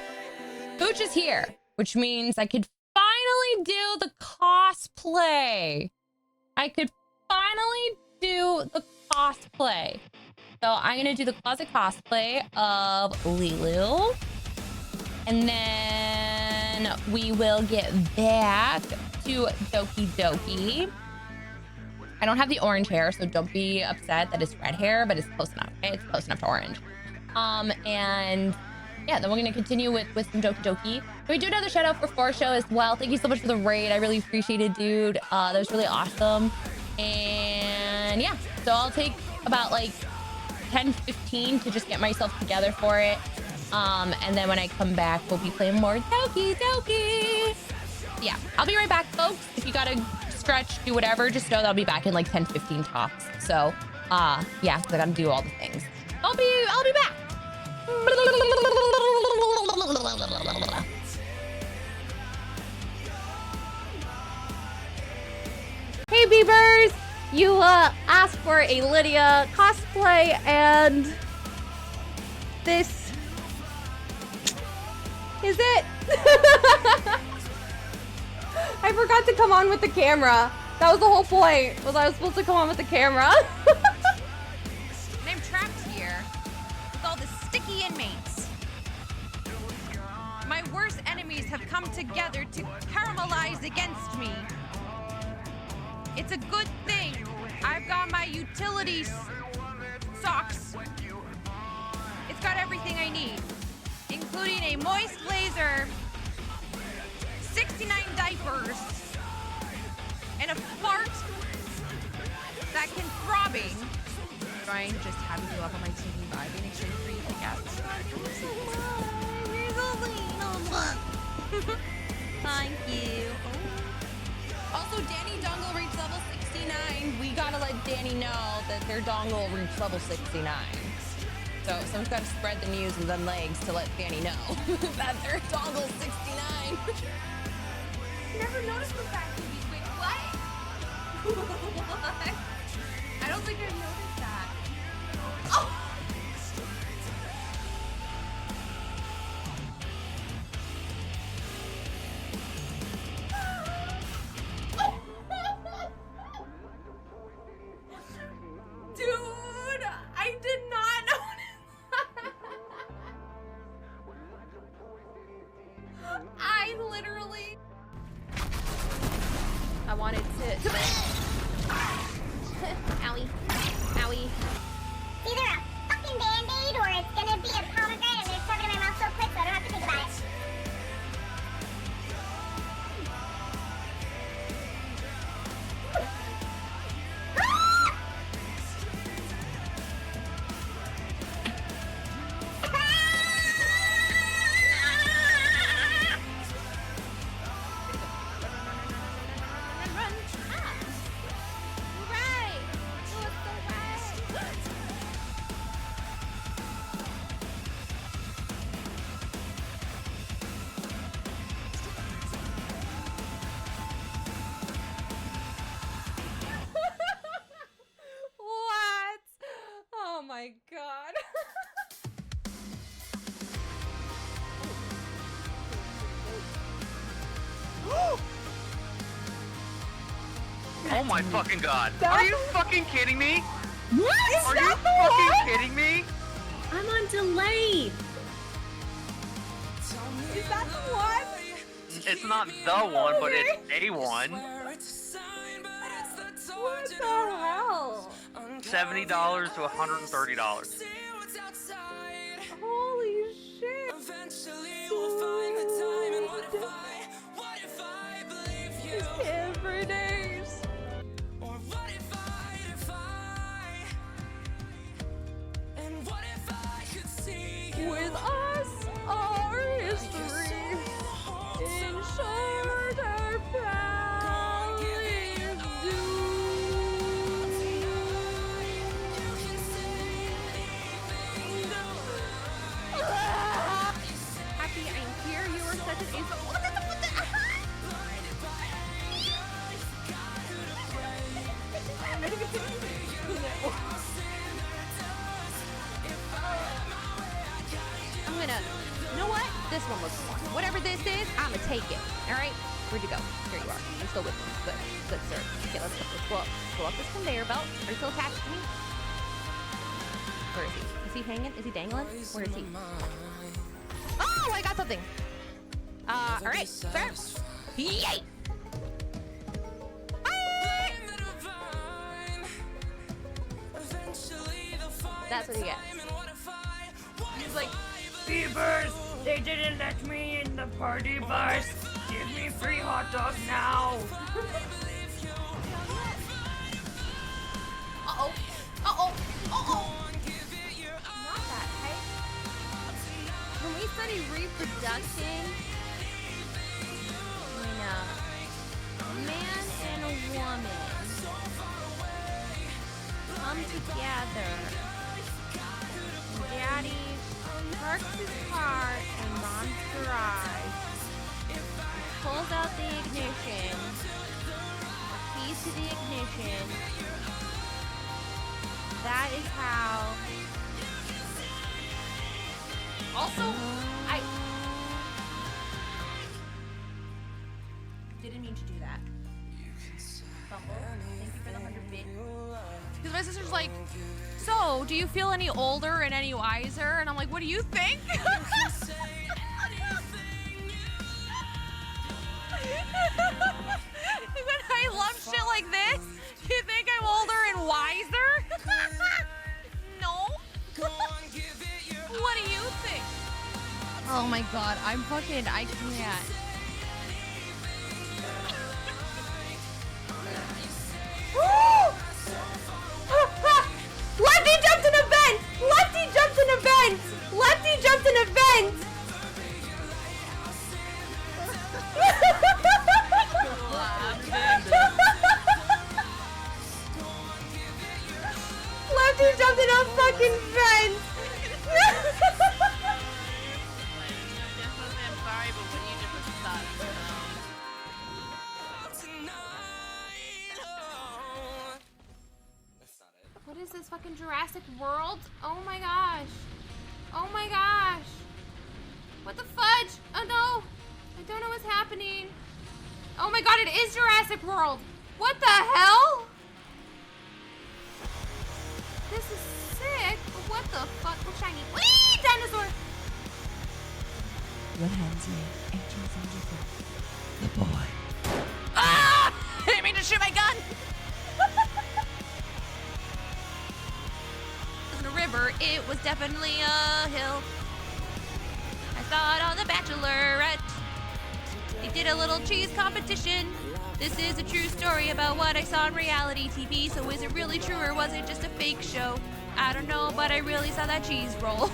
Pooch is here, which means I could finally do the cosplay. I could finally do the cosplay. So I'm going to do the closet cosplay of Lilu. And then we will get back to Doki Doki. I don't have the orange hair, so don't be upset that it's red hair, but it's close enough. Okay? It's close enough to orange. And yeah, then we're gonna continue with some Doki Doki. We do another shout out for 4Show as well. Thank you so much for the raid. I really appreciate it, dude. That was really awesome. And yeah, so I'll take about like 10-15 to just get myself together for it. And then when I come back, we'll be playing more Doki Doki. Yeah, I'll be right back, folks. If you gotta stretch, do whatever, just know that I'll be back in like 10-15 tops. So, yeah, because I gotta do all the things. I'll be back. Hey, Beavers. You asked for a Lydia cosplay, and this is it. I forgot to come on with the camera. That was the whole point, was I was supposed to come on with the camera. And I'm trapped here with all the sticky inmates. My worst enemies have come together to caramelize against me. It's a good thing I've got my utility socks. It's got everything I need, including a moist laser, 69 diapers, and a fart that can throbbing. Trying just having you up on my TV vibing and shit for you to guess. Thank you. Also, Danny dongle reached level 69. We gotta let Danny know that their dongle reached level 69. So someone's gotta spread the news and then legs to let Danny know that their dongle's 69. Never noticed the fact that we wait. What? What? I don't think I noticed that. Oh! Dude, I did not notice that. I literally... I wanted to... Owie. Owie. Either a fucking band-aid or it's gonna be a pomegranate and they're shoving it in my mouth so quick so I don't have to think about it. What? Oh my god. Oh my fucking god. That's Are you fucking kidding me? What? Are you fucking kidding me? I'm on delay. Is that the one? It's not the one, but it's a one. What the hell? $70 to $130. Holy shit. This kid for days. With us, our history. In short, our path is Happy I'm here. You are such an ace. What the I'm gonna, you know what? This one looks fun. Whatever this is, I'm gonna take it. All right? Where'd you go? Here you are. You're still with me. Good. Good, sir. Okay, let's go up. Go up this conveyor belt. Are you still attached to me? Where is he? Is he hanging? Is he dangling? Where is he? Oh, I got something. All right, sir. Yay! That's what you get. He's like, Beavers, they didn't let me in the party bus. Give me free hot dogs now. Uh-oh. Uh-oh. Uh-oh. Not that, hey? When we study reproduction, when a man and a woman come together, and Daddy parks his car in Mom's garage, pulls out the ignition, keys to the ignition, That is how. Also, I didn't mean to do that. Bumble, thank you for the 100 bit. Because my sister's like, so, do you feel any older and any wiser? And I'm like, what do you think? When I love shit like this, you think I'm older and wiser? No. What do you think? Oh my god, I can't. Lefty jumped in a vent! Lefty jumped in a vent! Lefty jumped in a vent! Lefty jumped in a fucking vent! What is this, fucking Jurassic World? Oh my gosh. Oh my gosh. What the fudge? Oh no. I don't know what's happening. Oh my god, it is Jurassic World. What the hell? This is sick. But what the fuck? Oh, shiny. Whee! Dinosaur. Wednesday, 1874. The boy. Ah! I didn't mean to shoot my gun. A river, it was definitely a hill. I saw it on The Bachelorette. They did a little cheese competition. This is a true story about what I saw on reality TV. So is it really true or was it just a fake show? I don't know, but I really saw that cheese roll.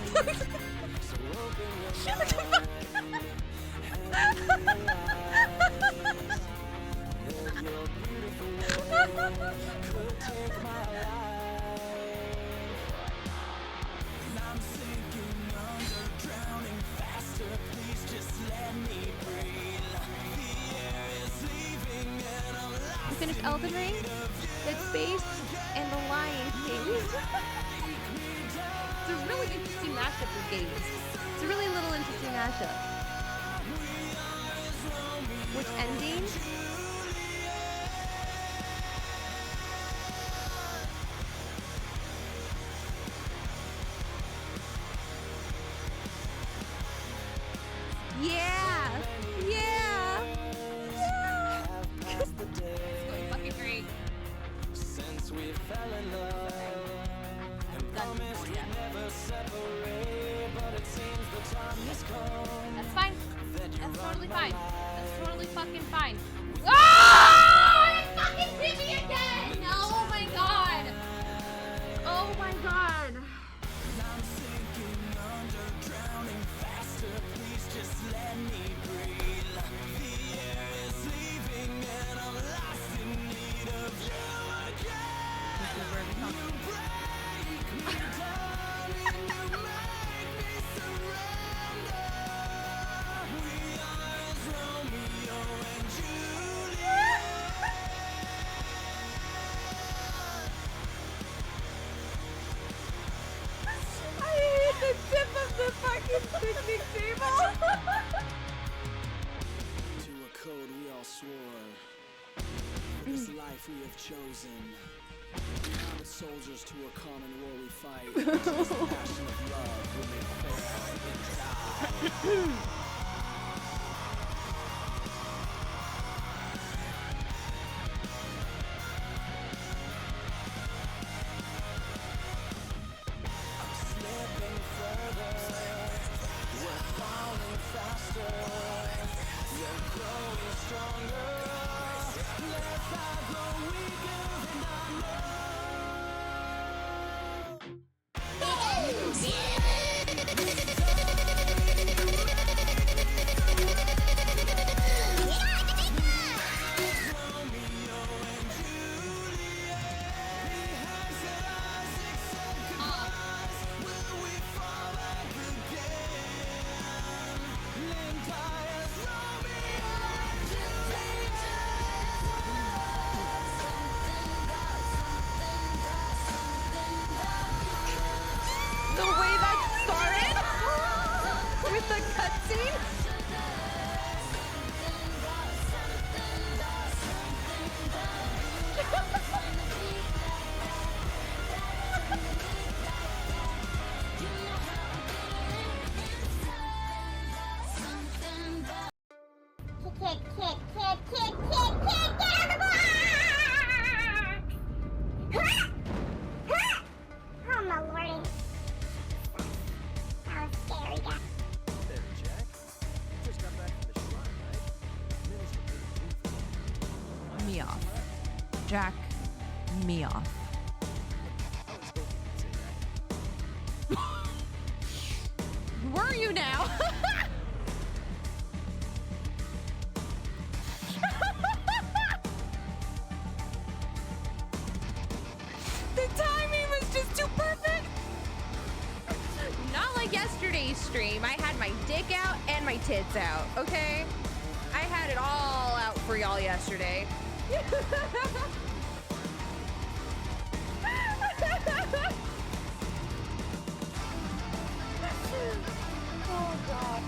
We finished Elden Ring, Dead Space, and The Lion King. It's a really interesting mashup of games. It's a really little interesting mashup. Which ending? Yeah! Yeah! Yeah! It's going fucking great. Since we fell in love and promised we'd never separate, but it seems the time has come. That's fine. That's totally fine. That's totally fucking fine. Oh! It fucking hit me again! Oh my god! Oh my god! I'm sinking under, drowning faster. Please just let me breathe. The air is leaving and I'm lost in need of you again. You break me down and you make me surrender. We are as Romeo and Juliet. I hate the tip of the fucking picnic table. To a code we all swore, for this life we have chosen. Common soldiers to a common war we fight. It is the passion of love when they fail and die. I'm slipping further. We're falling faster. You're growing stronger. Less I grow weaker than I know. the cutscene? Kid, get out of the box! Oh my lordy. That was scary, guys. There, Jack. Just got back from the shrine, right? Me off. Jack, me off. Were you now? The timing was just too perfect. Not like yesterday's stream. I had my dick out and my tits out, okay? I had it all out for y'all yesterday. Oh, God.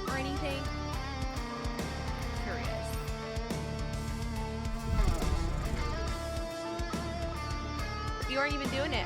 Or anything? Curious. You aren't even doing it.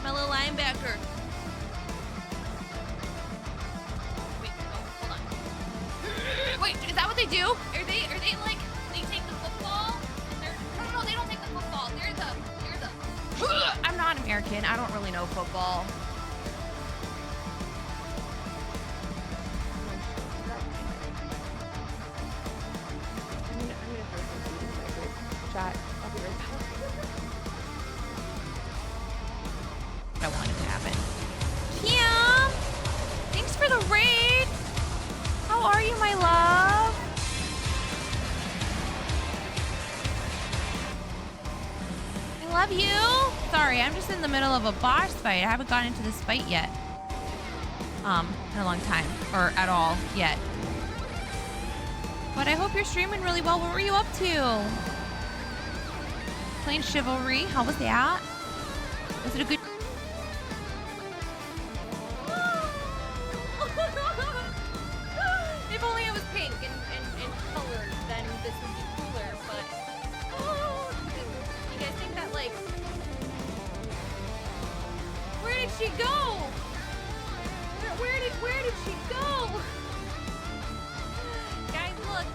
My little linebacker. Wait, hold on. Wait, is that what they do? Are they like they take the football? No, they don't take the football. They're the I'm not American. I don't really know football. Chat. I'll be right back. I want it to happen. Kim! Thanks for the raid! How are you, my love? I love you! Sorry, I'm just in the middle of a boss fight. I haven't gotten into this fight yet. In a long time. Or at all yet. But I hope you're streaming really well. What were you up to? Playing Chivalry. How was that? Was it a good... If only it was pink and colored, then this would be cooler, but... Oh, you guys think that, like... Where did she go? Where did she go? Guys, look.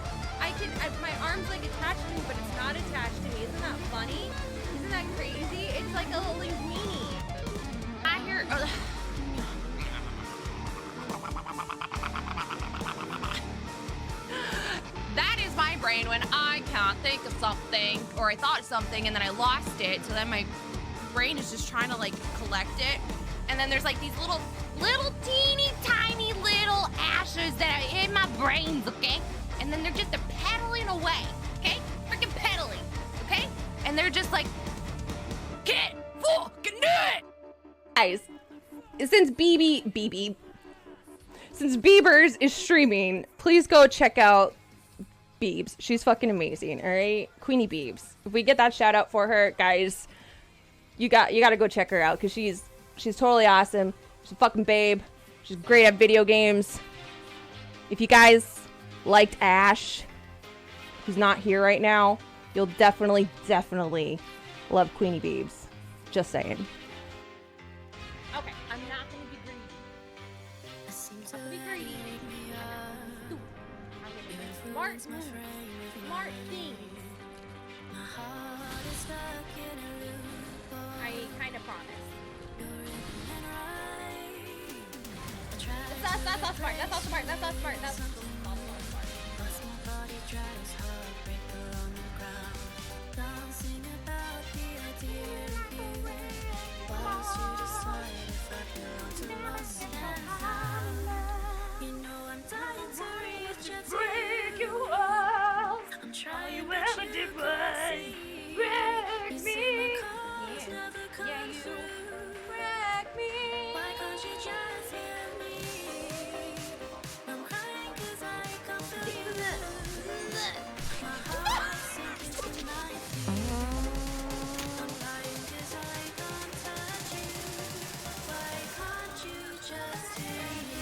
My arm's like attached to me, but it's not attached to me. Isn't that funny? Isn't that crazy? It's like a little weenie. I hear... That is my brain when I can't think of something, or I thought something and then I lost it. So then my brain is just trying to like collect it. And then there's like these little teeny tiny little ashes that are in my brains, okay? And then they're pedaling away, okay? Freaking pedaling, okay? And they're just like, get fucking do it! Guys, since since Biebers is streaming, please go check out Biebs. She's fucking amazing, all right? Queenie Biebs. If we get that shout out for her, guys, you gotta go check her out because she's totally awesome. She's a fucking babe. She's great at video games. If you guys liked Ash, who's not here right now, you'll definitely love Queenie Biebs. Just saying. Okay, I'm not gonna be greedy. I'm gonna be greedy. I'm gonna do smart moves. Smart things. that's not smart. That's not smart. That's not smart. That's not smart. Break your walls. All you ever did was break me. Yeah, you wreck me. Why can't you just hear me? I'm crying 'cause I can't feel you. My heart's sinking to my feet. I'm crying 'cause I can't touch you. Why can't you just hear me?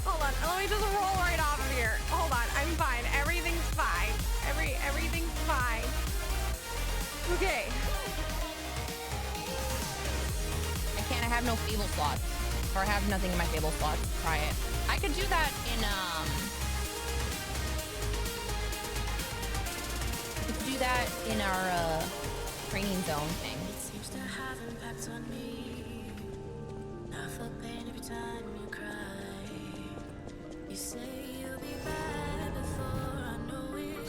Hold on, let me just roll right off of here. Hold on, I'm fine. Everything's fine. Everything's fine. Okay. I can't. I have no Fable slots, or I have nothing in my Fable slots. Try it. I could do that in I could do that in our training zone thing. It seems to have impact on me. I feel pain every time you cry. You say you'll be back before I know it.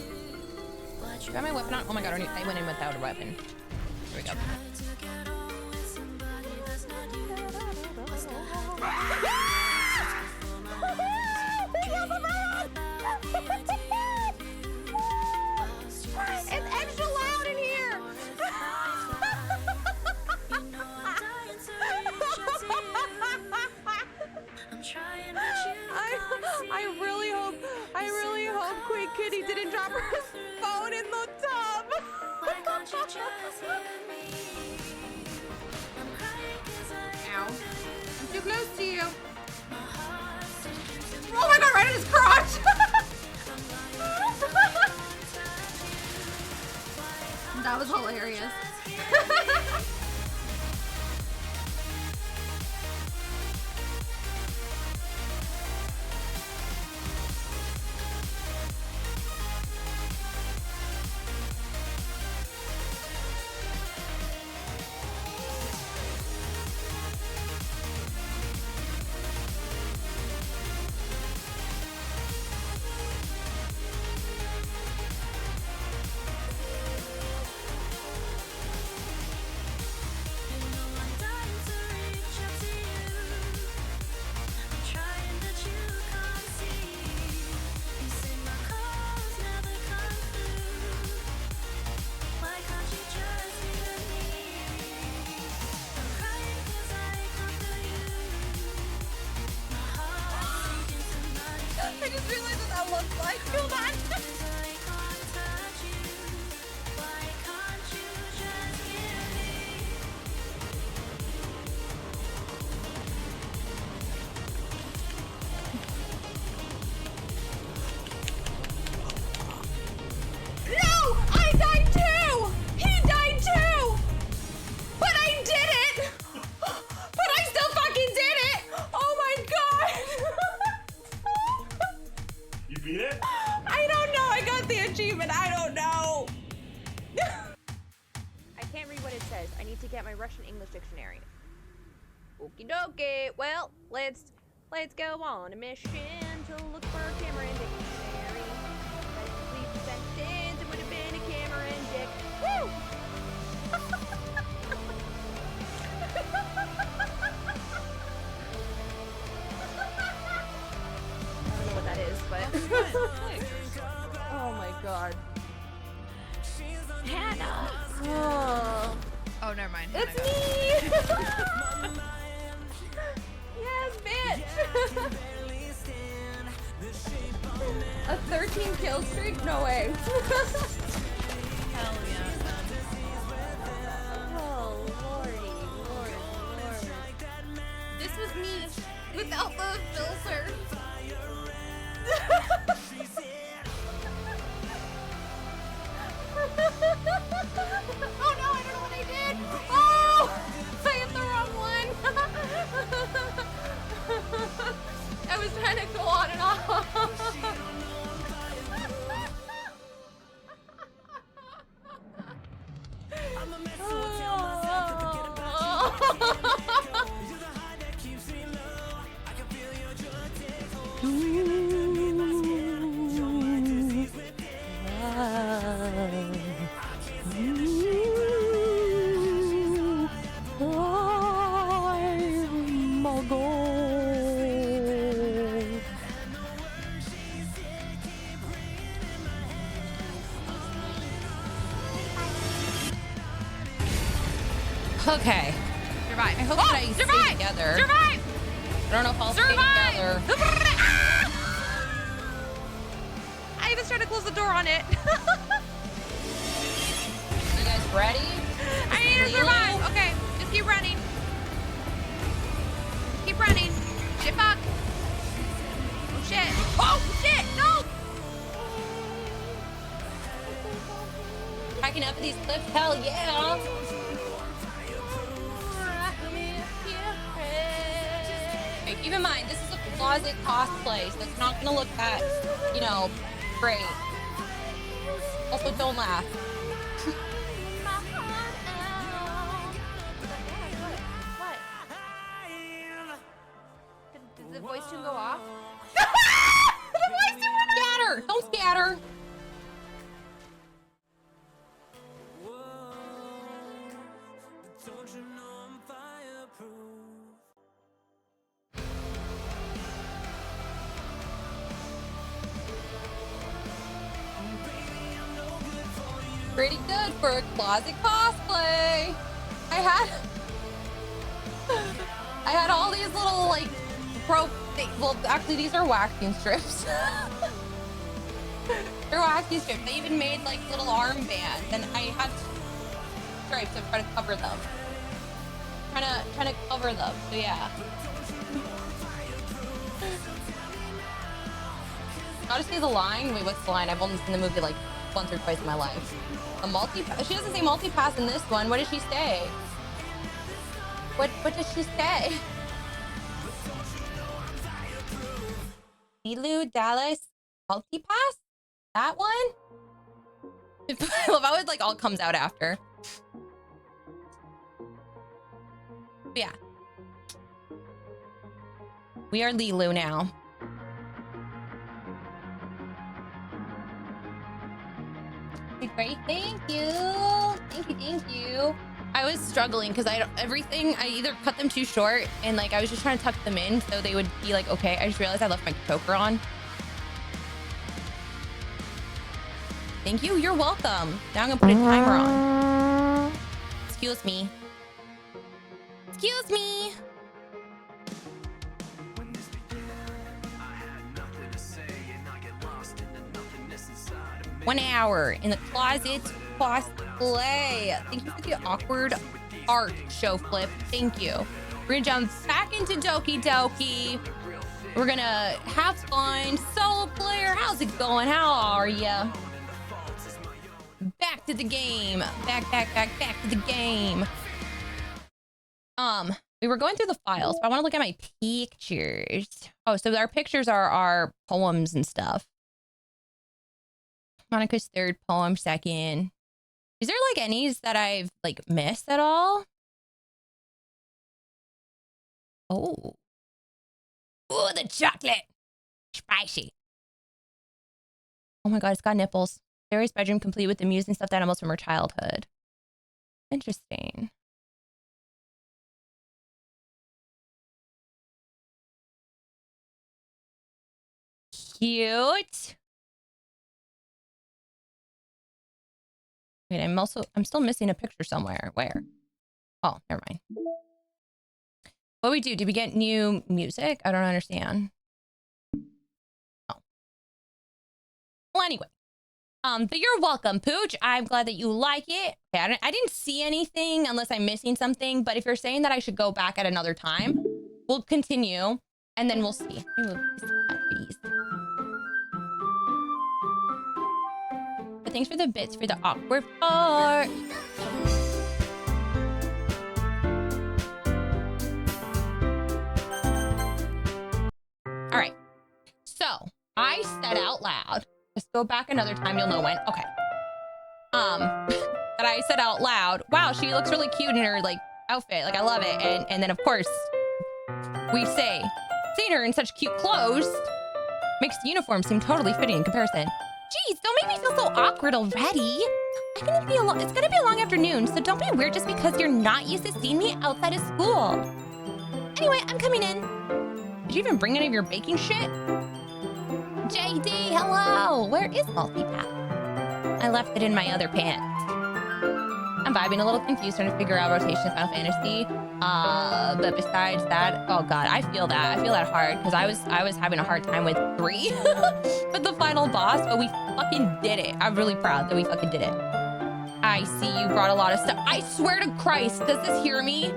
What you Got my weapon on. Oh my god! I went in without a weapon. Here we go. try to get on with somebody that's not you. What's the It's extra loud in here. I really hope Queen Kitty didn't drop her phone in the tub. Ow. I'm too close to you. Oh my god, right in his crotch. That was hilarious. I just realized what that looks like. Hold on. No! I died too! He died too! But I did it! But I still fucking did it! Oh my god! You beat it? I don't know. I got the achievement. I don't know. I can't read what it says. I need to get my Russian English dictionary. Okie dokie. Well, let's go on a mission to look for a Cameron dictionary. Let's complete the sentence. It would have been a Cameron dick. Woo! I don't know what that is, but oh my god. Hannah! Oh. Oh, never mind. It's me! Yes, bitch! A 13 kill streak? No way. Hell yeah. Oh, lordy, lord. This was me without the filter. Oh no, I don't know what I did. Oh! I hit the wrong one. I was trying to go on and off. Okay. Survive. I hope Oh, that I stay survive! together. Survive! I don't know if I'll stay Survive! together. I even tried to close the door on it. You guys ready? I need to survive. Okay, just keep running. Keep running. Shit, fuck. Oh, shit. Oh, shit. No. Packing up these clips. Hell yeah. Okay, keep in mind, this is a closet cosplay, so it's not gonna look that, you know, great. Also, don't laugh. What? Did the voice tune go off? The voice tune went off! Scatter! Don't scatter! Pretty good for a closet cosplay. I had all these little like well, actually these are waxing strips. They're waxing strips. They even made like little armbands, and I had stripes to try to cover them. Trying to cover them. So yeah. Gotta say the line. Wait, what's the line? I've only seen the movie like once or twice in my life. A multi-pass? She doesn't say multi-pass in this one. What does she say? What does she say? Elu Dallas multi-pass? That one? I love how it like all comes out after. But yeah. We are Lilu now. Great, thank you. Thank you. I was struggling because I either cut them too short and like I was just trying to tuck them in so they would be like okay. I just realized I left my choker on. Thank you. You're welcome. Now I'm gonna put a timer on. Excuse me. Excuse me. One hour in the closet cosplay. Thank you for the awkward art show flip. Thank you. We're gonna jump back into Doki Doki. We're gonna have fun. Solo player, how's it going? How are ya? Back to the game. Back to the game. We were going through the files, but I want to look at my pictures. Oh, so our pictures are our poems and stuff. Monica's third poem, second. Is there like any that I've like missed at all? Oh. Oh, the chocolate. Spicy. Oh my God, it's got nipples. Sarah's bedroom complete with amusing stuffed animals from her childhood. Interesting. Cute. Wait, I'm still missing a picture somewhere. Where? Oh, never mind. What do we do? Did we get new music? I don't understand. Oh. Well, anyway. But you're welcome, Pooch. I'm glad that you like it. Okay, I didn't see anything unless I'm missing something. But if you're saying that I should go back at another time, we'll continue and then we'll see. Let me move these. But thanks for the bits for the awkward part. All right. So I said out loud, just go back another time, you'll know when. Okay. That I said out loud, wow, she looks really cute in her like outfit. Like I love it. And then of course we say, seeing her in such cute clothes makes the uniform seem totally fitting in comparison. Jeez, don't make me feel so awkward already. It's gonna be a long afternoon, so don't be weird just because you're not used to seeing me outside of school. Anyway, I'm coming in. Did you even bring any of your baking shit? JD, hello. Where is multipath? I left it in my other pants. I'm vibing, a little confused, trying to figure out rotation of Final Fantasy. But besides that, oh god, I feel that hard because I was having a hard time with 3 with the final boss, but we fucking did it. I'm really proud that we fucking did it. I see you brought a lot of stuff. I swear to Christ, does this hear me?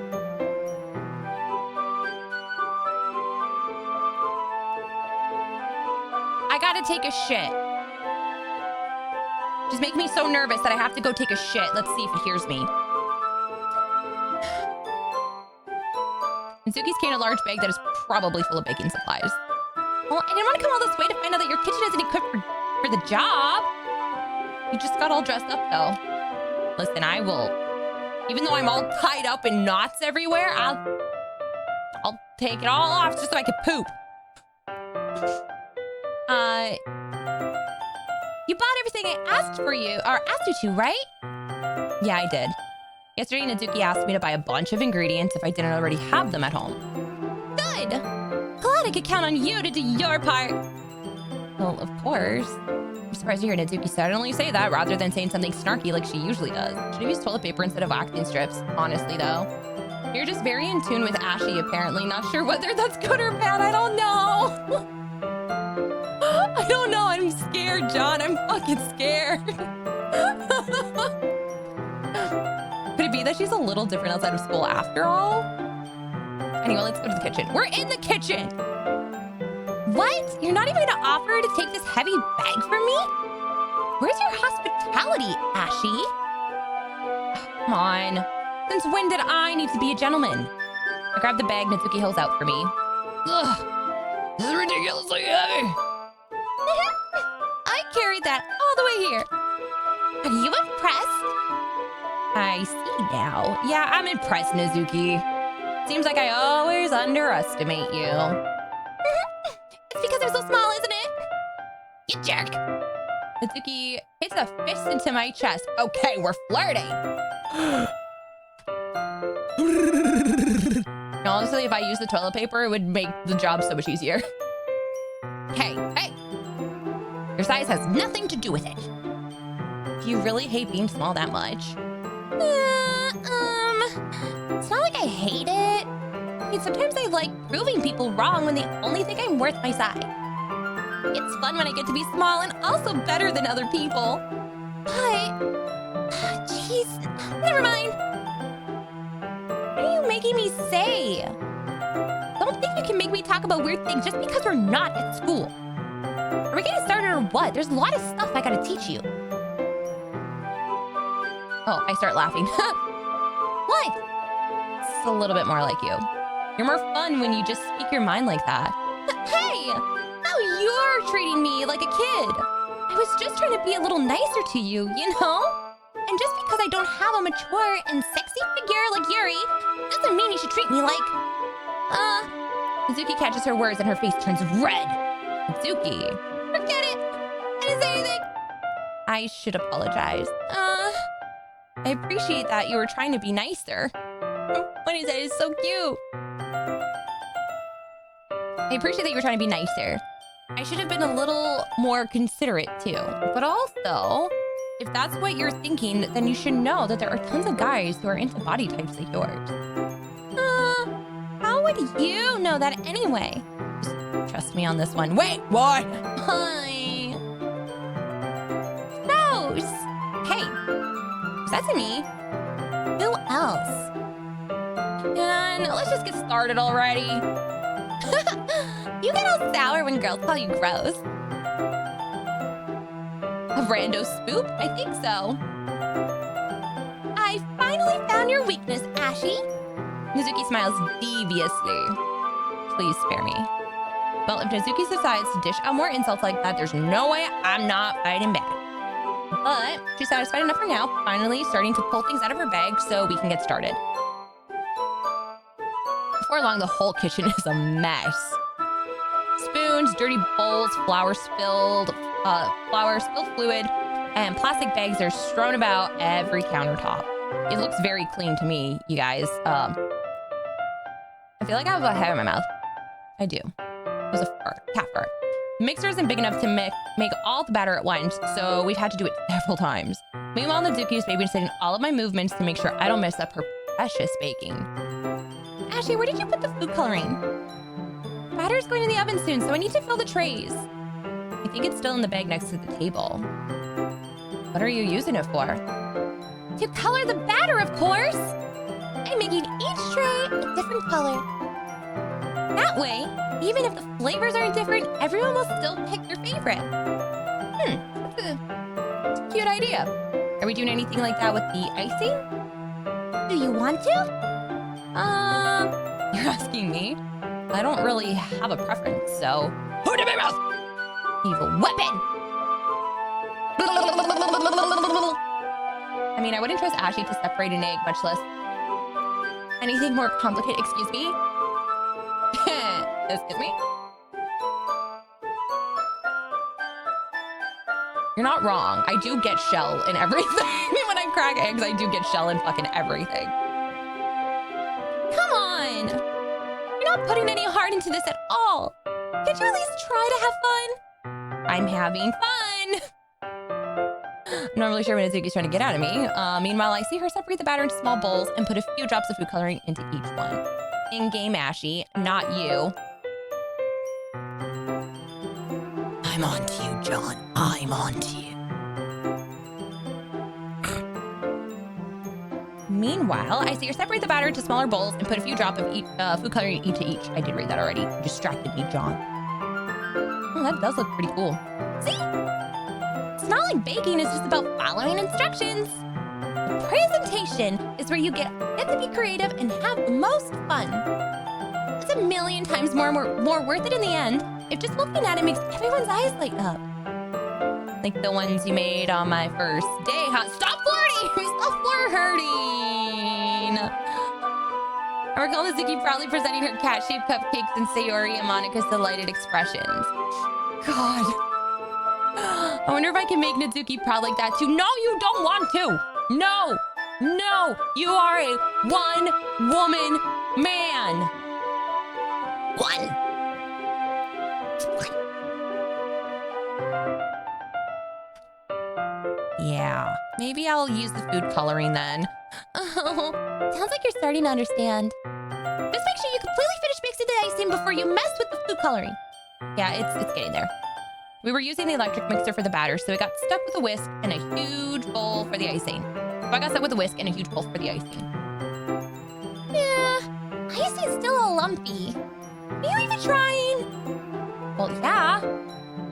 I gotta take a shit. Just make me so nervous that I have to go take a shit. Let's see if it hears me. Mizuki's carrying a large bag that is probably full of baking supplies. Well, I didn't want to come all this way to find out that your kitchen isn't equipped for the job. You just got all dressed up, though. Listen, I will... Even though I'm all tied up in knots everywhere, I'll take it all off just so I can poop. You bought everything I asked you to, right? Yeah, I did. Yesterday, Nazuki asked me to buy a bunch of ingredients if I didn't already have them at home. Good! Glad I could count on you to do your part. Well, of course. I'm surprised to hear Nazuki suddenly say that rather than saying something snarky like she usually does. Should have used toilet paper instead of acting strips, honestly, though. You're just very in tune with Ashy, apparently. Not sure whether that's good or bad. I don't know. I don't know. I'm scared, John. I'm fucking scared. Could it be that she's a little different outside of school after all? Anyway, let's go to the kitchen. We're in the kitchen! What? You're not even gonna offer to take this heavy bag from me? Where's your hospitality, Ashy? Come on. Since when did I need to be a gentleman? I grabbed the bag Natsuki holds out for me. Ugh. This is ridiculously heavy. I carried that all the way here. Are you impressed? I see now. Yeah, I'm impressed, Nazuki. Seems like I always underestimate you. It's because I'm so small, isn't it? You jerk. Nazuki hits a fist into my chest. Okay, we're flirting. Honestly, if I used the toilet paper, it would make the job so much easier. Hey. Your size has nothing to do with it. Do you really hate being small that much? It's not like I hate it. I mean, sometimes I like proving people wrong when they only think I'm worth my size. It's fun when I get to be small and also better than other people. But, jeez, never mind. What are you making me say? Don't think you can make me talk about weird things just because we're not at school. Are we getting started or what? There's a lot of stuff I gotta teach you. Oh, I start laughing. What? It's a little bit more like you. You're more fun when you just speak your mind like that. Hey! Now you're treating me like a kid. I was just trying to be a little nicer to you, you know? And just because I don't have a mature and sexy figure like Yuri, doesn't mean you should treat me like... Mizuki catches her words and her face turns red. Mizuki. Forget it! I didn't say anything! I should apologize. I appreciate that you were trying to be nicer. What he said is so cute. I appreciate that you were trying to be nicer. I should have been a little more considerate too. But also, if that's what you're thinking, then you should know that there are tons of guys who are into body types like yours. How would you know that anyway? Just trust me on this one. Wait, what? Hi. Rose. Hey. That's me. Who else? And let's just get started already. You get all sour when girls call you gross. A rando spoop? I think so. I finally found your weakness, Ashy. Mizuki smiles deviously. Please spare me. Well, if Mizuki decides to dish out more insults like that, there's no way I'm not fighting back. But she's satisfied enough for now, finally starting to pull things out of her bag so we can get started. Before long, the whole kitchen is a mess. Spoons, dirty bowls, flour spilled fluid, and plastic bags are strewn about every countertop. It looks very clean to me, you guys. I feel like I have a hair in my mouth. I do. It was a fart, cat fart. The mixer isn't big enough to make all the batter at once, so we've had to do it several times. Meanwhile, Nazuki is babysitting all of my movements to make sure I don't mess up her precious baking. Ashley, where did you put the food coloring? Batter's going in the oven soon, so I need to fill the trays. I think it's still in the bag next to the table. What are you using it for? To color the batter, of course! I'm making each tray a different color. That way, even if the flavors aren't different, everyone will still pick their favorite. That's a cute idea. Are we doing anything like that with the icing? Do you want to? You're asking me? I don't really have a preference, so... Who did my mouth? Evil weapon! I mean, I wouldn't trust Ashley to separate an egg, much less anything more complicated. Excuse me? Excuse me? You're not wrong. I do get shell in everything. When I crack eggs, I do get shell in fucking everything. Come on! You're not putting any heart into this at all. Could you at least try to have fun? I'm having fun. I'm not really sure what Nazuki's trying to get out of me. Meanwhile, I see her separate the batter into small bowls and put a few drops of food coloring into each one. In-game Ashy, not you. I'm on to you, John. I'm on to you. Meanwhile, I see her separate the batter into smaller bowls and put a few drops of food coloring into each. I did read that already. You distracted me, John. Oh, that does look pretty cool. See? It's not like baking is just about following instructions. The presentation is where you get to be creative and have the most fun. It's a million times more worth it in the end if just looking at it makes everyone's eyes light up. Like the ones you made on my first day, huh? Stop flirting! Stop flirting! I recall Nazuki proudly presenting her cat-shaped cupcakes and Sayori and Monika's delighted expressions. God. I wonder if I can make Nazuki proud like that too. No, you don't want to! No! No! You are a one-woman man! One! Yeah, maybe I'll use the food coloring then. Oh, sounds like you're starting to understand. Just make sure you completely finish mixing the icing before you mess with the food coloring. Yeah, it's getting there. We were using the electric mixer for the batter, so it got stuck with a whisk and a huge bowl for the icing. So I got stuck with a whisk and a huge bowl for the icing. Yeah, icing's still a lumpy. Are you even trying? Well, yeah.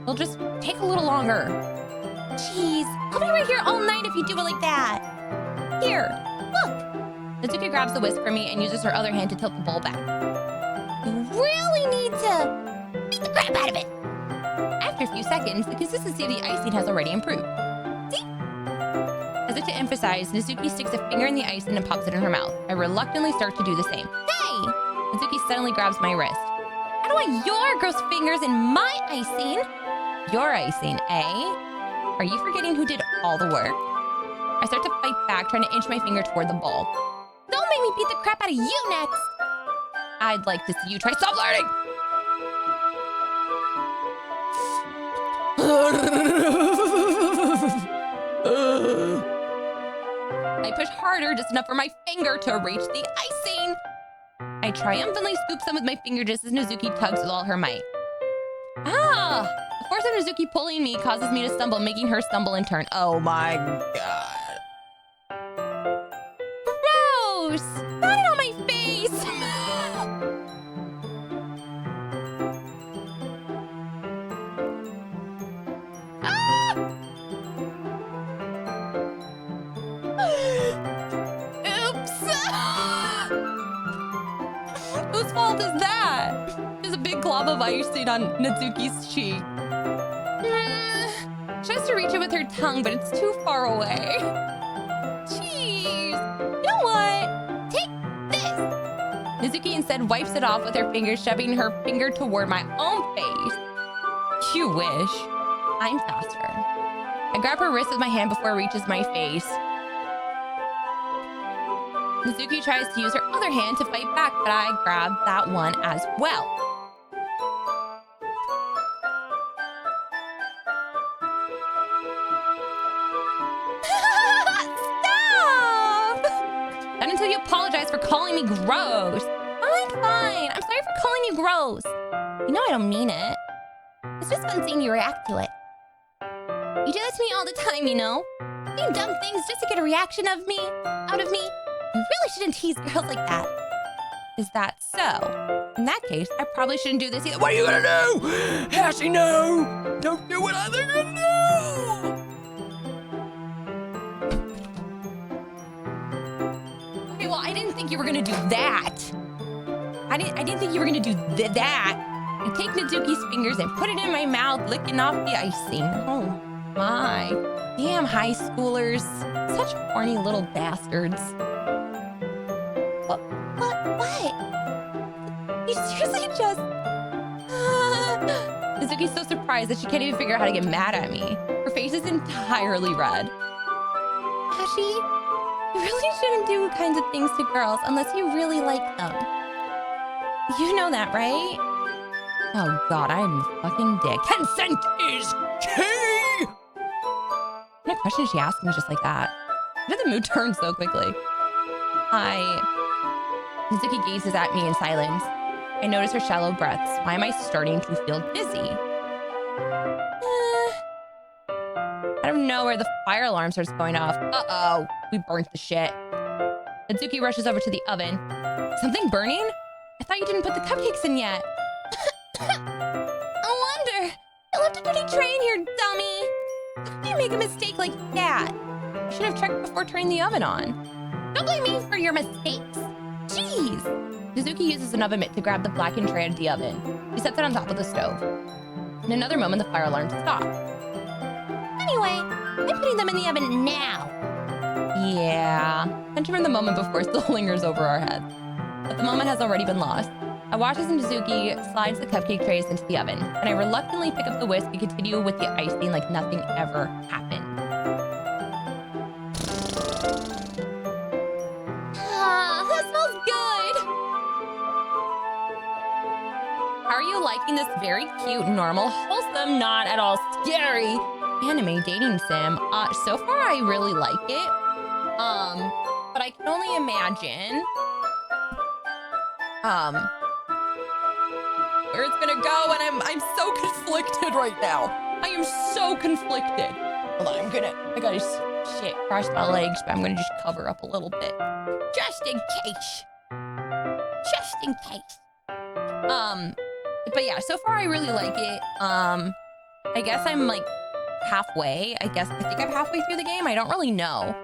It'll just take a little longer. Jeez, I'll be right here all night if you do it like that. Here, look. Nazuki grabs the whisk from me and uses her other hand to tilt the bowl back. You really need to beat the crap out of it. After a few seconds, the consistency of the icing has already improved. See? As if to emphasize, Nazuki sticks a finger in the icing and pops it in her mouth. I reluctantly start to do the same. Hey! Nazuki suddenly grabs my wrist. I don't want your gross fingers in my icing. Your icing, eh? Are you forgetting who did all the work? I start to fight back, trying to inch my finger toward the bowl. Don't make me beat the crap out of you next! I'd like to see you try. Stop flirting! I push harder, just enough for my finger to reach the icing. I triumphantly scoop some with my finger just as Nazuki tugs with all her might. Ah! The force of Nazuki pulling me causes me to stumble, making her stumble in turn. Oh my god. Gross! Got it on my face! Ah! Oops! Whose fault is that? There's a big glob of icing on Natsuki's cheek. Tries to reach it with her tongue, but it's too far away. Jeez. You know what? Take this. Nazuki instead wipes it off with her fingers, shoving her finger toward my own face. You wish. I'm faster. I grab her wrist with my hand before it reaches my face. Nazuki tries to use her other hand to fight back, but I grab that one as well. you apologize for calling me gross. Fine. I'm sorry for calling you gross. You know I don't mean it. It's just fun seeing you react to it. You do that to me all the time, you know? Doing dumb things just to get a reaction out of me. You really shouldn't tease girls like that. Is that so? In that case, I probably shouldn't do this either. What are you gonna do? Ashley, no! Don't do what I'm gonna do! Okay, well, I didn't think you were gonna do that. I didn't think you were gonna do that. I take Nazuki's fingers and put it in my mouth, licking off the icing. Oh my. Damn high schoolers. Such horny little bastards. What? You seriously just... Nazuki's so surprised that she can't even figure out how to get mad at me. Her face is entirely red. Hashi, you really shouldn't do kinds of things to girls unless you really like them. You know that, right? Oh god, I'm a fucking dick. Consent is key! What kind of question is she asking me just like that? Why did the mood turn so quickly? Mizuki gazes at me in silence. I notice her shallow breaths. Why am I starting to feel dizzy? Out of nowhere, the fire alarm starts going off. Uh-oh, we burnt the shit. Mizuki rushes over to the oven. Something burning? I thought you didn't put the cupcakes in yet. No wonder. I left a dirty tray in here, dummy. How could you make a mistake like that? You should have checked before turning the oven on. Don't blame me for your mistakes. Jeez. Mizuki uses an oven mitt to grab the blackened tray out of the oven. She sets it on top of the stove. In another moment, the fire alarm stops. Anyway, I'm putting them in the oven now. Yeah. Enter in the moment before still lingers over our heads. But the moment has already been lost. I watch as Mizuki slides the cupcake trays into the oven, and I reluctantly pick up the whisk and continue with the icing like nothing ever happened. That smells good! How are you liking this very cute, normal, wholesome, not at all scary anime dating sim? So far I really like it. But I can only imagine where it's gonna go, and I'm so conflicted right now. I am so conflicted. Hold on, I gotta shit cross my legs, but I'm gonna just cover up a little bit. Just in case. Just in case. But yeah, so far I really like it. I guess I'm like halfway. I think I'm halfway through the game. I don't really know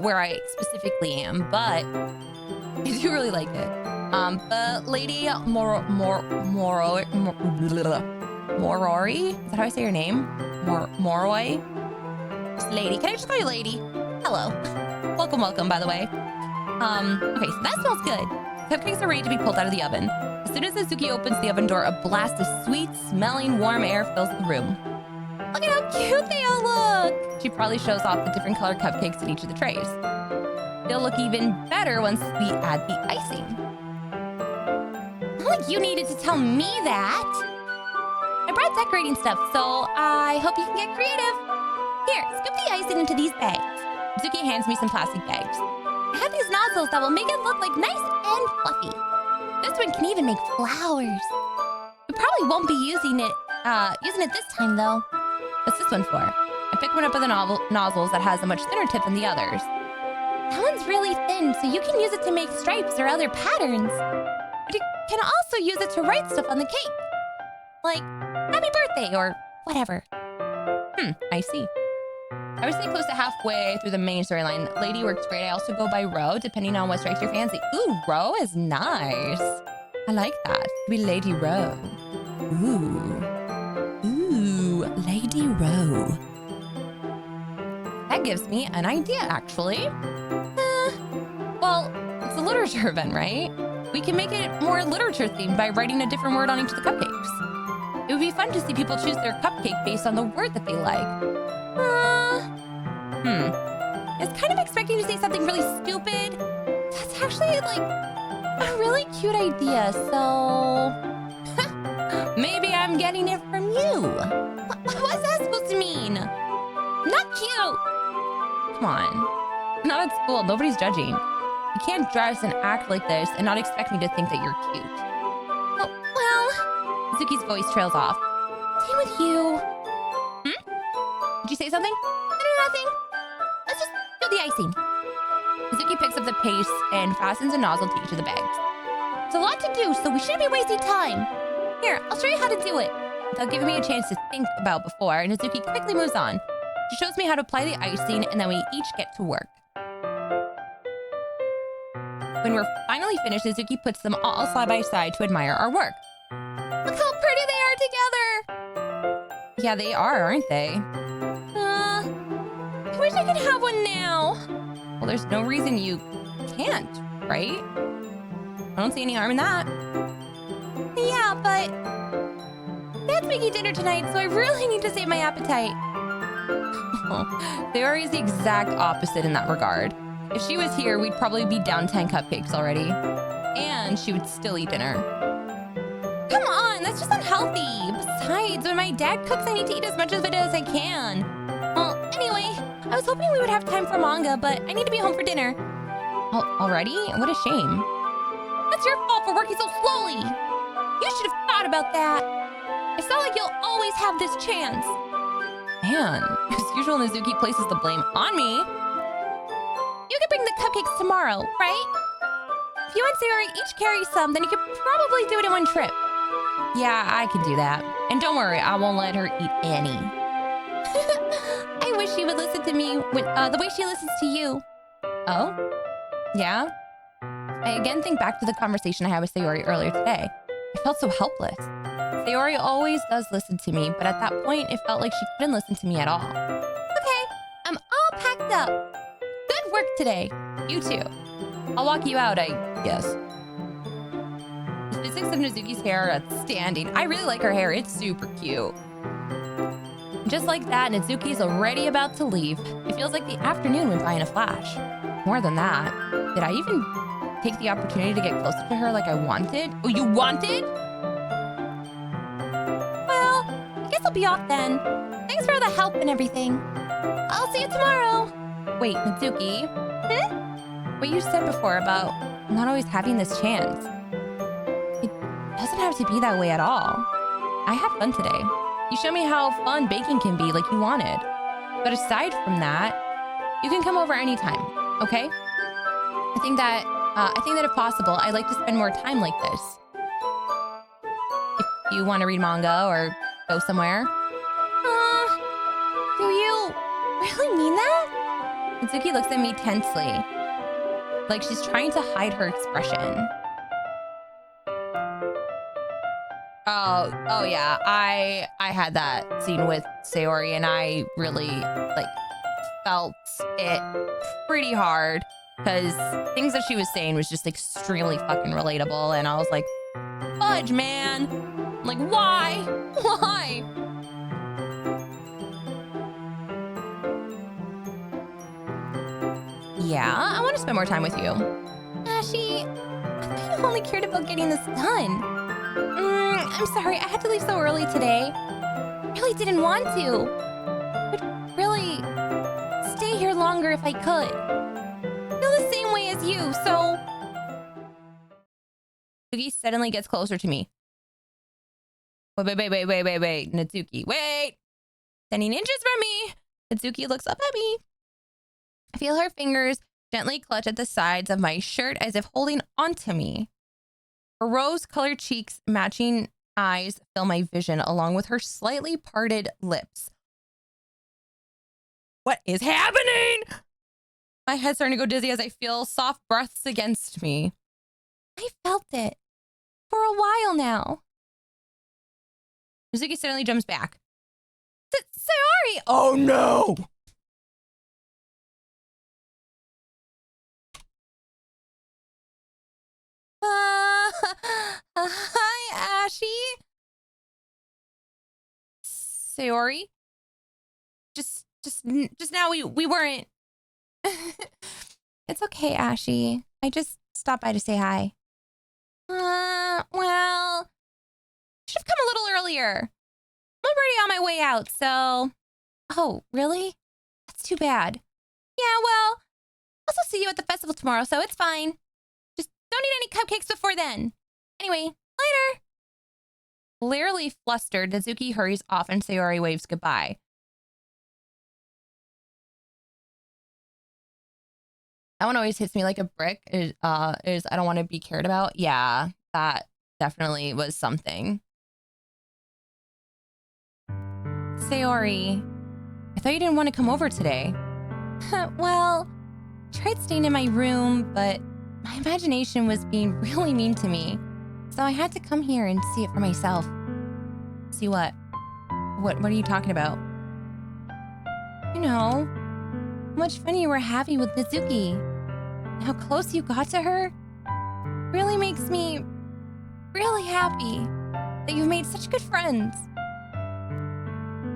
where I specifically am, but I do really like it. But Lady Moroi, is that how I say your name? Moroi? Lady, can I just call you Lady? Hello. Welcome, by the way. Okay, so that smells good. Cupcakes are ready to be pulled out of the oven. As soon as Mizuki opens the oven door, a blast of sweet-smelling warm air fills the room. Look at how cute they all look! She probably shows off the different colored cupcakes in each of the trays. They'll look even better once we add the icing. Not like you needed to tell me that. I brought decorating stuff, so I hope you can get creative. Here, scoop the icing into these bags. Mizuki hands me some plastic bags. I have these nozzles that will make it look like nice and fluffy. This one can even make flowers. We probably won't be using it this time though. What's this one for? I pick one up with the nozzles that has a much thinner tip than the others. That one's really thin, so you can use it to make stripes or other patterns. But you can also use it to write stuff on the cake. Like, happy birthday or whatever. I see. I would say close to halfway through the main storyline. Lady works great. I also go by Ro, depending on what strikes your fancy. Ooh, Ro is nice. I like that. Be Lady Ro. Ooh, Lady Ro. That gives me an idea, actually. Well, it's a literature event, right? We can make it more literature themed by writing a different word on each of the cupcakes. It would be fun to see people choose their cupcake based on the word that they like. I was kind of expecting to say something really stupid. That's actually, like, a really cute idea, so... maybe I'm getting it from you. What's that supposed to mean? Not cute. Come on. Not at school. Nobody's judging. You can't dress and act like this and not expect me to think that you're cute. Oh, well, Mizuki's voice trails off. Same with you. Did you say something? No, nothing. Let's just do the icing. Mizuki picks up the paste and fastens a nozzle to each of the bags. It's a lot to do, so we shouldn't be wasting time. Here, I'll show you how to do it. Without giving me a chance to think about before, Mizuki quickly moves on. She shows me how to apply the icing, and then we each get to work. When we're finally finished, Mizuki puts them all side by side to admire our work. Look how pretty they are together! Yeah, they are, aren't they? I wish I could have one now. Well, there's no reason you can't, right? I don't see any harm in that. Yeah, but Dad's making dinner tonight, so I really need to save my appetite. Theory is the exact opposite in that regard. If she was here, we'd probably be down 10 cupcakes already. And she would still eat dinner. Come on, that's just unhealthy. Besides, when my dad cooks, I need to eat as much of it as I can. Well, anyway, I was hoping we would have time for manga, but I need to be home for dinner. Already? What a shame. That's your fault for working so slowly. You should have thought about that. It's not like you'll always have this chance. Man, as usual, Mizuki places the blame on me. You can bring the cupcakes tomorrow, right? If you and Sayori each carry some, then you could probably do it in one trip. Yeah, I can do that. And don't worry, I won't let her eat any. I wish she would listen to me when, the way she listens to you. Oh? Yeah? I again think back to the conversation I had with Sayori earlier today. I felt so helpless. Sayori always does listen to me, but at that point, it felt like she couldn't listen to me at all. Okay, I'm all packed up. Good work today. You too. I'll walk you out, I guess. The physics of Mizuki's hair are outstanding. I really like her hair. It's super cute. Just like that, Mizuki's already about to leave. It feels like the afternoon went by in a flash. More than that, did I even take the opportunity to get closer to her like I wanted? Oh, you wanted? Well, I guess I'll be off then. Thanks for all the help and everything. I'll see you tomorrow. Wait, Mizuki? What you said before about not always having this chance. It doesn't have to be that way at all. I had fun today. You showed me how fun baking can be like you wanted. But aside from that, you can come over anytime, okay? I think that if possible, I'd like to spend more time like this. If you want to read manga or go somewhere. Do you really mean that? Mitsuki looks at me tensely, like she's trying to hide her expression. Oh yeah, I had that scene with Sayori and I really felt it pretty hard because things that she was saying was just extremely fucking relatable and I was like, fudge, man. Like, why? Why? Yeah, I want to spend more time with you. Ashi, I thought you only cared about getting this done. I'm sorry, I had to leave so early today. I really didn't want to. I'd really stay here longer if I could. I feel the same way as you, so... Natsuki suddenly gets closer to me. Wait, Natsuki, wait! Sending inches from me! Natsuki looks up at me. I feel her fingers gently clutch at the sides of my shirt as if holding onto me. Her rose-colored cheeks, matching eyes fill my vision along with her slightly parted lips. What is happening? My head's starting to go dizzy as I feel soft breaths against me. I felt it for a while now. Mizuki suddenly jumps back. Sayori! Oh no! Hi, Ashi. Sayori? Just now we weren't. It's okay, Ashi. I just stopped by to say hi. Well, should have come a little earlier. I'm already on my way out, so... Oh, really? That's too bad. Yeah, well, also see you at the festival tomorrow, so it's fine. Just don't eat any cupcakes before then. Anyway, later. Clearly flustered, Nezuki hurries off and Sayori waves goodbye. That one always hits me like a brick. Is I don't want to be cared about. Yeah, that definitely was something. Sayori, I thought you didn't want to come over today. Well, I tried staying in my room, but my imagination was being really mean to me. So I had to come here and see it for myself. See what? What are you talking about? You know, how much fun you were having with Nezuki. And how close you got to her really makes me really happy that you've made such good friends.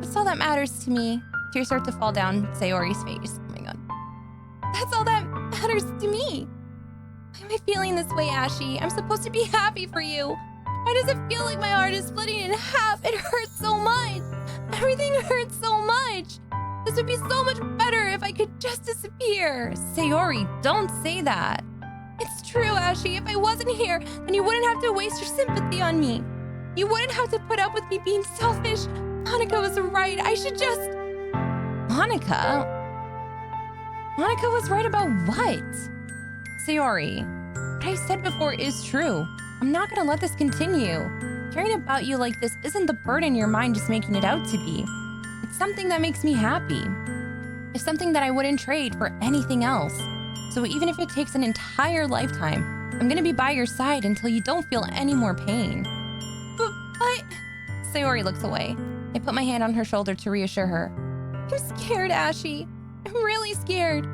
That's all that matters to me. Tears start to fall down Sayori's face. Oh my god. That's all that matters to me. Why am I feeling this way, Ashy? I'm supposed to be happy for you. Why does it feel like my heart is splitting in half? It hurts so much. Everything hurts so much. This would be so much better if I could just disappear. Sayori, don't say that. It's true, Ashy. If I wasn't here, then you wouldn't have to waste your sympathy on me. You wouldn't have to put up with me being selfish. Monika was right. I should just... Monika? Monika was right about what? Sayori, what I said before is true. I'm not gonna let this continue. Caring about you like this isn't the burden your mind is making it out to be. It's something that makes me happy. It's something that I wouldn't trade for anything else. So even if it takes an entire lifetime, I'm gonna be by your side until you don't feel any more pain. But... Sayori looks away. I put my hand on her shoulder to reassure her. I'm scared, Ashy. I'm really scared.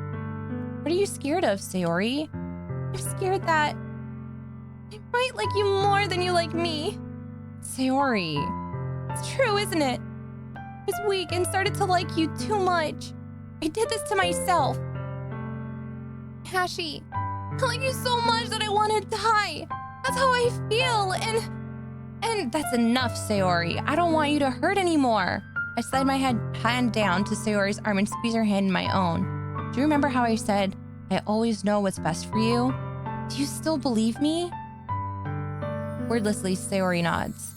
What are you scared of, Sayori? I'm scared that I might like you more than you like me. Sayori. It's true, isn't it? I was weak and started to like you too much. I did this to myself. Ashy, I like you so much that I want to die. That's how I feel, and that's enough, Sayori. I don't want you to hurt anymore. I slide my hand down to Sayori's arm and squeeze her hand in my own. Do you remember how I said, I always know what's best for you? Do you still believe me? Wordlessly, Sayori nods.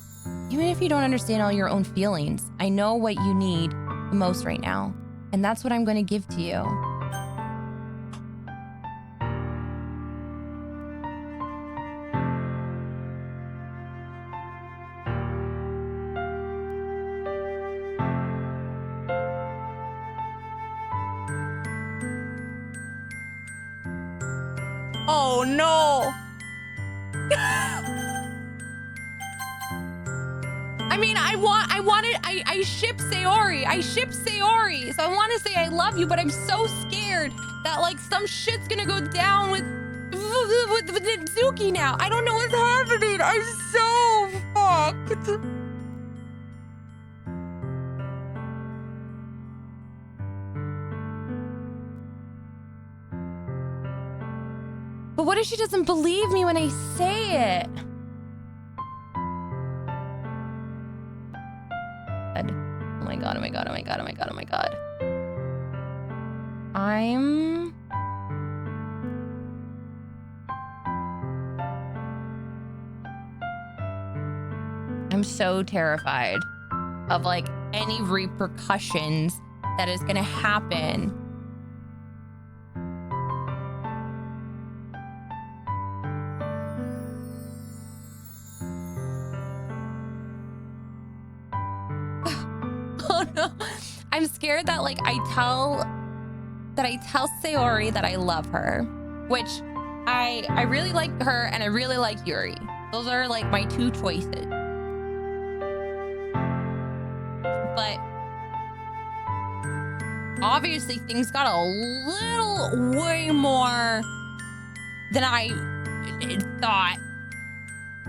Even if you don't understand all your own feelings, I know what you need the most right now. And that's what I'm going to give to you. Oh no! I mean, I ship Sayori. I ship Sayori. So I want to say I love you, but I'm so scared that like some shit's gonna go down with Nezuki now. I don't know what's happening. I'm so fucked. But what if she doesn't believe me when I say it? Oh my god, oh my god, oh my god, oh my god, oh my god. I'm so terrified of like any repercussions that is gonna happen. Oh no, I'm scared that like I tell Sayori that I love her, which I really like her and I really like Yuri. Those are like my two choices. But obviously things got a little way more than I thought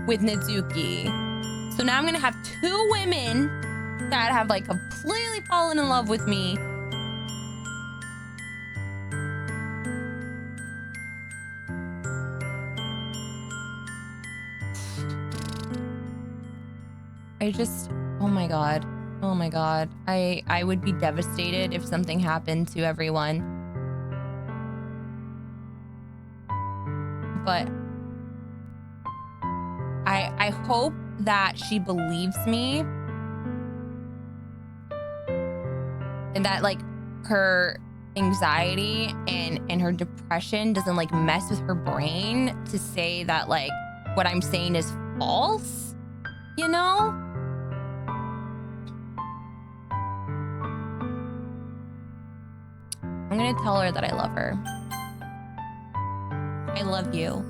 with Nezuki. So now I'm gonna have two women that have like completely fallen in love with me. Oh my god. Oh my god. I would be devastated if something happened to everyone. but I hope that she believes me and that like her anxiety and her depression doesn't like mess with her brain to say that like what I'm saying is false, you know? I'm gonna tell her that I love her. I love you.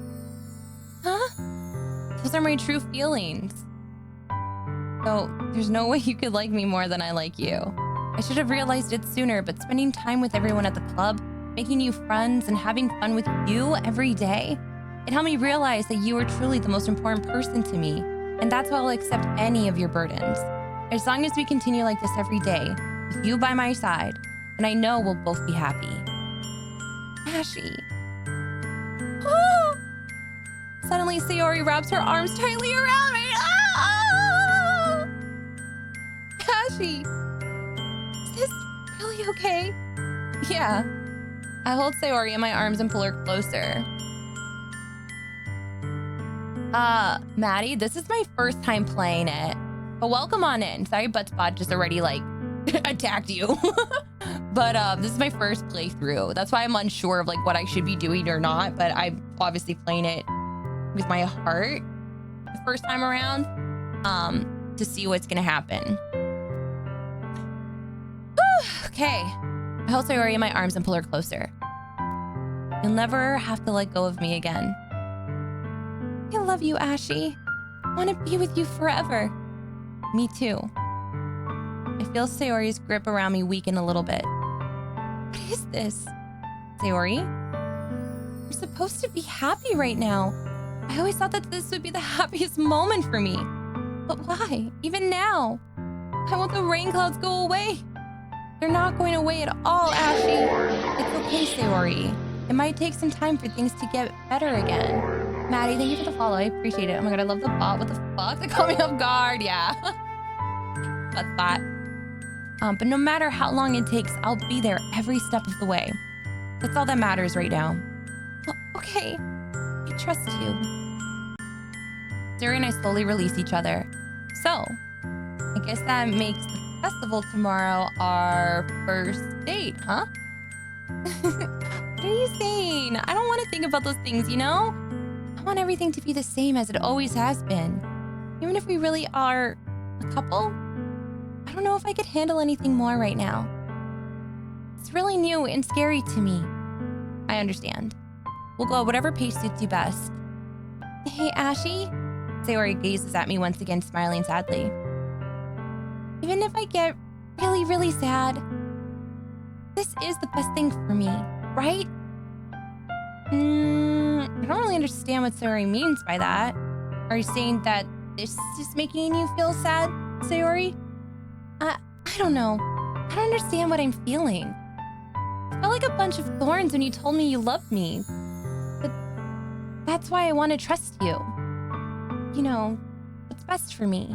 Huh? Those are my true feelings. So there's no way you could like me more than I like you. I should have realized it sooner, but spending time with everyone at the club, making new friends, and having fun with you every day, it helped me realize that you are truly the most important person to me, and that's why I'll accept any of your burdens. As long as we continue like this every day, with you by my side, and I know we'll both be happy. Ashy. Oh! Suddenly, Sayori wraps her arms tightly around me. Ah! Ashy. Is this really okay? Yeah. I hold Sayori in my arms and pull her closer. Maddie, this is my first time playing it. But welcome on in. Sorry, Buttspot just already, like, attacked you. But this is my first playthrough. That's why I'm unsure of, like, what I should be doing or not. But I'm obviously playing it with my heart the first time around to see what's gonna happen. Okay. I hold Sayori in my arms and pull her closer. You'll never have to let go of me again. I love you, Ashy. I want to be with you forever. Me too. I feel Sayori's grip around me weaken a little bit. What is this? Sayori? You're supposed to be happy right now. I always thought that this would be the happiest moment for me. But why? Even now? I want the rain clouds go away. They're not going away at all, Ashy. It's okay, Sayori. It might take some time for things to get better again. Maddie, thank you for the follow. I appreciate it. Oh my god, I love the bot. What the fuck? That caught me off guard. Yeah. That's that. But no matter how long it takes, I'll be there every step of the way. That's all that matters right now. Oh, okay. I trust you. Sayori and I slowly release each other. So, I guess that makes the festival tomorrow our first date, huh? What are you saying? I don't want to think about those things, you know? I want everything to be the same as it always has been. Even if we really are a couple, I don't know if I could handle anything more right now. It's really new and scary to me. I understand. We'll go at whatever pace suits you best. Hey, Ashy? Sayori gazes at me once again, smiling sadly. Even if I get really, really sad, this is the best thing for me, right? I don't really understand what Sayori means by that. Are you saying that this is making you feel sad, Sayori? I don't know. I don't understand what I'm feeling. I felt like a bunch of thorns when you told me you loved me. But that's why I want to trust you. You know, what's best for me.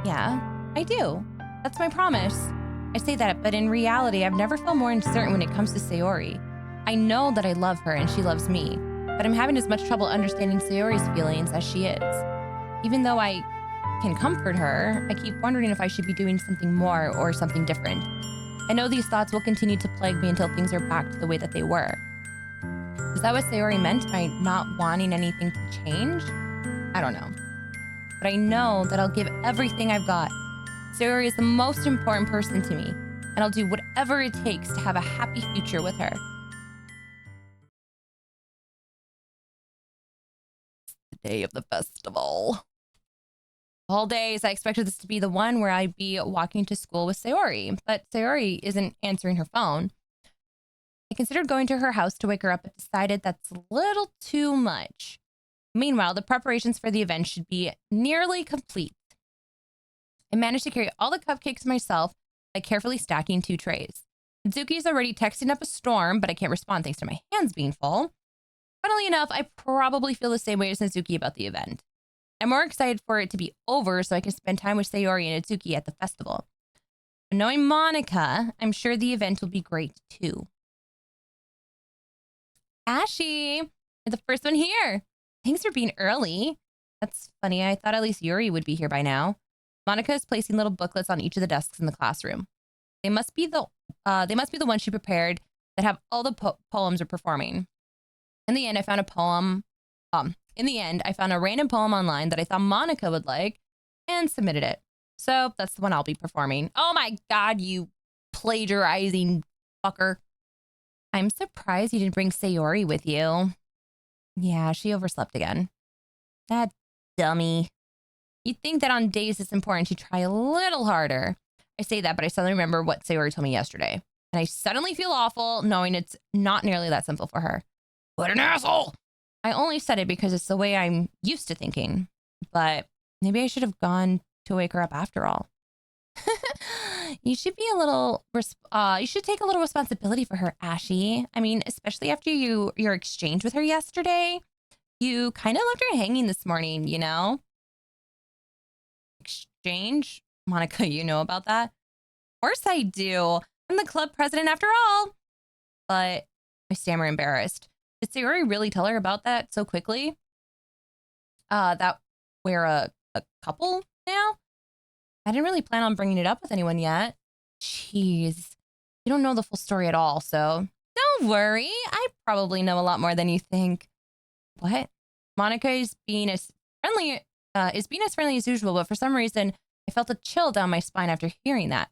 Yeah, I do. That's my promise. I say that, but in reality, I've never felt more uncertain when it comes to Sayori. I know that I love her and she loves me, but I'm having as much trouble understanding Sayori's feelings as she is. Even though I can comfort her, I keep wondering if I should be doing something more or something different. I know these thoughts will continue to plague me until things are back to the way that they were. Is that what Sayori meant by not wanting anything to change? I don't know. But I know that I'll give everything I've got. Sayori is the most important person to me, and I'll do whatever it takes to have a happy future with her. The day of the festival. All days, I expected this to be the one where I'd be walking to school with Sayori, but Sayori isn't answering her phone. I considered going to her house to wake her up, but decided that's a little too much. Meanwhile, the preparations for the event should be nearly complete. I managed to carry all the cupcakes myself by carefully stacking 2 trays. Zuki's already texting up a storm, but I can't respond thanks to my hands being full. Funnily enough, I probably feel the same way as Natsuki about the event. I'm more excited for it to be over so I can spend time with Sayori and Natsuki at the festival. But knowing Monika, I'm sure the event will be great too. Ashy, You're the first one here. Thanks for being early. That's funny. I thought at least Yuri would be here by now. Monika is placing little booklets on each of the desks in the classroom. They must be the ones she prepared that have all the poems we're performing. In the end, I found a poem. I found a random poem online that I thought Monika would like and submitted it. So that's the one I'll be performing. Oh my God, you plagiarizing fucker. I'm surprised you didn't bring Sayori with you. Yeah, she overslept again. That dummy. You'd think that on days it's important to try a little harder. I say that, but I suddenly remember what Sayori told me yesterday. And I suddenly feel awful knowing it's not nearly that simple for her. What an asshole! I only said it because it's the way I'm used to thinking. But maybe I should have gone to wake her up after all. You should be a little, you should take a little responsibility for her, Ashy. I mean, especially after your exchange with her yesterday. You kind of left her hanging this morning, you know? Exchange? Monika, you know about that? Of course I do. I'm the club president after all. But I stammer embarrassed. Did Sayori really tell her about that so quickly? That we're a couple now? I didn't really plan on bringing it up with anyone yet. Jeez. You don't know the full story at all, so don't worry. I probably know a lot more than you think. What? Monika is being as friendly as usual, but for some reason, I felt a chill down my spine after hearing that.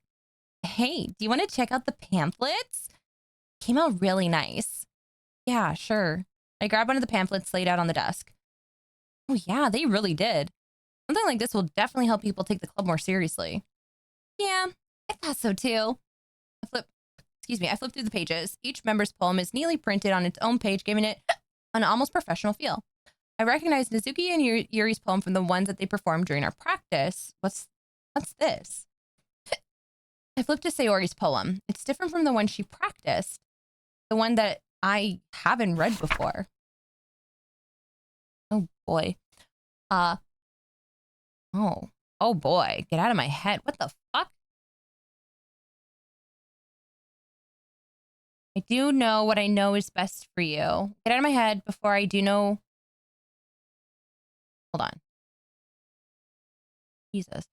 Hey, do you want to check out the pamphlets? Came out really nice. Yeah, sure. I grabbed one of the pamphlets laid out on the desk. Oh yeah, they really did. Something like this will definitely help people take the club more seriously. Yeah, I thought so too. I flipped through the pages. Each member's poem is neatly printed on its own page, giving it an almost professional feel. I recognized Nizuki and Yuri's poem from the ones that they performed during our practice. What's this? I flipped to Sayori's poem. It's different from the one she practiced. The one that I haven't read before. Oh boy. Oh boy. Get out of my head. What the fuck? I do know what I know is best for you. Get out of my head before I do know. Hold on. Jesus.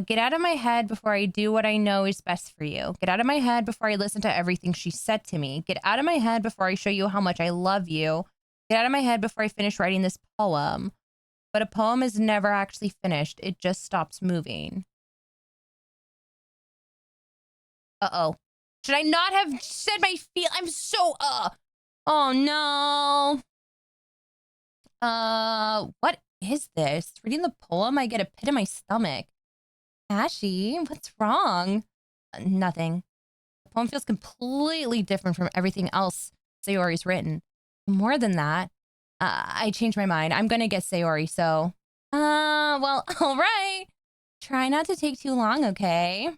Get out of my head before I do what I know is best for you. Get out of my head before I listen to everything she said to me. Get out of my head before I show you how much I love you. Get out of my head before I finish writing this poem. But a poem is never actually finished. It just stops moving. Uh-oh. Should I not have said my feel? I'm so, Oh, no. What is this? Reading the poem, I get a pit in my stomach. Ashy, what's wrong? Nothing. The poem feels completely different from everything else Sayori's written. More than that, I changed my mind. I'm gonna get Sayori, so... well, all right. Try not to take too long, okay?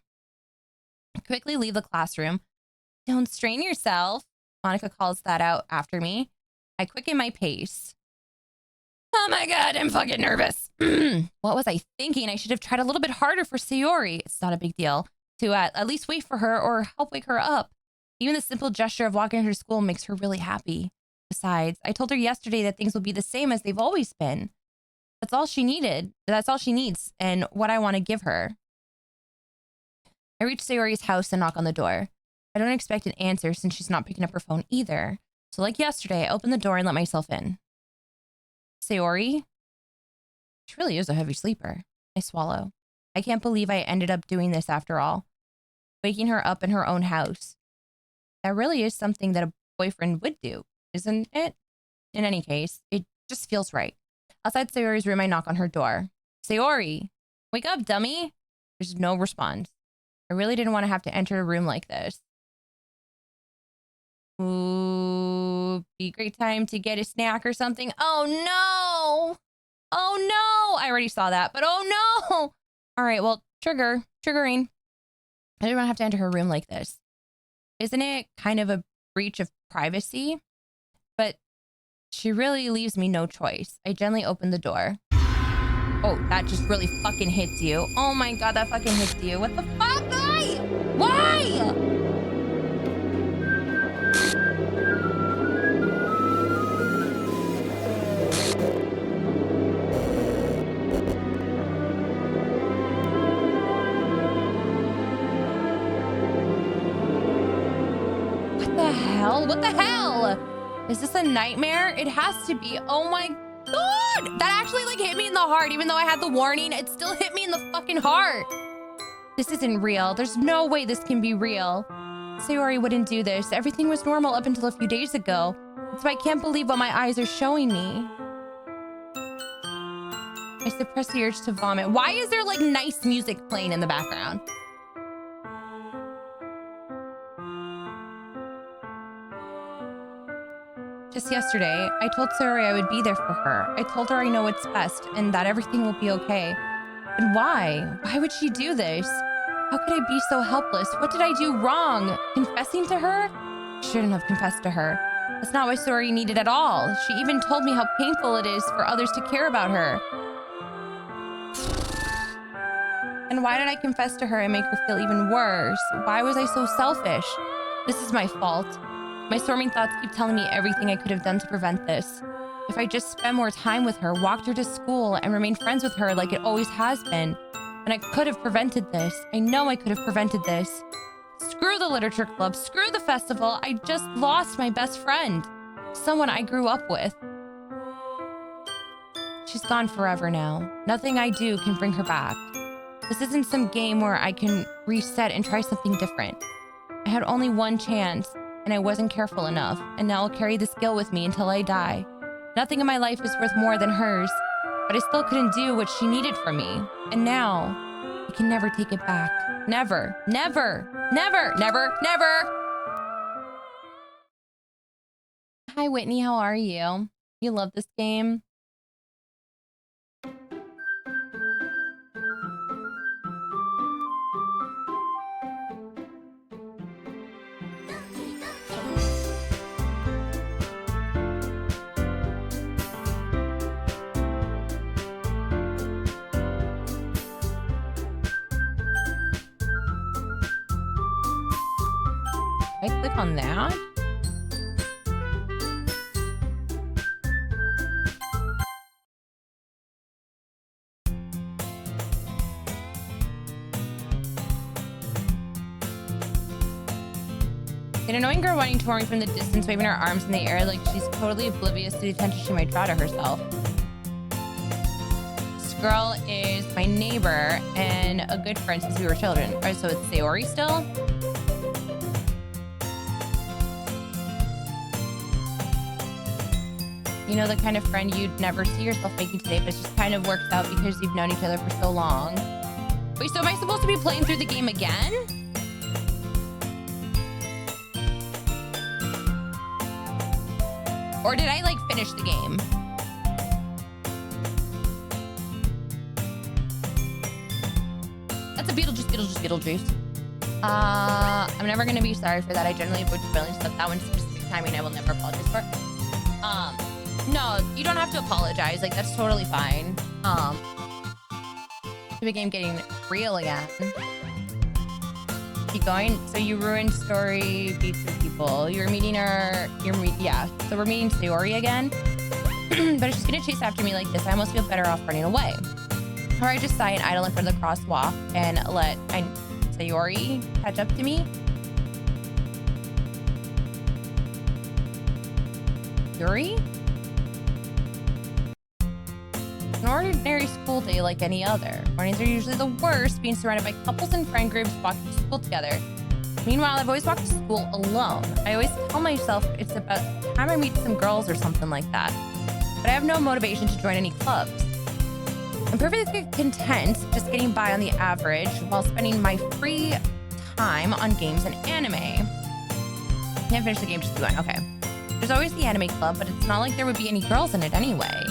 Quickly leave the classroom. Don't strain yourself. Monika calls that out after me. I quicken my pace. Oh my God, I'm fucking nervous. What was I thinking? I should have tried a little bit harder for Sayori. It's not a big deal to at least wait for her or help wake her up. Even the simple gesture of walking her to school makes her really happy. Besides, I told her yesterday that things will be the same as they've always been. That's all she needed. That's all she needs and what I want to give her. I reach Sayori's house and knock on the door. I don't expect an answer since she's not picking up her phone either. So like yesterday, I open the door and let myself in. Sayori? She really is a heavy sleeper. I swallow. I can't believe I ended up doing this after all. Waking her up in her own house. That really is something that a boyfriend would do, isn't it? In any case, it just feels right. Outside Sayori's room, I knock on her door. Sayori! Wake up, dummy! There's no response. I really didn't want to have to enter a room like this. Ooh, be a great time to get a snack or something. Oh no! Oh no! I already saw that, but oh no! All right, well, triggering. I didn't want to have to enter her room like this. Isn't it kind of a breach of privacy? But she really leaves me no choice. I gently open the door. Oh, that just really fucking hits you. Oh my God, that fucking hits you. What the fuck? Why? hell? What the hell? Is this a nightmare? It has to be. Oh my God. That actually like hit me in the heart. Even though I had the warning, it still hit me in the fucking heart. This isn't real. There's no way this can be real. Sayori wouldn't do this. Everything was normal up until a few days ago. So I can't believe what my eyes are showing me. I suppress the urge to vomit. Why is there like nice music playing in the background? Just yesterday, I told Sayori I would be there for her. I told her I know what's best and that everything will be okay. And why? Why would she do this? How could I be so helpless? What did I do wrong? Confessing to her? I shouldn't have confessed to her. That's not what Sayori needed at all. She even told me how painful it is for others to care about her. And why did I confess to her and make her feel even worse? Why was I so selfish? This is my fault. My storming thoughts keep telling me everything I could have done to prevent this. If I just spent more time with her, walked her to school, and remained friends with her like it always has been, then I could have prevented this. I know I could have prevented this. Screw the literature club, screw the festival. I just lost my best friend. Someone I grew up with. She's gone forever now. Nothing I do can bring her back. This isn't some game where I can reset and try something different. I had only one chance, and I wasn't careful enough, and now I'll carry this guilt with me until I die. Nothing in my life is worth more than hers, but I still couldn't do what she needed from me. And now, I can never take it back. Never, never, never, never, never. Hi, Whitney, how are you? You love this game? I click on that? An annoying girl running toward me from the distance, waving her arms in the air like she's totally oblivious to the attention she might draw to herself. This girl is my neighbor and a good friend since we were children. All right, so it's Sayori still? You know, the kind of friend you'd never see yourself making today, but it just kind of works out because you've known each other for so long. Wait, so am I supposed to be playing through the game again? Or did I, like, finish the game? That's a Beetlejuice. I'm never gonna be sorry for that. I generally avoid spoiling stuff. That one specific timing I will never apologize for. No, you don't have to apologize. Like, that's totally fine. The game getting real again. Keep going. So you ruined story beats with people. You're meeting her. Yeah. So we're meeting Sayori again. But if she's gonna chase after me like this, I almost feel better off running away. Or I just sigh and idle in front of the crosswalk and let Sayori catch up to me. Yuri? An ordinary school day like any other. Mornings are usually the worst, being surrounded by couples and friend groups walking to school together. Meanwhile, I've always walked to school alone. I always tell myself it's about time I meet some girls or something like that. But I have no motivation to join any clubs. I'm perfectly content just getting by on the average while spending my free time on games and anime. Can't finish the game, just keep going. Okay. There's always the anime club, but it's not like there would be any girls in it anyway.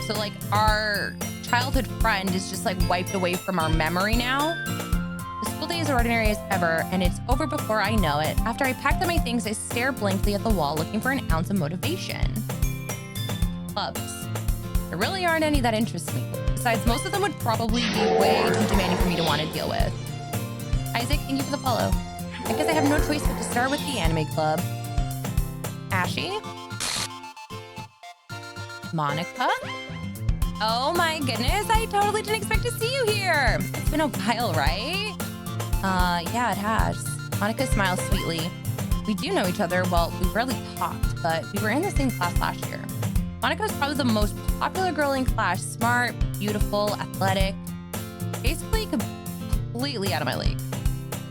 So, like, our childhood friend is just, like, wiped away from our memory now. The school day is ordinary as ever, and it's over before I know it. After I packed up my things, I stare blankly at the wall, looking for an ounce of motivation. Clubs. There really aren't any that interest me. Besides, most of them would probably be way too demanding for me to want to deal with. Isaac, thank you for the follow. I guess I have no choice but to start with the anime club. Ashy? Monika? Oh my goodness, I totally didn't expect to see you here. It's been a while, right? Yeah, it has. Monika smiles sweetly. We do know each other. Well, we rarely talked, but we were in the same class last year. Monika was probably the most popular girl in class. Smart, beautiful, athletic. Basically completely out of my league.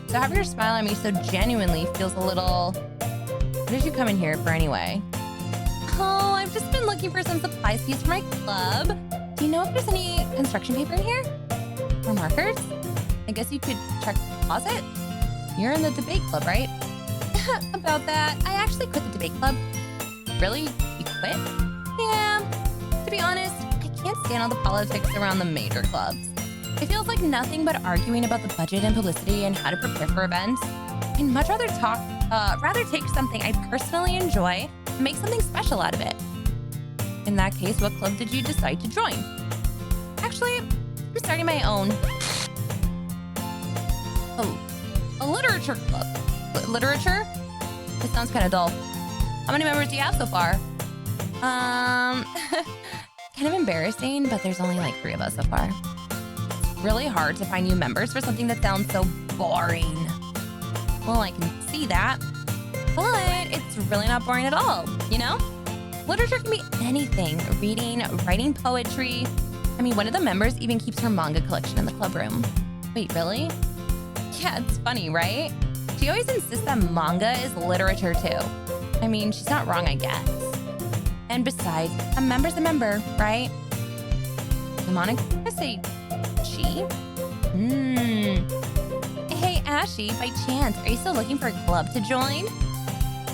So having her smile at me so genuinely feels a little... What did you come in here for anyway? Oh, I've just been looking for some supplies to use for my club. Do you know if there's any construction paper in here? Or markers? I guess you could check the closet? You're in the debate club, right? About that, I actually quit the debate club. Really? You quit? Yeah. To be honest, I can't stand all the politics around the major clubs. It feels like nothing but arguing about the budget and publicity and how to prepare for events. I'd much rather take something I personally enjoy and make something special out of it. In that case, what club did you decide to join? Actually, I'm starting my own. Oh, a literature club. Literature? This sounds kind of dull. How many members do you have so far? Kind of embarrassing, but there's only like 3 of us so far. It's really hard to find new members for something that sounds so boring. Well, I can see that, but it's really not boring at all, you know? Literature can be anything. Reading, writing poetry. I mean, one of the members even keeps her manga collection in the club room. Wait, really? Yeah, it's funny, right? She always insists that manga is literature too. I mean, she's not wrong, I guess. And besides, a member's a member, right? Monika say she? Hey, Ashy, by chance, are you still looking for a club to join?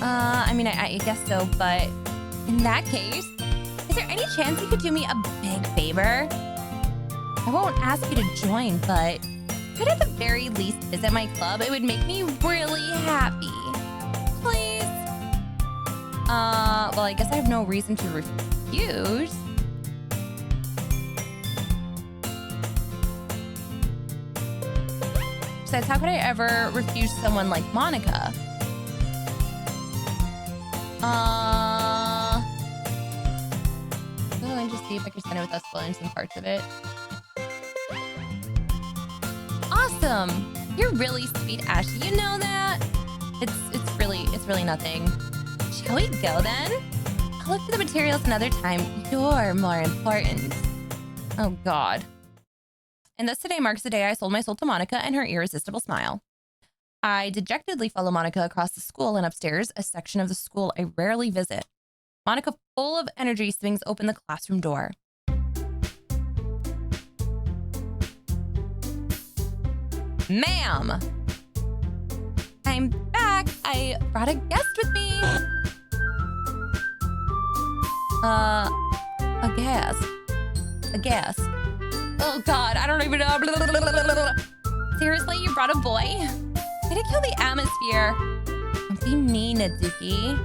I mean, I guess so, but in that case, is there any chance you could do me a big favor? I won't ask you to join, but could at the very least visit my club? It would make me really happy. Please? Well, I guess I have no reason to refuse. Besides, how could I ever refuse someone like Monika? Let me just see if I can send it with us in some parts of it. Awesome! You're really sweet, Ashley. You know that? It's really nothing. Shall we go then? I'll look for the materials another time. You're more important. Oh God. And thus today marks the day I sold my soul to Monika and her irresistible smile. I dejectedly follow Monika across the school and upstairs, a section of the school I rarely visit. Monika, full of energy, swings open the classroom door. Ma'am! I'm back. I brought a guest with me. A guest. A guest. Oh God, I don't even know. Seriously, you brought a boy? Did it kill the atmosphere? Don't be mean, Nazuki.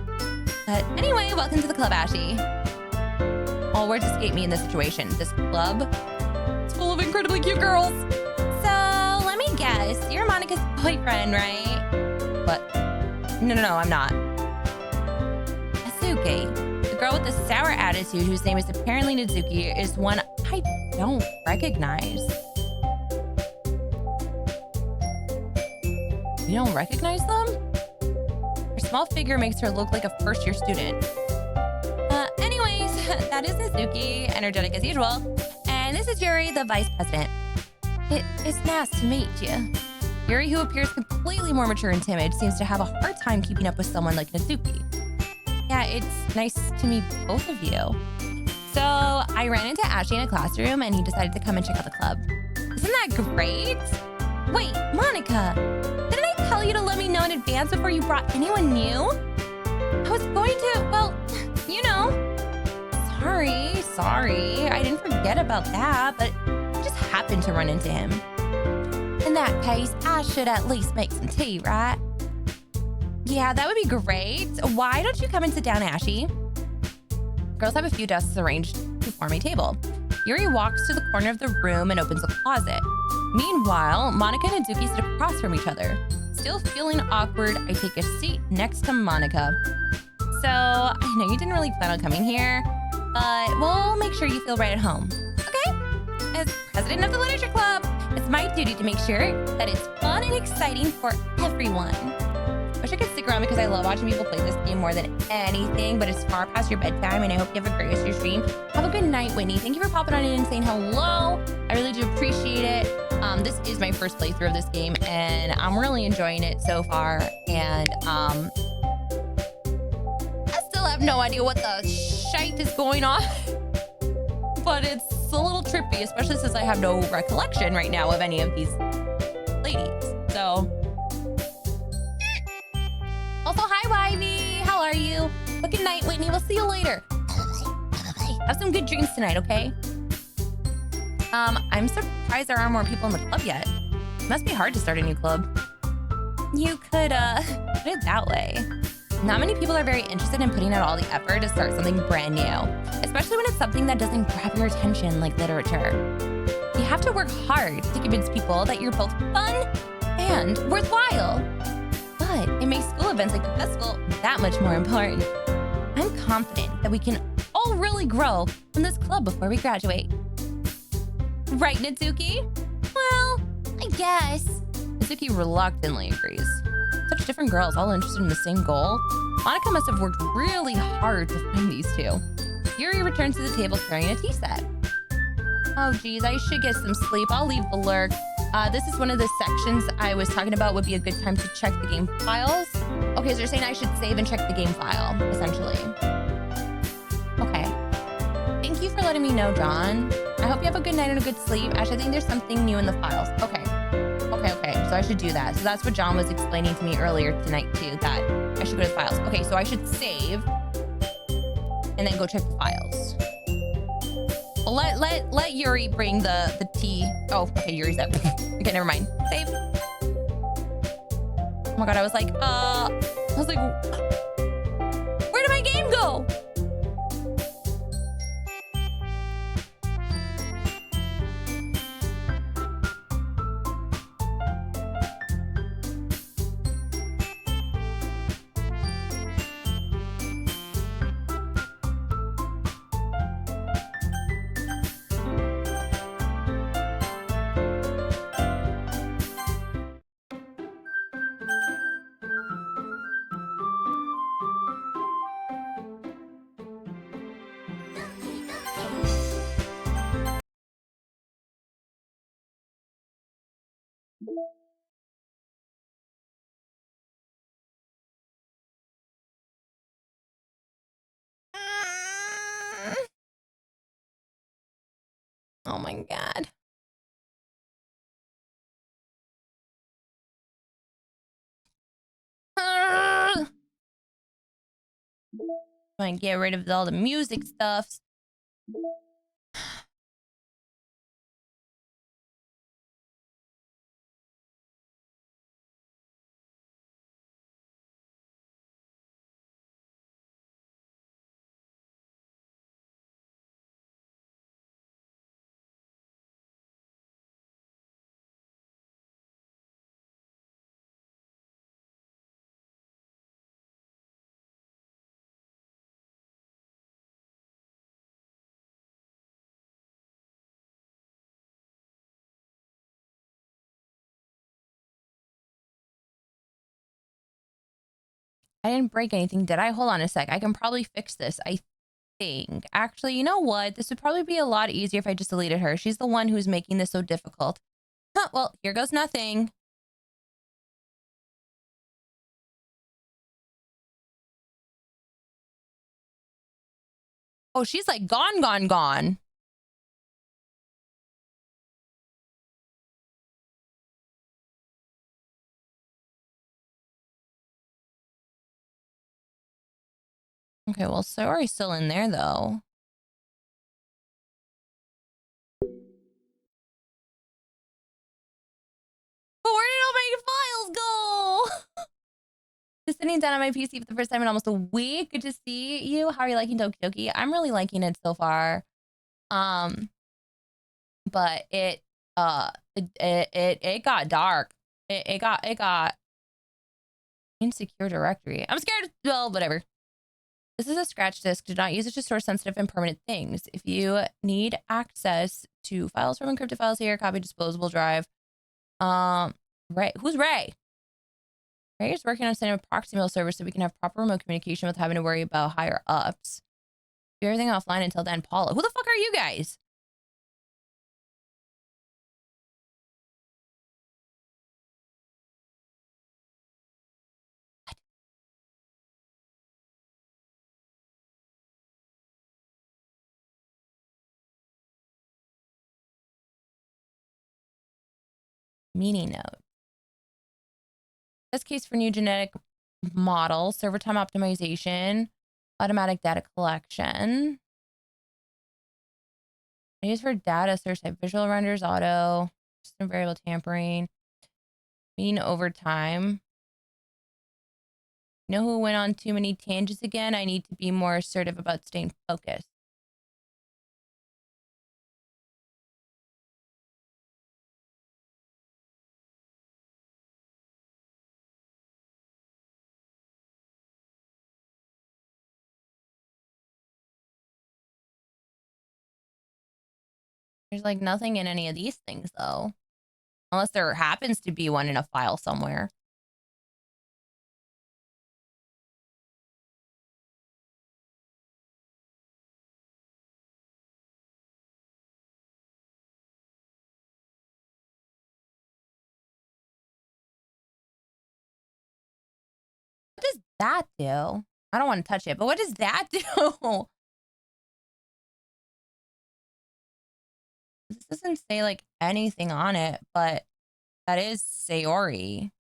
But anyway, welcome to the club, Ashy. All words escape me in this situation. This club, it's full of incredibly cute girls. So, let me guess, you're Monika's boyfriend, right? What? No, I'm not. Asuke, the girl with the sour attitude whose name is apparently Nazuki, is one I don't recognize. You don't recognize them? Her small figure makes her look like a first-year student. Anyways, that is Nazuki, energetic as usual. And this is Yuri, the vice president. It is nice to meet you. Yuri, who appears completely more mature and timid, seems to have a hard time keeping up with someone like Nazuki. Yeah, it's nice to meet both of you. So I ran into Ashley in a classroom and he decided to come and check out the club. Isn't that great? Wait, Monika, didn't I tell you to let me know in advance before you brought anyone new? I was going to, well, you know. Sorry, I didn't forget about that, but I just happened to run into him. In that case, I should at least make some tea, right? Yeah, that would be great. Why don't you come and sit down, Ashy? Girls have a few desks arranged to form a table. Yuri walks to the corner of the room and opens a closet. Meanwhile, Monika and Nazuki sit across from each other. Still feeling awkward, I take a seat next to Monika. So, I know you didn't really plan on coming here, but we'll make sure you feel right at home. Okay? As president of the literature club, It's my duty to make sure that it's fun and exciting for everyone. I wish I could stick around because I love watching people play this game more than anything, but it's far past your bedtime, and I hope you have a great rest of your stream. Have a good night, Whitney. Thank you for popping on in and saying hello. I really do appreciate it. This is my first playthrough of this game, and I'm really enjoying it so far. And I still have no idea what the shite is going on, but it's a little trippy, especially since I have no recollection right now of any of these ladies. So, also, hi, Wivey. How are you? But good night, Whitney. We'll see you later. Have some good dreams tonight, okay? I'm surprised there aren't more people in the club yet. It must be hard to start a new club. You could, put it that way. Not many people are very interested in putting out all the effort to start something brand new, especially when it's something that doesn't grab your attention like literature. You have to work hard to convince people that you're both fun and worthwhile. But it makes school events like the festival that much more important. I'm confident that we can all really grow from this club before we graduate. Right, Natsuki? Well, I guess. Natsuki reluctantly agrees. Such different girls, all interested in the same goal. Monika must have worked really hard to find these two. Yuri returns to the table carrying a tea set. Oh geez, I should get some sleep. I'll leave the lurk. This is one of the sections I was talking about would be a good time to check the game files. Okay, so you're saying I should save and check the game file, essentially. Okay. Thank you for letting me know, John. I hope you have a good night and a good sleep. Ash, I think there's something new in the files. Okay. So I should do that. So that's what John was explaining to me earlier tonight too, that I should go to the files. Okay, so I should save and then go check the files. Well, let Yuri bring the tea. Oh, okay, Yuri's up. Okay, never mind. Save. Oh my god, I was like, where did my game go? Oh my god. Trying to get rid of all the music stuff. I didn't break anything, did I? Hold on a sec. I can probably fix this, I think. Actually, you know what? This would probably be a lot easier if I just deleted her. She's the one who's making this so difficult. Huh, well, here goes nothing. Oh, she's like gone. Okay, well, Sori's still in there, though. But where did all my files go? Just sitting down on my PC for the first time in almost a week. Good to see you. How are you liking Doki Doki? I'm really liking it so far. But it got dark. It got insecure directory. I'm scared. Well, whatever. This is a scratch disk. Do not use it to store sensitive and permanent things. If you need access to files from encrypted files here, copy disposable drive. Ray. Who's Ray? Ray is working on setting up a proxy mail server so we can have proper remote communication without having to worry about higher ups. Do everything offline until then. Paula. Who the fuck are you guys? Meaning note. Best case for new genetic model, server time optimization, automatic data collection. Use for data search type, visual renders, auto, system variable tampering, mean overtime. You know who went on too many tangents again? I need to be more assertive about staying focused. There's like nothing in any of these things though. Unless there happens to be one in a file somewhere. What does that do? I don't want to touch it, but what does that do? This doesn't say like anything on it, but that is Sayori.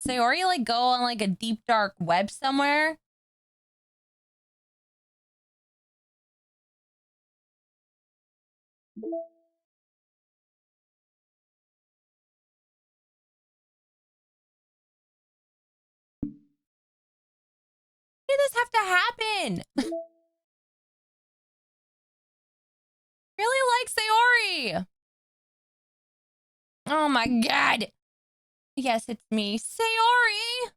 Sayori like go on like a deep dark web somewhere? Why did this have to happen? Really like Sayori. Oh my god. Yes, it's me. Sayori!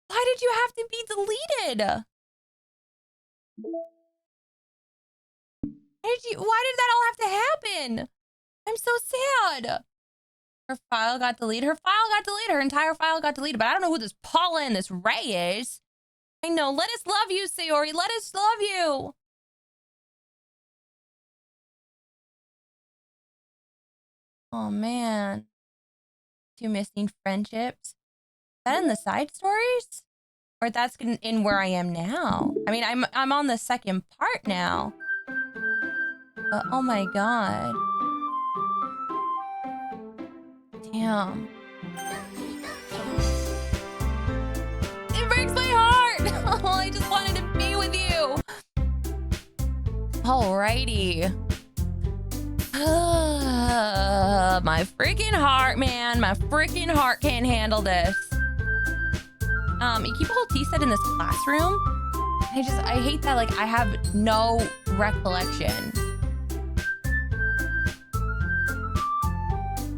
Why did you have to be deleted? Why did that all have to happen? I'm so sad. Her file got deleted. Her file got deleted. Her entire file got deleted. But I don't know who this Paula and this Ray is. I know. Let us love you, Sayori. Let us love you. Oh, man. Two missing friendships. Is that in the side stories? Or that's in where I am now? I mean, I'm on the second part now. But oh my god. Damn. It breaks my heart. Oh, I just wanted to be with you. Alrighty. My freaking heart, man. My freaking heart can't handle this. You keep a whole tea set in this classroom? I hate that, like, I have no recollection.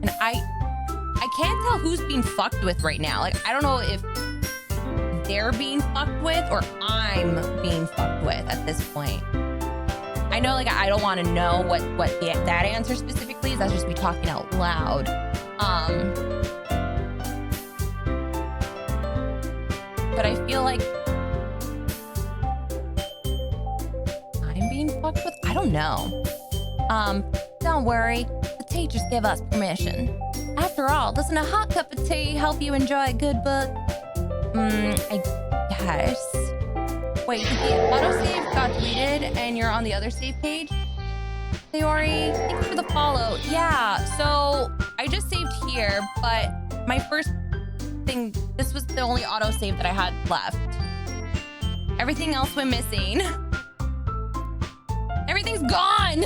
And I can't tell who's being fucked with right now. Like, I don't know if they're being fucked with or I'm being fucked with at this point. I know, like, I don't want to know what that answer specifically is. That's just me talking out loud. But I feel like I'm being fucked with. I don't know. Don't worry. The teachers give us permission. After all, doesn't a hot cup of tea help you enjoy a good book? I guess. Wait, the autosave got deleted and you're on the other save page? Sayori, thanks for the follow. Yeah, so I just saved here, but my first thing, this was the only autosave that I had left. Everything else went missing. Everything's gone!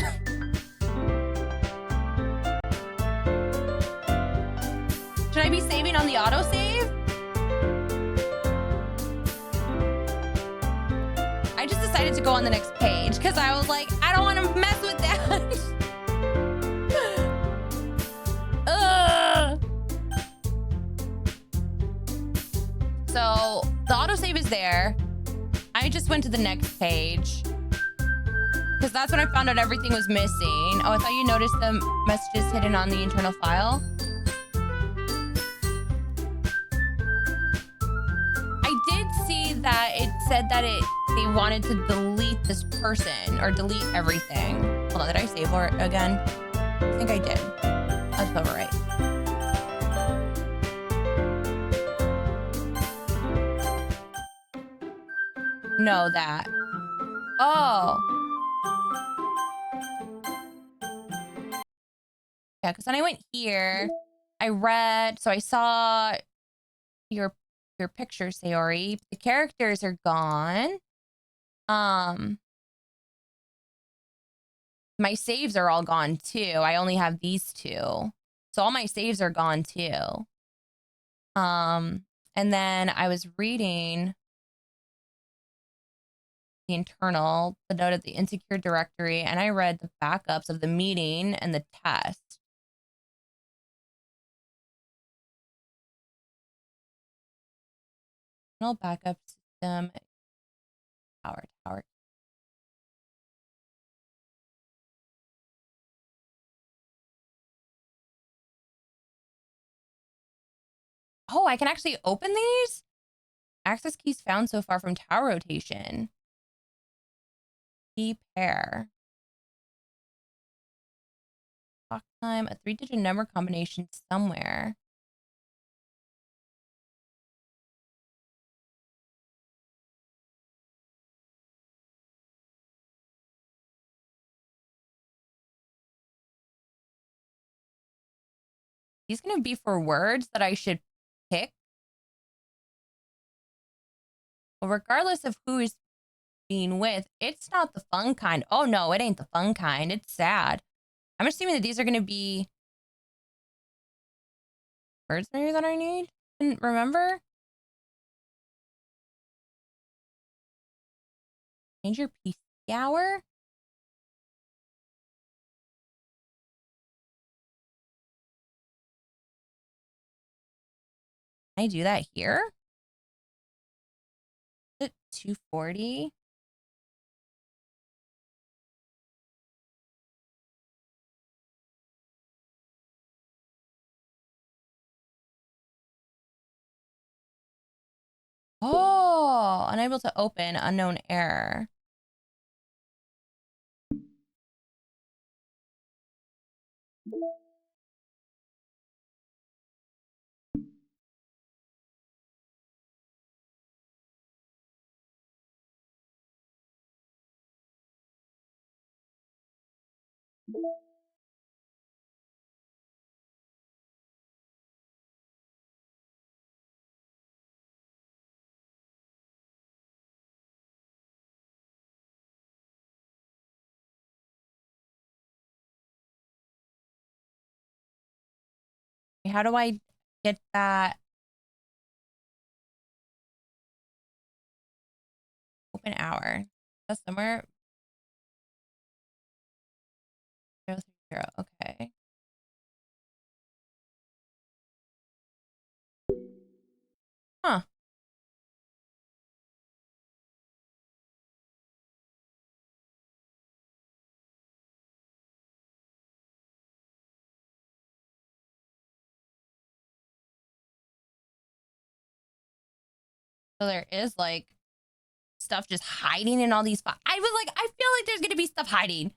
Should I be saving on the autosave? I just decided to go on the next page because I was like, I don't want to mess with that. was there. I just went to the next page. Because that's when I found out everything was missing. Oh, I thought you noticed the messages hidden on the internal file. I did see that it said that they wanted to delete this person or delete everything. Hold on, did I save it again? I think I did. That's over right. No, that. Oh. Yeah, because when I went here, I read, so I saw your picture, Sayori. The characters are gone. My saves are all gone too. I only have these two. So all my saves are gone too. And then I was reading the note of the insecure directory, and I read the backups of the meeting and the test. Backup system. Tower. Oh, I can actually open these? Access keys found so far from tower rotation. Key pair. Clock time, a 3-digit number combination somewhere. These gonna be for words that I should pick. Well, regardless of who is being with, it's not the fun kind. Oh no, it ain't the fun kind. It's sad. I'm assuming that these are gonna be words maybe that I need. And remember? Change your PC hour? Can I do that here? Is it 240? Oh, unable to open, unknown error. How do I get that? Open hour. That's somewhere. 030. Okay. Huh. So there is like stuff just hiding in all these files. I feel like there's gonna be stuff hiding.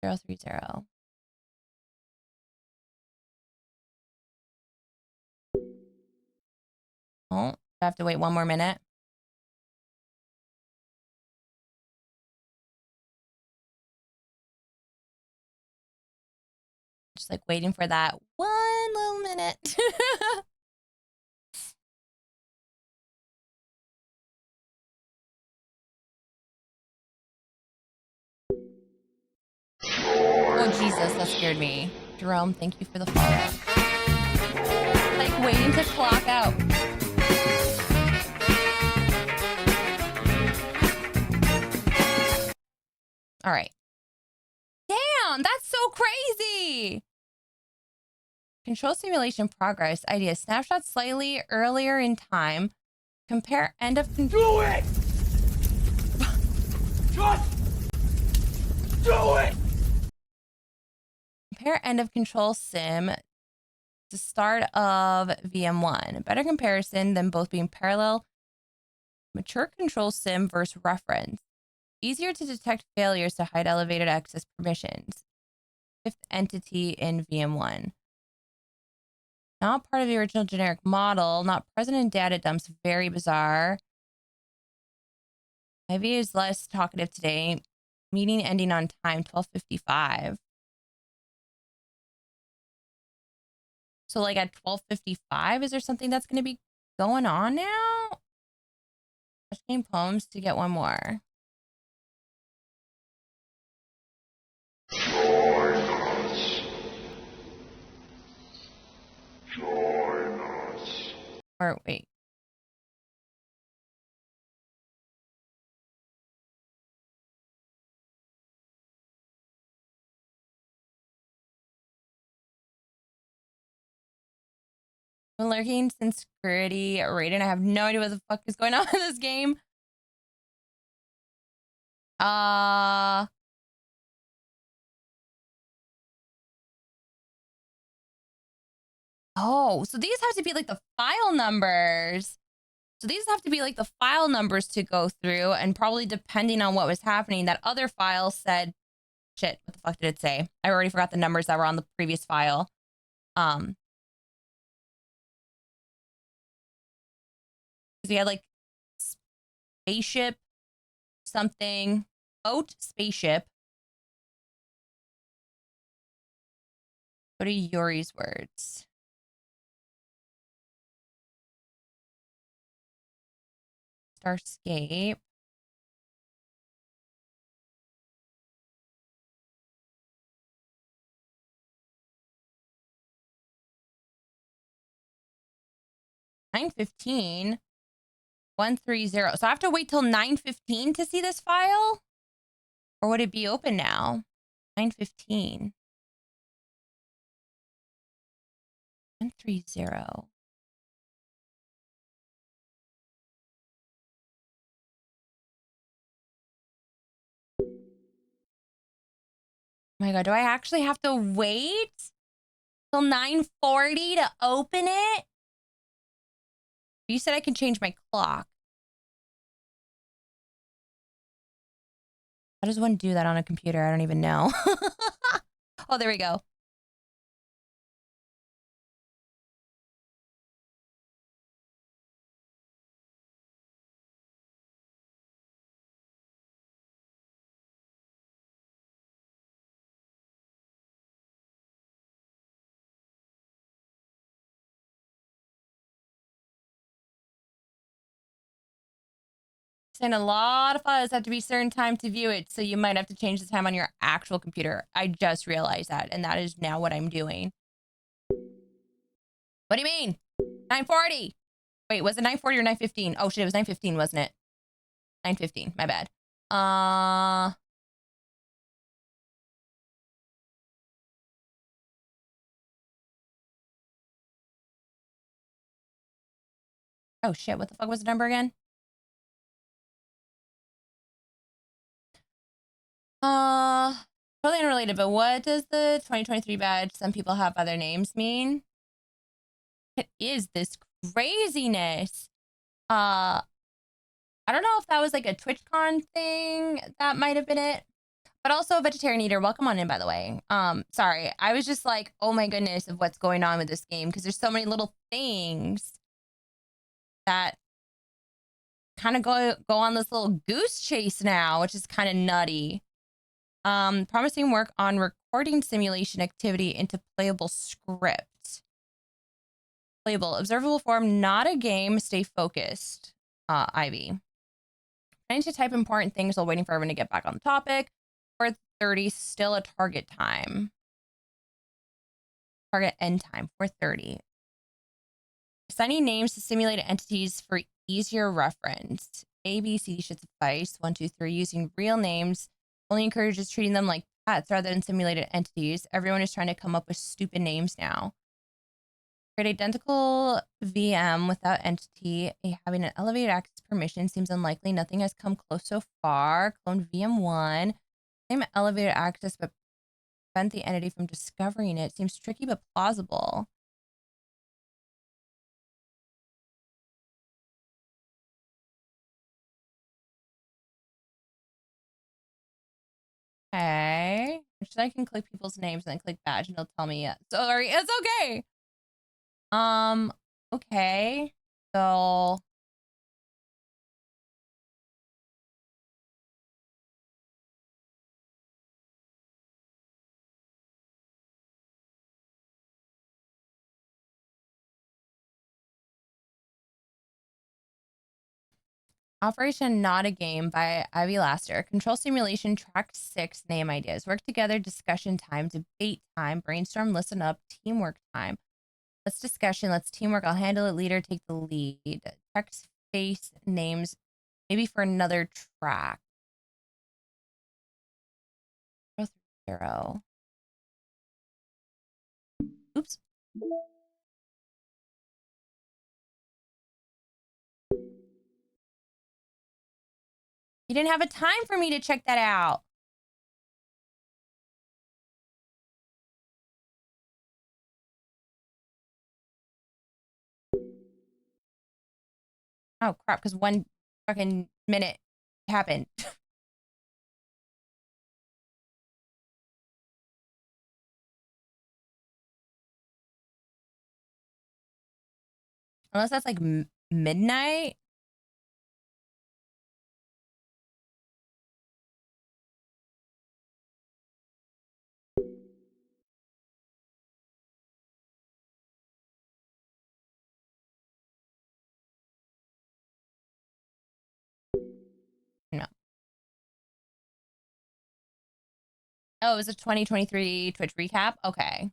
030. Oh, I have to wait one more minute. Just like waiting for that one little minute. Oh, Jesus, that scared me. Jerome, thank you for the follow. Like waiting to clock out. All right. Damn, that's so crazy. Control simulation progress. Idea. Snapshot slightly earlier in time. Compare end of control. Do it! Just do it! Compare end of control sim to start of VM1. Better comparison than both being parallel. Mature control sim versus reference. Easier to detect failures to hide elevated access permissions. Fifth entity in VM1. Not part of the original generic model. Not present in data dumps. Very bizarre. Ivy is less talkative today. Meeting ending on time, 12:55. So like at 12:55, is there something that's going to be going on now? Just game poems to get one more. Join us. Join us. Or wait. Been lurking since security. Raiden, I have no idea what the fuck is going on in this game. Oh, so these have to be like the file numbers. So these have to be like the file numbers to go through, and probably depending on what was happening, that other file said, shit, what the fuck did it say? I already forgot the numbers that were on the previous file. Because we had like spaceship, something, boat, spaceship. What are Yuri's words? Starscape. $9.15. 130. So I have to wait till 9:15 to see this file? Or would it be open now? 9:15. 130. Oh my god, do I actually have to wait till 9:40 to open it? You said I can change my clock. How does one do that on a computer? I don't even know. Oh, there we go. And a lot of files have to be certain time to view it, so you might have to change the time on your actual computer. I just realized that, and that is now what I'm doing. What do you mean? 9:40. Wait, was it 9:40 or 9:15? Oh shit, it was 9:15, wasn't it? 9:15, my bad. Oh shit, what the fuck was the number again? Totally unrelated, but what does the 2023 badge, some people have other names, mean? What is this craziness? I don't know if that was like a TwitchCon thing. That might have been it. But also Vegetarian Eater, welcome on in, by the way. Sorry. I was just like, oh my goodness of what's going on with this game, because there's so many little things that kind of go on this little goose chase now, which is kind of nutty. Promising work on recording simulation activity into playable script. Playable, observable form, not a game. Stay focused. Ivy. Trying to type important things while waiting for everyone to get back on the topic. 4:30, still a target time. Target end time, 4:30. Assigning names to simulated entities for easier reference. A, B, C, D should suffice. 1, 2, 3. Using real names only encourages treating them like pets rather than simulated entities. Everyone is trying to come up with stupid names now. Create identical VM without entity. Having an elevated access permission seems unlikely. Nothing has come close so far. Clone VM1. Same elevated access, but prevent the entity from discovering it. Seems tricky but plausible. Okay. Should I can click people's names and then click badge and it'll tell me sorry, it's okay. Okay. So Operation Not a Game by Ivy Laster. Control simulation track 6 name ideas. Work together, discussion time, debate time, brainstorm, listen up, teamwork time. Let's discussion, let's teamwork. I'll handle it. Leader, take the lead. Text space names, maybe for another track. 030. Oops. You didn't have a time for me to check that out. Oh, crap, because 1 fucking minute happened. Unless that's like midnight. No. Oh, it was a 2023 Twitch recap? Okay.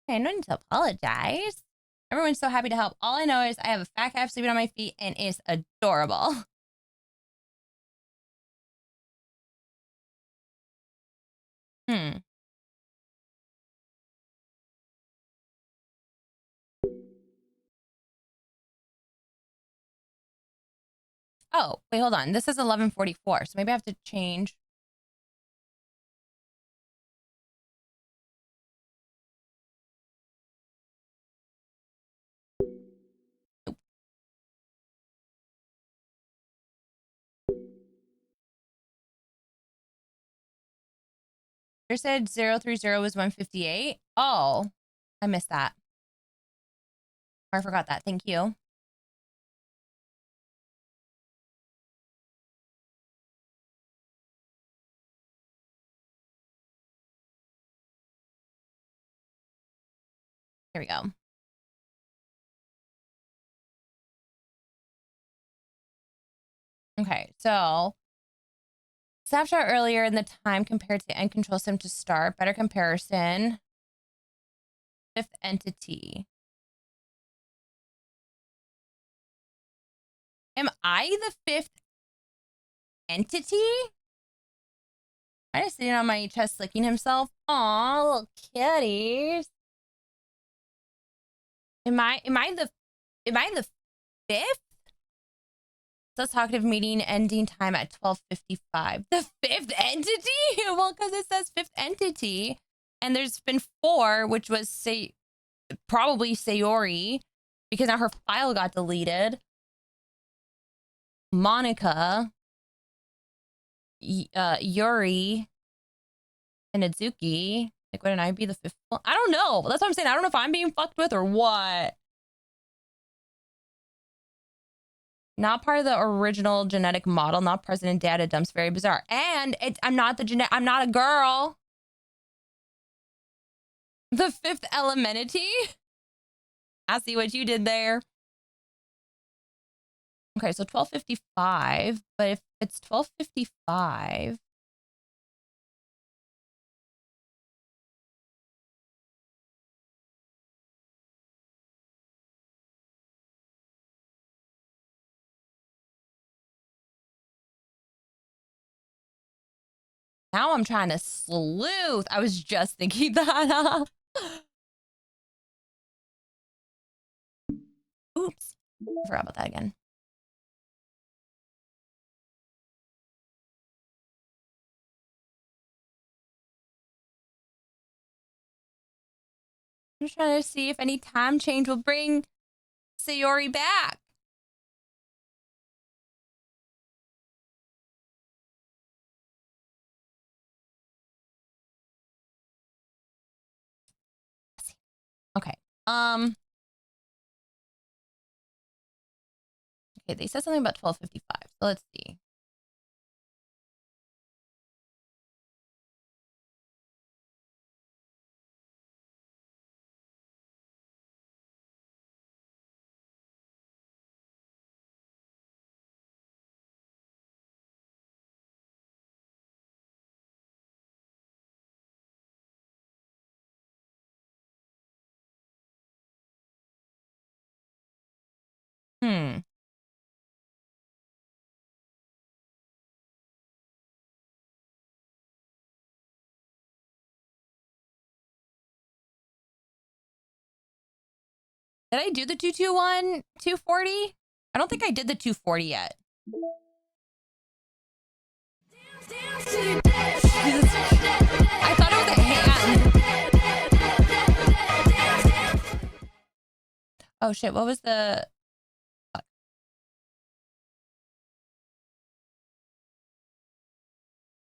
Okay, no need to apologize. Everyone's so happy to help. All I know is I have a fat cat sleeping on my feet and it's adorable. Hmm. Oh, wait, hold on. This is 11:44, so maybe I have to change. You said 030 was 158. Oh, I missed that. Or I forgot that. Thank you. Here we go. Okay, so snapshot earlier in the time compared to end control sim to start. Better comparison. Fifth entity. Am I the fifth entity? I just sitting on my chest licking himself. Aw, little kitties. Am I the fifth? So talkative meeting ending time at 12:55. The fifth entity? Well, because it says fifth entity, and there's been 4, which was probably Sayori, because now her file got deleted. Monika, Yuri, and Adzuki. Like, wouldn't I be the fifth one? I don't know. That's what I'm saying. I don't know if I'm being fucked with or what. Not part of the original genetic model, not present in data dumps. Very bizarre. And I'm not a girl. The fifth elementity. I see what you did there. Okay, so 12:55. But if it's 12:55. Now I'm trying to sleuth. I was just thinking that. Oops. I forgot about that again. I'm just trying to see if any time change will bring Sayori back. Okay. Okay, they said something about 12:55. So let's see. Hmm. Did I do the 221 240? I don't think I did the 240 yet. I thought it was a hand. Oh shit, what was the...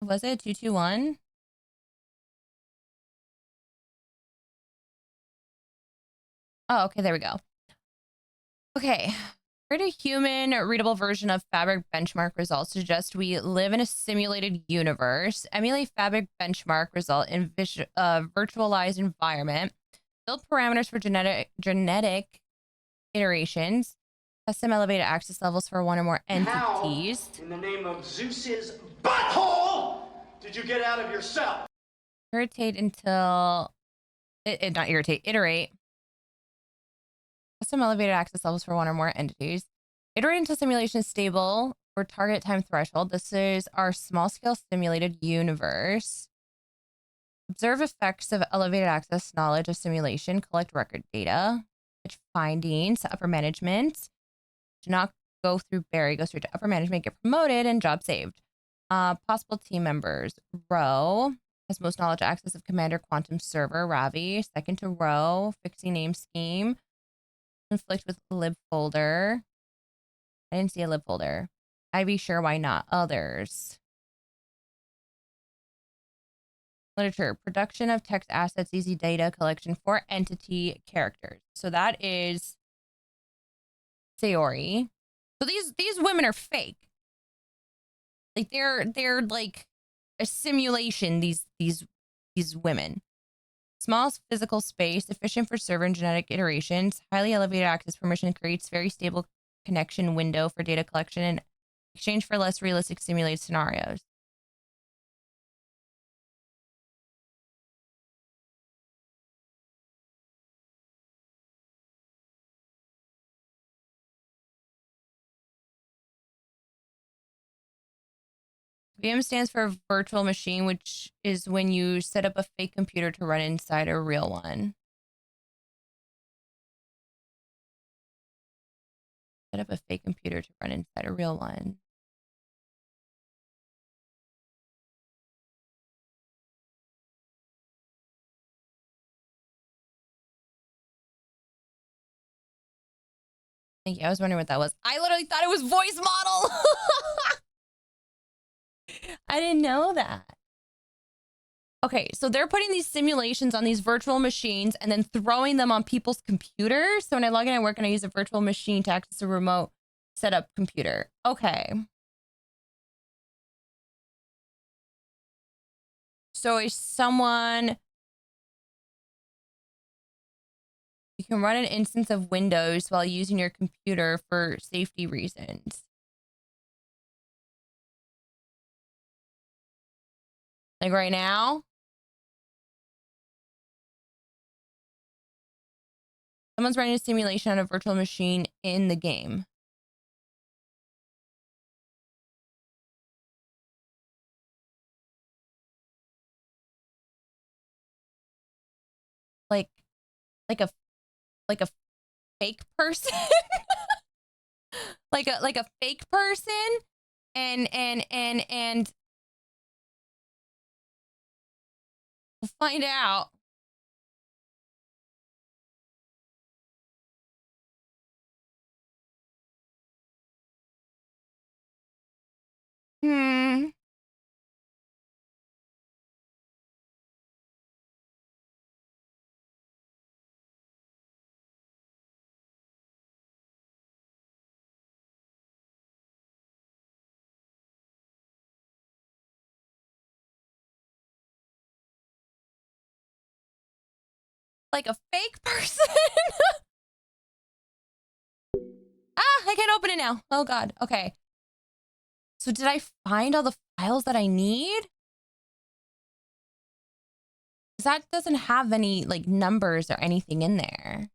Was it 221? Oh, okay, there we go. Okay. Create a human readable version of Fabric benchmark results. Suggest we live in a simulated universe. Emulate Fabric benchmark result in virtualized environment. Build parameters for genetic iterations. Custom elevated access levels for one or more entities. How, in the name of Zeus's butthole, did you get out of your cell? Irritate until... not irritate, iterate. Custom elevated access levels for one or more entities. Iterate until simulation is stable for target time threshold. This is our small scale simulated universe. Observe effects of elevated access knowledge of simulation. Collect record data. Fetch findings. Upper management. Do not go through Barry. Go straight to upper management. Get promoted and job saved. Possible team members. Row has most knowledge access of Commander Quantum Server. Ravi. Second to Row. Fixie name scheme. Conflict with lib folder. I didn't see a lib folder. Ivy, sure, why not? Others. Literature. Production of text assets, easy data collection for entity characters. So that is Sayori. So these women are fake. Like they're like a simulation, these women. Small physical space, efficient for server and genetic iterations, highly elevated access permission creates very stable connection window for data collection in exchange for less realistic simulated scenarios. VM stands for virtual machine, which is when you set up a fake computer to run inside a real one. Set up a fake computer to run inside a real one. Thank you. I was wondering what that was. I literally thought it was voice model. I didn't know that. Okay, so they're putting these simulations on these virtual machines and then throwing them on people's computers. So when I log in at work and I use a virtual machine to access a remote setup computer. Okay. So is someone... You can run an instance of Windows while using your computer for safety reasons. Like right now? Someone's running a simulation on a virtual machine in the game. like a fake person. like a fake person and we'll find out. Like a fake person. I can't open it now. Oh God. Okay. So did I find all the files that I need? Because that doesn't have any like numbers or anything in there.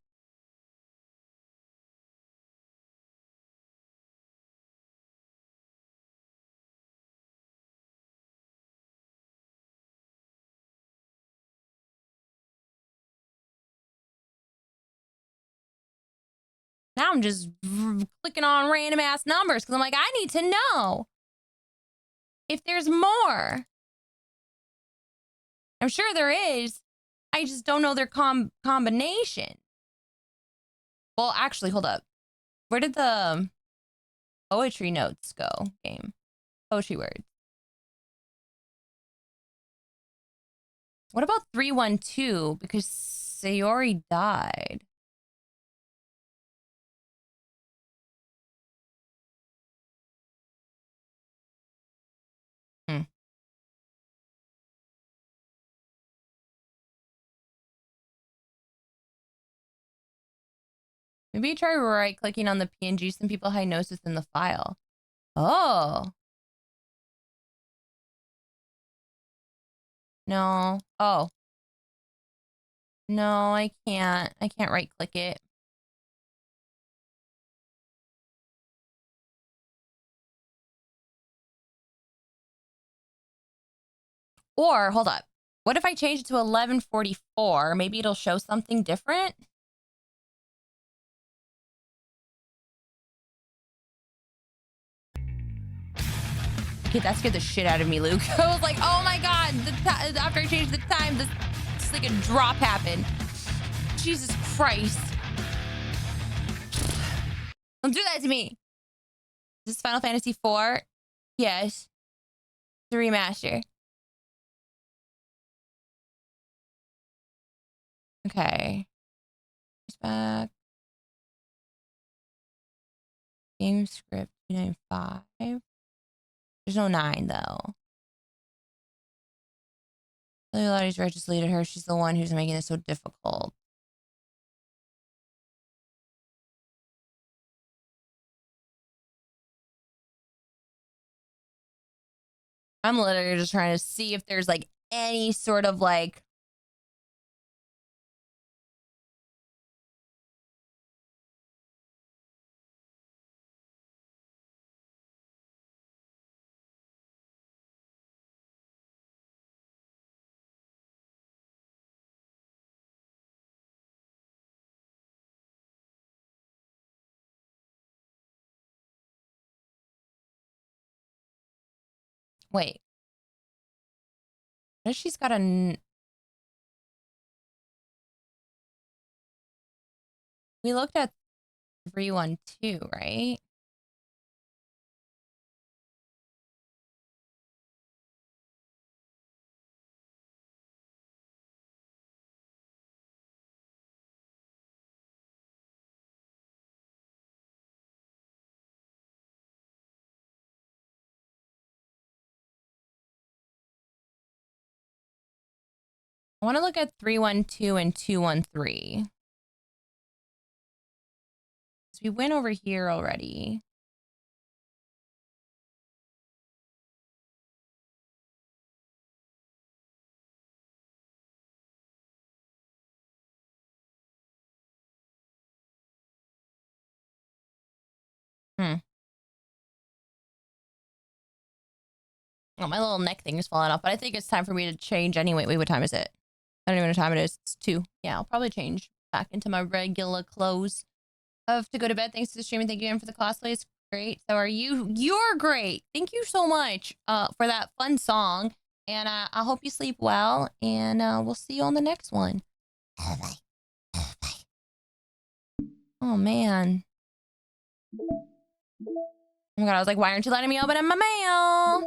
Now I'm just clicking on random ass numbers because I'm like, I need to know if there's more. I'm sure there is. I just don't know their combination. Well, actually, hold up. Where did the poetry notes go? Game. Poetry words. What about 312? Because Sayori died. Maybe try right-clicking on the PNG. Some people hide notes within the file. Oh. No. Oh. No, I can't. I can't right-click it. Or, hold up. What if I change it to 1144? Maybe it'll show something different? Okay, that scared the shit out of me, Luke. I was like, oh my God. After I changed the time, this like a drop happened. Jesus Christ. Don't do that to me. Is this Final Fantasy IV? Yes. The remaster. Okay. It's back. Game script 295. There's no 9 though. Lottery's right, just deleted her. She's the one who's making this so difficult. I'm literally just trying to see if there's like any sort of like wait. What if she's got a... We looked at 312, right? I want to look at 312 and 213. So we went over here already. Oh, my little neck thing is falling off, but I think it's time for me to change anyway. Wait, what time is it? I don't even know what time it is. It's 2. Yeah, I'll probably change back into my regular clothes. I have to go to bed. Thanks for the stream and thank you again for the cosplay. It's great. So are you. You're great. Thank you so much for that fun song. And I hope you sleep well. And we'll see you on the next one. Oh, man. Oh my God. I was like, why aren't you letting me open up my mail?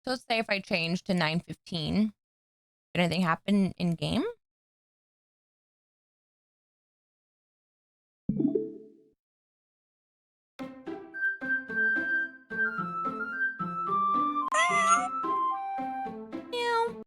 So let's say if I change to 9:15, did anything happen in game? Meow.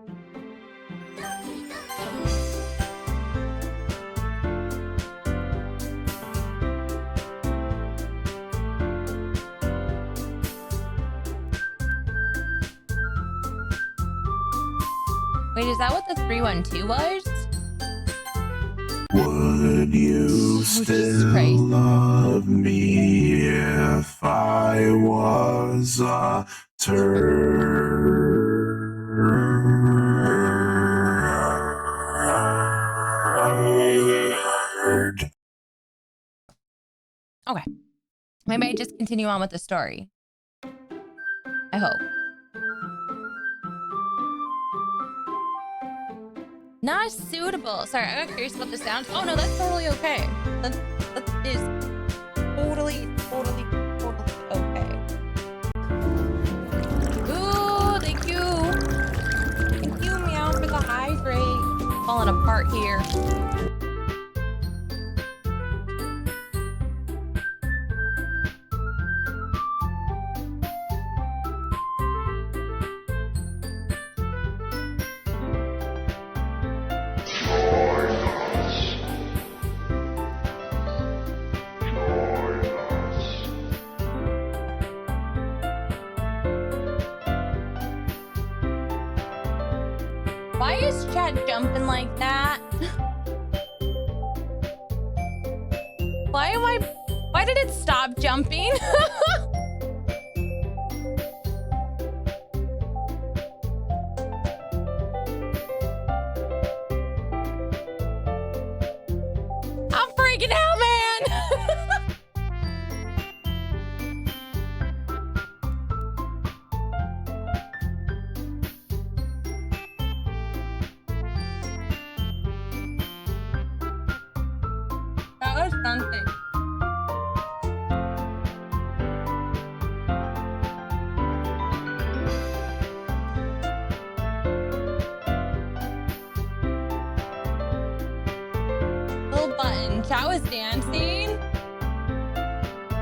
Wait, is that what the 312 was? Would you still love me if I was a turd? Okay. Maybe I just continue on with the story. I hope. Not suitable. Sorry, I got curious about the sound. Oh no, that's totally okay. That is totally okay. Ooh, thank you. Thank you, Meow, for the hydrate. Falling apart here. Why is chat jumping like that? Why did it stop jumping? I'm freaking out, man. That was something. Little button. Chat was dancing.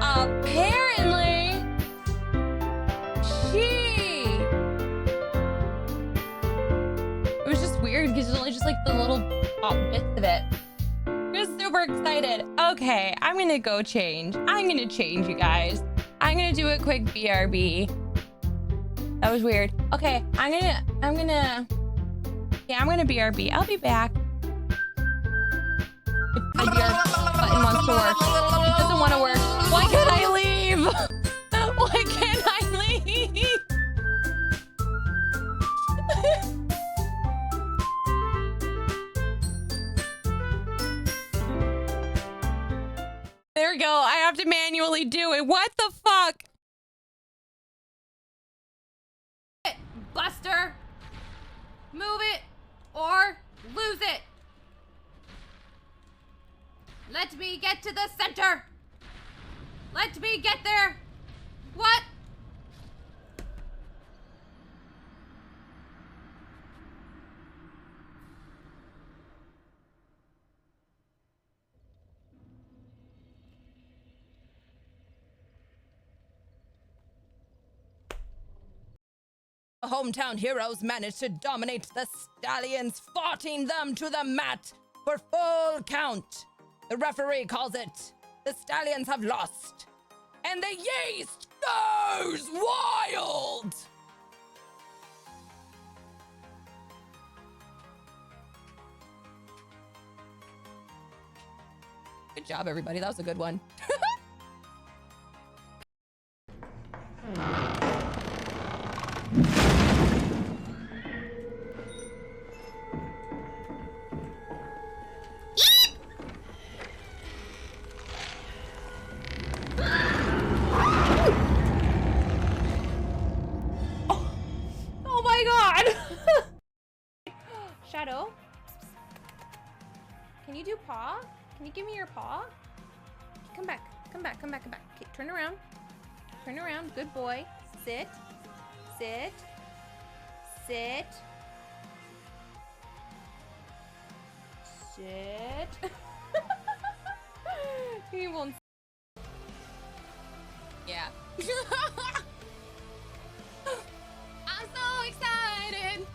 Apparently, it was just weird because it's only just like the little pop bits of it. I was super excited. Okay, I'm gonna go change. I'm gonna change, you guys. I'm gonna do a quick BRB. That was weird. Okay, I'm gonna BRB. I'll be back. If my BRB button wants to work. It doesn't want to work. Why can't I leave? Why can't I leave? There we go. I have to manually do it. What the fuck? Buster! Move it or lose it! Let me get to the center! Let me get there! What? hometown heroes managed to dominate the stallions, farting them to the mat for full count. The referee calls it, the stallions have lost, and the yeast goes wild! Good job, everybody. That was a good one. Oh my god! Shadow? Can you do paw? Can you give me your paw? Come back. Come back. Come back. Come back. Okay, turn around. Turn around. Good boy. Sit. Sit. Sit. Sit. He won't. Yeah. I'm so excited,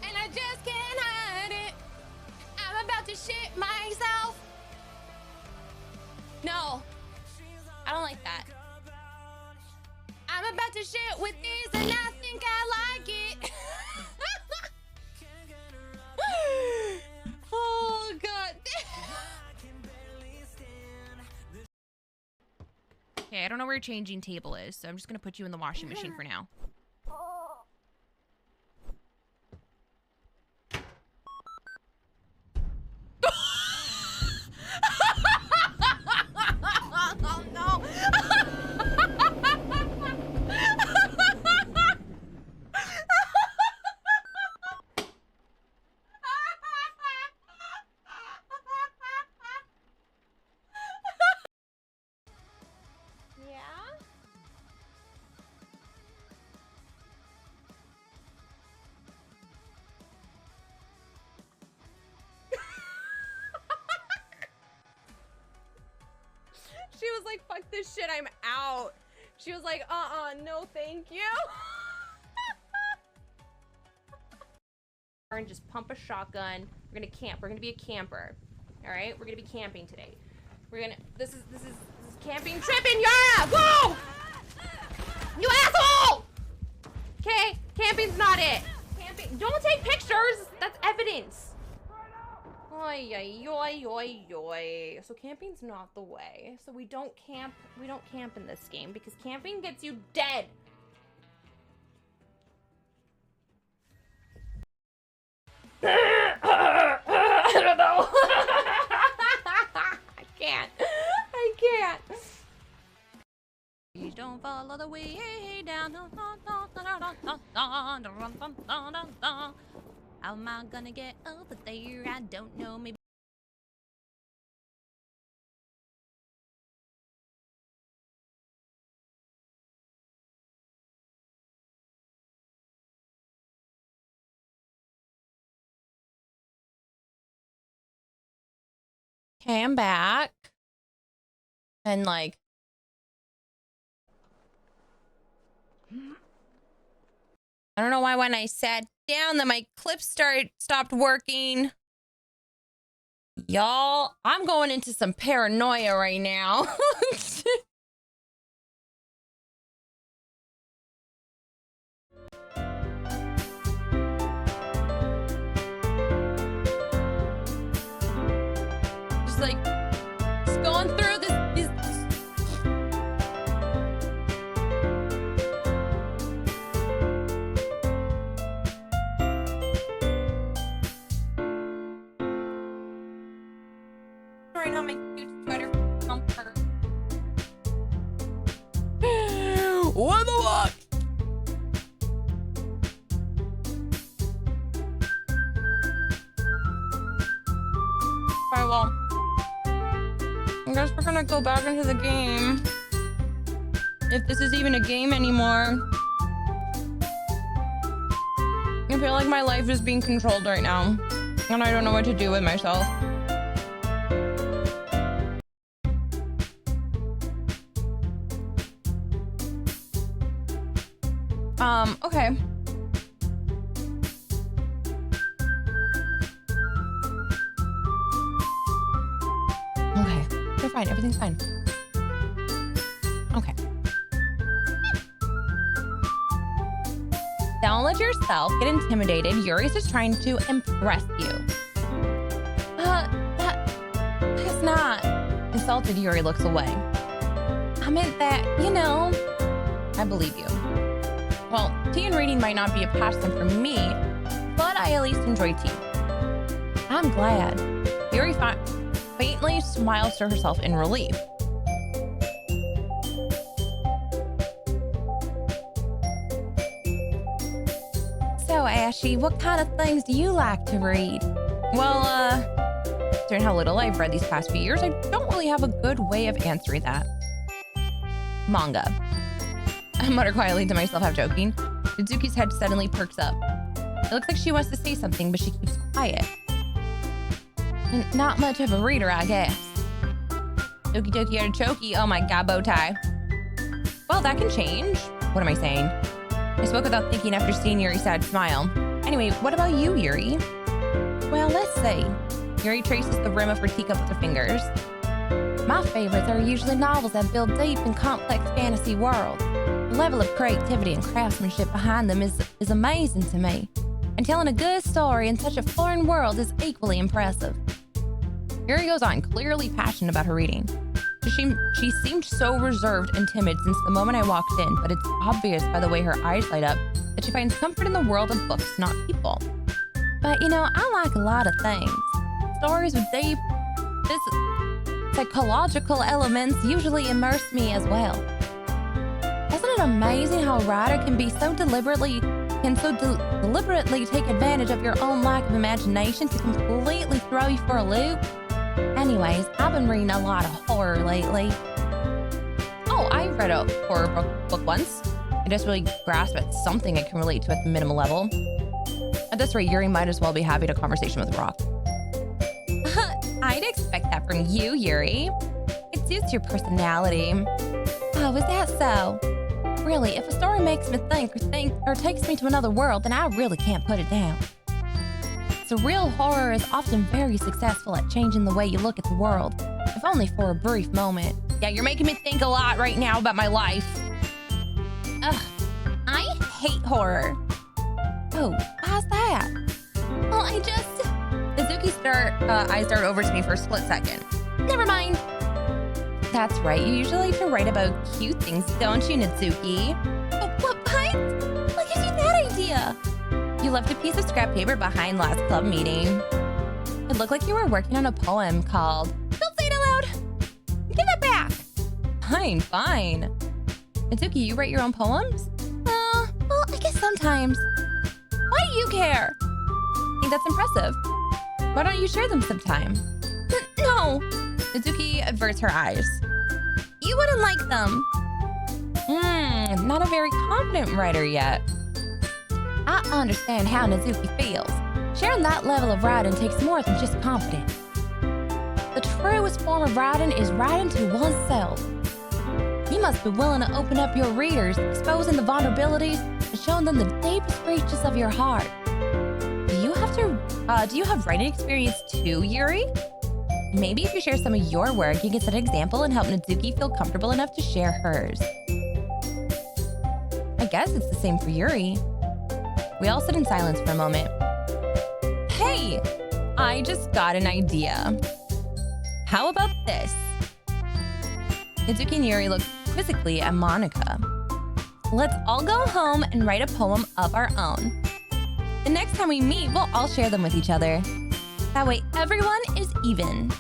and I just can't hide it. I'm about to shit myself. No, I don't like that. I'm about to shit with this, and I think I like it. Oh god. Okay, I don't know where your changing table is, so I'm just gonna put you in the washing machine for now. Oh no! Yeah? She was like, fuck this shit, I'm out. She was like, no thank you. And just pump a shotgun. We're gonna camp. We're gonna be a camper. All right, we're gonna be camping today. We're gonna. This is camping trip in Yara. Whoa! You asshole! Okay, camping's not it. Camping. Don't take pictures. That's evidence. Oi, oi, oi, oi, oi. So camping's not the way. So we don't camp. We don't camp in this game because camping gets you dead. I don't know. I can't. I can't. Please don't follow the way down. How am I gonna get over there? I don't know. Maybe. Okay, I'm back. And like, I don't know why when I sat down that my clip stopped working. Y'all, I'm going into some paranoia right now. Just like, just going through this. Right on my cute sweater comfort. What the fuck? Alright, well, I guess we're gonna go back into the game. If this is even a game anymore. I feel like my life is being controlled right now. And I don't know what to do with myself. Okay. fine. Everything's fine. Okay. Don't let yourself get intimidated. Yuri's just trying to impress you. That's not. Insulted, Yuri looks away. I meant that, I believe you. Well, tea and reading might not be a passion for me, but I at least enjoy tea. I'm glad. Yuri faintly smiles to herself in relief. So, Ashy, what kind of things do you like to read? Well, considering how little I've read these past few years, I don't really have a good way of answering that. Manga. I mutter quietly to myself, half joking. Suzuki's head suddenly perks up. It looks like she wants to say something, but she keeps quiet. Not much of a reader, I guess. Doki Doki Artichoke, oh my god, bow tie. Well, that can change. What am I saying? I spoke without thinking after seeing Yuri's sad smile. Anyway, what about you, Yuri? Well, let's see. Yuri traces the rim of her teacup with her fingers. My favorites are usually novels that build deep and complex fantasy worlds. The level of creativity and craftsmanship behind them is amazing to me. And telling a good story in such a foreign world is equally impressive. Yuri goes on, clearly passionate about her reading. She seemed so reserved and timid since the moment I walked in, but it's obvious by the way her eyes light up that she finds comfort in the world of books, not people. But, I like a lot of things. Stories with deep, psychological elements usually immerse me as well. Isn't it amazing how a writer can so deliberately take advantage of your own lack of imagination to completely throw you for a loop? Anyways, I've been reading a lot of horror lately. Oh, I read a horror book once. I just really grasped at something I can relate to at the minimal level. At this rate, Yuri might as well be having a conversation with Rock. I'd expect that from you, Yuri. It suits your personality. Oh, is that so? Really, if a story makes me think or takes me to another world, then I really can't put it down. Surreal horror is often very successful at changing the way you look at the world, if only for a brief moment. Yeah, you're making me think a lot right now about my life. Ugh, I hate horror. Oh, how's that? Well, Natsuki's eyes dart over to me for a split second. Never mind. That's right, you usually like to write about cute things, don't you, Natsuki? What? What gives you that idea? You left a piece of scrap paper behind last club meeting. It looked like you were working on a poem called... Don't say it out loud! Give that back! Fine. Natsuki, you write your own poems? Well, I guess sometimes. Why do you care? I think that's impressive. Why don't you share them sometime? No! Natsuki averts her eyes. You wouldn't like them. Not a very confident writer yet. I understand how Natsuki feels. Sharing that level of writing takes more than just confidence. The truest form of writing is writing to oneself. You must be willing to open up your readers, exposing the vulnerabilities and showing them the deepest reaches of your heart. Do you have writing experience too, Yuri? Maybe if you share some of your work, you can set an example and help Natsuki feel comfortable enough to share hers. I guess it's the same for Yuri. We all sit in silence for a moment. Hey, I just got an idea. How about this? Natsuki and Yuri look quizzically at Monika. Let's all go home and write a poem of our own. The next time we meet, we'll all share them with each other. That way everyone is even.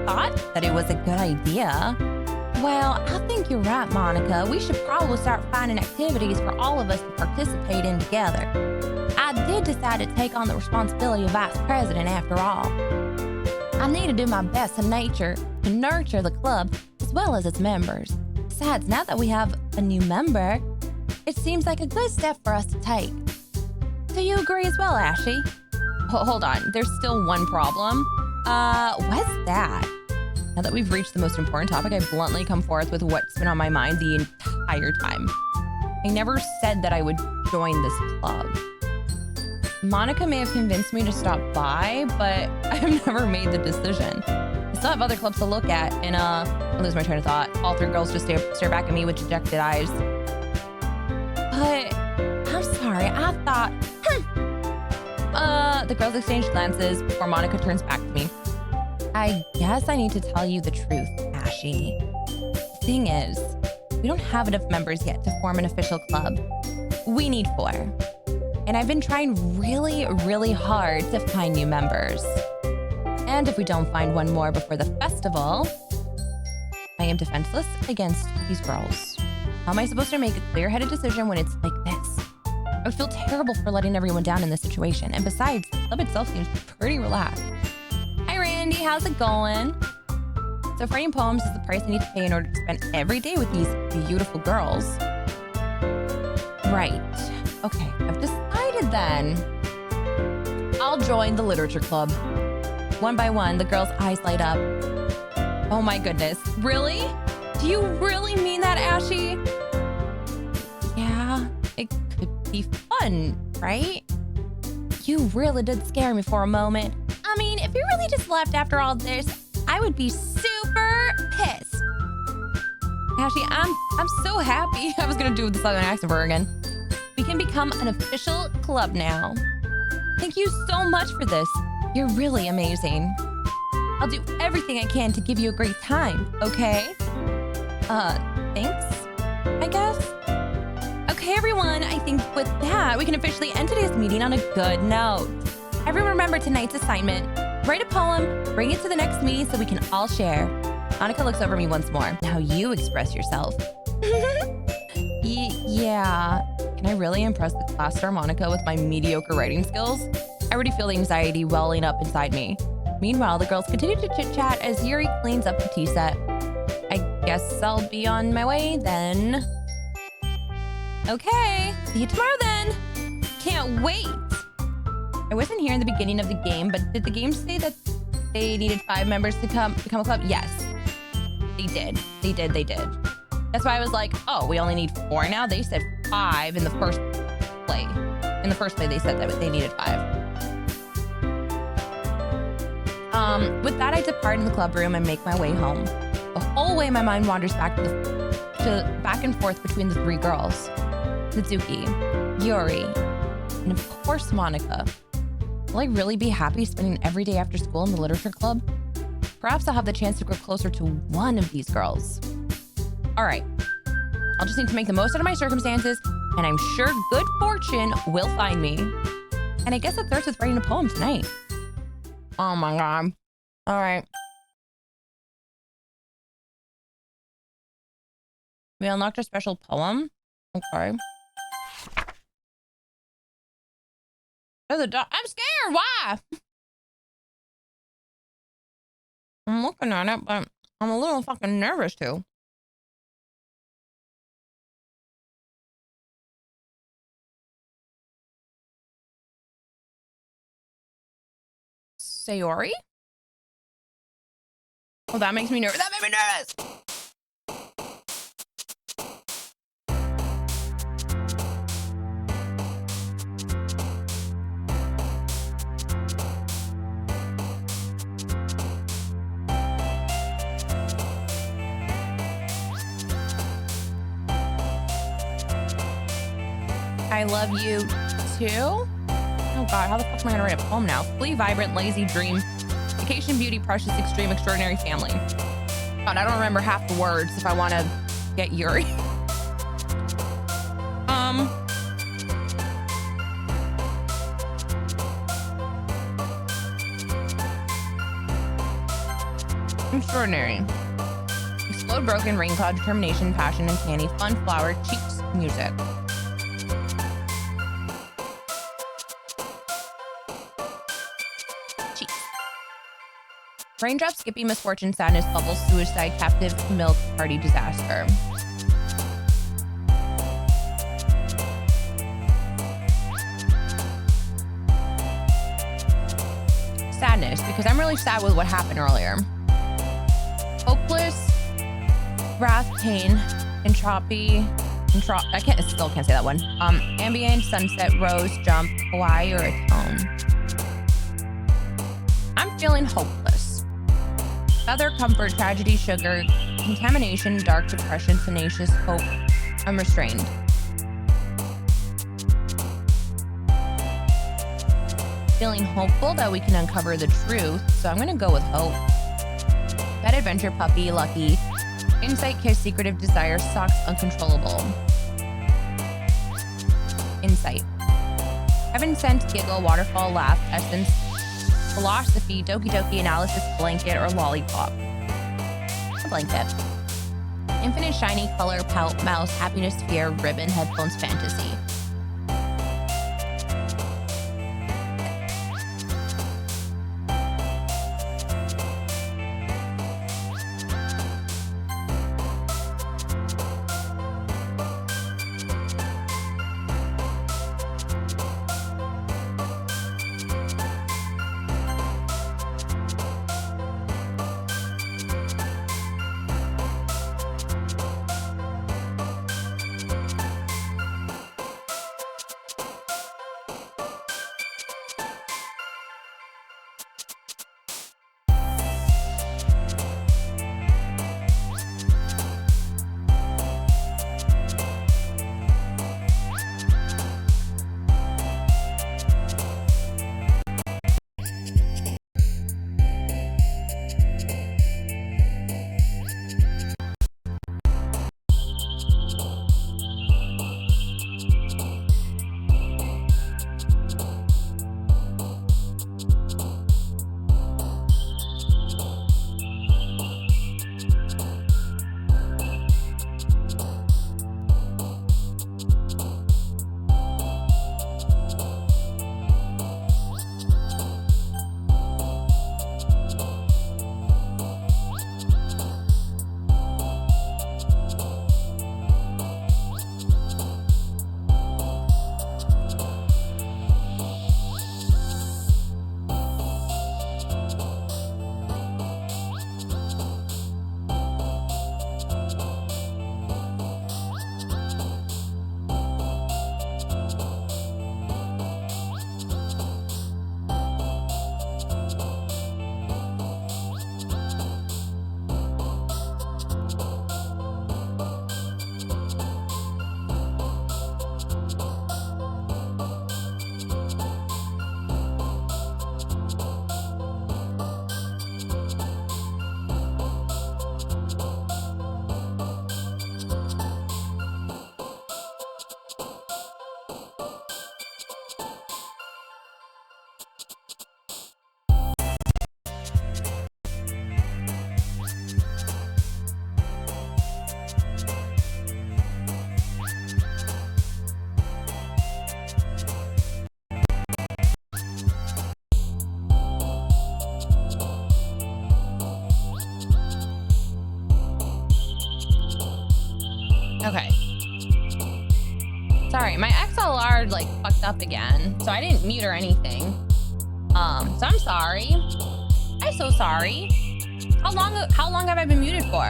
I thought that it was a good idea. Well, I think you're right, Monika. We should probably start finding activities for all of us to participate in together. I did decide to take on the responsibility of vice president after all. I need to do my best to nurture the club as well as its members. Besides, now that we have a new member, it seems like a good step for us to take. Do you agree as well, Ashy? Hold on, there's still one problem. What's that? Now that we've reached the most important topic, I bluntly come forth with what's been on my mind the entire time. I never said that I would join this club. Monika may have convinced me to stop by, but I've never made the decision. I still have other clubs to look at, and I lose my train of thought. All three girls just stare back at me with dejected eyes. But I'm sorry, I thought, the girls exchange glances before Monika turns back to me. I guess I need to tell you the truth, Ashy. The thing is, we don't have enough members yet to form an official club. We need 4. And I've been trying really, really hard to find new members. And if we don't find one more before the festival, I am defenseless against these girls. How am I supposed to make a clear-headed decision when it's like this? I would feel terrible for letting everyone down in this situation. And besides, the club itself seems pretty relaxed. Hi, Randy. How's it going? So writing poems is the price I need to pay in order to spend every day with these beautiful girls. Right. Okay, I've decided then. I'll join the literature club. One by one, the girls' eyes light up. Oh my goodness. Really? Do you really mean that, Ashy? Yeah, it could be fun, right? You really did scare me for a moment. I mean, if you really just left after all this, I would be super pissed. Ashley, I'm so happy. I was gonna do the southern accent for her again. We can become an official club now. Thank you so much for this. You're really amazing. I'll do everything I can to give you a great time, okay? Thanks, I guess? Okay, everyone, I think with that, we can officially end today's meeting on a good note. Everyone remember tonight's assignment. Write a poem, bring it to the next meeting so we can all share. Monika looks over me once more. Now you express yourself. Yeah. Can I really impress the class star Monika with my mediocre writing skills? I already feel the anxiety welling up inside me. Meanwhile, the girls continue to chit-chat as Yuri cleans up the tea set. I guess I'll be on my way then. Okay, see you tomorrow then. Can't wait. I wasn't here in the beginning of the game, but did the game say that they needed 5 members to become a club? Yes, they did. They did. That's why I was like, oh, we only need 4 now? They said 5 in the first play. In the first play, they said that they needed 5. With that, I depart in the club room and make my way home. The whole way, my mind wanders back back and forth between the 3 girls. Mizuki, Yuri, and of course, Monika. Will I really be happy spending every day after school in the literature club? Perhaps I'll have the chance to grow closer to one of these girls. All right, I'll just need to make the most out of my circumstances, and I'm sure good fortune will find me. And I guess it starts with writing a poem tonight. Oh my God. All right. We unlocked a special poem. Okay. Oh, I'm scared. Why? I'm looking at it, but I'm a little fucking nervous too. Sayori? Oh, that makes me nervous. That made me nervous. I love you too? Oh God, how the fuck am I gonna write a poem now? Flee, vibrant, lazy, dream, vacation, beauty, precious, extreme, extraordinary, family. God, I don't remember half the words if I want to get Yuri. Extraordinary. Explode, broken, rain cloud, determination, passion, and candy, fun, flower, cheeks, music. Raindrop, Skippy, misfortune, sadness, bubbles, suicide, captive, milk, party, disaster. Sadness, because I'm really sad with what happened earlier. Hopeless, wrath, pain, entropy, Still can't say that one. Ambient, sunset, rose, jump, Hawaii, or a tone. I'm feeling hopeless. Feather, comfort, tragedy, sugar, contamination, dark, depression, tenacious, hope. I'm restrained. Feeling hopeful that we can uncover the truth, so I'm gonna go with hope. Pet, adventure, puppy, lucky. Insight, kiss, secretive, desire, socks, uncontrollable. Insight. Heaven sent, giggle, waterfall, laugh, essence, philosophy, doki doki, analysis, blanket, or lollipop. A blanket. Infinite, shiny, color, pout, mouse, happiness, fear, ribbon, headphones, fantasy. Okay. Sorry, my XLR like fucked up again, so I didn't mute or anything. So I'm sorry. I'm so sorry. How long have I been muted for?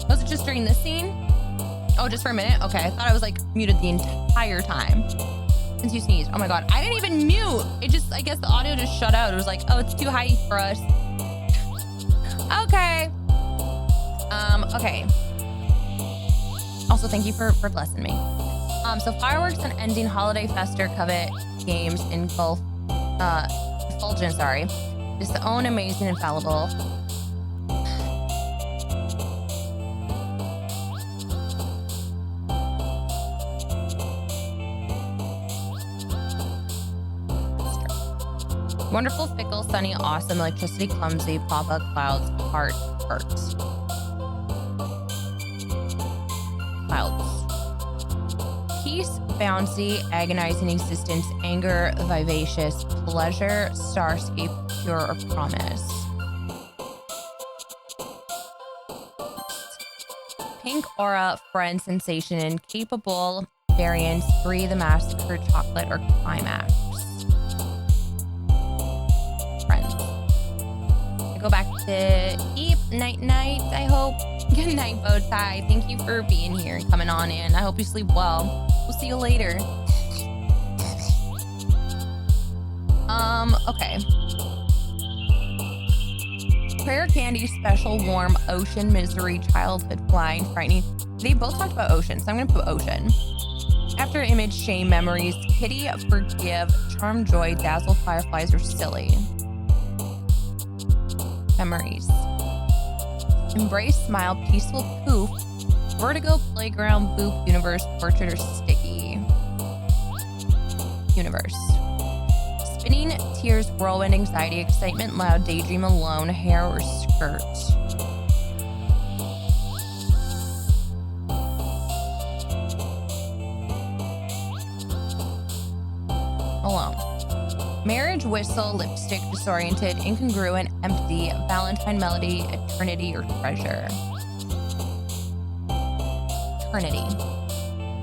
Was it just during this scene? Oh, just for a minute? Okay, I thought I was like muted the entire time. Since you sneezed. Oh my god, I didn't even mute. It just, I guess the audio just shut out. It was like, oh, it's too high for us. Okay. Okay. Also, thank you for blessing me. So fireworks and ending holiday fester covet games engulf, effulgent, sorry. Just the own amazing infallible. Wonderful, fickle, sunny, awesome, electricity, clumsy, pop-up, clouds, heart, hurts. Clouds. Peace, bouncy, agonizing existence, anger, vivacious, pleasure, starscape, pure, or promise. Pink aura, friend, sensation, incapable, variance, breathe, massacre, chocolate, or climax. Friends. I go back to Eep. night, I hope. Good night, Bowtie. Thank you for being here and coming on in. I hope you sleep well. We'll see you later. Okay. Prayer Candy, special, warm, ocean, misery, childhood, flying, frightening. They both talked about ocean, so I'm gonna put ocean. After image, shame, memories, pity, forgive, charm, joy, dazzle, fireflies, or silly. Memories. Embrace, smile, peaceful, poof, vertigo, playground, boop, universe, portrait, or sticky. Universe. Spinning, tears, whirlwind, anxiety, excitement, loud, daydream, alone, hair, or skirt. Alone. Marriage, whistle, lipstick, disoriented, incongruent, empty, Valentine melody, eternity, or treasure. Eternity.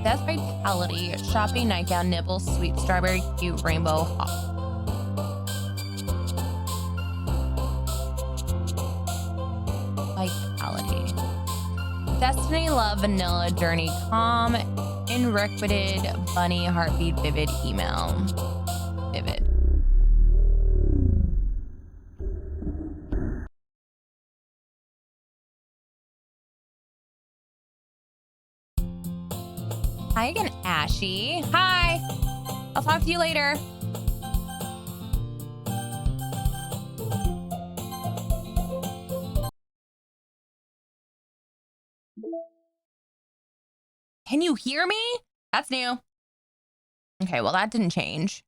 Death, vitality, shopping, nightgown, nibble, sweet, strawberry, cute, rainbow, hop. Vitality. Destiny, love, vanilla, journey, calm, unrequited, bunny, heartbeat, vivid, email. Vivid. Hi again, Ashy. Hi. I'll talk to you later. Can you hear me? That's new. Okay, well, that didn't change.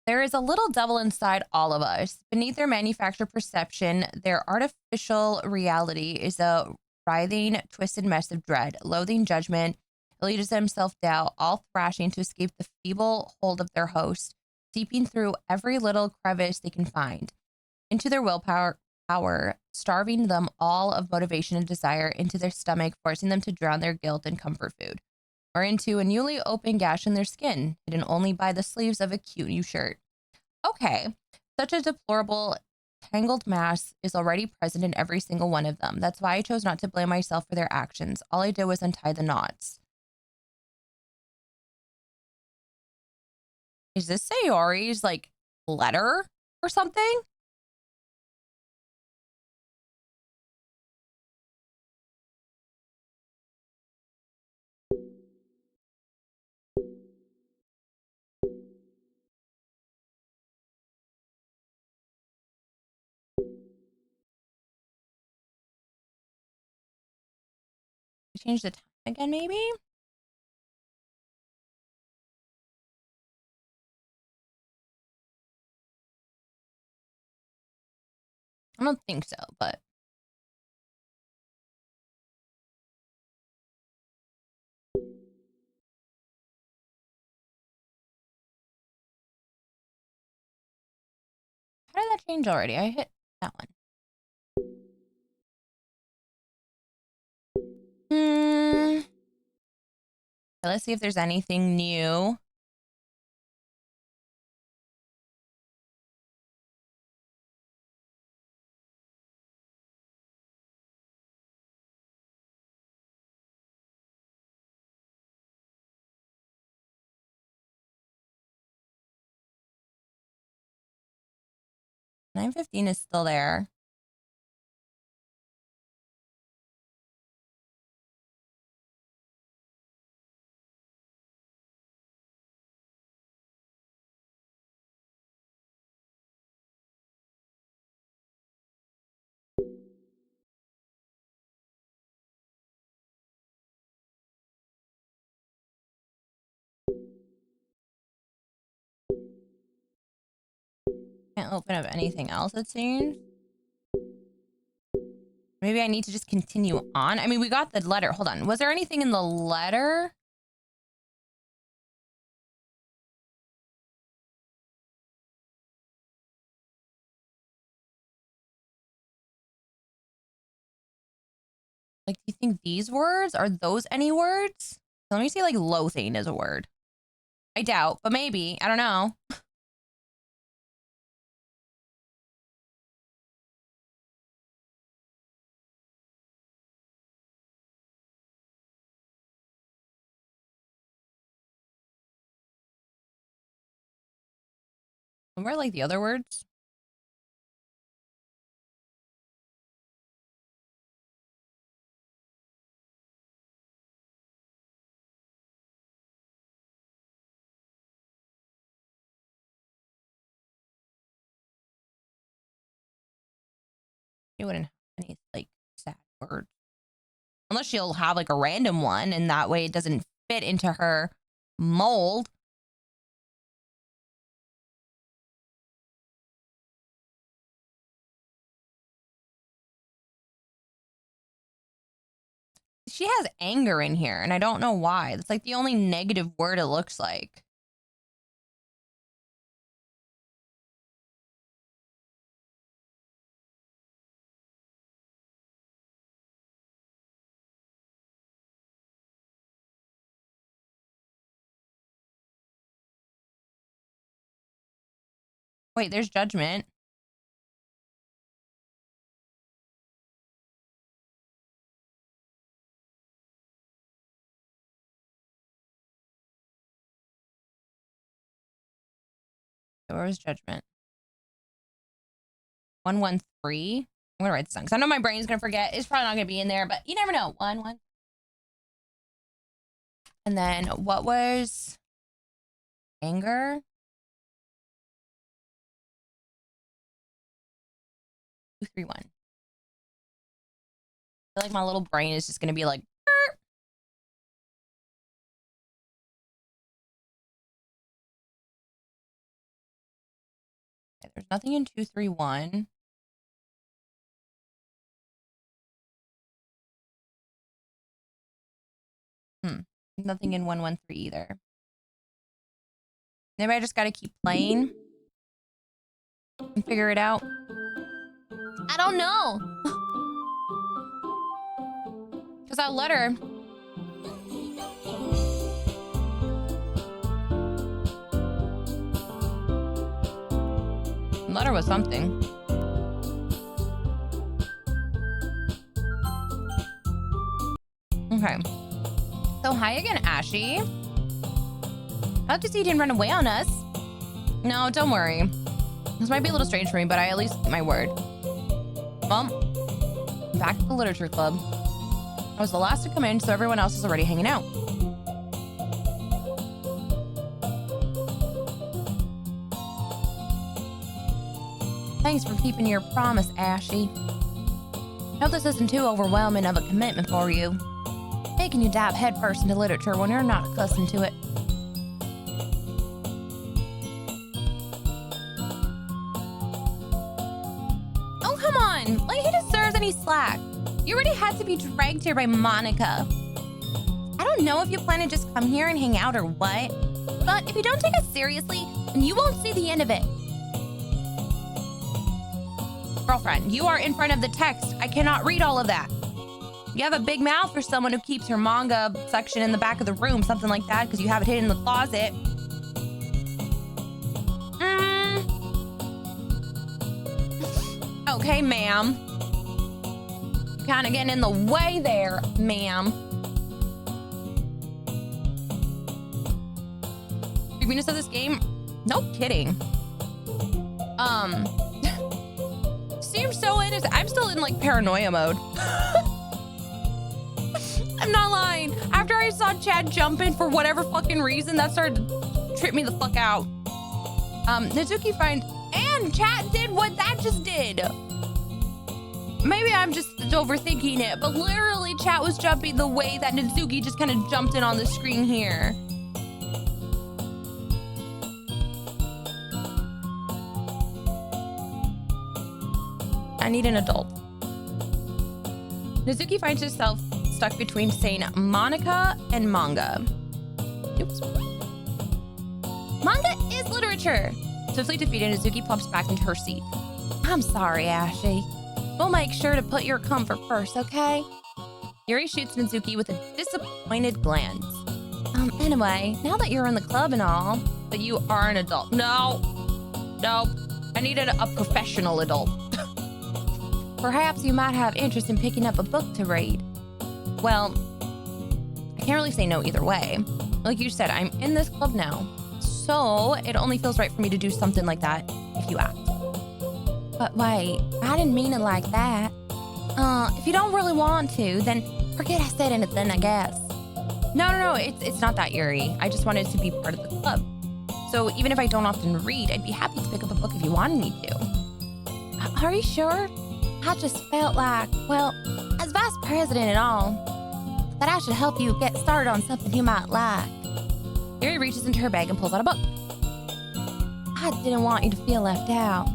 There is a little devil inside all of us. Beneath their manufactured perception, their artificial reality is a writhing, twisted mess of dread, loathing, judgment, elitism, self-doubt, all thrashing to escape the feeble hold of their host, seeping through every little crevice they can find, into their willpower, starving them all of motivation and desire into their stomach, forcing them to drown their guilt in comfort food, or into a newly open gash in their skin, hidden only by the sleeves of a cute new shirt. Okay, such a deplorable, tangled mass is already present in every single one of them. That's why I chose not to blame myself for their actions. All I did was untie the knots. Is this Sayori's, like, letter or something? Change the time again, maybe? I don't think so, but how did that change already? I hit that one. Okay, let's see if there's anything new. $9.15 is still there. Can't open up anything else, it seems. Maybe I need to just continue on. I mean, we got the letter. Hold on. Was there anything in the letter? Like, do you think these words, are those any words? Let me see, like, loathing is a word. I doubt, but maybe. I don't know. Where are like the other words? She wouldn't have any like sad words. Unless she'll have like a random one and that way it doesn't fit into her mold. She has anger in here and I don't know why. That's like the only negative word it looks like. Wait, there's judgment. Where was judgment? 113. I'm gonna write this down because I know my brain's gonna forget. It's probably not gonna be in there, but you never know. 1. And then what was anger? 231. I feel like my little brain is just gonna be like. Burp. Okay, there's nothing in 231. Nothing in 113 either. Maybe I just gotta keep playing and figure it out. I don't know. Because that letter. Letter was something. Okay. So hi again, Ashy. I like to see you didn't run away on us. No, don't worry. This might be a little strange for me, but I at least keep my word. Well, back at the literature club. I was the last to come in, so everyone else is already hanging out. Thanks for keeping your promise, Ashy. Hope this isn't too overwhelming of a commitment for you. Making you dive headfirst into literature when you're not accustomed to it. Oh, come on! Like, he deserves any slack. You already had to be dragged here by Monika. I don't know if you plan to just come here and hang out or what, but if you don't take us seriously, then you won't see the end of it. Girlfriend, you are in front of the text. I cannot read all of that. You have a big mouth for someone who keeps her manga section in the back of the room, something like that, because you have it hidden in the closet. Okay, ma'am. You're kind of getting in the way there, ma'am. 3 minutes of this game? No kidding. Seems so innocent. I'm still in like paranoia mode. I'm not lying. After I saw Chad jumping for whatever fucking reason, that started to trip me the fuck out. Nizuki find and Chad did what that just did. Maybe I'm just overthinking it, but literally Chat was jumping the way that Nizuki just kind of jumped in on the screen here. I need an adult. Nizuki finds herself stuck between saying Monika and manga. Oops. Manga is literature. Swiftly defeated, Nizuki plops back into her seat. I'm sorry, Ashy. We'll make sure to put your comfort first, okay? Yuri shoots Nizuki with a disappointed glance. Anyway, now that you're in the club and all, but you are an adult. No. I needed a professional adult. Perhaps you might have interest in picking up a book to read. Well, I can't really say no either way. Like you said, I'm in this club now, So it only feels right for me to do something like that if you ask. But wait, I didn't mean it like that. If you don't really want to, then forget I said anything, I guess. No, it's not that, Yuri. I just wanted to be part of the club. So even if I don't often read, I'd be happy to pick up a book if you wanted me to. Are you sure? I just felt like, well, as vice president and all, that I should help you get started on something you might like. Yuri reaches into her bag and pulls out a book. I didn't want you to feel left out,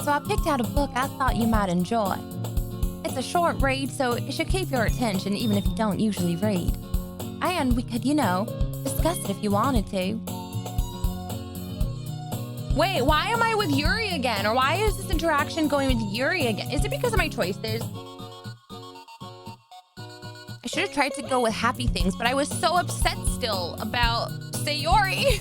so I picked out a book I thought you might enjoy. It's a short read, so it should keep your attention even if you don't usually read. And we could, discuss it if you wanted to. Wait, why am I with Yuri again? Or why is this interaction going with Yuri again? Is it because of my choices? I should have tried to go with happy things, but I was so upset still about Sayori.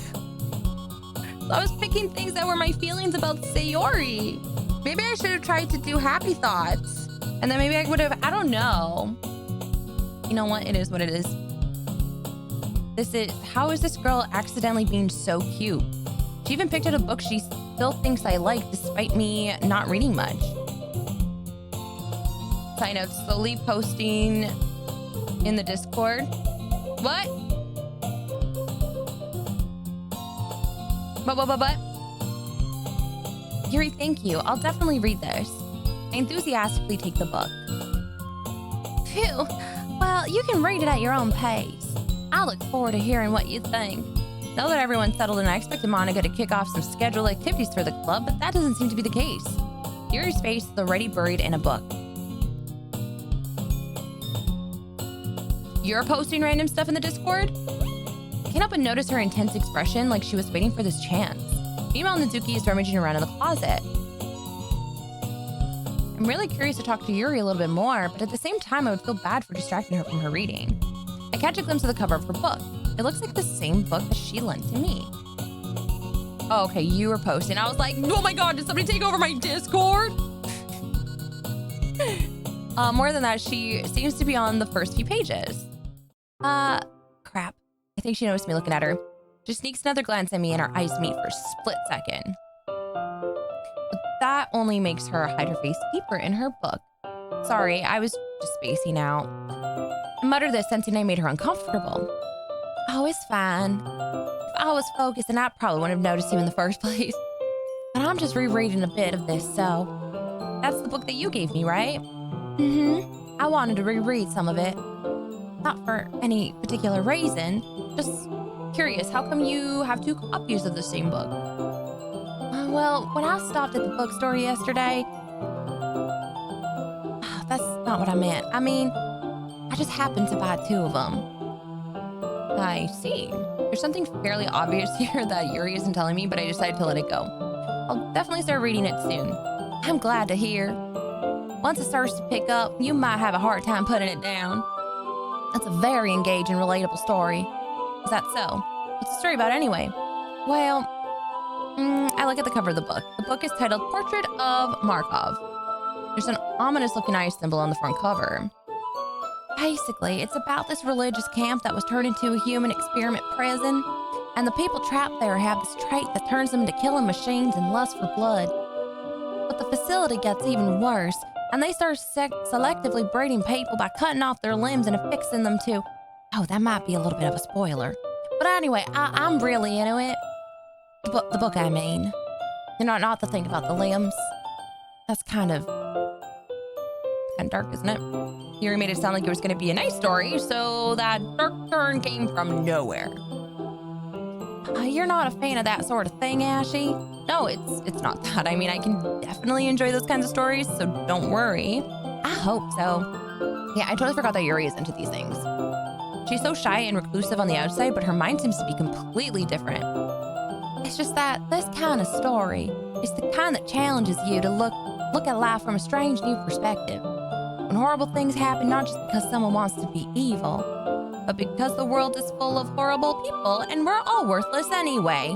So I was picking things that were my feelings about Sayori. Maybe I should have tried to do happy thoughts. And then maybe I would have, I don't know. You know what? It is what it is. How is this girl accidentally being so cute? She even picked out a book she still thinks I like despite me not reading much. Side note, slowly posting in the Discord. What? What? Yuri, thank you. I'll definitely read this. I enthusiastically take the book. Phew. Well, you can read it at your own pace. I look forward to hearing what you think. Now that everyone's settled in, I expected Monika to kick off some scheduled activities for the club, but that doesn't seem to be the case. Yuri's face is already buried in a book. You're posting random stuff in the Discord? I can't help but notice her intense expression, like she was waiting for this chance. Meanwhile, Nazuki is rummaging around in the closet. I'm really curious to talk to Yuri a little bit more, but at the same time, I would feel bad for distracting her from her reading. I catch a glimpse of the cover of her book. It looks like the same book that she lent to me. Oh, okay, you were posting. I was like, oh my god, did somebody take over my Discord? More than that, she seems to be on the first few pages. Crap. I think she noticed me looking at her. She sneaks another glance at me and our eyes meet for a split second. But that only makes her hide her face deeper in her book. Sorry, I was just spacing out. I muttered this, sensing I made her uncomfortable. Oh, it's fine. If I was focused, then I probably wouldn't have noticed you in the first place. But I'm just rereading a bit of this, so... That's the book that you gave me, right? Mm-hmm. I wanted to reread some of it. Not for any particular reason. Just curious, how come you have 2 copies of the same book? Well, when I stopped at the bookstore yesterday... That's not what I meant. I mean... I just happened to buy 2 of them. I see. There's something fairly obvious here that Yuri isn't telling me, but I decided to let it go. I'll definitely start reading it soon. I'm glad to hear. Once it starts to pick up, you might have a hard time putting it down. That's a very engaging, relatable story. Is that so? What's the story about anyway? Well, I look at the cover of the book. The book is titled Portrait of Markov. There's an ominous-looking eye symbol on the front cover. Basically, it's about this religious camp that was turned into a human experiment prison, and the people trapped there have this trait that turns them into killing machines and lust for blood. But the facility gets even worse, and they start selectively breeding people by cutting off their limbs and affixing them to... Oh, that might be a little bit of a spoiler. But anyway, I'm really into it. The book, I mean. Not to think about the limbs. That's kind of dark, isn't it? Yuri made it sound like it was going to be a nice story, so that dark turn came from nowhere. You're not a fan of that sort of thing, Ashy? No, it's not that. I mean, I can definitely enjoy those kinds of stories, so don't worry. I hope so. Yeah, I totally forgot that Yuri is into these things. She's so shy and reclusive on the outside, but her mind seems to be completely different. It's just that this kind of story is the kind that challenges you to look at life from a strange new perspective. When horrible things happen, not just because someone wants to be evil, but because the world is full of horrible people and we're all worthless anyway.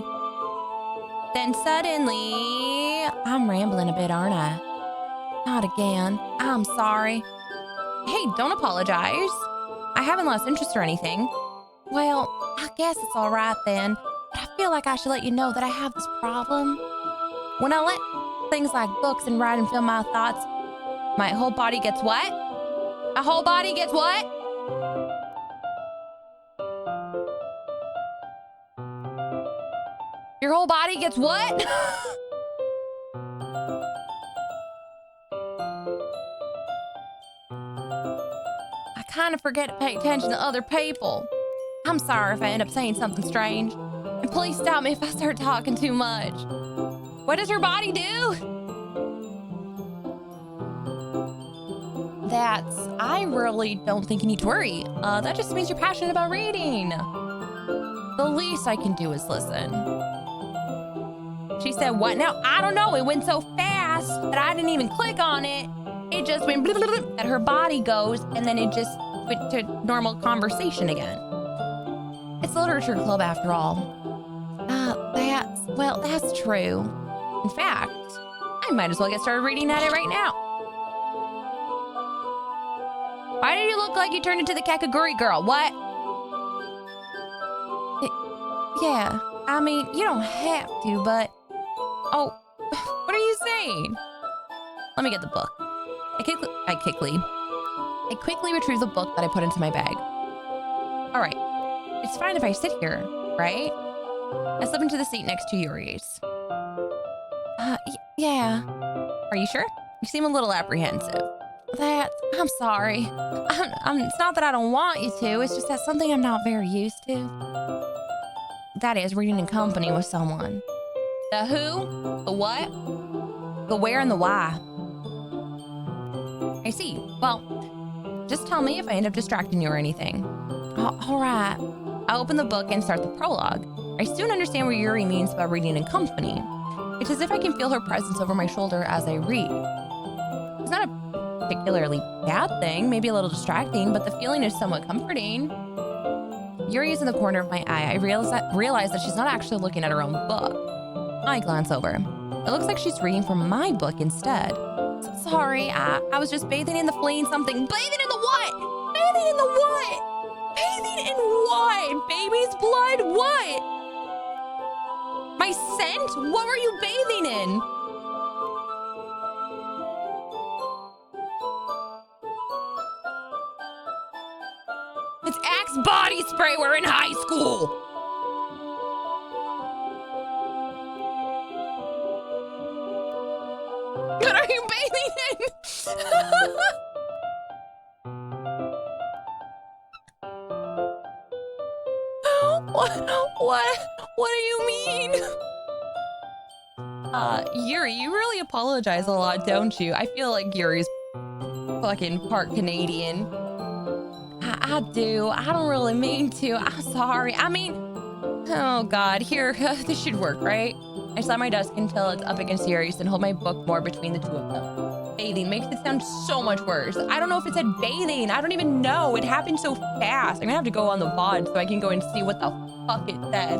Then suddenly... I'm rambling a bit, aren't I? Not again. I'm sorry. Hey, don't apologize. I haven't lost interest or anything. Well, I guess it's all right then. but I feel like I should let you know that I have this problem. When I let things like books and writing fill my thoughts, my whole body gets what? My whole body gets what? Your whole body gets what? I kind of forget to pay attention to other people. I'm sorry if I end up saying something strange. And please stop me if I start talking too much. What does her body do? I really don't think you need to worry. That just means you're passionate about reading. The least I can do is listen. She said, what now? I don't know. It went so fast that I didn't even click on it. It just went blah, blah, blah, that her body goes, and then it just went to normal conversation again. It's a literature club after all. That's true. In fact, I might as well get started reading at it right now. Why do you look like you turned into the Kakaguri girl? What? Yeah, I mean, you don't have to, but... Oh, what are you saying? Let me get the book. I quickly retrieve the book that I put into my bag. All right, it's fine if I sit here, right? I slip into the seat next to Yuri's. Yeah. Are you sure? You seem a little apprehensive. I'm sorry. It's not that I don't want you to, it's just that something I'm not very used to. That is reading in company with someone. The who, the what, the where, and the why. I see. Well, just tell me if I end up distracting you or anything. All right. I open the book and start the prologue. I soon understand what Yuri means by reading in company. It's as if I can feel her presence over my shoulder as I read. It's not a particularly bad thing, maybe a little distracting, but the feeling is somewhat comforting. Yuri is in the corner of my eye. I realize that she's not actually looking at her own book. I glance over. It looks like she's reading from my book instead. Sorry, I was just bathing in the fleeing something. Bathing in the what? Bathing in the what? Bathing in what? Baby's blood? What? My scent? What were you bathing in? It's Axe body spray. We're in high school. What are you bathing in? What do you mean? Yuri, you really apologize a lot, don't you? I feel like Yuri's fucking part Canadian. I do. I don't really mean to. I'm sorry. I mean, oh God, here, this should work, right? I slap my desk until it's up against Yuri's and hold my book more between the two of them. Bathing makes it sound so much worse. I don't know if it said bathing. I don't even know. It happened so fast. I'm gonna have to go on the VODS so I can go and see what the fuck it said.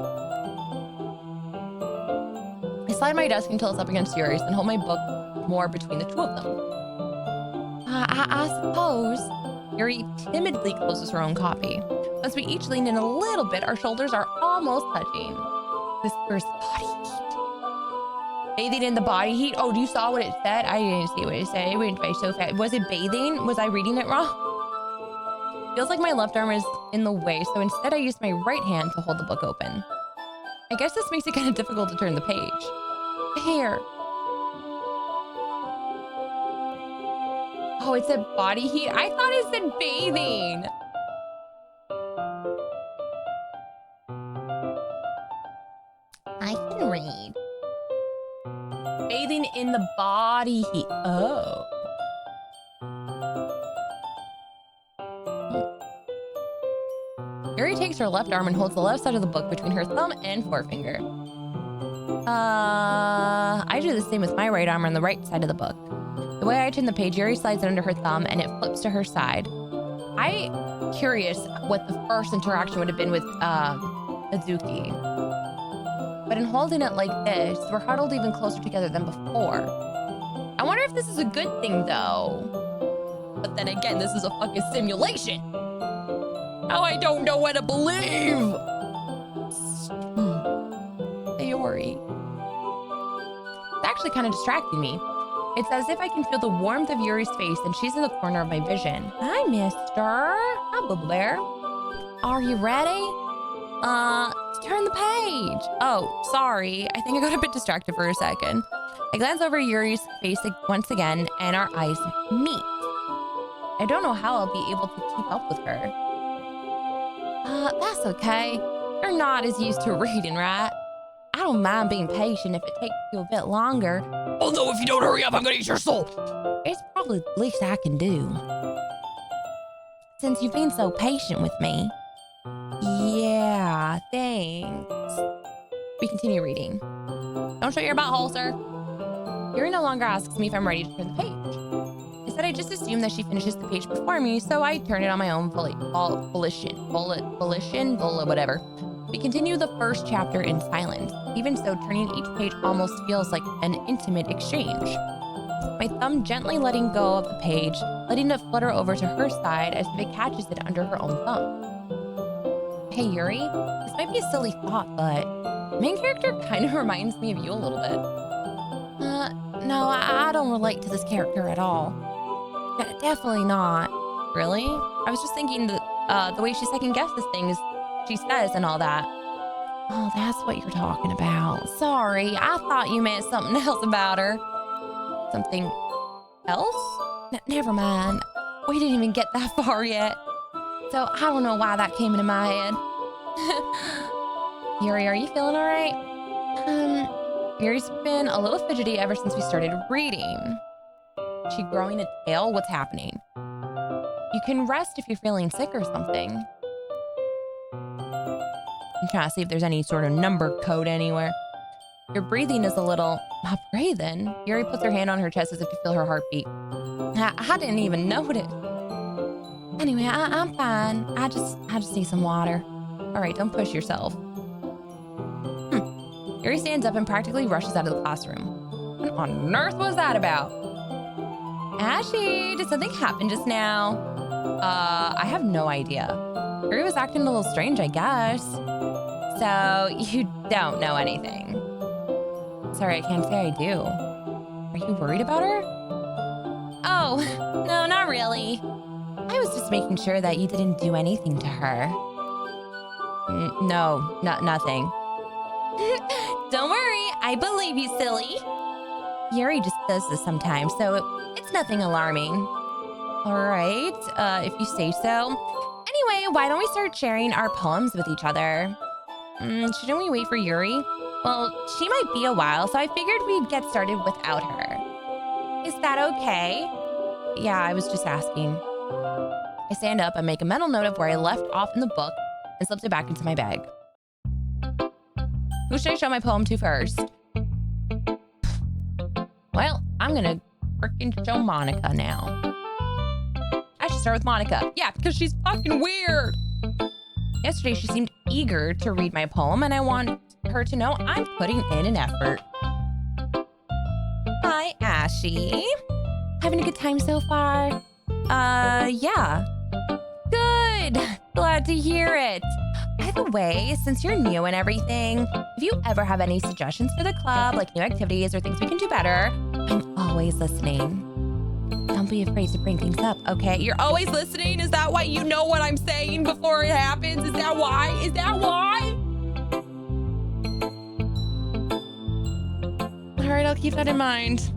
I slide my desk until it's up against Yuri's and hold my book more between the two of them. I suppose. Yuri timidly closes her own copy. As we each lean in a little bit, our shoulders are almost touching. Whispers body heat. Bathing in the body heat? Oh, you saw what it said? I didn't see what it said. It went by so fast. Was it bathing? Was I reading it wrong? Feels like my left arm is in the way, so instead I use my right hand to hold the book open. I guess this makes it kind of difficult to turn the page. Here. Oh, it said body heat? I thought it said bathing. I can read. Bathing in the body heat. Oh. Yuri takes her left arm and holds the left side of the book between her thumb and forefinger. I do the same with my right arm on the right side of the book. The way I turn the page, Yuri slides it under her thumb and it flips to her side. I'm curious what the first interaction would have been with Azuki. But in holding it like this, we're huddled even closer together than before. I wonder if this is a good thing, though. But then again, this is a fucking simulation. Now I don't know what to believe. Yuri. It's actually kind of distracting me. It's as if I can feel the warmth of Yuri's face and she's in the corner of my vision. Hi, mister. Hi, Bubble Bear. Are you ready? Turn the page. Oh, sorry. I think I got a bit distracted for a second. I glance over Yuri's face once again and our eyes meet. I don't know how I'll be able to keep up with her. That's okay. You're not as used to reading, right? I don't mind being patient if it takes you a bit longer. Although if you don't hurry up, I'm gonna eat your soul. It's probably the least I can do. Since you've been so patient with me. Yeah, thanks. We continue reading. Don't show your butthole, sir. Yuri no longer asks me if I'm ready to turn the page. Instead, I just assume that she finishes the page before me, so I turn it on my own volition, whatever. We continue the first chapter in silence. Even so, turning each page almost feels like an intimate exchange. My thumb gently letting go of the page, letting it flutter over to her side as if it catches it under her own thumb. Hey, Yuri, this might be a silly thought, but the main character kind of reminds me of you a little bit. No, I don't relate to this character at all. Definitely not. Really? I was just thinking that the way she second guesses things she says and all that. Oh, that's what you're talking about. Sorry, I thought you meant something else about her. Something else? Never mind. We didn't even get that far yet. So I don't know why that came into my head. Yuri, are you feeling all right? Yuri's been a little fidgety ever since we started reading. Is she growing a tail? What's happening? You can rest if you're feeling sick or something. I'm trying to see if there's any sort of number code anywhere. Your breathing is a little... Not breathing. Yuri puts her hand on her chest as if to feel her heartbeat. I didn't even notice. Anyway, I'm fine. I just need some water. All right, don't push yourself. Yuri stands up and practically rushes out of the classroom. What on earth was that about? Ashy, did something happen just now? I have no idea. Yuri was acting a little strange, I guess. So, you don't know anything. Sorry, I can't say I do. Are you worried about her? Oh, no, not really. I was just making sure that you didn't do anything to her. No, nothing. Don't worry, I believe you, silly. Yuri just does this sometimes, so it's nothing alarming. All right, if you say so. Anyway, why don't we start sharing our poems with each other? Shouldn't we wait for Yuri? Well, she might be a while, so I figured we'd get started without her. Is that okay? Yeah, I was just asking. I stand up and make a mental note of where I left off in the book and slipped it back into my bag. Who should I show my poem to first? Well, I'm gonna freaking show Monika now. I should start with Monika. Yeah, because she's fucking weird. Yesterday, she seemed eager to read my poem, and I want her to know I'm putting in an effort. Hi, Ashy. Having a good time so far? Yeah. Good. Glad to hear it. By the way, since you're new and everything, if you ever have any suggestions for the club, like new activities or things we can do better, I'm always listening. Don't be afraid to bring things up, okay? You're always listening? Is that why you know what I'm saying before it happens? Is that why? Is that why? All right, I'll keep that in mind.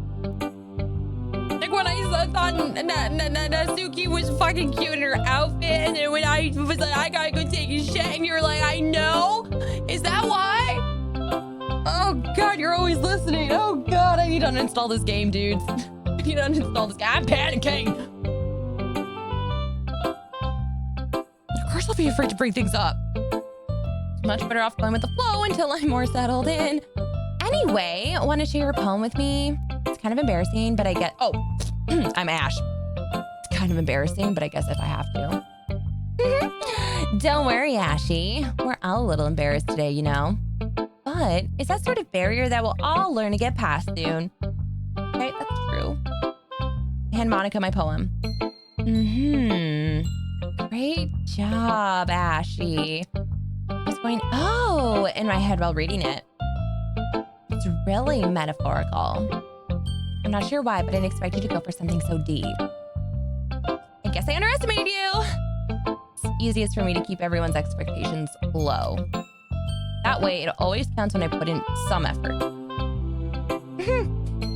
Like when I thought Natsuki was fucking cute in her outfit, and then when I was like, I gotta go take a shit, and you're like, I know? Is that why? Oh God, you're always listening. Oh God, I need to uninstall this game, dudes. I need to uninstall this game. I'm panicking. Of course I'll be afraid to bring things up. Much better off going with the flow until I'm more settled in. Anyway, want to share your poem with me? It's kind of embarrassing, but I get... Oh, I'm Ash. It's kind of embarrassing, but I guess if I have to. Don't worry, Ashy. We're all a little embarrassed today, you know. But it's that sort of barrier that we'll all learn to get past soon. Right, that's true. Hand Monika my poem. Great job, Ashy. I was going, oh, in my head while reading it. really metaphorical. I'm not sure why, but I didn't expect you to go for something so deep. I guess I underestimated you. It's easiest for me to keep everyone's expectations low. That way, it always counts when I put in some effort.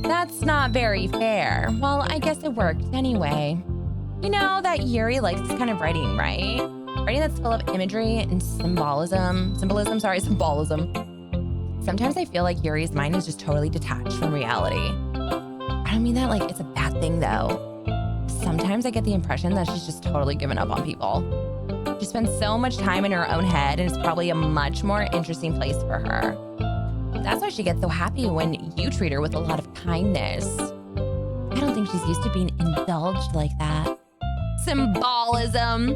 That's not very fair. Well, I guess it worked anyway. You know that Yuri likes this kind of writing, right? Writing that's full of imagery and symbolism. Sometimes I feel like Yuri's mind is just totally detached from reality. I don't mean that like it's a bad thing though. Sometimes I get the impression that she's just totally given up on people. She spends so much time in her own head and it's probably a much more interesting place for her. That's why she gets so happy when you treat her with a lot of kindness. I don't think she's used to being indulged like that. Symbolism.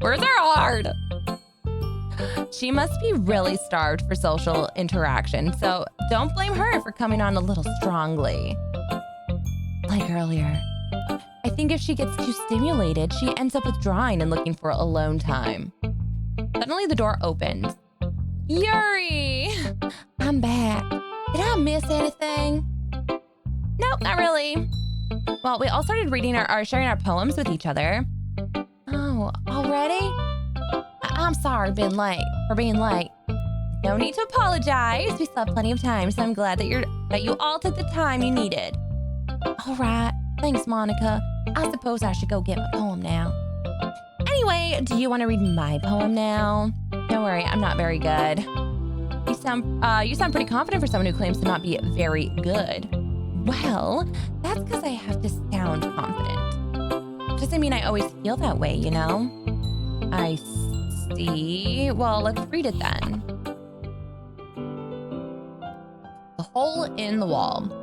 Words are hard. She must be really starved for social interaction, so don't blame her for coming on a little strongly. Like earlier. I think if she gets too stimulated, she ends up withdrawing and looking for alone time. Suddenly the door opens. Yuri! I'm back. Did I miss anything? Nope, not really. Well, we all started reading sharing our poems with each other. Oh, already? I'm sorry for being late. No need to apologize. We still have plenty of time, so I'm glad that you all took the time you needed. All right. Thanks, Monika. I suppose I should go get my poem now. Anyway, do you want to read my poem now? Don't worry, I'm not very good. You sound pretty confident for someone who claims to not be very good. Well, that's because I have to sound confident. Doesn't mean I always feel that way, you know? I see. Well, let's read it then. The hole in the wall.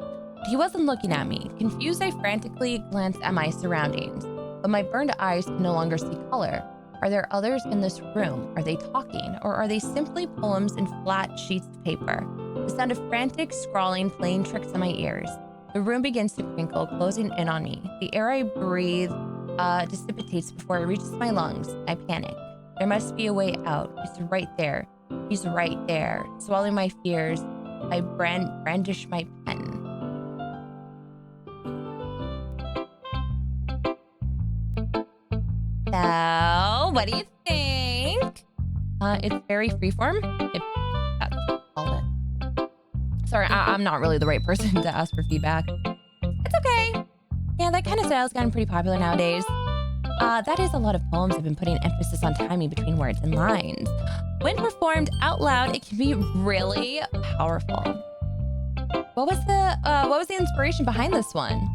He wasn't looking at me. Confused, I frantically glanced at my surroundings, but my burned eyes could no longer see color. Are there others in this room? Are they talking? Or are they simply poems in flat sheets of paper? The sound of frantic scrawling playing tricks on my ears. The room begins to crinkle, closing in on me. The air I breathe dissipates before it reaches my lungs. I panic. There must be a way out. It's right there. He's right there. Swallowing my fears, I brandish my pen. So, what do you think? It's very freeform. That's all it. Sorry, I'm not really the right person to ask for feedback. It's okay. Yeah, that kind of style's gotten pretty popular nowadays. That is a lot of poems have been putting emphasis on timing between words and lines. When performed out loud, it can be really powerful. What was the inspiration behind this one?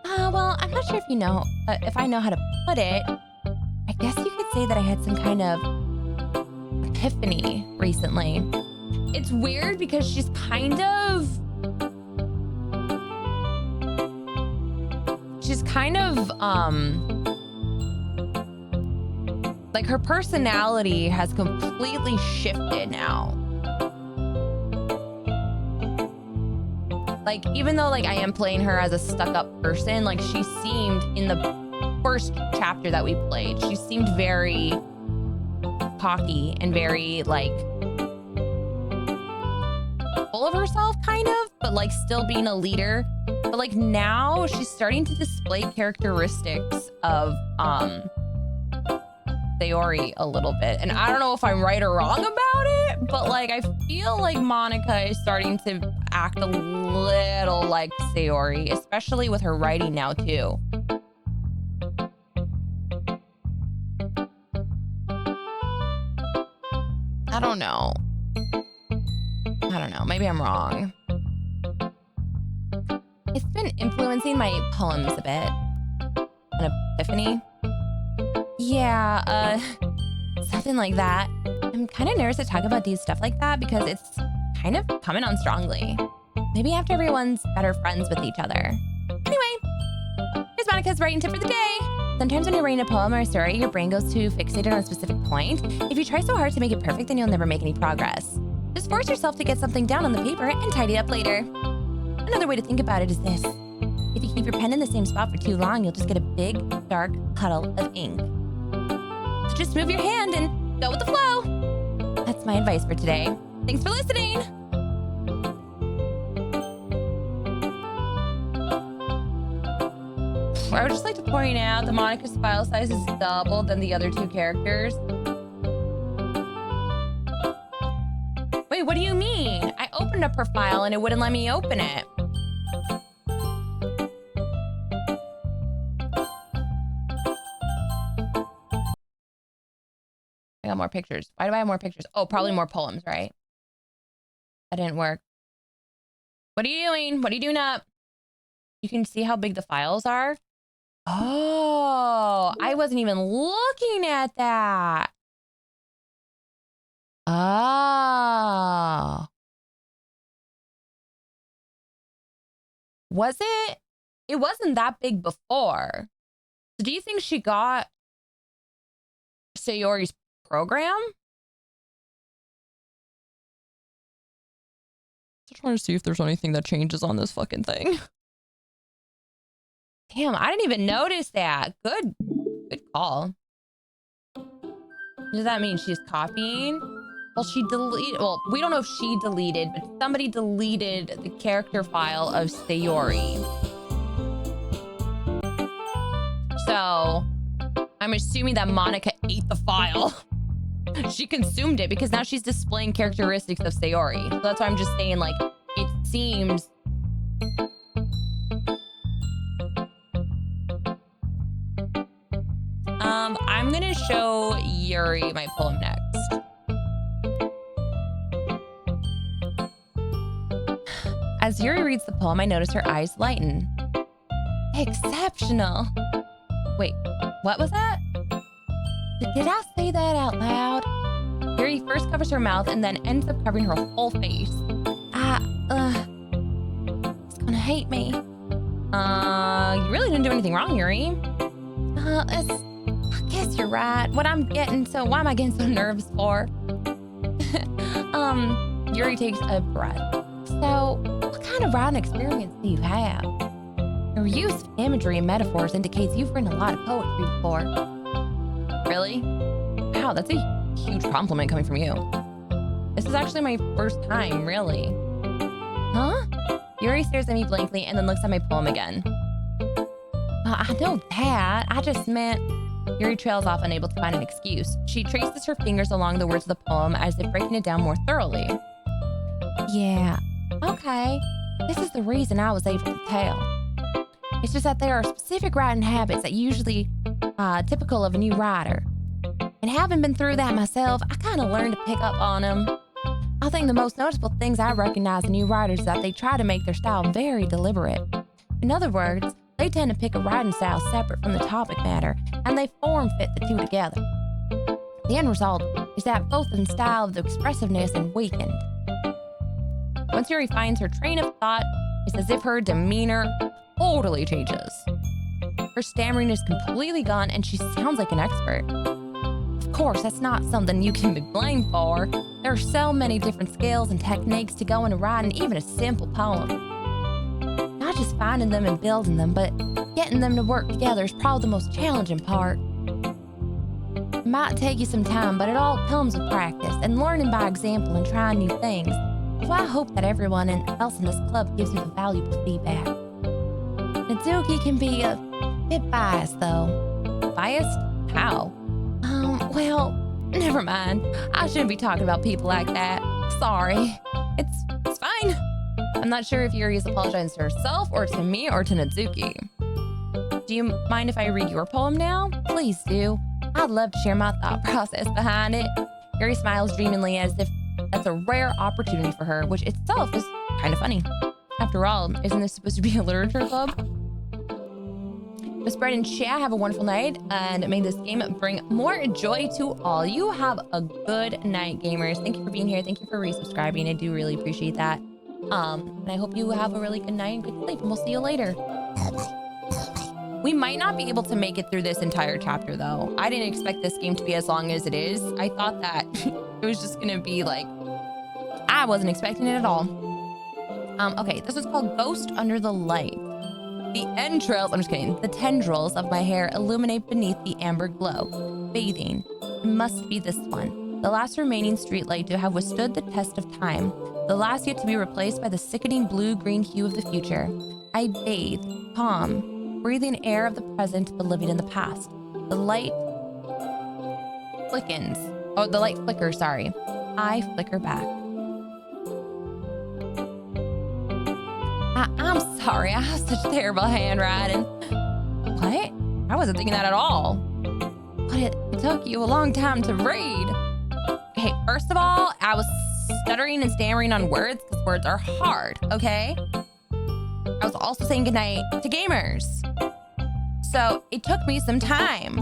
Well, I'm not sure if I know how to put it. I guess you could say that I had some kind of epiphany recently. It's weird because she's kind of like her personality has completely shifted now. Like, even though like I am playing her as a stuck-up person, like she seemed in the first chapter that we played, she seemed very cocky and very like full of herself kind of, but like still being a leader. But like now she's starting to display characteristics of Sayori a little bit. And I don't know if I'm right or wrong about it, but like I feel like Monika is starting to act a little like Sayori, especially with her writing now too. I don't know. Maybe I'm wrong. It's been influencing my poems a bit. An epiphany? Yeah, something like that. I'm kind of nervous to talk about these stuff like that because it's kind of coming on strongly. Maybe after everyone's better friends with each other. Anyway, here's Monika's writing tip for the day. Sometimes when you're writing a poem or a story, your brain goes too fixated on a specific point. If you try so hard to make it perfect, then you'll never make any progress. Just force yourself to get something down on the paper and tidy it up later. Another way to think about it is this. If you keep your pen in the same spot for too long, you'll just get a big, dark puddle of ink. So just move your hand and go with the flow. That's my advice for today. Thanks for listening. I would just like to point out that Monica's file size is double than the other two characters. Wait, what do you mean? I opened up her file and it wouldn't let me open it. I got more pictures. Why do I have more pictures? Oh, probably more poems, right? That didn't work. What are you doing? What are you doing up? You can see how big the files are. Oh, I wasn't even looking at that. Oh. Was it? It wasn't that big before. So do you think she got Sayori's program? Just trying to see if there's anything that changes on this fucking thing. Damn, I didn't even notice that. Good call. Does that mean she's copying? Well, she deleted. Well, we don't know if she deleted, but somebody deleted the character file of Sayori. So I'm assuming that Monika ate the file. She consumed it because now she's displaying characteristics of Sayori. So that's why I'm just saying, like, it seems. I'm gonna show Yuri my poem next. As Yuri reads the poem, I notice her eyes lighten. Exceptional. Wait, what was that? Did I say that out loud? Yuri first covers her mouth and then ends up covering her whole face. It's gonna hate me. You really didn't do anything wrong, Yuri. I guess you're right. Why am I getting so nervous for? Yuri takes a breath. So, what kind of writing experience do you have? Your use of imagery and metaphors indicates you've written a lot of poetry before. Really? Wow, that's a huge compliment coming from you. This is actually my first time, really. Huh? Yuri stares at me blankly and then looks at my poem again. I know that. I just meant... Yuri trails off, unable to find an excuse. She traces her fingers along the words of the poem as if breaking it down more thoroughly. Yeah, okay. This is the reason I was able to tell. It's just that there are specific writing habits that usually typical of a new writer. And having been through that myself, I kind of learned to pick up on them. I think the most noticeable things I recognize in new writers is that they try to make their style very deliberate. In other words, they tend to pick a writing style separate from the topic matter, and they form fit the two together. The end result is that both in style the expressiveness and weakened. Once Yuri finds her train of thought, it's as if her demeanor totally changes. Her stammering is completely gone, and she sounds like an expert. Of course, that's not something you can be blamed for. There are so many different skills and techniques to go into writing even a simple poem. Not just finding them and building them, but getting them to work together is probably the most challenging part. It might take you some time, but it all comes with practice and learning by example and trying new things. So I hope that everyone else in this club gives you the valuable feedback. Doki can be a bit biased, though. Biased? How? Well, never mind. I shouldn't be talking about people like that. Sorry. It's fine. I'm not sure if Yuri is apologizing to herself or to me or to Nadzuki. Do you mind if I read your poem now? Please do. I'd love to share my thought process behind it. Yuri smiles dreamingly as if that's a rare opportunity for her, which itself is kind of funny. After all, isn't this supposed to be a literature club? Miss Bread and Chat, have a wonderful night, and may this game bring more joy to all. You have a good night, gamers. Thank you for being here. Thank you for resubscribing. I do really appreciate that. And I hope you have a really good night and good sleep, and we'll see you later. We might not be able to make it through this entire chapter, though. I didn't expect this game to be as long as it is. I thought that it was just gonna be like, I wasn't expecting it at all. Okay, this is called Ghost Under the Light. The entrails, I'm just kidding, the tendrils of my hair illuminate beneath the amber glow. Bathing. It must be this one. The last remaining streetlight to have withstood the test of time. The last yet to be replaced by the sickening blue-green hue of the future. I bathe, calm, breathing air of the present but living in the past. The light flickens. Oh, the light flickers, sorry. I flicker back. I'm sorry, I have such terrible handwriting. What? I wasn't thinking that at all. But it took you a long time to read. Hey, first of all, I was stuttering and stammering on words because words are hard, okay? I was also saying goodnight to gamers. So it took me some time.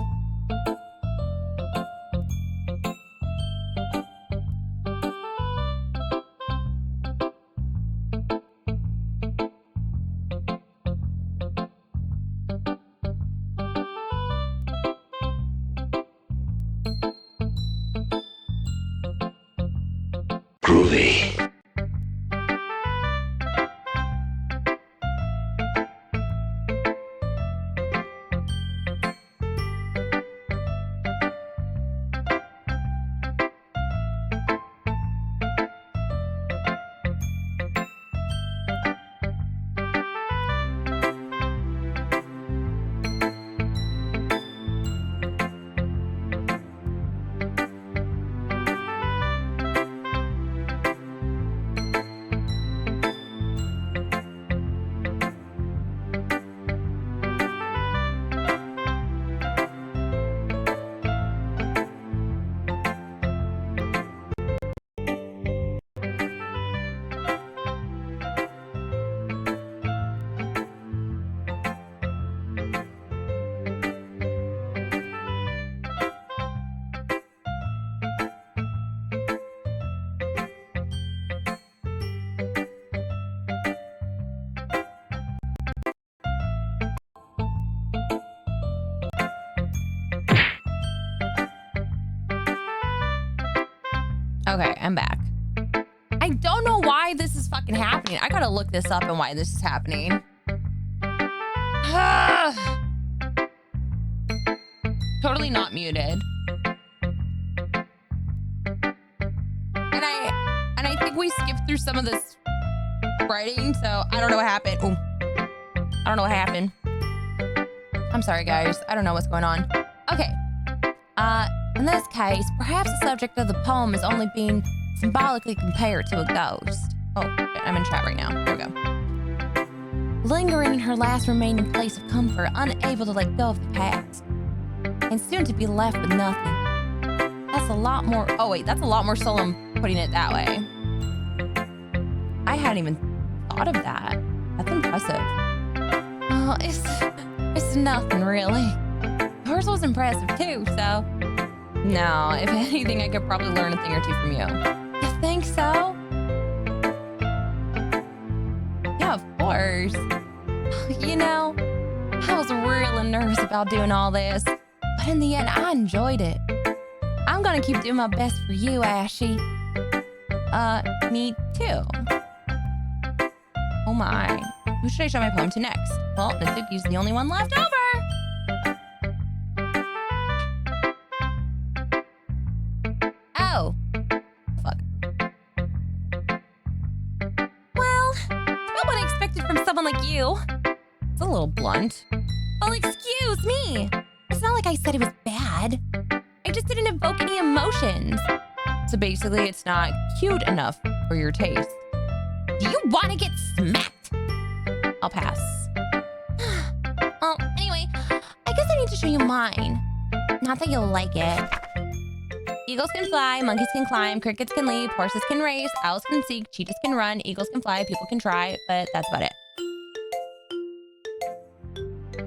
Groovy. Okay, I'm back. I don't know why this is fucking happening. I gotta look this up and why this is happening. Totally not muted. And I think we skipped through some of this writing, so I don't know what happened. Ooh. I don't know what happened. I'm sorry, guys. I don't know what's going on. Okay. In this case, perhaps the subject of the poem is only being symbolically compared to a ghost. Oh, I'm in chat right now. There we go. Lingering in her last remaining place of comfort, unable to let go of the past, and soon to be left with nothing. That's a lot more. Oh wait, that's a lot more solemn putting it that way. I hadn't even thought of that. That's impressive. Oh, it's nothing really. Yours was impressive too, so. No, if anything, I could probably learn a thing or two from you. You think so? Yeah, of course. You know, I was really nervous about doing all this, but in the end, I enjoyed it. I'm gonna keep doing my best for you, Ashy. Me too. Oh my. Who should I show my poem to next? Well, Natsuki's the only one left over. Oh. Fuck. Well, it's about what I expected from someone like you. It's a little blunt. Well, excuse me. It's not like I said it was bad. I just didn't evoke any emotions. So basically, it's not cute enough for your taste. Do you want to get smacked? I'll pass. Well, anyway, I guess I need to show you mine. Not that you'll like it. Eagles can fly, monkeys can climb, crickets can leap, horses can race, owls can seek, cheetahs can run, eagles can fly, people can try, but that's about it.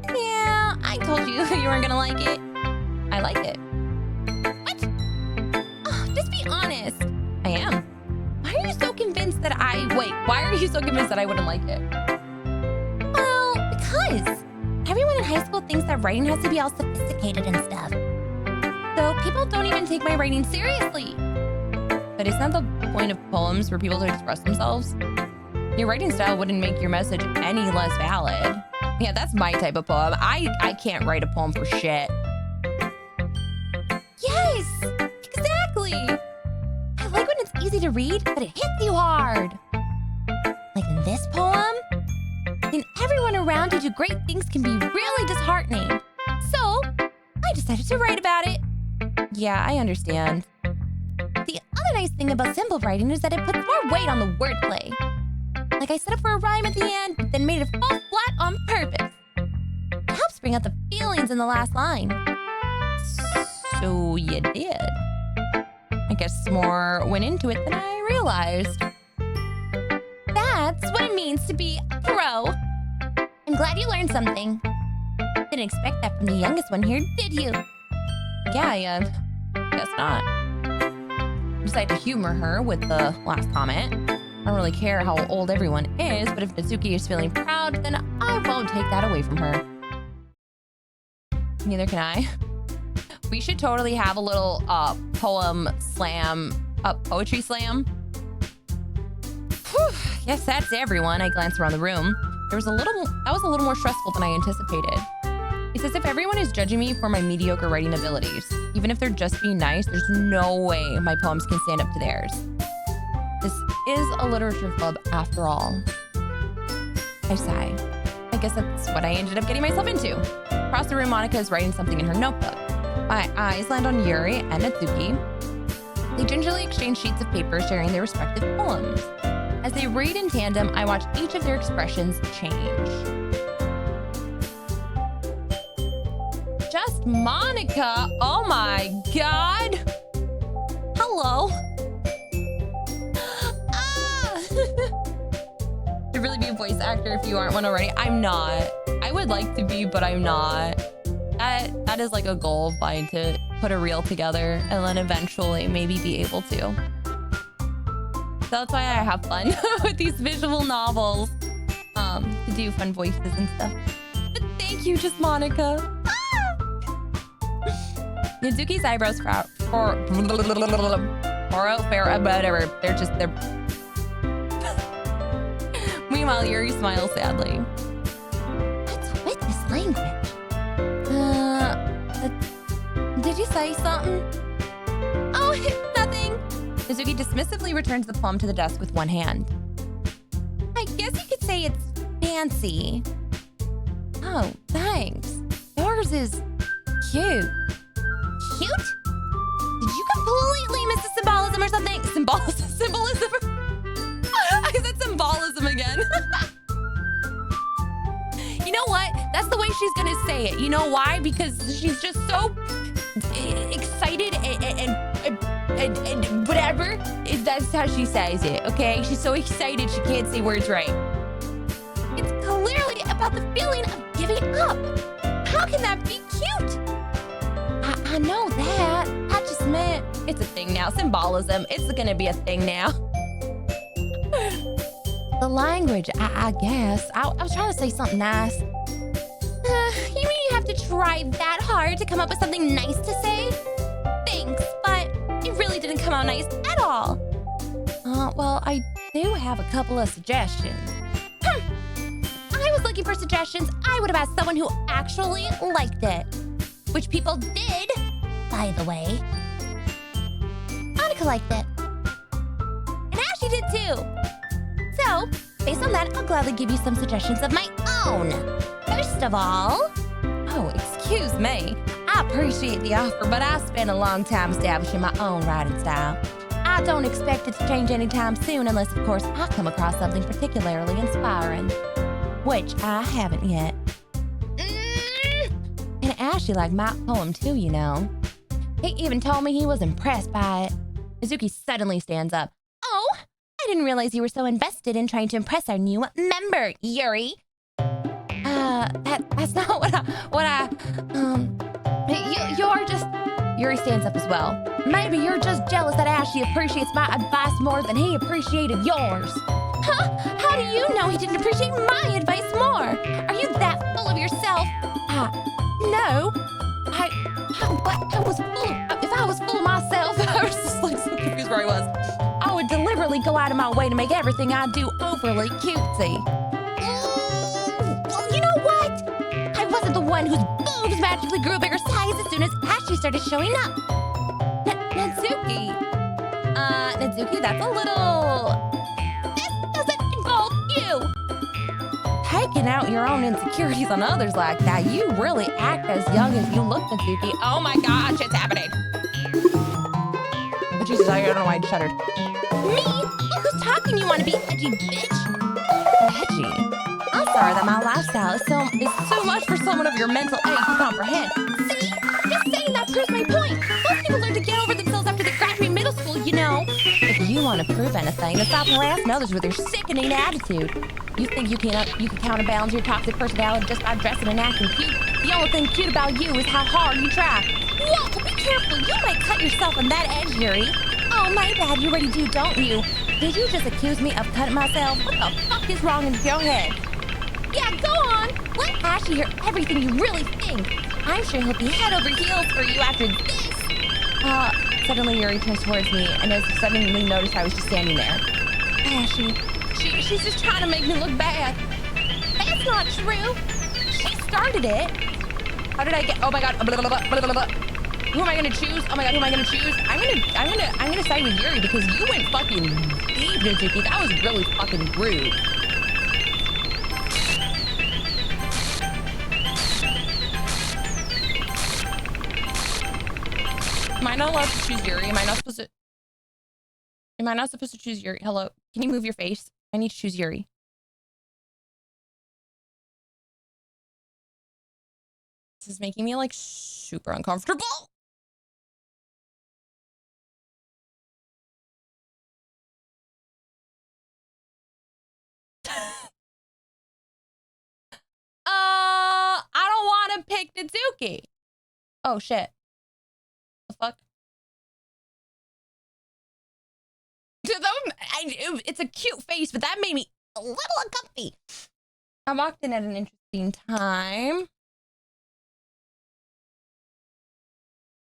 Yeah, I told you you weren't gonna like it. I like it. What? Oh, just be honest. I am. Why are you so convinced that why are you so convinced that I wouldn't like it? Well, because everyone in high school thinks that writing has to be all sophisticated and stuff. So people don't even take my writing seriously. But isn't that the point of poems, for people to express themselves? Your writing style wouldn't make your message any less valid. Yeah, that's my type of poem. I can't write a poem for shit. Yes, exactly. I like when it's easy to read, but it hits you hard. Like in this poem, can everyone around who do great things can be really disheartening. So, I decided to write about it. Yeah, I understand. The other nice thing about simple writing is that it puts more weight on the wordplay. Like I set up for a rhyme at the end, but then made it fall flat on purpose. It helps bring out the feelings in the last line. So you did. I guess more went into it than I realized. That's what it means to be a pro. I'm glad you learned something. Didn't expect that from the youngest one here, did you? Yeah, I guess not. Decided to humor her with the last comment. I don't really care how old everyone is, but if Natsuki is feeling proud, then I won't take that away from her. Neither can I. We should totally have a little poetry slam. Whew, guess that's everyone. I glanced around the room. That was a little more stressful than I anticipated. It's as if everyone is judging me for my mediocre writing abilities. Even if they're just being nice, there's no way my poems can stand up to theirs. This is a literature club after all. I sigh. I guess that's what I ended up getting myself into. Across the room, Monika is writing something in her notebook. My eyes land on Yuri and Natsuki. They gingerly exchange sheets of paper, sharing their respective poems. As they read in tandem, I watch each of their expressions change. Just Monika! Oh my god! Hello! Ah! You'd really be a voice actor if you aren't one already. I'm not. I would like to be, but I'm not. That is like a goal of mine, to put a reel together and then eventually maybe be able to. So that's why I have fun with these visual novels, to do fun voices and stuff. But thank you, just Monika. Ah! Natsuki's eyebrows whatever. They're. Meanwhile, Yuri smiles sadly. What's with this language? Did you say something? Oh, nothing. Natsuki dismissively returns the poem to the desk with one hand. I guess you could say it's fancy. Oh, thanks. Yours is cute. Cute? Did you completely miss the symbolism or something? Symbolism? I said symbolism again. You know what? That's the way she's gonna say it. You know why? Because she's just so excited and whatever. That's how she says it, okay? She's so excited she can't say words right. It's clearly about the feeling of giving up. How can that be cute? I know that. I just meant it's a thing now. Symbolism. It's gonna be a thing now. The language, I guess. I was trying to say something nice. You mean you have to try that hard to come up with something nice to say? Thanks, but it really didn't come out nice at all. Well, I do have a couple of suggestions. I was looking for suggestions. I would have asked someone who actually liked it. Which people did, by the way. Monika liked it. And Ashley did too. So, based on that, I'll gladly give you some suggestions of my own. First of all... Oh, excuse me. I appreciate the offer, but I spent a long time establishing my own writing style. I don't expect it to change anytime soon unless, of course, I come across something particularly inspiring. Which I haven't yet. And Ashley liked my poem too, you know. He even told me he was impressed by it. Natsuki suddenly stands up. Oh, I didn't realize you were so invested in trying to impress our new member, Yuri. That's not you're just... Yuri stands up as well. Maybe you're just jealous that Ashley appreciates my advice more than he appreciated yours. Huh? How do you know he didn't appreciate my advice more? Are you that full of yourself? No. If I was full of myself, I was just like so confused where I was. I would deliberately go out of my way to make everything I do overly cutesy. Well, you know what? I wasn't the one whose boobs magically grew a bigger size as soon as Ashley started showing up. Natsuki. Natsuki, that's a little... This doesn't involve you. Take taking out your own insecurities on others like that. You really act as young as you look, Natsuki. Oh my gosh, it's happening. Oh, Jesus, I don't know why I shuddered. Me? Look who's talking. You want to be edgy, bitch? Edgy? I'm sorry that my lifestyle is so much for someone of your mental age to comprehend. See? Just saying that proves my point. Most people learn to get over themselves after they graduate middle school, you know. If you want to prove anything, then stop harassing others with your sickening attitude. You think you can counterbalance your toxic personality just by dressing and acting cute? The only thing cute about you is how hard you try. Whoa, be careful. You might cut yourself on that edge, Yuri. Oh, my bad. You already do, don't you? Did you just accuse me of cutting myself? What the fuck is wrong with your head? Yeah, go on. Let Ashy hear everything you really think. I'm sure he'll be head over heels for you after this. Suddenly Yuri turns towards me and has suddenly noticed I was just standing there. Ashy, she's just trying to make me look bad. That's not true. She started it. How did I get? Oh my god. Blah, blah, blah, blah, blah, blah. Who am I gonna choose? Oh my god, who am I gonna choose? I'm gonna side with Yuri because you went fucking deep, Natsuki. That was really fucking rude. Am I not allowed to choose Yuri? Am I not supposed to choose Yuri? Hello? Can you move your face? I need to choose Yuri. This is making me like super uncomfortable. I don't want to pick Natsuki. Oh shit. The fuck? It's a cute face, but that made me a little uncomfy. I walked in at an interesting time.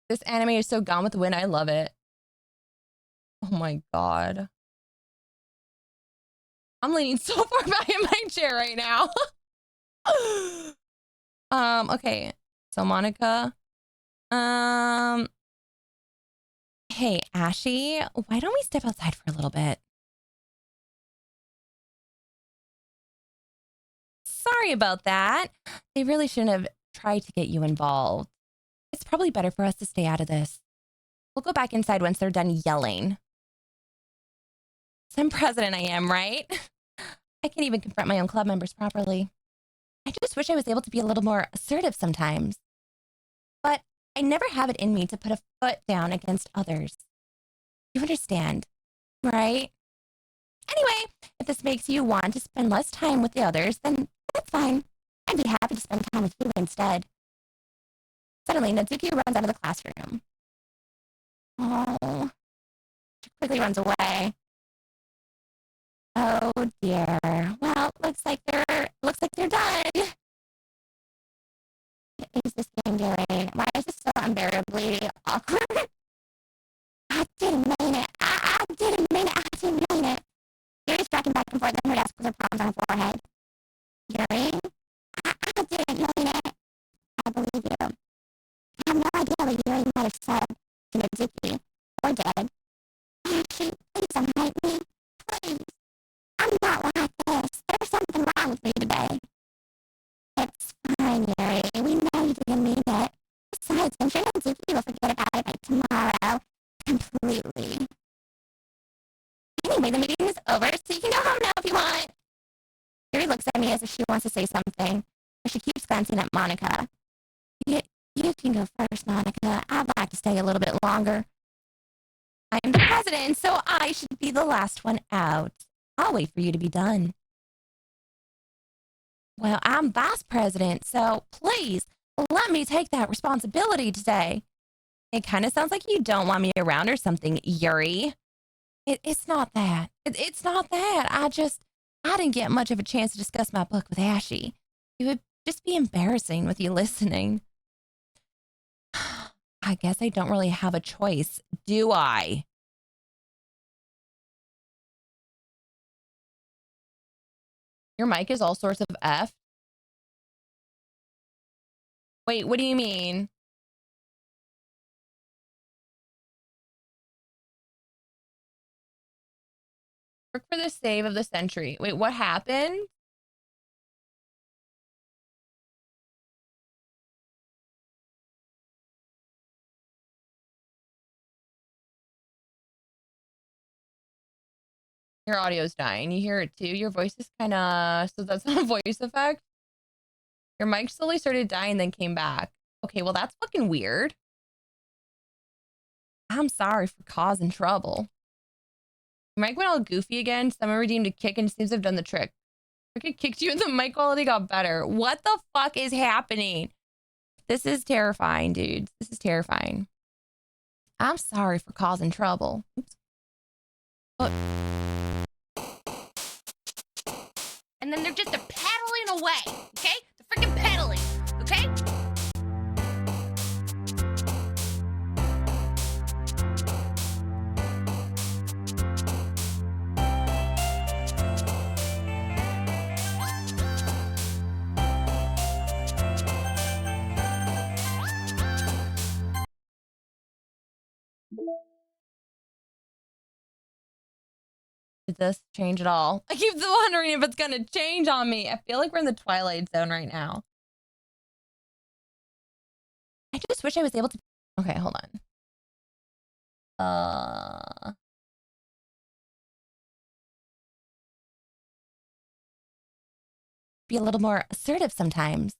This anime is so Gone with the Wind. I love it. Oh my god. I'm leaning so far back in my chair right now. Okay. So Monika. Hey, Ashy, why don't we step outside for a little bit? Sorry about that. They really shouldn't have tried to get you involved. It's probably better for us to stay out of this. We'll go back inside once they're done yelling. Some president I am, right? I can't even confront my own club members properly. I just wish I was able to be a little more assertive sometimes. But I never have it in me to put a foot down against others. You understand, right? Anyway, if this makes you want to spend less time with the others, then that's fine. I'd be happy to spend time with you instead. Suddenly, Natsuki runs out of the classroom. Oh, she quickly runs away. Oh dear. Well, looks like they're done. Is this game doing? Why is this so unbearably awkward? I didn't mean it. I didn't mean it. I didn't mean it. Yuri's tracking back and forth on her desk with her palms on her forehead. Yuri? I didn't mean it. I believe you. I have no idea what Yuri might have said to Natsuki, or did. Ashley, please unhate me. Please. I'm not like this. There's something wrong with me today. It's fine, Yuri. We know you didn't mean it. Besides, I'm sure Natsuki will forget about it by tomorrow. Completely. Anyway, the meeting is over, so you can go home now if you want. Yuri looks at me as if she wants to say something, but she keeps glancing at Monika. You can go first, Monika. I'd like to stay a little bit longer. I am the president, so I should be the last one out. I'll wait for you to be done. Well, I'm vice president, so please let me take that responsibility today. It kind of sounds like you don't want me around or something, Yuri. It's not that. It's not that. I didn't get much of a chance to discuss my book with Ashy. It would just be embarrassing with you listening. I guess I don't really have a choice, do I? Your mic is all sorts of F. Wait, what do you mean? Work for the save of the century. Wait, what happened? Your audio's dying. You hear it too. Your voice is kind of... So that's not a voice effect? Your mic slowly started dying, then came back. Okay, well, that's fucking weird. I'm sorry for causing trouble. Your mic went all goofy again. Someone redeemed a kick and seems to have done the trick. Freaking kicked you and the mic quality got better. What the fuck is happening? This is terrifying, dudes. This is terrifying. I'm sorry for causing trouble. Oops. Oh. And then they're just paddling away, okay? They're freaking pedaling, okay? Did this change at all? I keep wondering if it's gonna change on me. I feel like we're in the Twilight Zone right now. I just wish I was able to... Okay, hold on. Be a little more assertive sometimes.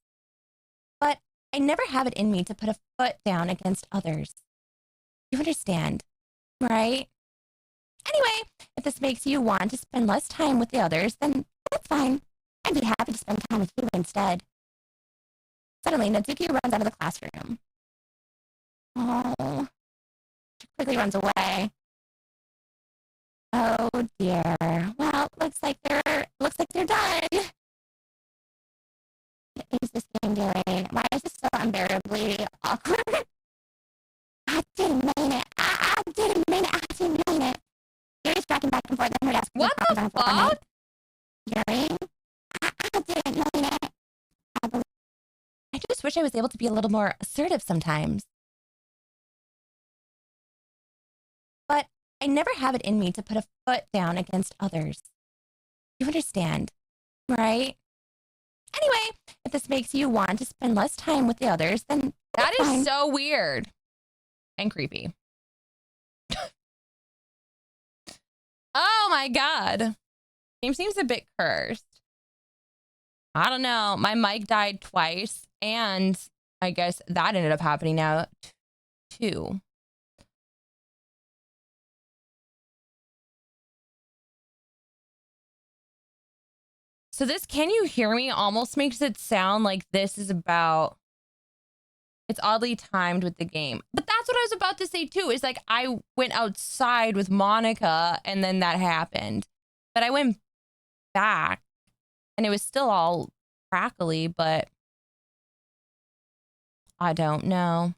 But I never have it in me to put a foot down against others. You understand, right? Anyway, if this makes you want to spend less time with the others, then that's fine. I'd be happy to spend time with you instead. Suddenly, Natsuki runs out of the classroom. Oh, she quickly runs away. Oh dear. Well, looks like they're done. What is this game doing? Why is this so unbearably awkward? I didn't mean it. I didn't mean it. I didn't mean it. Yuri's tracking back and forth on her desk. What the fuck? Yuri? I didn't mean it. I just wish I was able to be a little more assertive sometimes. But I never have it in me to put a foot down against others. You understand, right? Anyway, if this makes you want to spend less time with the others, then that is fine. So weird and creepy. Oh my god. Game seems a bit cursed. I don't know. My mic died twice, and I guess that ended up happening now too. So this "can you hear me" almost makes it sound like this is about... It's oddly timed with the game. But that's what I was about to say too, is like I went outside with Monika and then that happened. But I went back and it was still all crackly, but I don't know.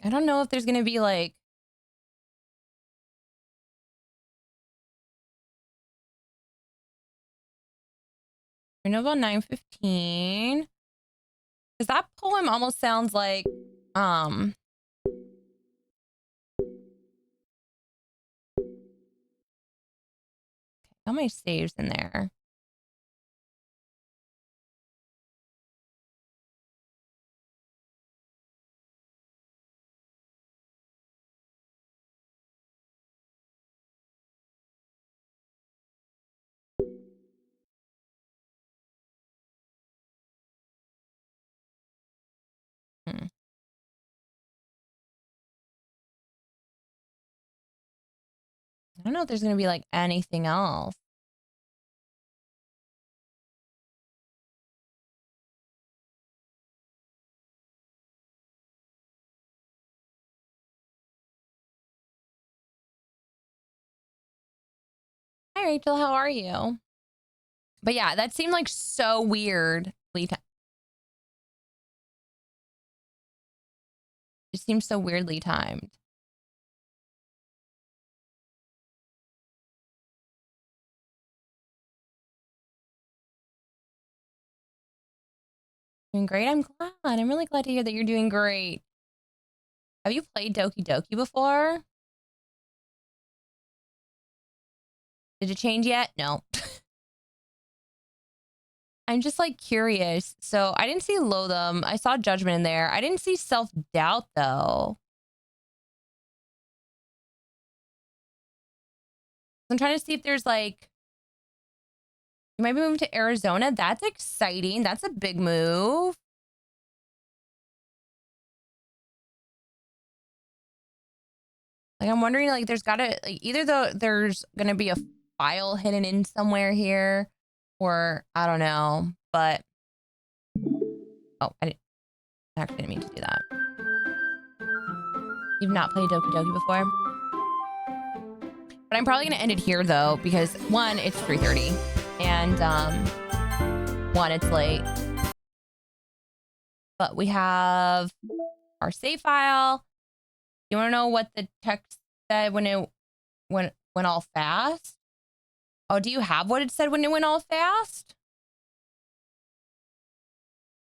I don't know if there's going to be like... We know about 9:15. Because that poem almost sounds like, all my saves in there. I don't know if there's going to be like anything else. Hi, Rachel. How are you? But yeah, that seemed like so weird. It seems so weirdly timed. Doing great. I'm glad. I'm really glad to hear that you're doing great. Have you played Doki Doki before? Did it change yet? No. I'm just like curious. So I didn't see Loatham. I saw Judgment in there. I didn't see Self-Doubt though. I'm trying to see if there's like, you might be moving to Arizona. That's exciting. That's a big move. Like, I'm wondering, like, there's gotta, like, either there's gonna be a file hidden in somewhere here, or I don't know, but, oh, I actually didn't mean to do that. You've not played Doki Doki before? But I'm probably gonna end it here though, because one, it's 3:30, and one, it's late. But we have our save file. You wanna know what the text said when it went all fast? Oh, do you have what it said when it went all fast?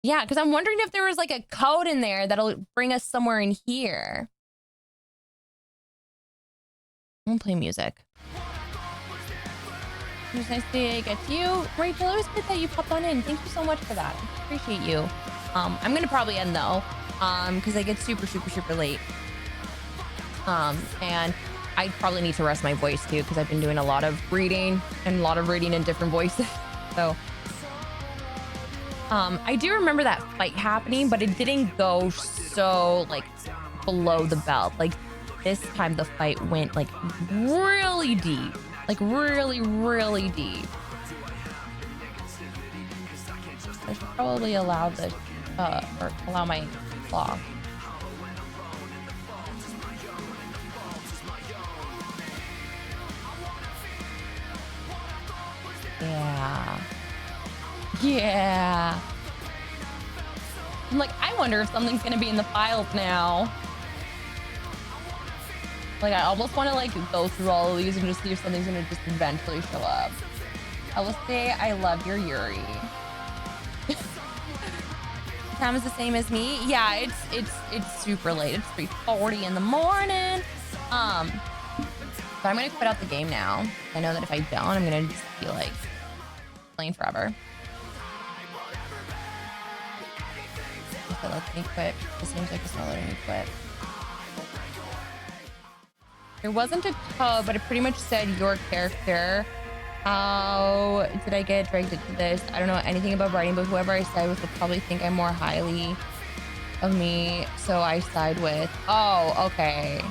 Yeah, because I'm wondering if there was like a code in there that'll bring us somewhere in here. I'm gonna play music. It was nice to get to you. Rachel, it was good that you popped on in. Thank you so much for that. Appreciate you. I'm gonna probably end though, because I get super late. And I probably need to rest my voice too, because I've been doing a lot of reading and a lot of reading in different voices. So, I do remember that fight happening, but it didn't go so like below the belt. Like this time the fight went like really deep, like really deep. I should probably allow this, or allow my clock. Yeah. I'm like, I wonder if something's gonna be in the files now. Like, I almost want to like go through all of these and just see if something's gonna just eventually show up. I will say I love your Yuri. Time is the same as me. Yeah, it's super late. It's 3:40 in the morning. But I'm gonna quit out the game now. I know that if I don't, I'm gonna just be like playing forever. Okay, let me quit. It seems like it's not letting me quit. There wasn't a code, but it pretty much said your character. How did I get dragged into this? I don't know anything about writing, but whoever I side with will probably think I'm more highly of me, so I side with. Oh, okay.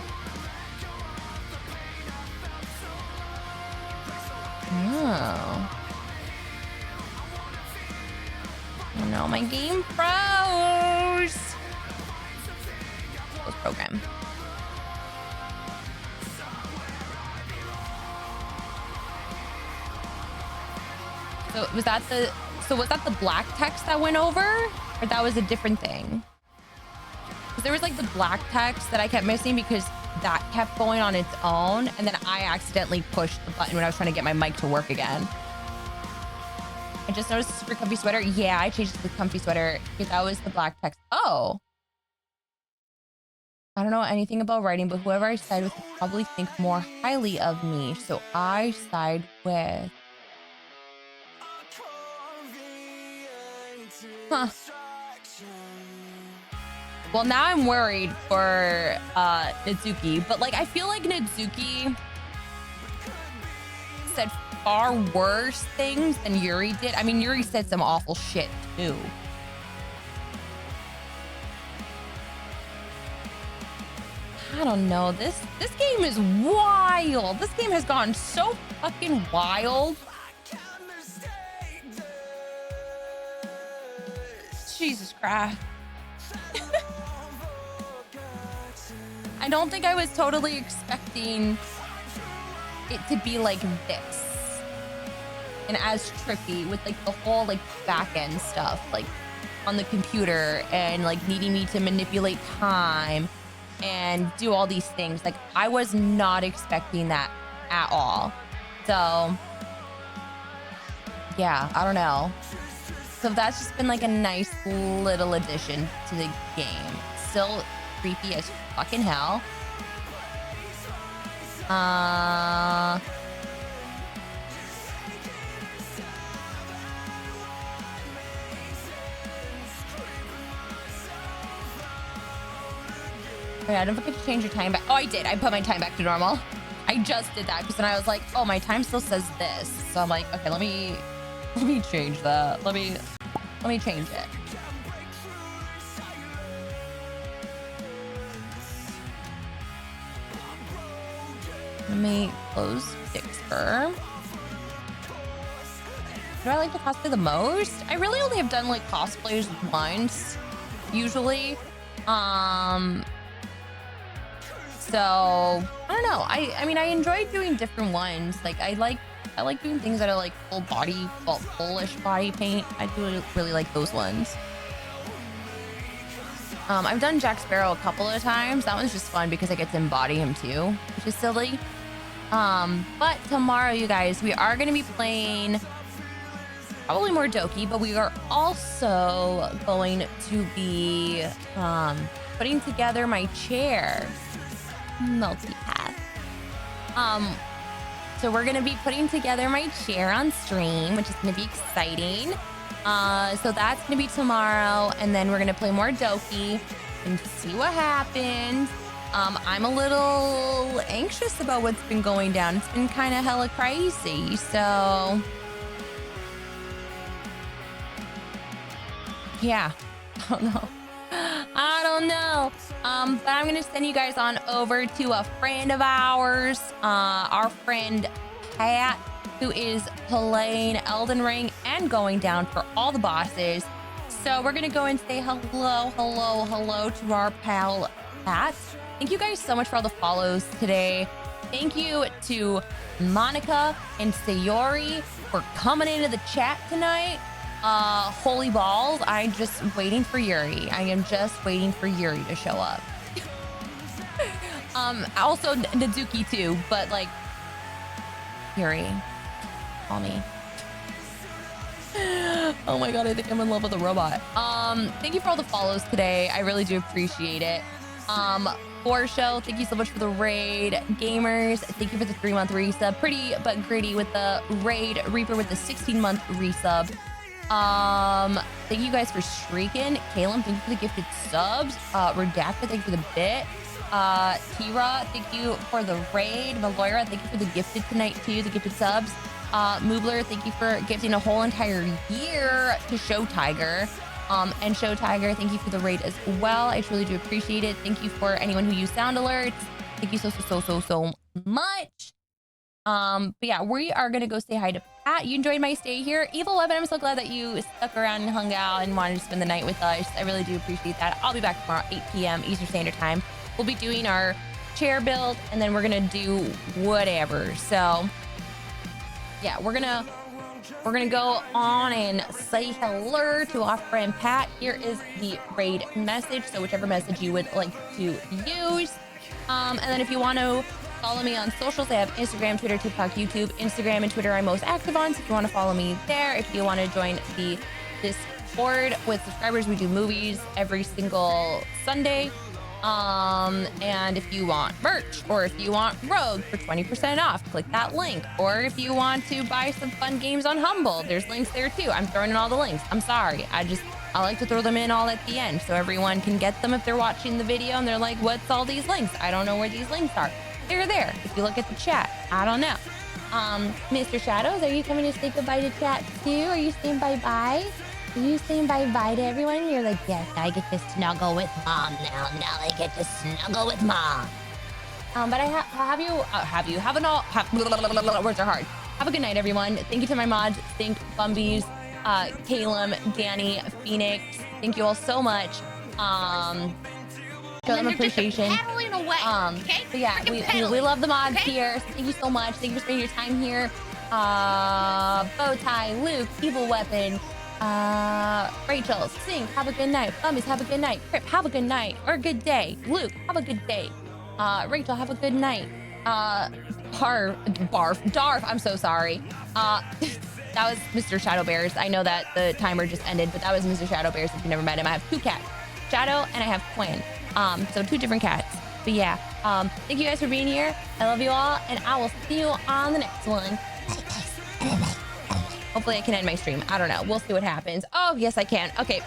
Oh. Oh no, my game froze. Close program. So was that the black text that went over, or that was a different thing? Because there was like the black text that I kept missing because that kept going on its own, and then I accidentally pushed the button when I was trying to get my mic to work again. I just noticed a super comfy sweater. Yeah, I changed it to the comfy sweater because that was the black text. Oh. I don't know anything about writing, but whoever I side with will probably think more highly of me, so I side with. Huh. Well, now I'm worried for Nadzuki, but like I feel like Nadzuki said far worse things than Yuri did. I mean, Yuri said some awful shit too. I don't know. This game is wild. This game has gone so fucking wild. Jesus Christ. I don't think I was totally expecting it to be like this. And as trippy with like the whole like back end stuff, like on the computer and like needing me to manipulate time and do all these things. Like I was not expecting that at all. So yeah, I don't know. So that's just been like a nice little addition to the game. Still creepy as fucking hell. Oh yeah, don't forget to change your time back. Oh, I did. I put my time back to normal. I just did that because then I was like, oh, my time still says this. So I'm like, okay, let me change that. Let me change it. Let me close Dixper. Do I like to cosplay the most? I really only have done like cosplays once, usually. So I don't know. I mean, I enjoy doing different ones. Like I like doing things that are like full body, fullish body paint. I do really like those ones. I've done Jack Sparrow a couple of times. That one's just fun because I get to embody him too, which is silly. But tomorrow, you guys, we are going to be playing probably more Doki, but we are also going to be putting together my chair. Multipath. So we're going to be putting together my chair on stream, which is going to be exciting. So that's going to be tomorrow, and then we're going to play more Doki and see what happens. I'm a little anxious about what's been going down. It's been kind of hella crazy, so yeah, I don't know. But I'm gonna send you guys on over to a friend of ours, our friend Pat, who is playing Elden Ring and going down for all the bosses. So we're gonna go and say hello to our pal Pat. Thank you guys so much for all the follows today. Thank you to Monika and Sayori for coming into the chat tonight. Holy balls, I'm just waiting for Yuri. I am just waiting for Yuri to show up. Also Nazuki too, but like, Yuri, call me. Oh my God, I think I'm in love with a robot. Thank you for all the follows today. I really do appreciate it. For show, thank you so much for the raid. Gamers, thank you for the 3-month resub. Pretty but gritty with the raid. Reaper with the 16-month resub. Thank you guys for streaking. Caleb, thank you for the gifted subs. Redacted, thank you for the bit. Tira, thank you for the raid. Maloira, thank you for the gifted tonight too, the gifted subs. Moobler, thank you for gifting a whole entire year to Show Tiger. And Show Tiger, thank you for the raid as well. I truly do appreciate it. Thank you for anyone who used sound alerts. Thank you so much. But yeah, we are gonna go say hi to Pat. You enjoyed my stay here. Evil Weapon, I'm so glad that you stuck around and hung out and wanted to spend the night with us. I really do appreciate that. I'll be back tomorrow, 8 p.m. Eastern Standard Time. We'll be doing our chair build, and then we're gonna do whatever. So yeah, we're gonna go on and say hello to our friend Pat. Here is the raid message. So whichever message you would like to use. And then if you want to follow me on socials, I have Instagram, Twitter, TikTok, YouTube. Instagram and Twitter I'm most active on. So if you want to follow me there, if you want to join the Discord with subscribers, we do movies every single Sunday. And if you want merch, or if you want Rogue for 20% off, click that link. Or if you want to buy some fun games on Humble, there's links there too. I'm throwing in all the links. I'm sorry. I like to throw them in all at the end so everyone can get them if they're watching the video and they're like, what's all these links? I don't know where these links are. They're there. If you look at the chat, I don't know. Mr. Shadows, are you coming to say goodbye to chat too? Are you saying bye-bye? Are you saying bye-bye to everyone? You're like, yes, I get to snuggle with mom now. Now I get to snuggle with mom. But I words are hard. Have a good night, everyone. Thank you to my mods. Thank Bumbies, Caleb, Danny, Phoenix. Thank you all so much. Show them appreciation. Okay? But yeah, we love the mods here. So thank you so much. Thank you for spending your time here. Bowtie, Luke, Evil Weapon, Rachel, Sink, have a good night. Bummies, have a good night. Crip, have a good night or a good day. Luke, have a good day. Rachel, have a good night. Darf, I'm so sorry. That was Mr. Shadow Bears. I know that the timer just ended, but that was Mr. Shadow Bears. If you never met him, I have 2 cats, Shadow and I have Quinn. So 2 different cats. But yeah, thank you guys for being here. I love you all, and I will see you on the next one. Hopefully I can end my stream. I don't know. We'll see what happens. Oh, yes, I can. Okay.